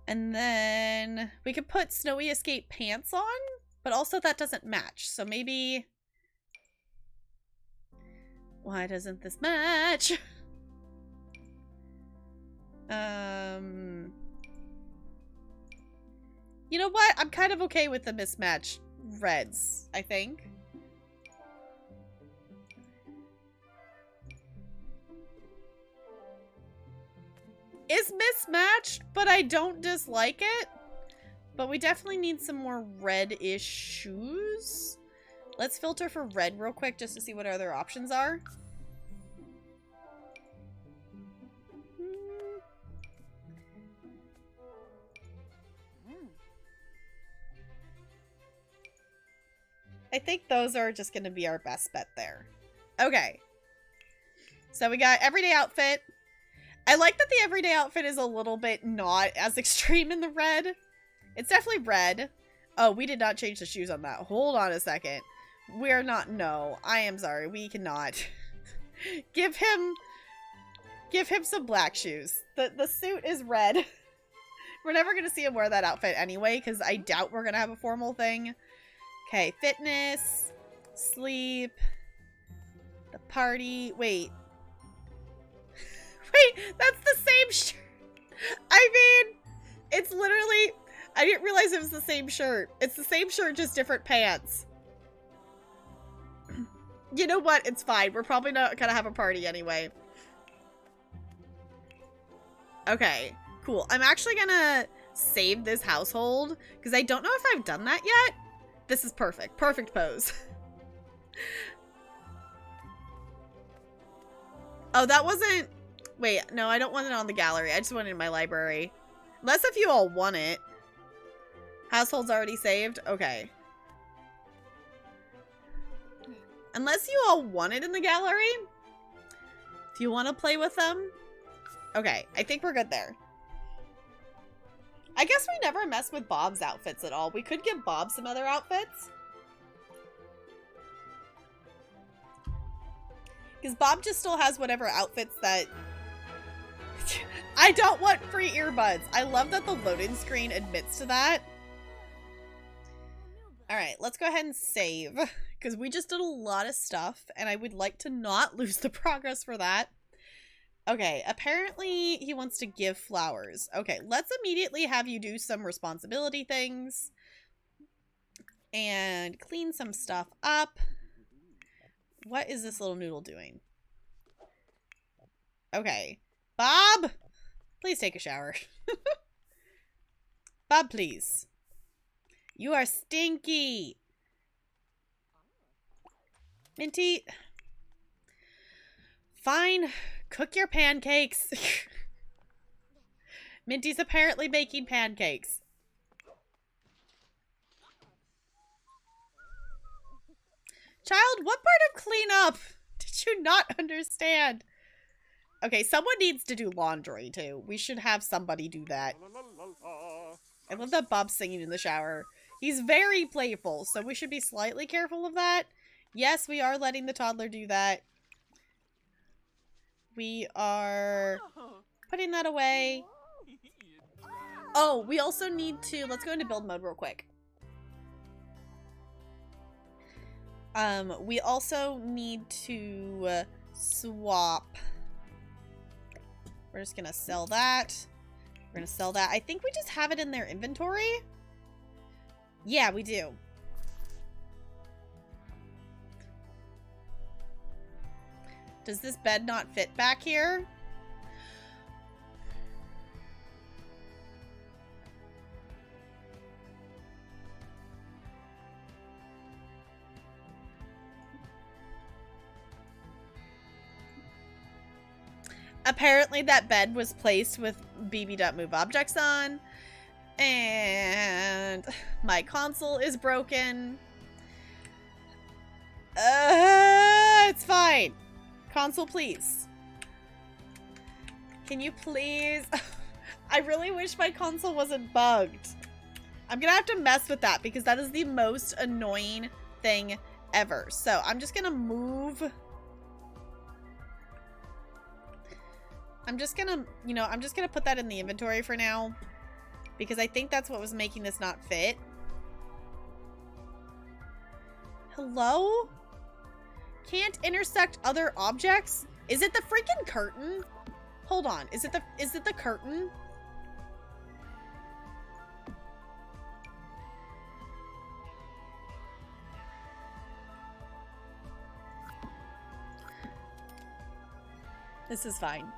A: And then we could put Snowy Escape pants on, but also that doesn't match. So maybe... Why doesn't this match? You know what? I'm kind of okay with the mismatch reds, I think. Is mismatched, but I don't dislike it. But we definitely need some more red-ish shoes. Let's filter for red real quick just to see what our other options are. I think those are just going to be our best bet there. Okay. So we got everyday outfit. I like that the everyday outfit is a little bit not as extreme in the red. It's definitely red. Oh, we did not change the shoes on that. Hold on a second. We're not... No, I am sorry. We cannot. Give him some black shoes. The suit is red. We're never going to see him wear that outfit anyway, because I doubt we're going to have a formal thing. Okay, fitness, sleep, the party. Wait. Wait, that's the same shirt. I mean, it's literally... I didn't realize it was the same shirt. It's the same shirt, just different pants. You know what? It's fine. We're probably not gonna have a party anyway. Okay, cool. I'm actually gonna save this household because I don't know if I've done that yet. This is perfect. Perfect pose. Oh, that wasn't... Wait, no, I don't want it on the gallery. I just want it in my library. Unless if you all want it. Household's already saved? Okay. Unless you all want it in the gallery. If you want to play with them. Okay, I think we're good there. I guess we never mess with Bob's outfits at all. We could give Bob some other outfits. Because Bob just still has whatever outfits that... I don't want free earbuds. I love that the loading screen admits to that. Alright, let's go ahead and save. Because we just did a lot of stuff, and I would like to not lose the progress for that. Okay, apparently he wants to give flowers. Okay, let's immediately have you do some responsibility things. And clean some stuff up. What is this little noodle doing? Okay. Bob! Please take a shower. Bob, please. You are stinky. Minty. Fine. Cook your pancakes. Minty's apparently making pancakes. Child, what part of cleanup did you not understand? Okay, someone needs to do laundry, too. We should have somebody do that. I love that Bob's singing in the shower. He's very playful, so we should be slightly careful of that. Yes, we are letting the toddler do that. We are putting that away. Oh, we also need to... Let's go into build mode real quick. We also need to swap. We're just gonna sell that. We're gonna sell that. I think we just have it in their inventory. Yeah, we do. Does this bed not fit back here? Apparently that bed was placed with bb.move objects on. And my console is broken. It's fine. Console, please. Can you please? I really wish my console wasn't bugged. I'm gonna have to mess with that because that is the most annoying thing ever. So I'm just gonna move. I'm just gonna, I'm just gonna put that in the inventory for now. Because I think that's what was making this not fit. Hello? Can't intersect other objects? Is it the freaking curtain? Hold on. Is it the curtain? This is fine.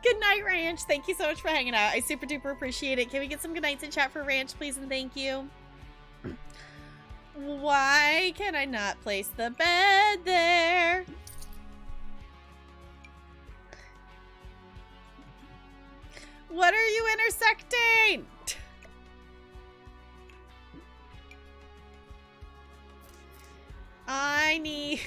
A: Good night, Ranch. Thank you so much for hanging out. I super duper appreciate it. Can we get some good nights in chat for Ranch, please, and thank you. Why can I not place the bed there? What are you intersecting? I need...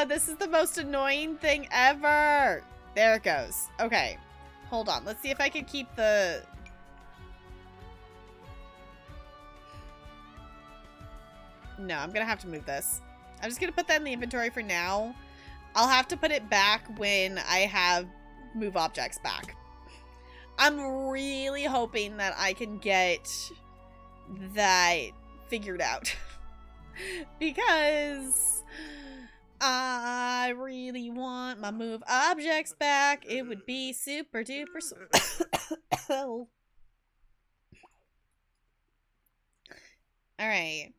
A: this is the most annoying thing ever. There it goes. Okay. Hold on. Let's see if I can keep the... No, I'm gonna have to move this. I'm just gonna put that in the inventory for now. I'll have to put it back when I have move objects back. I'm really hoping that I can get that figured out. Because I really want my move objects back. It would be super duper Alright.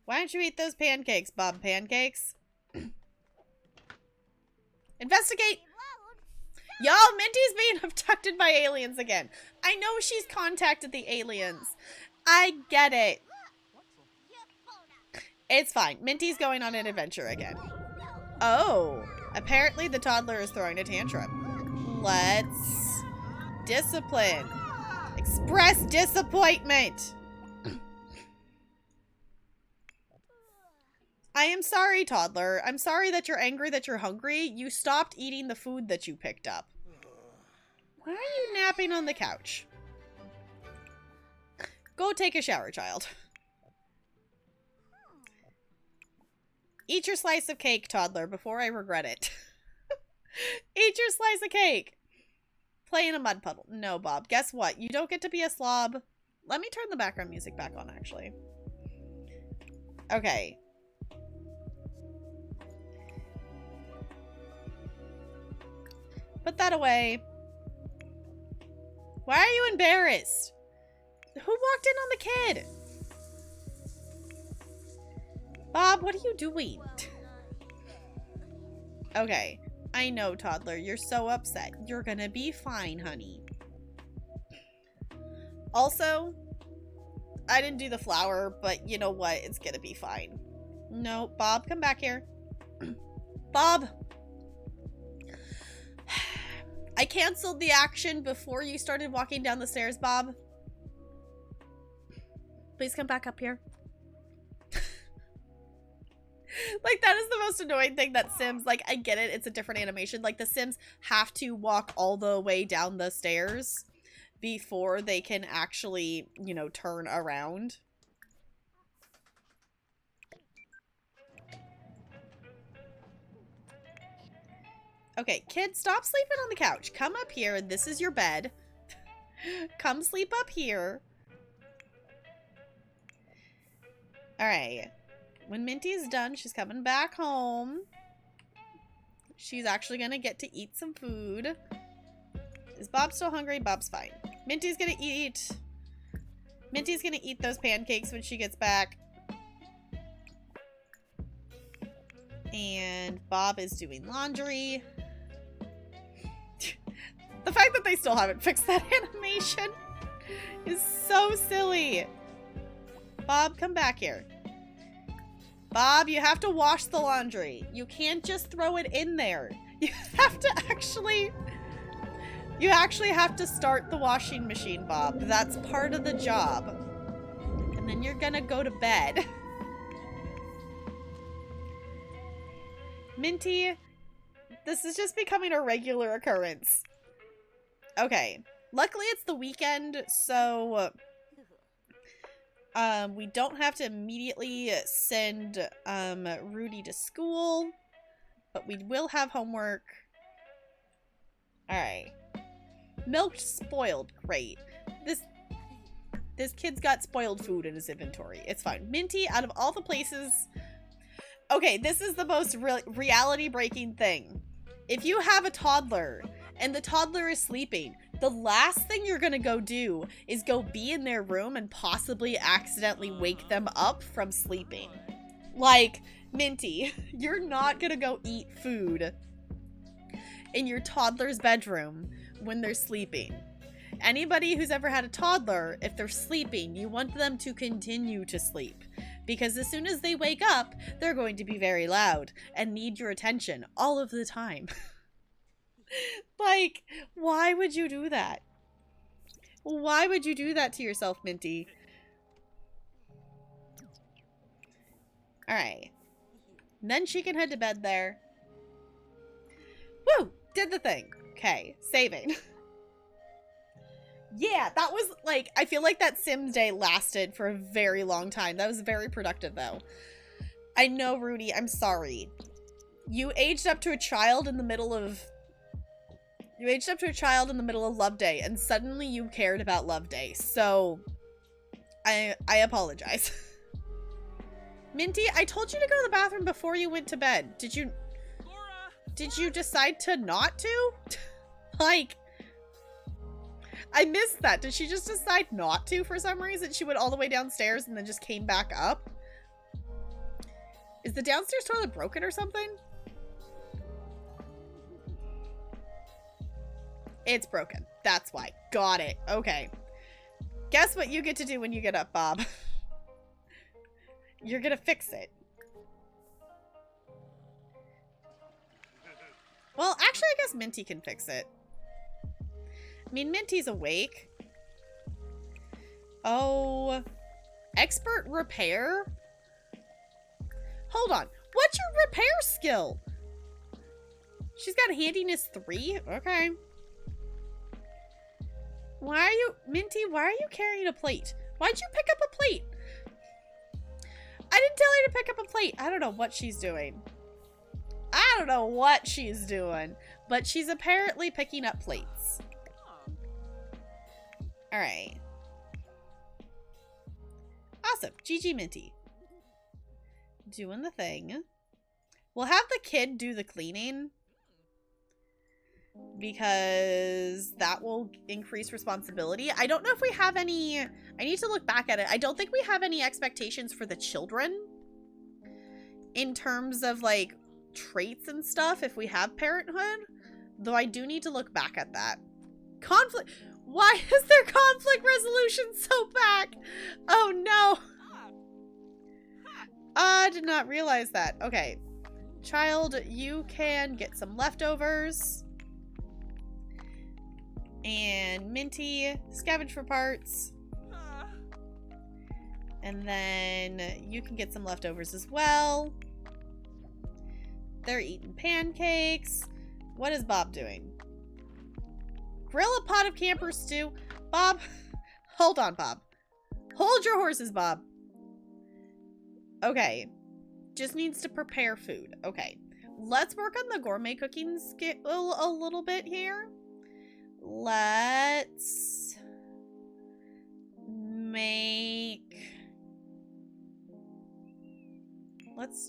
A: Why don't you eat those pancakes, Bob Pancakes? Investigate! Y'all, Minty's being abducted by aliens again. I know she's contacted the aliens. I get it. It's fine. Minty's going on an adventure again. Oh, apparently the toddler is throwing a tantrum. Let's discipline. Express disappointment. I am sorry, toddler. I'm sorry that you're angry, that you're hungry. You stopped eating the food that you picked up. Why are you napping on the couch? Go take a shower, child. Eat your slice of cake, toddler, before I regret it. Eat your slice of cake. Play in a mud puddle. No, Bob. Guess what? You don't get to be a slob. Let me turn the background music back on, actually. Okay. Put that away. Why are you embarrassed? Who walked in on the kid? Bob, what are you doing? Okay. I know, toddler. You're so upset. You're gonna be fine, honey. Also, I didn't do the flower, but you know what? It's gonna be fine. No, Bob, come back here. Bob! I canceled the action before you started walking down the stairs, Bob. Please come back up here. Like, that is the most annoying thing that Sims, like, I get it, it's a different animation. Like, the Sims have to walk all the way down the stairs before they can actually, you know, turn around. Okay, kid, stop sleeping on the couch. Come up here. This is your bed. Come sleep up here. Alright. When Minty's done, she's coming back home. She's actually gonna get to eat some food. Is Bob still hungry? Bob's fine. Minty's gonna eat. Minty's gonna eat those pancakes when she gets back. And Bob is doing laundry. The fact that they still haven't fixed that animation is so silly. Bob, come back here. Bob, you have to wash the laundry. You can't just throw it in there. You have to actually... You actually have to start the washing machine, Bob. That's part of the job. And then you're gonna go to bed. Minty, this is just becoming a regular occurrence. Okay. Luckily, it's the weekend, so... we don't have to immediately send, Rudy to school. But we will have homework. Alright. Milked spoiled. Great. This kid's got spoiled food in his inventory. It's fine. Minty, out of all the places... Okay, this is the most reality-breaking thing. If you have a toddler, and the toddler is sleeping, the last thing you're gonna go do is go be in their room and possibly accidentally wake them up from sleeping. Like, Minty, you're not gonna go eat food in your toddler's bedroom when they're sleeping. Anybody who's ever had a toddler, if they're sleeping, you want them to continue to sleep. Because as soon as they wake up, they're going to be very loud and need your attention all of the time. Like, why would you do that? Why would you do that to yourself, Minty? Alright. Then she can head to bed there. Woo! Did the thing. Okay, saving. Yeah, that was, like, I feel like that Sims day lasted for a very long time. That was very productive, though. I know, Rudy, I'm sorry. You aged up to a child in the middle of... You aged up to a child in the middle of Love Day, and suddenly you cared about Love Day. So, I apologize. Minty, I told you to go to the bathroom before you went to bed. Did you decide to not to? Like... I missed that. Did she just decide not to for some reason? She went all the way downstairs and then just came back up? Is the downstairs toilet broken or something? It's broken. That's why. Got it. Okay. Guess what you get to do when you get up, Bob? You're gonna fix it. Well, actually, I guess Minty can fix it. I mean, Minty's awake. Oh, expert repair? Hold on. What's your repair skill? She's got handiness 3? Okay. Why are you, Minty, why are you carrying a plate? Why'd you pick up a plate? I didn't tell her to pick up a plate. I don't know what she's doing. I don't know what she's doing, but she's apparently picking up plates. All right. Awesome. GG Minty. Doing the thing. We'll have the kid do the cleaning because that will increase responsibility. I don't know if we have any... I need to look back at it. I don't think we have any expectations for the children in terms of, like, traits and stuff if we have parenthood. Though I do need to look back at that. Conflict... Why is their conflict resolution so back? Oh, no. I did not realize that. Okay. Child, you can get some leftovers. And Minty, scavenge for parts. And then you can get some leftovers as well. They're eating pancakes. What is Bob doing? Grill a pot of camper stew. Bob, hold on, Bob. Hold your horses, Bob. Okay. Just needs to prepare food. Okay. Let's work on the gourmet cooking skill a little bit here. Let's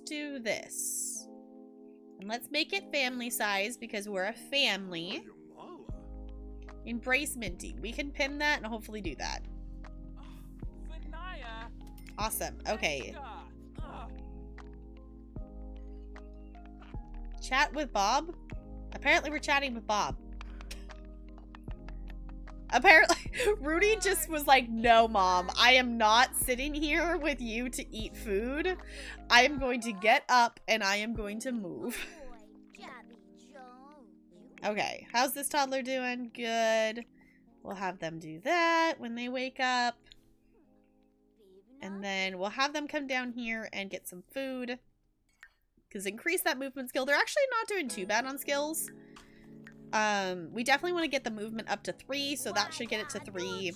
A: do this. And let's make it family size because we're a family. Embrace Minty. We can pin that and hopefully do that. Awesome. Okay. Chat with Bob? Apparently we're chatting with Bob. Apparently, Rudy just was like, no, Mom, I am not sitting here with you to eat food. I am going to get up and I am going to move. Okay, how's this toddler doing? Good. We'll have them do that when they wake up. And then we'll have them come down here and get some food. Because increase that movement skill. They're actually not doing too bad on skills. We definitely want to get the movement up to 3, so that should get it to 3.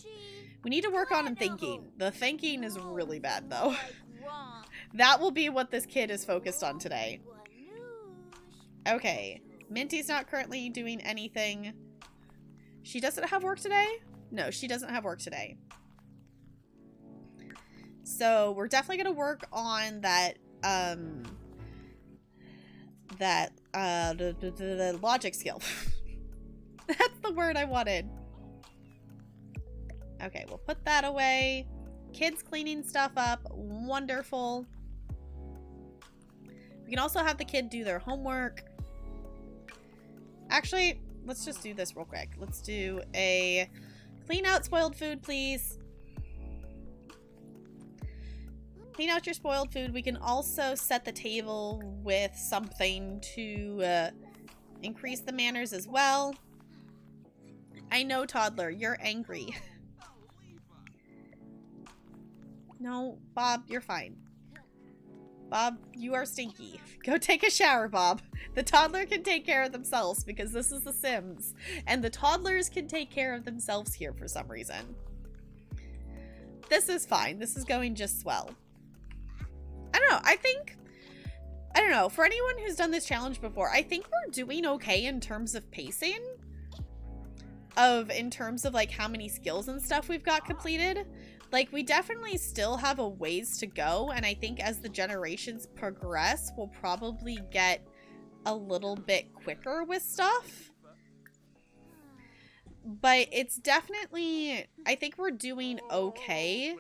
A: We need to work on thinking. The thinking is really bad, though. That will be what this kid is focused on today. Okay. Minty's not currently doing anything. She doesn't have work today? No, she doesn't have work today. So we're definitely going to work on that, the logic skill. That's the word I wanted. Okay, we'll put that away. Kids cleaning stuff up. Wonderful. We can also have the kid do their homework. Actually, let's just do this real quick. Let's do a clean out spoiled food, please. Clean out your spoiled food. We can also set the table with something to increase the manners as well. I know, toddler, you're angry. No, Bob, you're fine. Bob, you are stinky. Go take a shower, Bob. The toddler can take care of themselves because this is The Sims. And the toddlers can take care of themselves here for some reason. This is fine. This is going just swell. I don't know. I don't know. For anyone who's done this challenge before, I think we're doing okay in terms of pacing. In terms of like how many skills and stuff we've got completed. Like we definitely still have a ways to go. And I think as the generations progress, we'll probably get a little bit quicker with stuff. But it's definitely, I think we're doing okay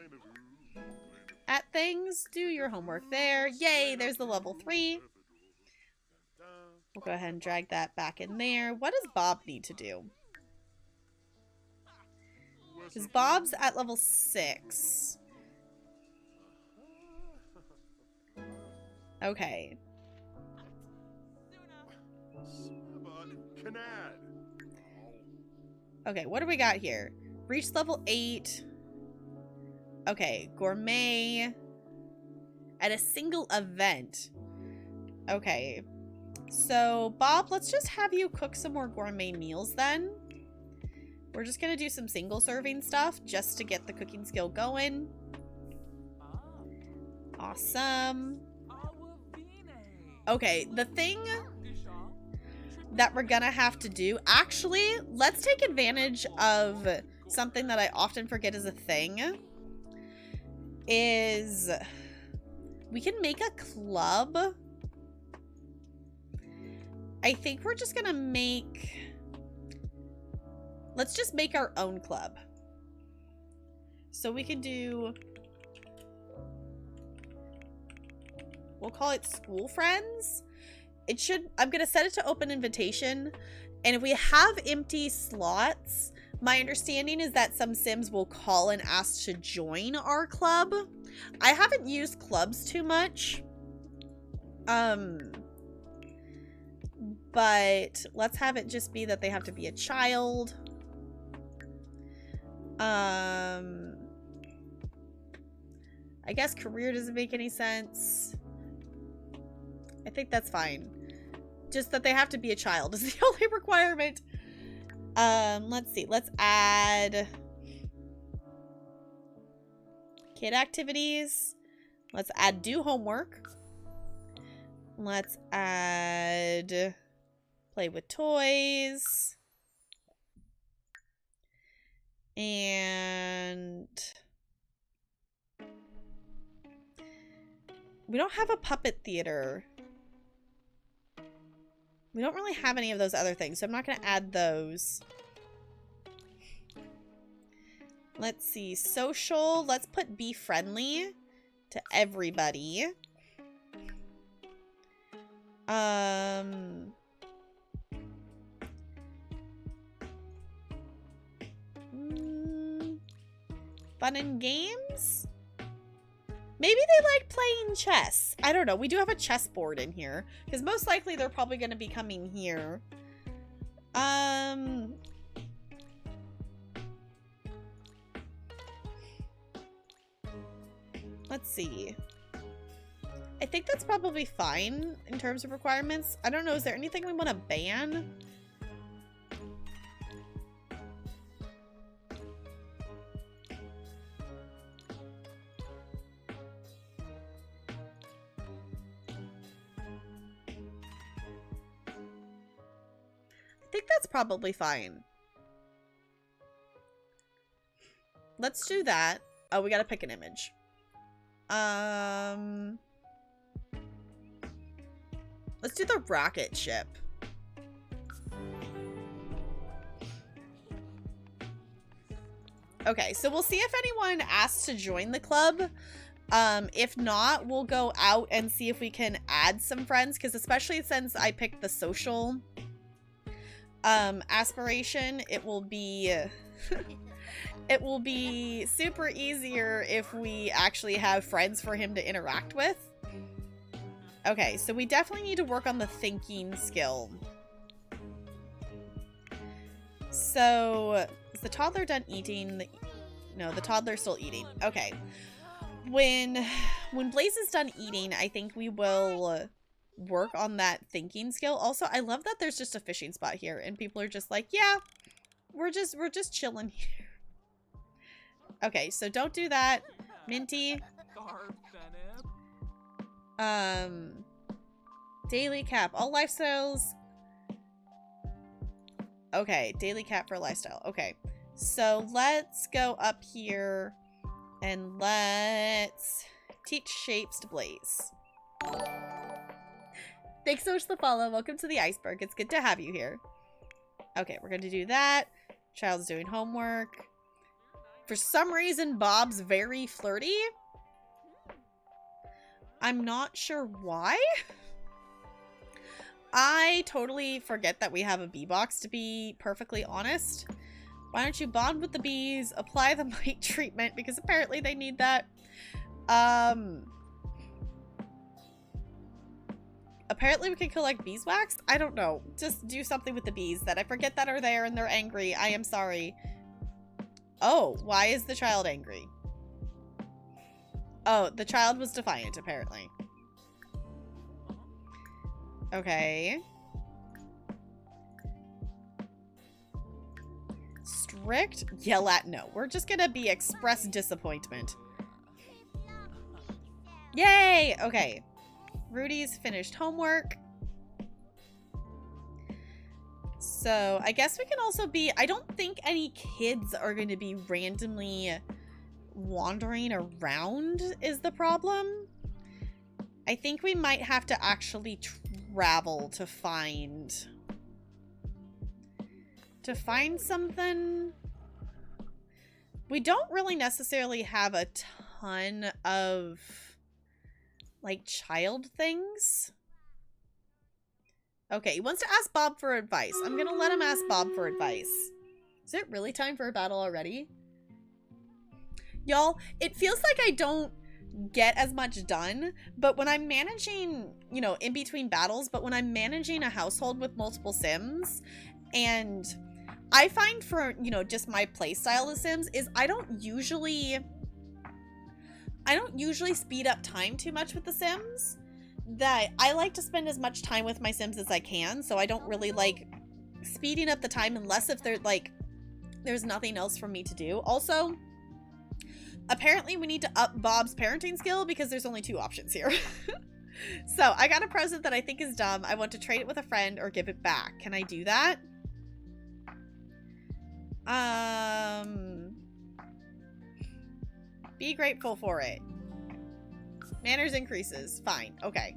A: at things. Do your homework there. Yay, there's the level 3. We'll go ahead and drag that back in there. What does Bob need to do? Because Bob's at level 6. Okay. Okay, what do we got here? Reach level 8. Okay, gourmet. At a single event. Okay. So, Bob, let's just have you cook some more gourmet meals then. We're just gonna do some single serving stuff just to get the cooking skill going. Awesome. Okay, the thing that we're gonna have to do, actually, let's take advantage of something that I often forget is a thing, is we can make a club. I think we're just gonna make, let's just make our own club. So we can do, we'll call it School Friends. It should, I'm gonna set it to open invitation. And if we have empty slots, my understanding is that some Sims will call and ask to join our club. I haven't used clubs too much. But let's have it just be that they have to be a child. I guess career doesn't make any sense. I think that's fine. Just that they have to be a child is the only requirement. Let's see. Let's add kid activities. Let's add do homework. Let's add play with toys. And we don't have a puppet theater. We don't really have any of those other things, so I'm not going to add those. Let's see. Social. Let's put be friendly to everybody. Fun and games? Maybe they like playing chess. I don't know. We do have a chessboard in here. Because most likely they're probably going to be coming here. Let's see. I think that's probably fine in terms of requirements. I don't know. Is there anything we want to ban? I think that's probably fine. Let's do that. Oh, we gotta pick an image. Let's do the rocket ship. Okay, so we'll see if anyone asks to join the club. If not, we'll go out and see if we can add some friends, because especially since I picked the social aspiration, it will be it will be super easier if we actually have friends for him to interact with. Okay, so we definitely need to work on the thinking skill. So, is the toddler done eating? No, the toddler's still eating. Okay. When Blaze is done eating, I think we will work on that thinking skill. Also, I love that there's just a fishing spot here and people are just like, yeah, we're just chilling here. Okay, so don't do that. Minty. Daily cap. All lifestyles. Okay, daily cap for lifestyle. Okay, so let's go up here and let's teach shapes to Blaze. Thanks so much for the follow. Welcome to the iceberg. It's good to have you here. Okay, we're going to do that. Child's doing homework. For some reason, Bob's very flirty. I'm not sure why. I totally forget that we have a bee box, to be perfectly honest. Why don't you bond with the bees, apply the mite treatment, because apparently they need that. Apparently we can collect beeswax? I don't know. Just do something with the bees that I forget that are there and they're angry. I am sorry. Oh, why is the child angry? Oh, the child was defiant, apparently. Okay. Strict? Yell at? No. We're just gonna be express disappointment. Yay! Okay. Rudy's finished homework. So, I guess we can also be... I don't think any kids are going to be randomly wandering around is the problem. I think we might have to actually travel to find something. We don't really necessarily have a ton of like child things. Okay, he wants to ask Bob for advice. I'm gonna let him ask Bob for advice. Is it really time for a battle already? Y'all, it feels like I don't get as much done, but when I'm managing, you know, in between battles, but when I'm managing a household with multiple Sims, and I find for, you know, just my playstyle of Sims is I don't usually speed up time too much with the Sims. That I like to spend as much time with my Sims as I can, so I don't really like speeding up the time unless if they're like there's nothing else for me to do. Also, apparently we need to up Bob's parenting skill because there's only 2 options here. So I got a present that I think is dumb. I want to trade it with a friend or give it back. Can I do that? Be grateful for it. Manners increases. Fine. Okay.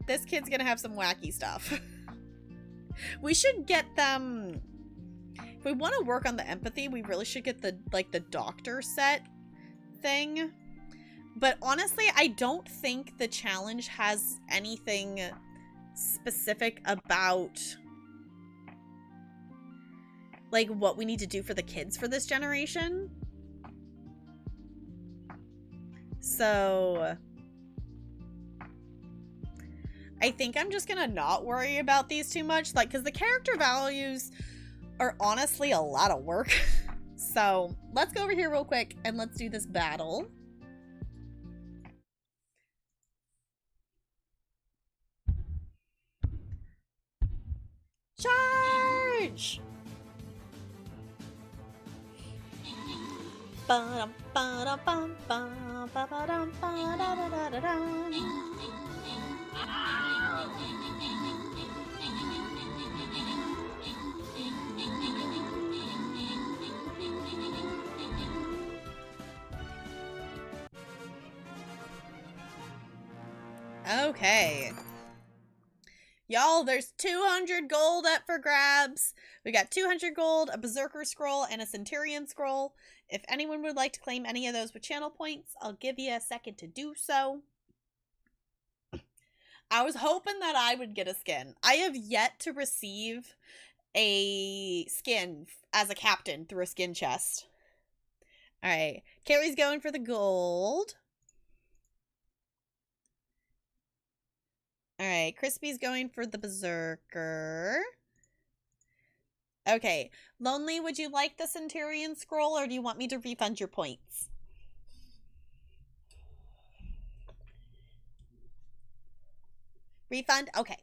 A: This kid's gonna have some wacky stuff. We should get them... If we want to work on the empathy, we really should get the, like, the doctor set thing. But honestly, I don't think the challenge has anything specific about, like, what we need to do for the kids for this generation. So I think I'm just gonna not worry about these too much, like, because the character values are honestly a lot of work. So let's go over here real quick and let's do this battle. Charge! Okay. Y'all, there's 200 gold up for grabs. We got 200 gold, a Berserker Scroll, and a Centurion Scroll. If anyone would like to claim any of those with channel points, I'll give you a second to do so. I was hoping that I would get a skin. I have yet to receive a skin as a captain through a skin chest. Alright, Carrie's going for the gold. Alright, Crispy's going for the Berserker. Okay, Lonely, would you like the Centurion Scroll or do you want me to refund your points? Refund? Okay.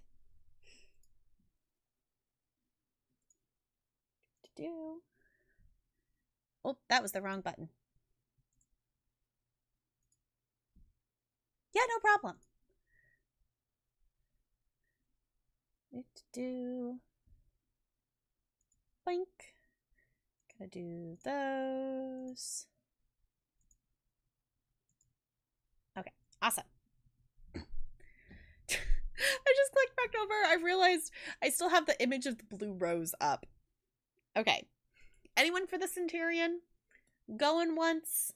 A: Oh, that was the wrong button. Yeah, no problem. Boink. Gonna do those. Okay, awesome. I just clicked back over. I realized I still have the image of the blue rose up. Okay. Anyone for the Centurion? Going once.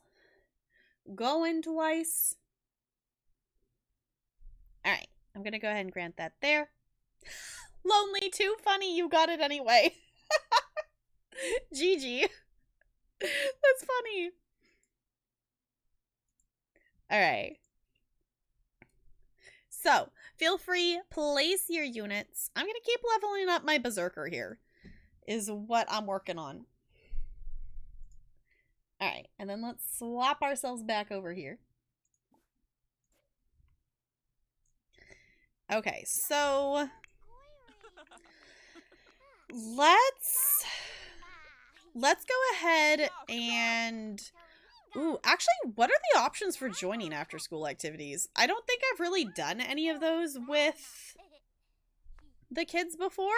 A: Going twice. Alright. I'm gonna go ahead and grant that there. Lonely, too funny. You got it anyway. GG. That's funny. Alright. So, feel free, place your units. I'm going to keep leveling up my berserker here, is what I'm working on. Alright, and then let's swap ourselves back over here. Okay, so let's go ahead and... Ooh, actually, what are the options for joining after school activities? I don't think I've really done any of those with the kids before.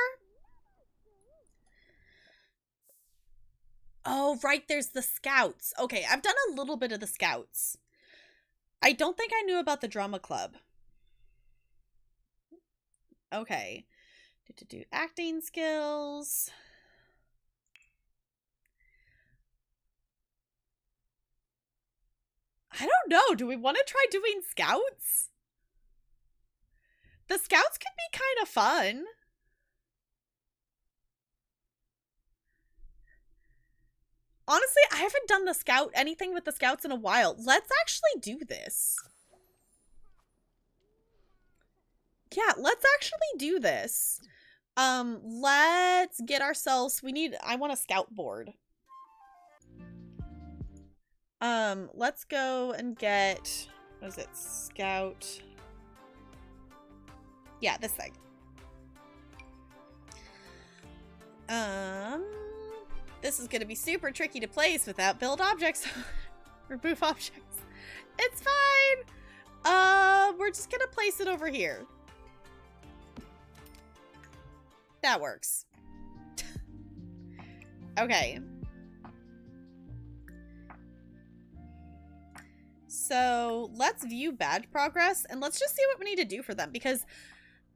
A: Oh, right, there's the scouts. Okay, I've done a little bit of the scouts. I don't think I knew about the drama club. Okay. Do acting skills. I don't know. Do we want to try doing scouts? The scouts could be kind of fun. Honestly, I haven't done anything with the scouts in a while. Let's actually do this. Yeah, let's actually do this. Let's get ourselves, I want a scout board. Let's go and get, what is it, scout. Yeah, this thing. This is gonna be super tricky to place without build objects. Remove objects. It's fine. We're just gonna place it over here. That works. Okay. So let's view badge progress and let's just see what we need to do for them, because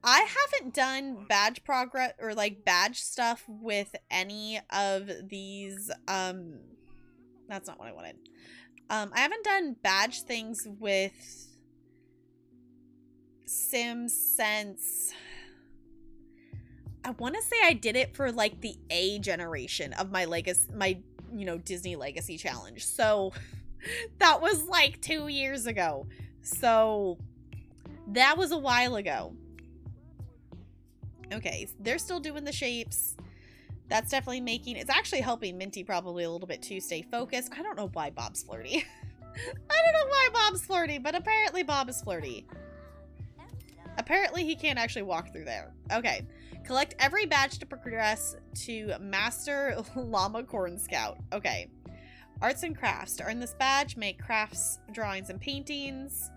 A: I haven't done badge progress or like badge stuff with any of these. That's not what I wanted. I haven't done badge things with Sims since, I want to say I did it for like the A generation of my Disney Legacy Challenge. So that was like 2 years ago. So that was a while ago. Okay, they're still doing the shapes. That's definitely it's actually helping Minty probably a little bit too stay focused. I don't know why Bob's flirty. I don't know why Bob's flirty, but apparently Bob is flirty. Apparently he can't actually walk through there. Okay, collect every badge to progress to Master Llama Corn Scout. Okay, arts and crafts. To earn this badge, make crafts, drawings, and paintings.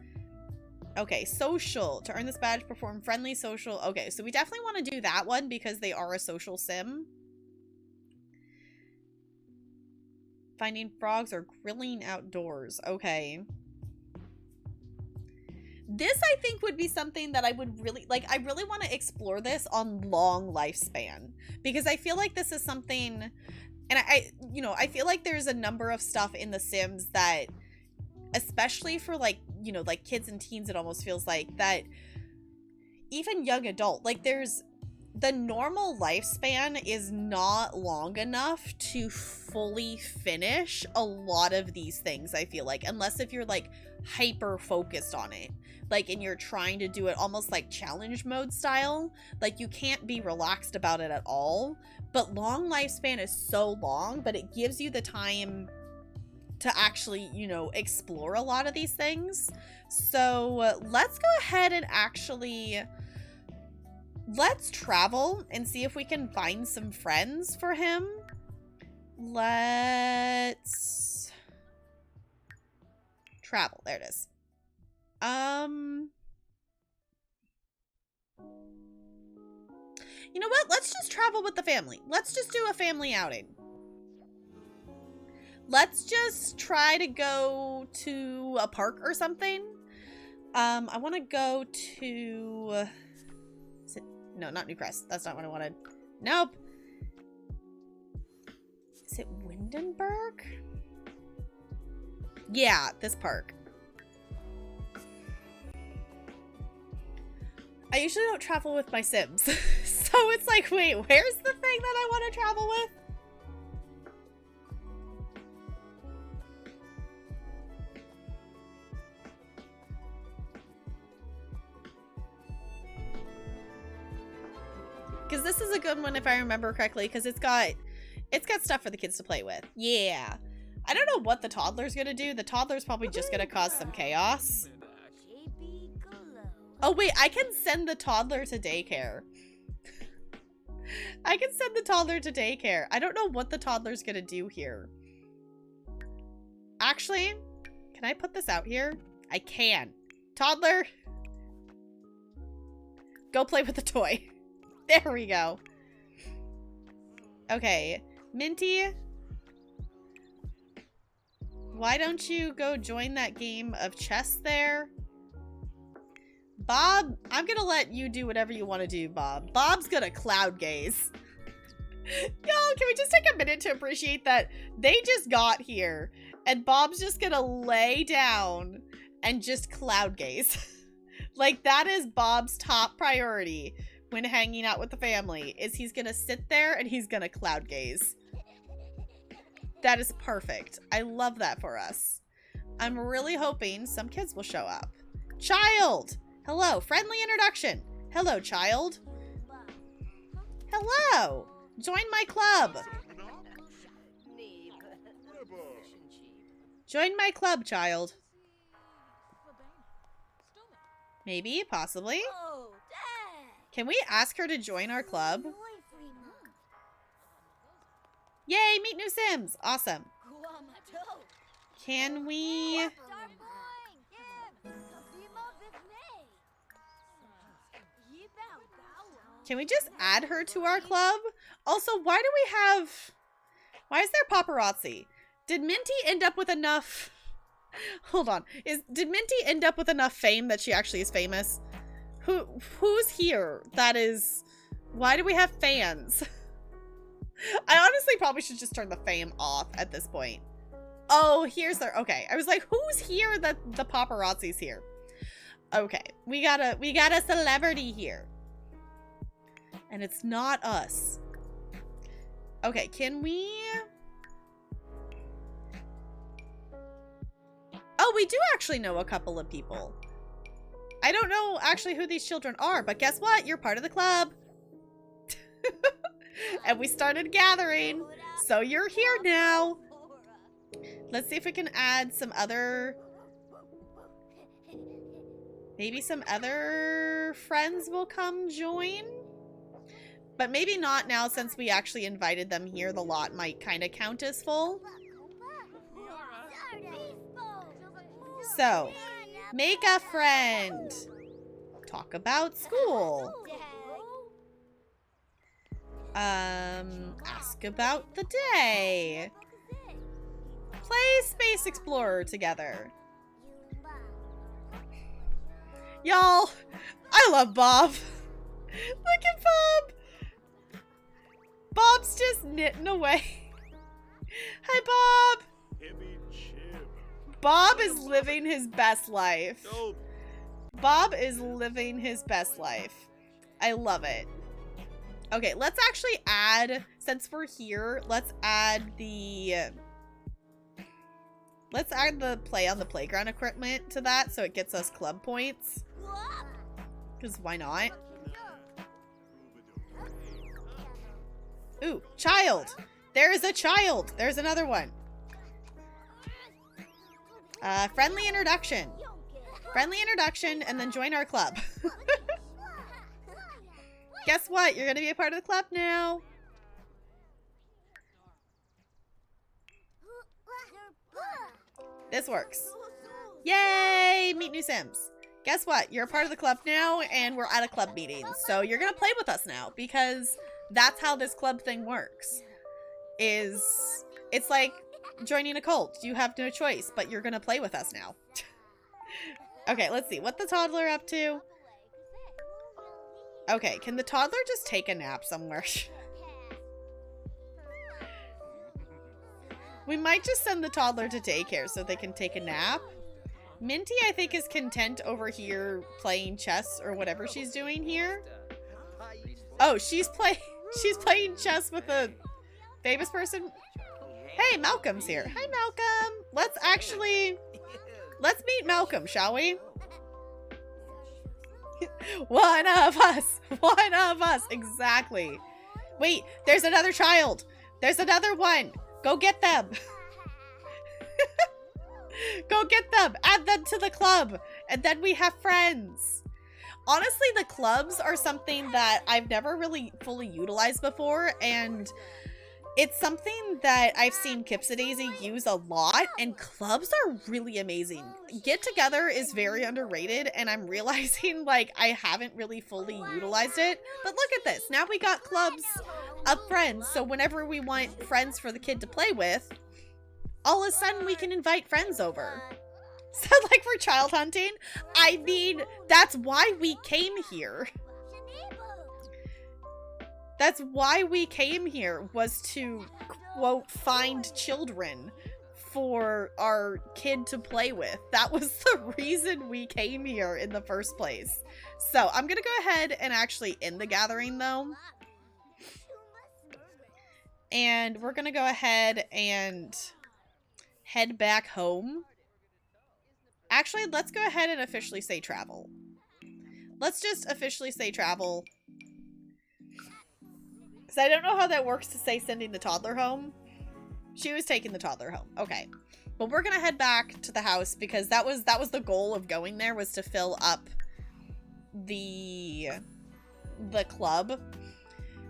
A: Okay, social. To earn this badge, perform friendly social. Okay, so we definitely want to do that one because they are a social sim. Finding frogs or grilling outdoors. Okay. This, I think, would be something that I would really, like, I really want to explore this on long lifespan. Because I feel like this is something, and I feel like there's a number of stuff in The Sims that, especially for like, like kids and teens, it almost feels like that, even young adult, like the normal lifespan is not long enough to fully finish a lot of these things, I feel like, unless if you're like hyper focused on it, like, and you're trying to do it almost like challenge mode style, like you can't be relaxed about it at all. But long lifespan is so long, but it gives you the time to actually, explore a lot of these things. So let's go ahead and actually, let's travel and see if we can find some friends for him. Let's travel. There it is. You know what? Let's just travel with the family. Let's just do a family outing. Let's just try to go to a park or something. I want to go to... No, not Newcrest. That's not what I wanted. Nope. Is it Windenburg? Yeah, this park. I usually don't travel with my Sims. So it's like, wait, where's the thing that I want to travel with? Because this is a good one if I remember correctly, because it's got stuff for the kids to play with. Yeah. I don't know what the toddler's gonna do. The toddler's probably just gonna cause some chaos. Oh wait, I can send the toddler to daycare. I can send the toddler to daycare. I don't know what the toddler's gonna do here. Actually, can I put this out here? I can. Toddler, go play with the toy. There we go. Okay, Minty, why don't you go join that game of chess there? Bob, I'm gonna let you do whatever you want to do, Bob. Bob's gonna cloud gaze. Y'all, can we just take a minute to appreciate that they just got here and Bob's just gonna lay down and just cloud gaze. Like, that is Bob's top priority when hanging out with the family, is he's gonna sit there and he's gonna cloud gaze. That is perfect. I love that for us. I'm really hoping some kids will show up. Child! Hello, friendly introduction. Hello, child. Hello! Join my club. Join my club, child. Maybe, possibly. Can we ask her to join our club? Yay, meet new Sims. Awesome. Can we... Can we just add her to our club? Also, why do we have... Why is there paparazzi? Did Minty end up with enough... Hold on. Did Minty end up with enough fame that she actually is famous? Who's here? That is... Why do we have fans? I honestly probably should just turn the fame off at this point. Oh, here's their... Okay. I was like, who's here that the paparazzi's here? Okay. We got a celebrity here. And it's not us. Okay, can we... Oh, we do actually know a couple of people. I don't know actually who these children are, but guess what? You're part of the club. And we started gathering, so you're here now. Let's see if we can add some other... Maybe some other friends will come join? But maybe not now since we actually invited them here. The lot might kind of count as full. So, make a friend. Talk about school. Ask about the day. Play Space Explorer together. Y'all, I love Bob. Look at Bob. Bob's just knitting away. Hi, Bob. Bob is living his best life. Bob is living his best life. I love it. Okay, let's actually add, since we're here, let's add the play on the playground equipment to that so it gets us club points. Because why not? Ooh, child! There is a child! There's another one. Friendly introduction. Friendly introduction, and then join our club. Guess what? You're gonna be a part of the club now. This works. Yay! Meet new Sims. Guess what? You're a part of the club now, and we're at a club meeting. So you're gonna play with us now, because that's how this club thing works. It's like joining a cult. You have no choice, but you're gonna play with us now. Okay, let's see. What the toddler up to? Okay, can the toddler just take a nap somewhere? We might just send the toddler to daycare so they can take a nap. Minty, I think, is content over here playing chess or whatever she's doing here. Oh, she's playing chess with a famous person. Hey, Malcolm's here. Hi, Malcolm. Let's meet Malcolm, shall we? One of us. One of us. Exactly. Wait, there's another child. There's another one. Go get them. Go get them. Add them to the club. And then we have friends. Honestly, the clubs are something that I've never really fully utilized before, and it's something that I've seen Kipsadaisy use a lot, and clubs are really amazing. Get Together is very underrated, and I'm realizing, like, I haven't really fully utilized it. But look at this. Now we got clubs of friends, so whenever we want friends for the kid to play with, all of a sudden we can invite friends over. So, like, for child hunting, I mean, that's why we came here. That's why we came here, was to, quote, find children for our kid to play with. That was the reason we came here in the first place. So, I'm gonna go ahead and actually end the gathering, though. And we're gonna go ahead and head back home. Actually, let's go ahead and officially say travel. Let's just officially say travel. Because I don't know how that works to say sending the toddler home. She was taking the toddler home. Okay. But we're going to head back to the house because that was the goal of going there, was to fill up the club.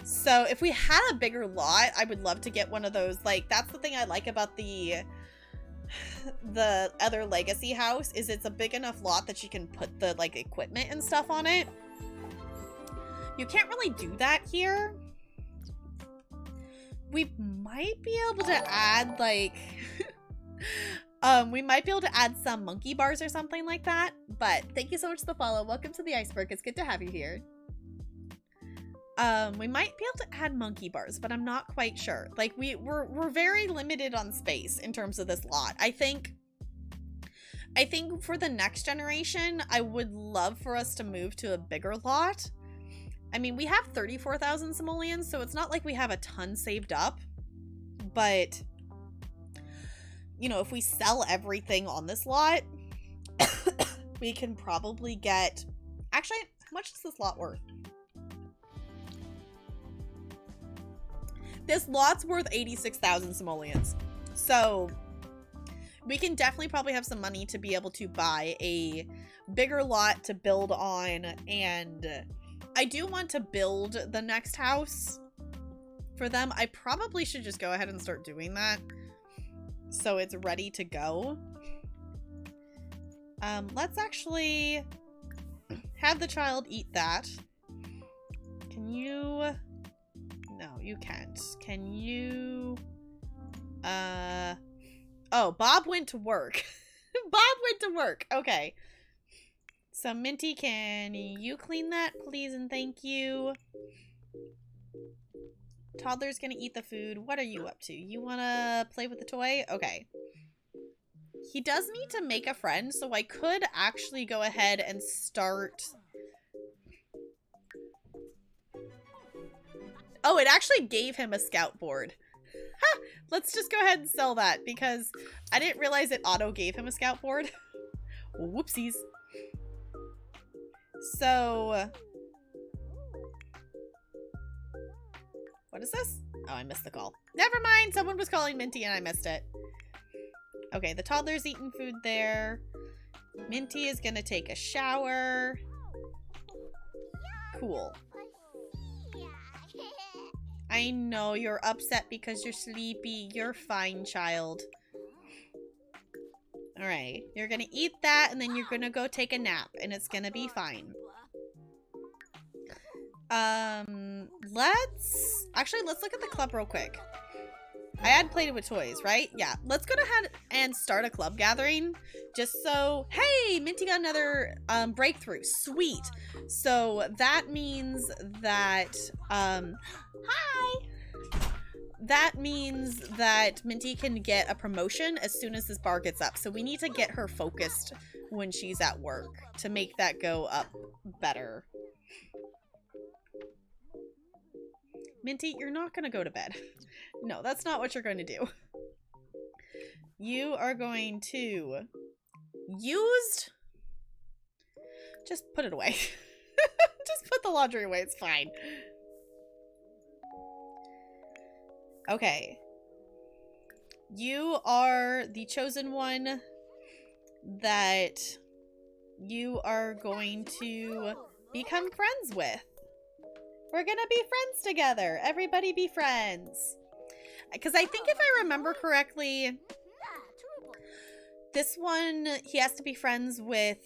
A: So if we had a bigger lot, I would love to get one of those. Like, that's the thing I like about the other legacy house, is it's a big enough lot that you can put the, like, equipment and stuff on it. You can't really do that here. We might be able to add, like, we might be able to add some monkey bars or something like that. But thank you so much for the follow. Welcome to the iceberg. It's good to have you here. We might be able to add monkey bars, but I'm not quite sure. Like, we're very limited on space in terms of this lot. I think for the next generation, I would love for us to move to a bigger lot. I mean, we have 34,000 simoleons, so it's not like we have a ton saved up. But, you know, if we sell everything on this lot, we can probably get... Actually, how much is this lot worth? This lot's worth 86,000 simoleons. So we can definitely probably have some money to be able to buy a bigger lot to build on. And I do want to build the next house for them. I probably should just go ahead and start doing that, so it's ready to go. Let's actually have the child eat that. Can you... No, you can't. Can you... Oh, Bob went to work. Bob went to work. Okay. So, Minty, can you clean that, please, and thank you? Toddler's gonna eat the food. What are you up to? You wanna play with the toy? Okay. He does need to make a friend, so I could actually go ahead and start... Oh, it actually gave him a scout board. Ha! Let's just go ahead and sell that, because I didn't realize it auto gave him a scout board. Whoopsies. So... What is this? Oh, I missed the call. Never mind, someone was calling Minty and I missed it. Okay, the toddler's eating food there. Minty is gonna take a shower. Cool. I know you're upset because you're sleepy. You're fine, child. Alright, you're gonna eat that and then you're gonna go take a nap and it's gonna be fine. Let's look at the club real quick. I had played it with toys, right? Yeah, let's go ahead and start a club gathering. Just so, hey, Minty got another breakthrough. Sweet. So that means that, hi! That means that Minty can get a promotion as soon as this bar gets up. So we need to get her focused when she's at work to make that go up better. Minty, you're not going to go to bed. No, that's not what you're going to do. You are going to... Used? Just put it away. laundry away. It's fine. Okay. You are the chosen one that you are going to become friends with. We're gonna be friends together. Everybody be friends. Because I think if I remember correctly, this one, he has to be friends with,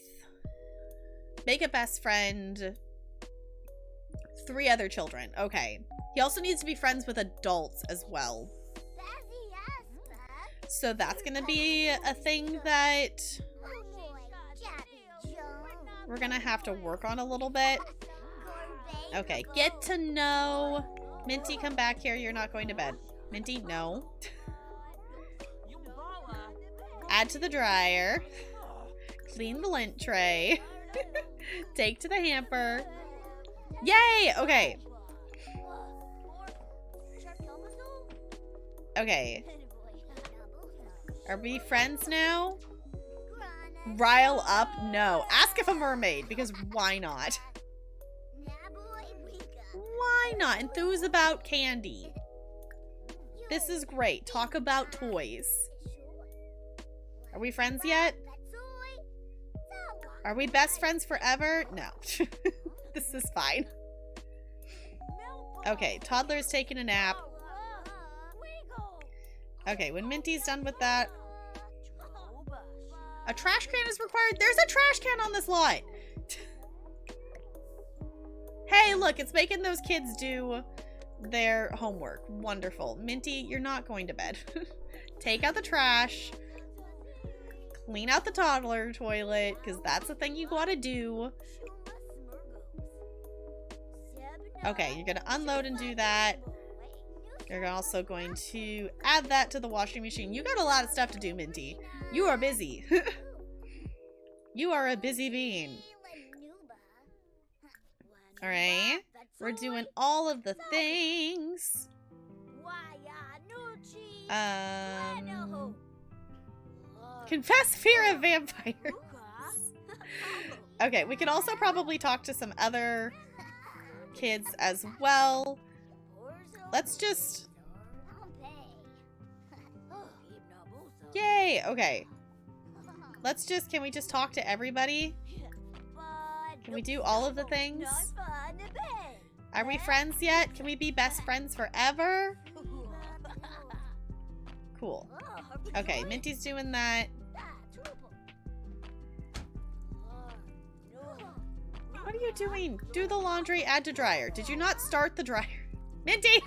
A: make a best friend, 3 other children. Okay. He also needs to be friends with adults as well. So that's gonna be a thing that we're gonna have to work on a little bit. Okay, get to know. Minty, come back here. You're not going to bed. Minty, no. Add to the dryer. Clean the lint tray. Take to the hamper. Yay! Okay. Okay. Are we friends now? Rile up? No. Ask if a mermaid, because why not? Why not? Enthuse about candy. This is great. Talk about toys. Are we friends yet? Are we best friends forever? No. This is fine. Okay, toddler's taking a nap. Okay, when Minty's done with that. A trash can is required. There's a trash can on this lot. Hey, look, it's making those kids do their homework. Wonderful. Minty, you're not going to bed. Take out the trash. Clean out the toddler toilet, because that's the thing you gotta do. Okay, you're gonna unload and do that. You're also going to add that to the washing machine. You got a lot of stuff to do, Minty. You are busy. You are a busy being. Alright. We're doing all of the things. Confess fear of vampires. Okay, we can also probably talk to some other kids as well. Let's just... Yay! Okay. Let's just... Can we just talk to everybody? Can we do all of the things? Are we friends yet? Can we be best friends forever? Cool. Okay, Minty's doing that. What are you doing? Do the laundry, add to dryer. Did you not start the dryer? Minty!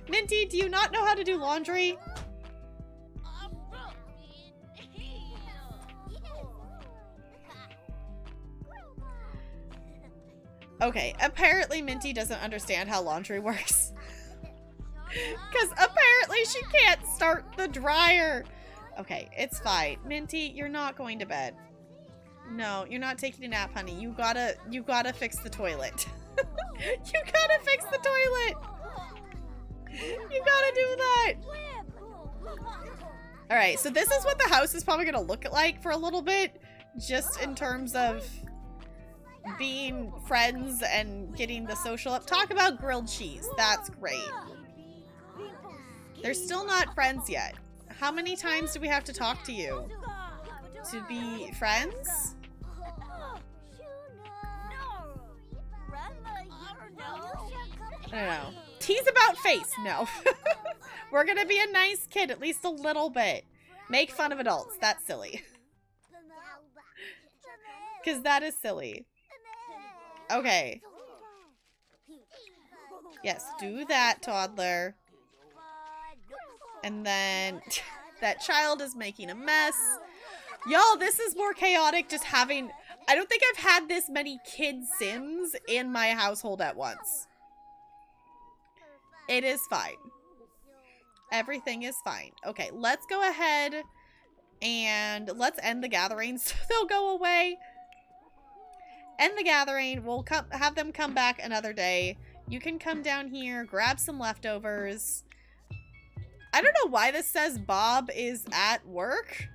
A: Minty, do you not know how to do laundry? Okay, apparently Minty doesn't understand how laundry works. Because apparently she can't start the dryer. Okay, it's fine. Minty, you're not going to bed. No, you're not taking a nap, honey. You gotta fix the toilet. You gotta fix the toilet. You gotta do that. Alright, so this is what the house is probably gonna look like for a little bit. Just in terms of being friends and getting the social up. Talk about grilled cheese. That's great. They're still not friends yet. How many times do we have to talk to you to be friends? I don't know. Tease about face. No. We're gonna be a nice kid, at least a little bit. Make fun of adults. That's silly. Because that is silly. Okay. Yes, do that, toddler. And then that child is making a mess. Y'all, this is more chaotic just having... I don't think I've had this many kid Sims in my household at once. It is fine. Everything is fine. Okay, let's go ahead and let's end the gathering so they'll go away. End the gathering. We'll have them come back another day. You can come down here, grab some leftovers. I don't know why this says Bob is at work.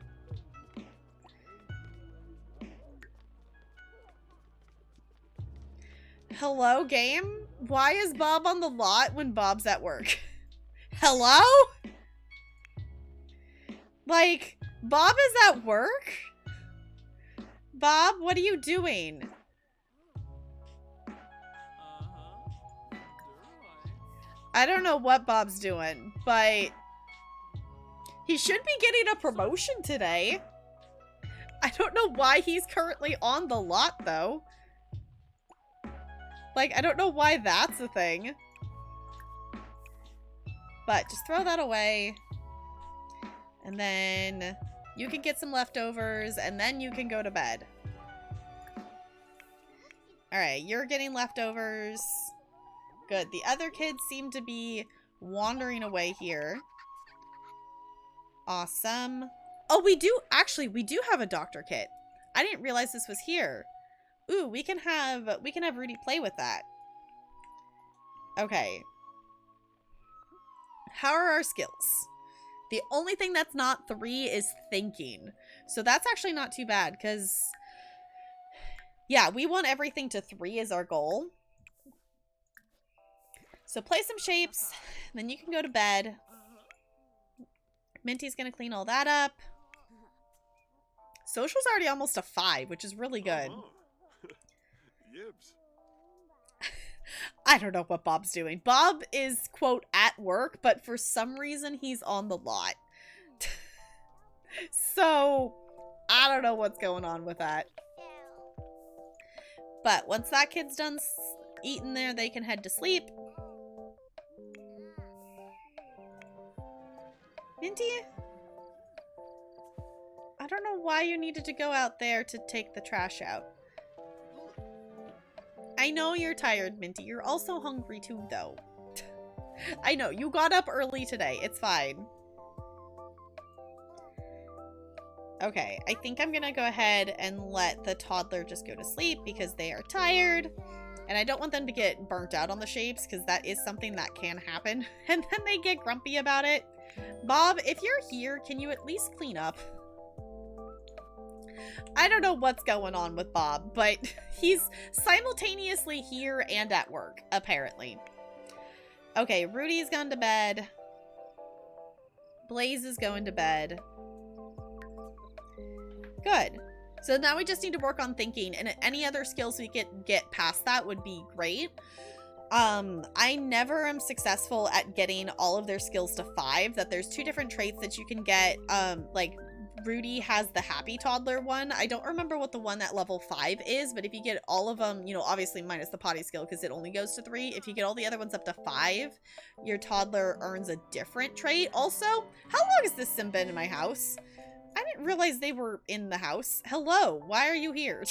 A: Hello, game? Why is Bob on the lot when Bob's at work? Hello? Like, Bob is at work? Bob, what are you doing? I don't know what Bob's doing, but he should be getting a promotion today. I don't know why he's currently on the lot, though. Like, I don't know why that's a thing. But just throw that away. And then you can get some leftovers, and then you can go to bed. Alright, you're getting leftovers. Good. The other kids seem to be wandering away here. Awesome. Oh, we do have a doctor kit. I didn't realize this was here. Ooh, we can have Rudy play with that. Okay. How are our skills? The only thing that's not 3 is thinking. So that's actually not too bad, because yeah, we want everything to 3 as our goal. So play some shapes, then you can go to bed. Minty's gonna clean all that up. Social's already almost a 5, which is really good.
E: Yibs.
A: I don't know what Bob's doing. Bob is, quote, at work, but for some reason he's on the lot. So, I don't know what's going on with that. But once that kid's done eating there, they can head to sleep. Minty? I don't know why you needed to go out there to take the trash out. I know you're tired, Minty. You're also hungry too, though. I know, you got up early today. It's fine. Okay, I think I'm gonna go ahead and let the toddler just go to sleep because they are tired. And I don't want them to get burnt out on the shapes because that is something that can happen. And then they get grumpy about it. Bob, if you're here, can you at least clean up? I don't know what's going on with Bob, but he's simultaneously here and at work, apparently. Okay, Rudy's gone to bed. Blaze is going to bed. Good. So now we just need to work on thinking, and any other skills we get past that would be great. I never am successful at getting all of their skills to 5. That there's 2 different traits that you can get. Like Rudy has the happy toddler one. I don't remember what the one at level 5 is, but if you get all of them, you know, obviously minus the potty skill because it only goes to 3. If you get all the other ones up to 5, your toddler earns a different trait. Also, how long has this sim been in my house? I didn't realize they were in the house. Hello, why are you here?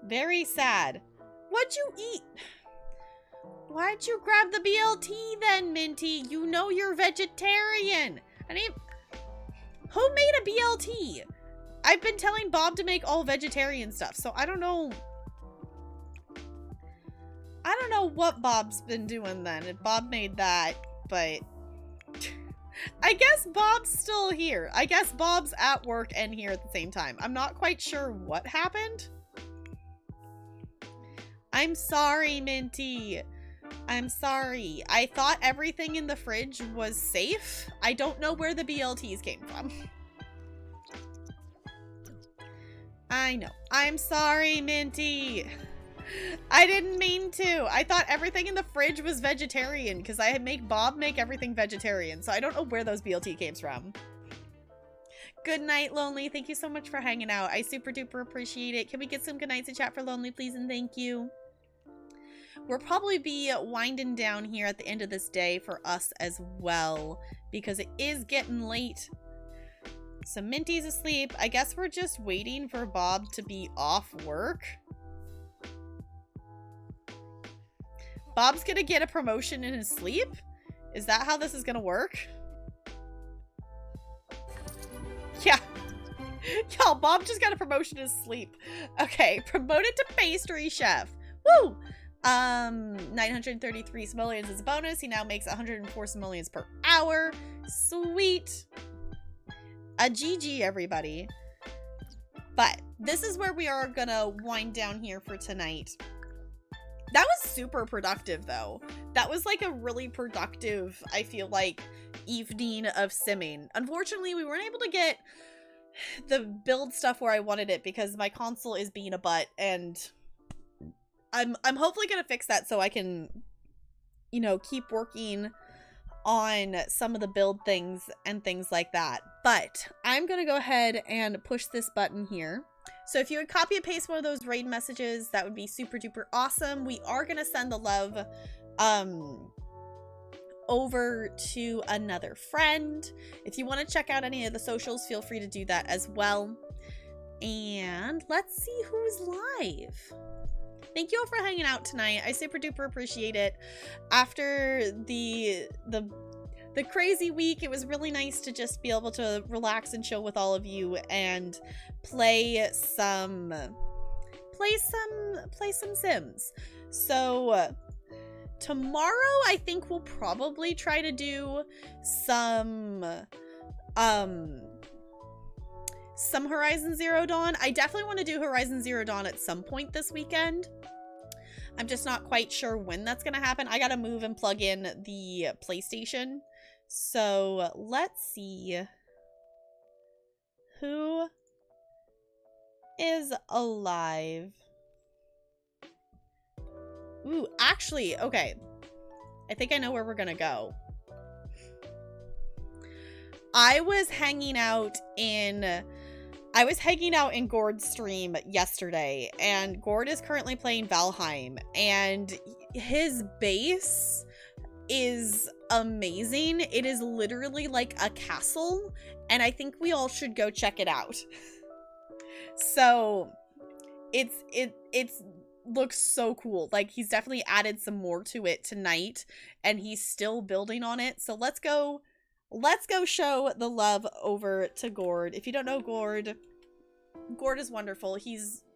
A: Very sad. What'd you eat? Why'd you grab the BLT then, Minty? You know you're vegetarian. Who made a BLT? I've been telling Bob to make all vegetarian stuff, so I don't know. I don't know what Bob's been doing then. If Bob made that, but I guess Bob's still here. I guess Bob's at work and here at the same time. I'm not quite sure what happened. I'm sorry, Minty. I'm sorry. I thought everything in the fridge was safe. I don't know where the BLTs came from. I know. I'm sorry, Minty. I didn't mean to. I thought everything in the fridge was vegetarian because I had make Bob make everything vegetarian. So I don't know where those BLT came from. Good night, Lonely. Thank you so much for hanging out. I super duper appreciate it. Can we get some good nights in chat for Lonely, please? And thank you. We'll probably be winding down here at the end of this day for us as well because it is getting late. So Minty's asleep. I guess we're just waiting for Bob to be off work. Bob's gonna get a promotion in his sleep? Is that how this is gonna work? Yeah. Y'all, Bob just got a promotion in his sleep. Okay, promoted to pastry chef. Woo! 933 simoleons as a bonus. He now makes 104 simoleons per hour. Sweet. A GG, everybody. But this is where we are gonna wind down here for tonight. That was super productive, though. That was like a really productive, I feel like, evening of simming. Unfortunately, we weren't able to get the build stuff where I wanted it because my console is being a butt, and I'm hopefully gonna fix that so I can, you know, keep working on some of the build things and things like that. But I'm gonna go ahead and push this button here. So if you would copy and paste one of those raid messages, that would be super duper awesome. We are gonna send the love over to another friend. If you want to check out any of the socials, feel free to do that as well. And let's see who's live. Thank you all for hanging out tonight. I super duper appreciate it. After the crazy week, it was really nice to just be able to relax and chill with all of you and play some Sims. So tomorrow I think we'll probably try to do some Horizon Zero Dawn. I definitely want to do Horizon Zero Dawn at some point this weekend. I'm just not quite sure when that's gonna happen. I gotta move and plug in the PlayStation. So let's see who is alive. Ooh, actually, okay. I think I know where we're gonna go. I was hanging out in Gord's stream yesterday, and Gord is currently playing Valheim, and his base is amazing. It is literally like a castle, and I think we all should go check it out. So it's looks so cool. Like, he's definitely added some more to it tonight, and he's still building on it. So let's go show the love over to Gord. If you don't know Gord is wonderful.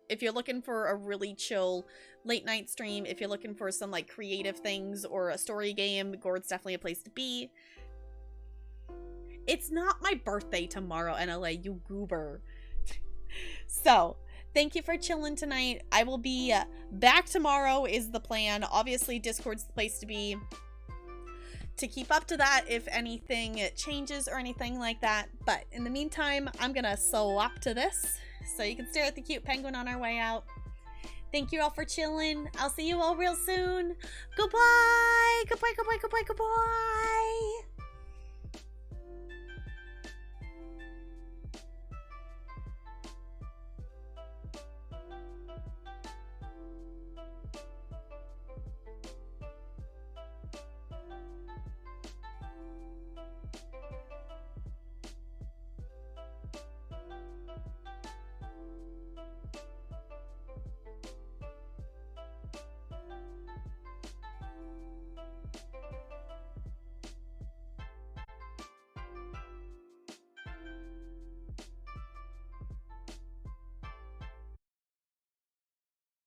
A: If you're looking for a really chill late night stream, if you're looking for some like creative things or a story game, Gord's definitely a place to be. It's not my birthday tomorrow, NLA, you goober. So thank you for chilling tonight. I will be back tomorrow is the plan. Obviously, Discord's the place to be to keep up to that if anything changes or anything like that. But in the meantime, I'm gonna swap to this so you can stare at the cute penguin on our way out. Thank you all for chilling. I'll see you all real soon. Goodbye. Goodbye, goodbye, goodbye, goodbye.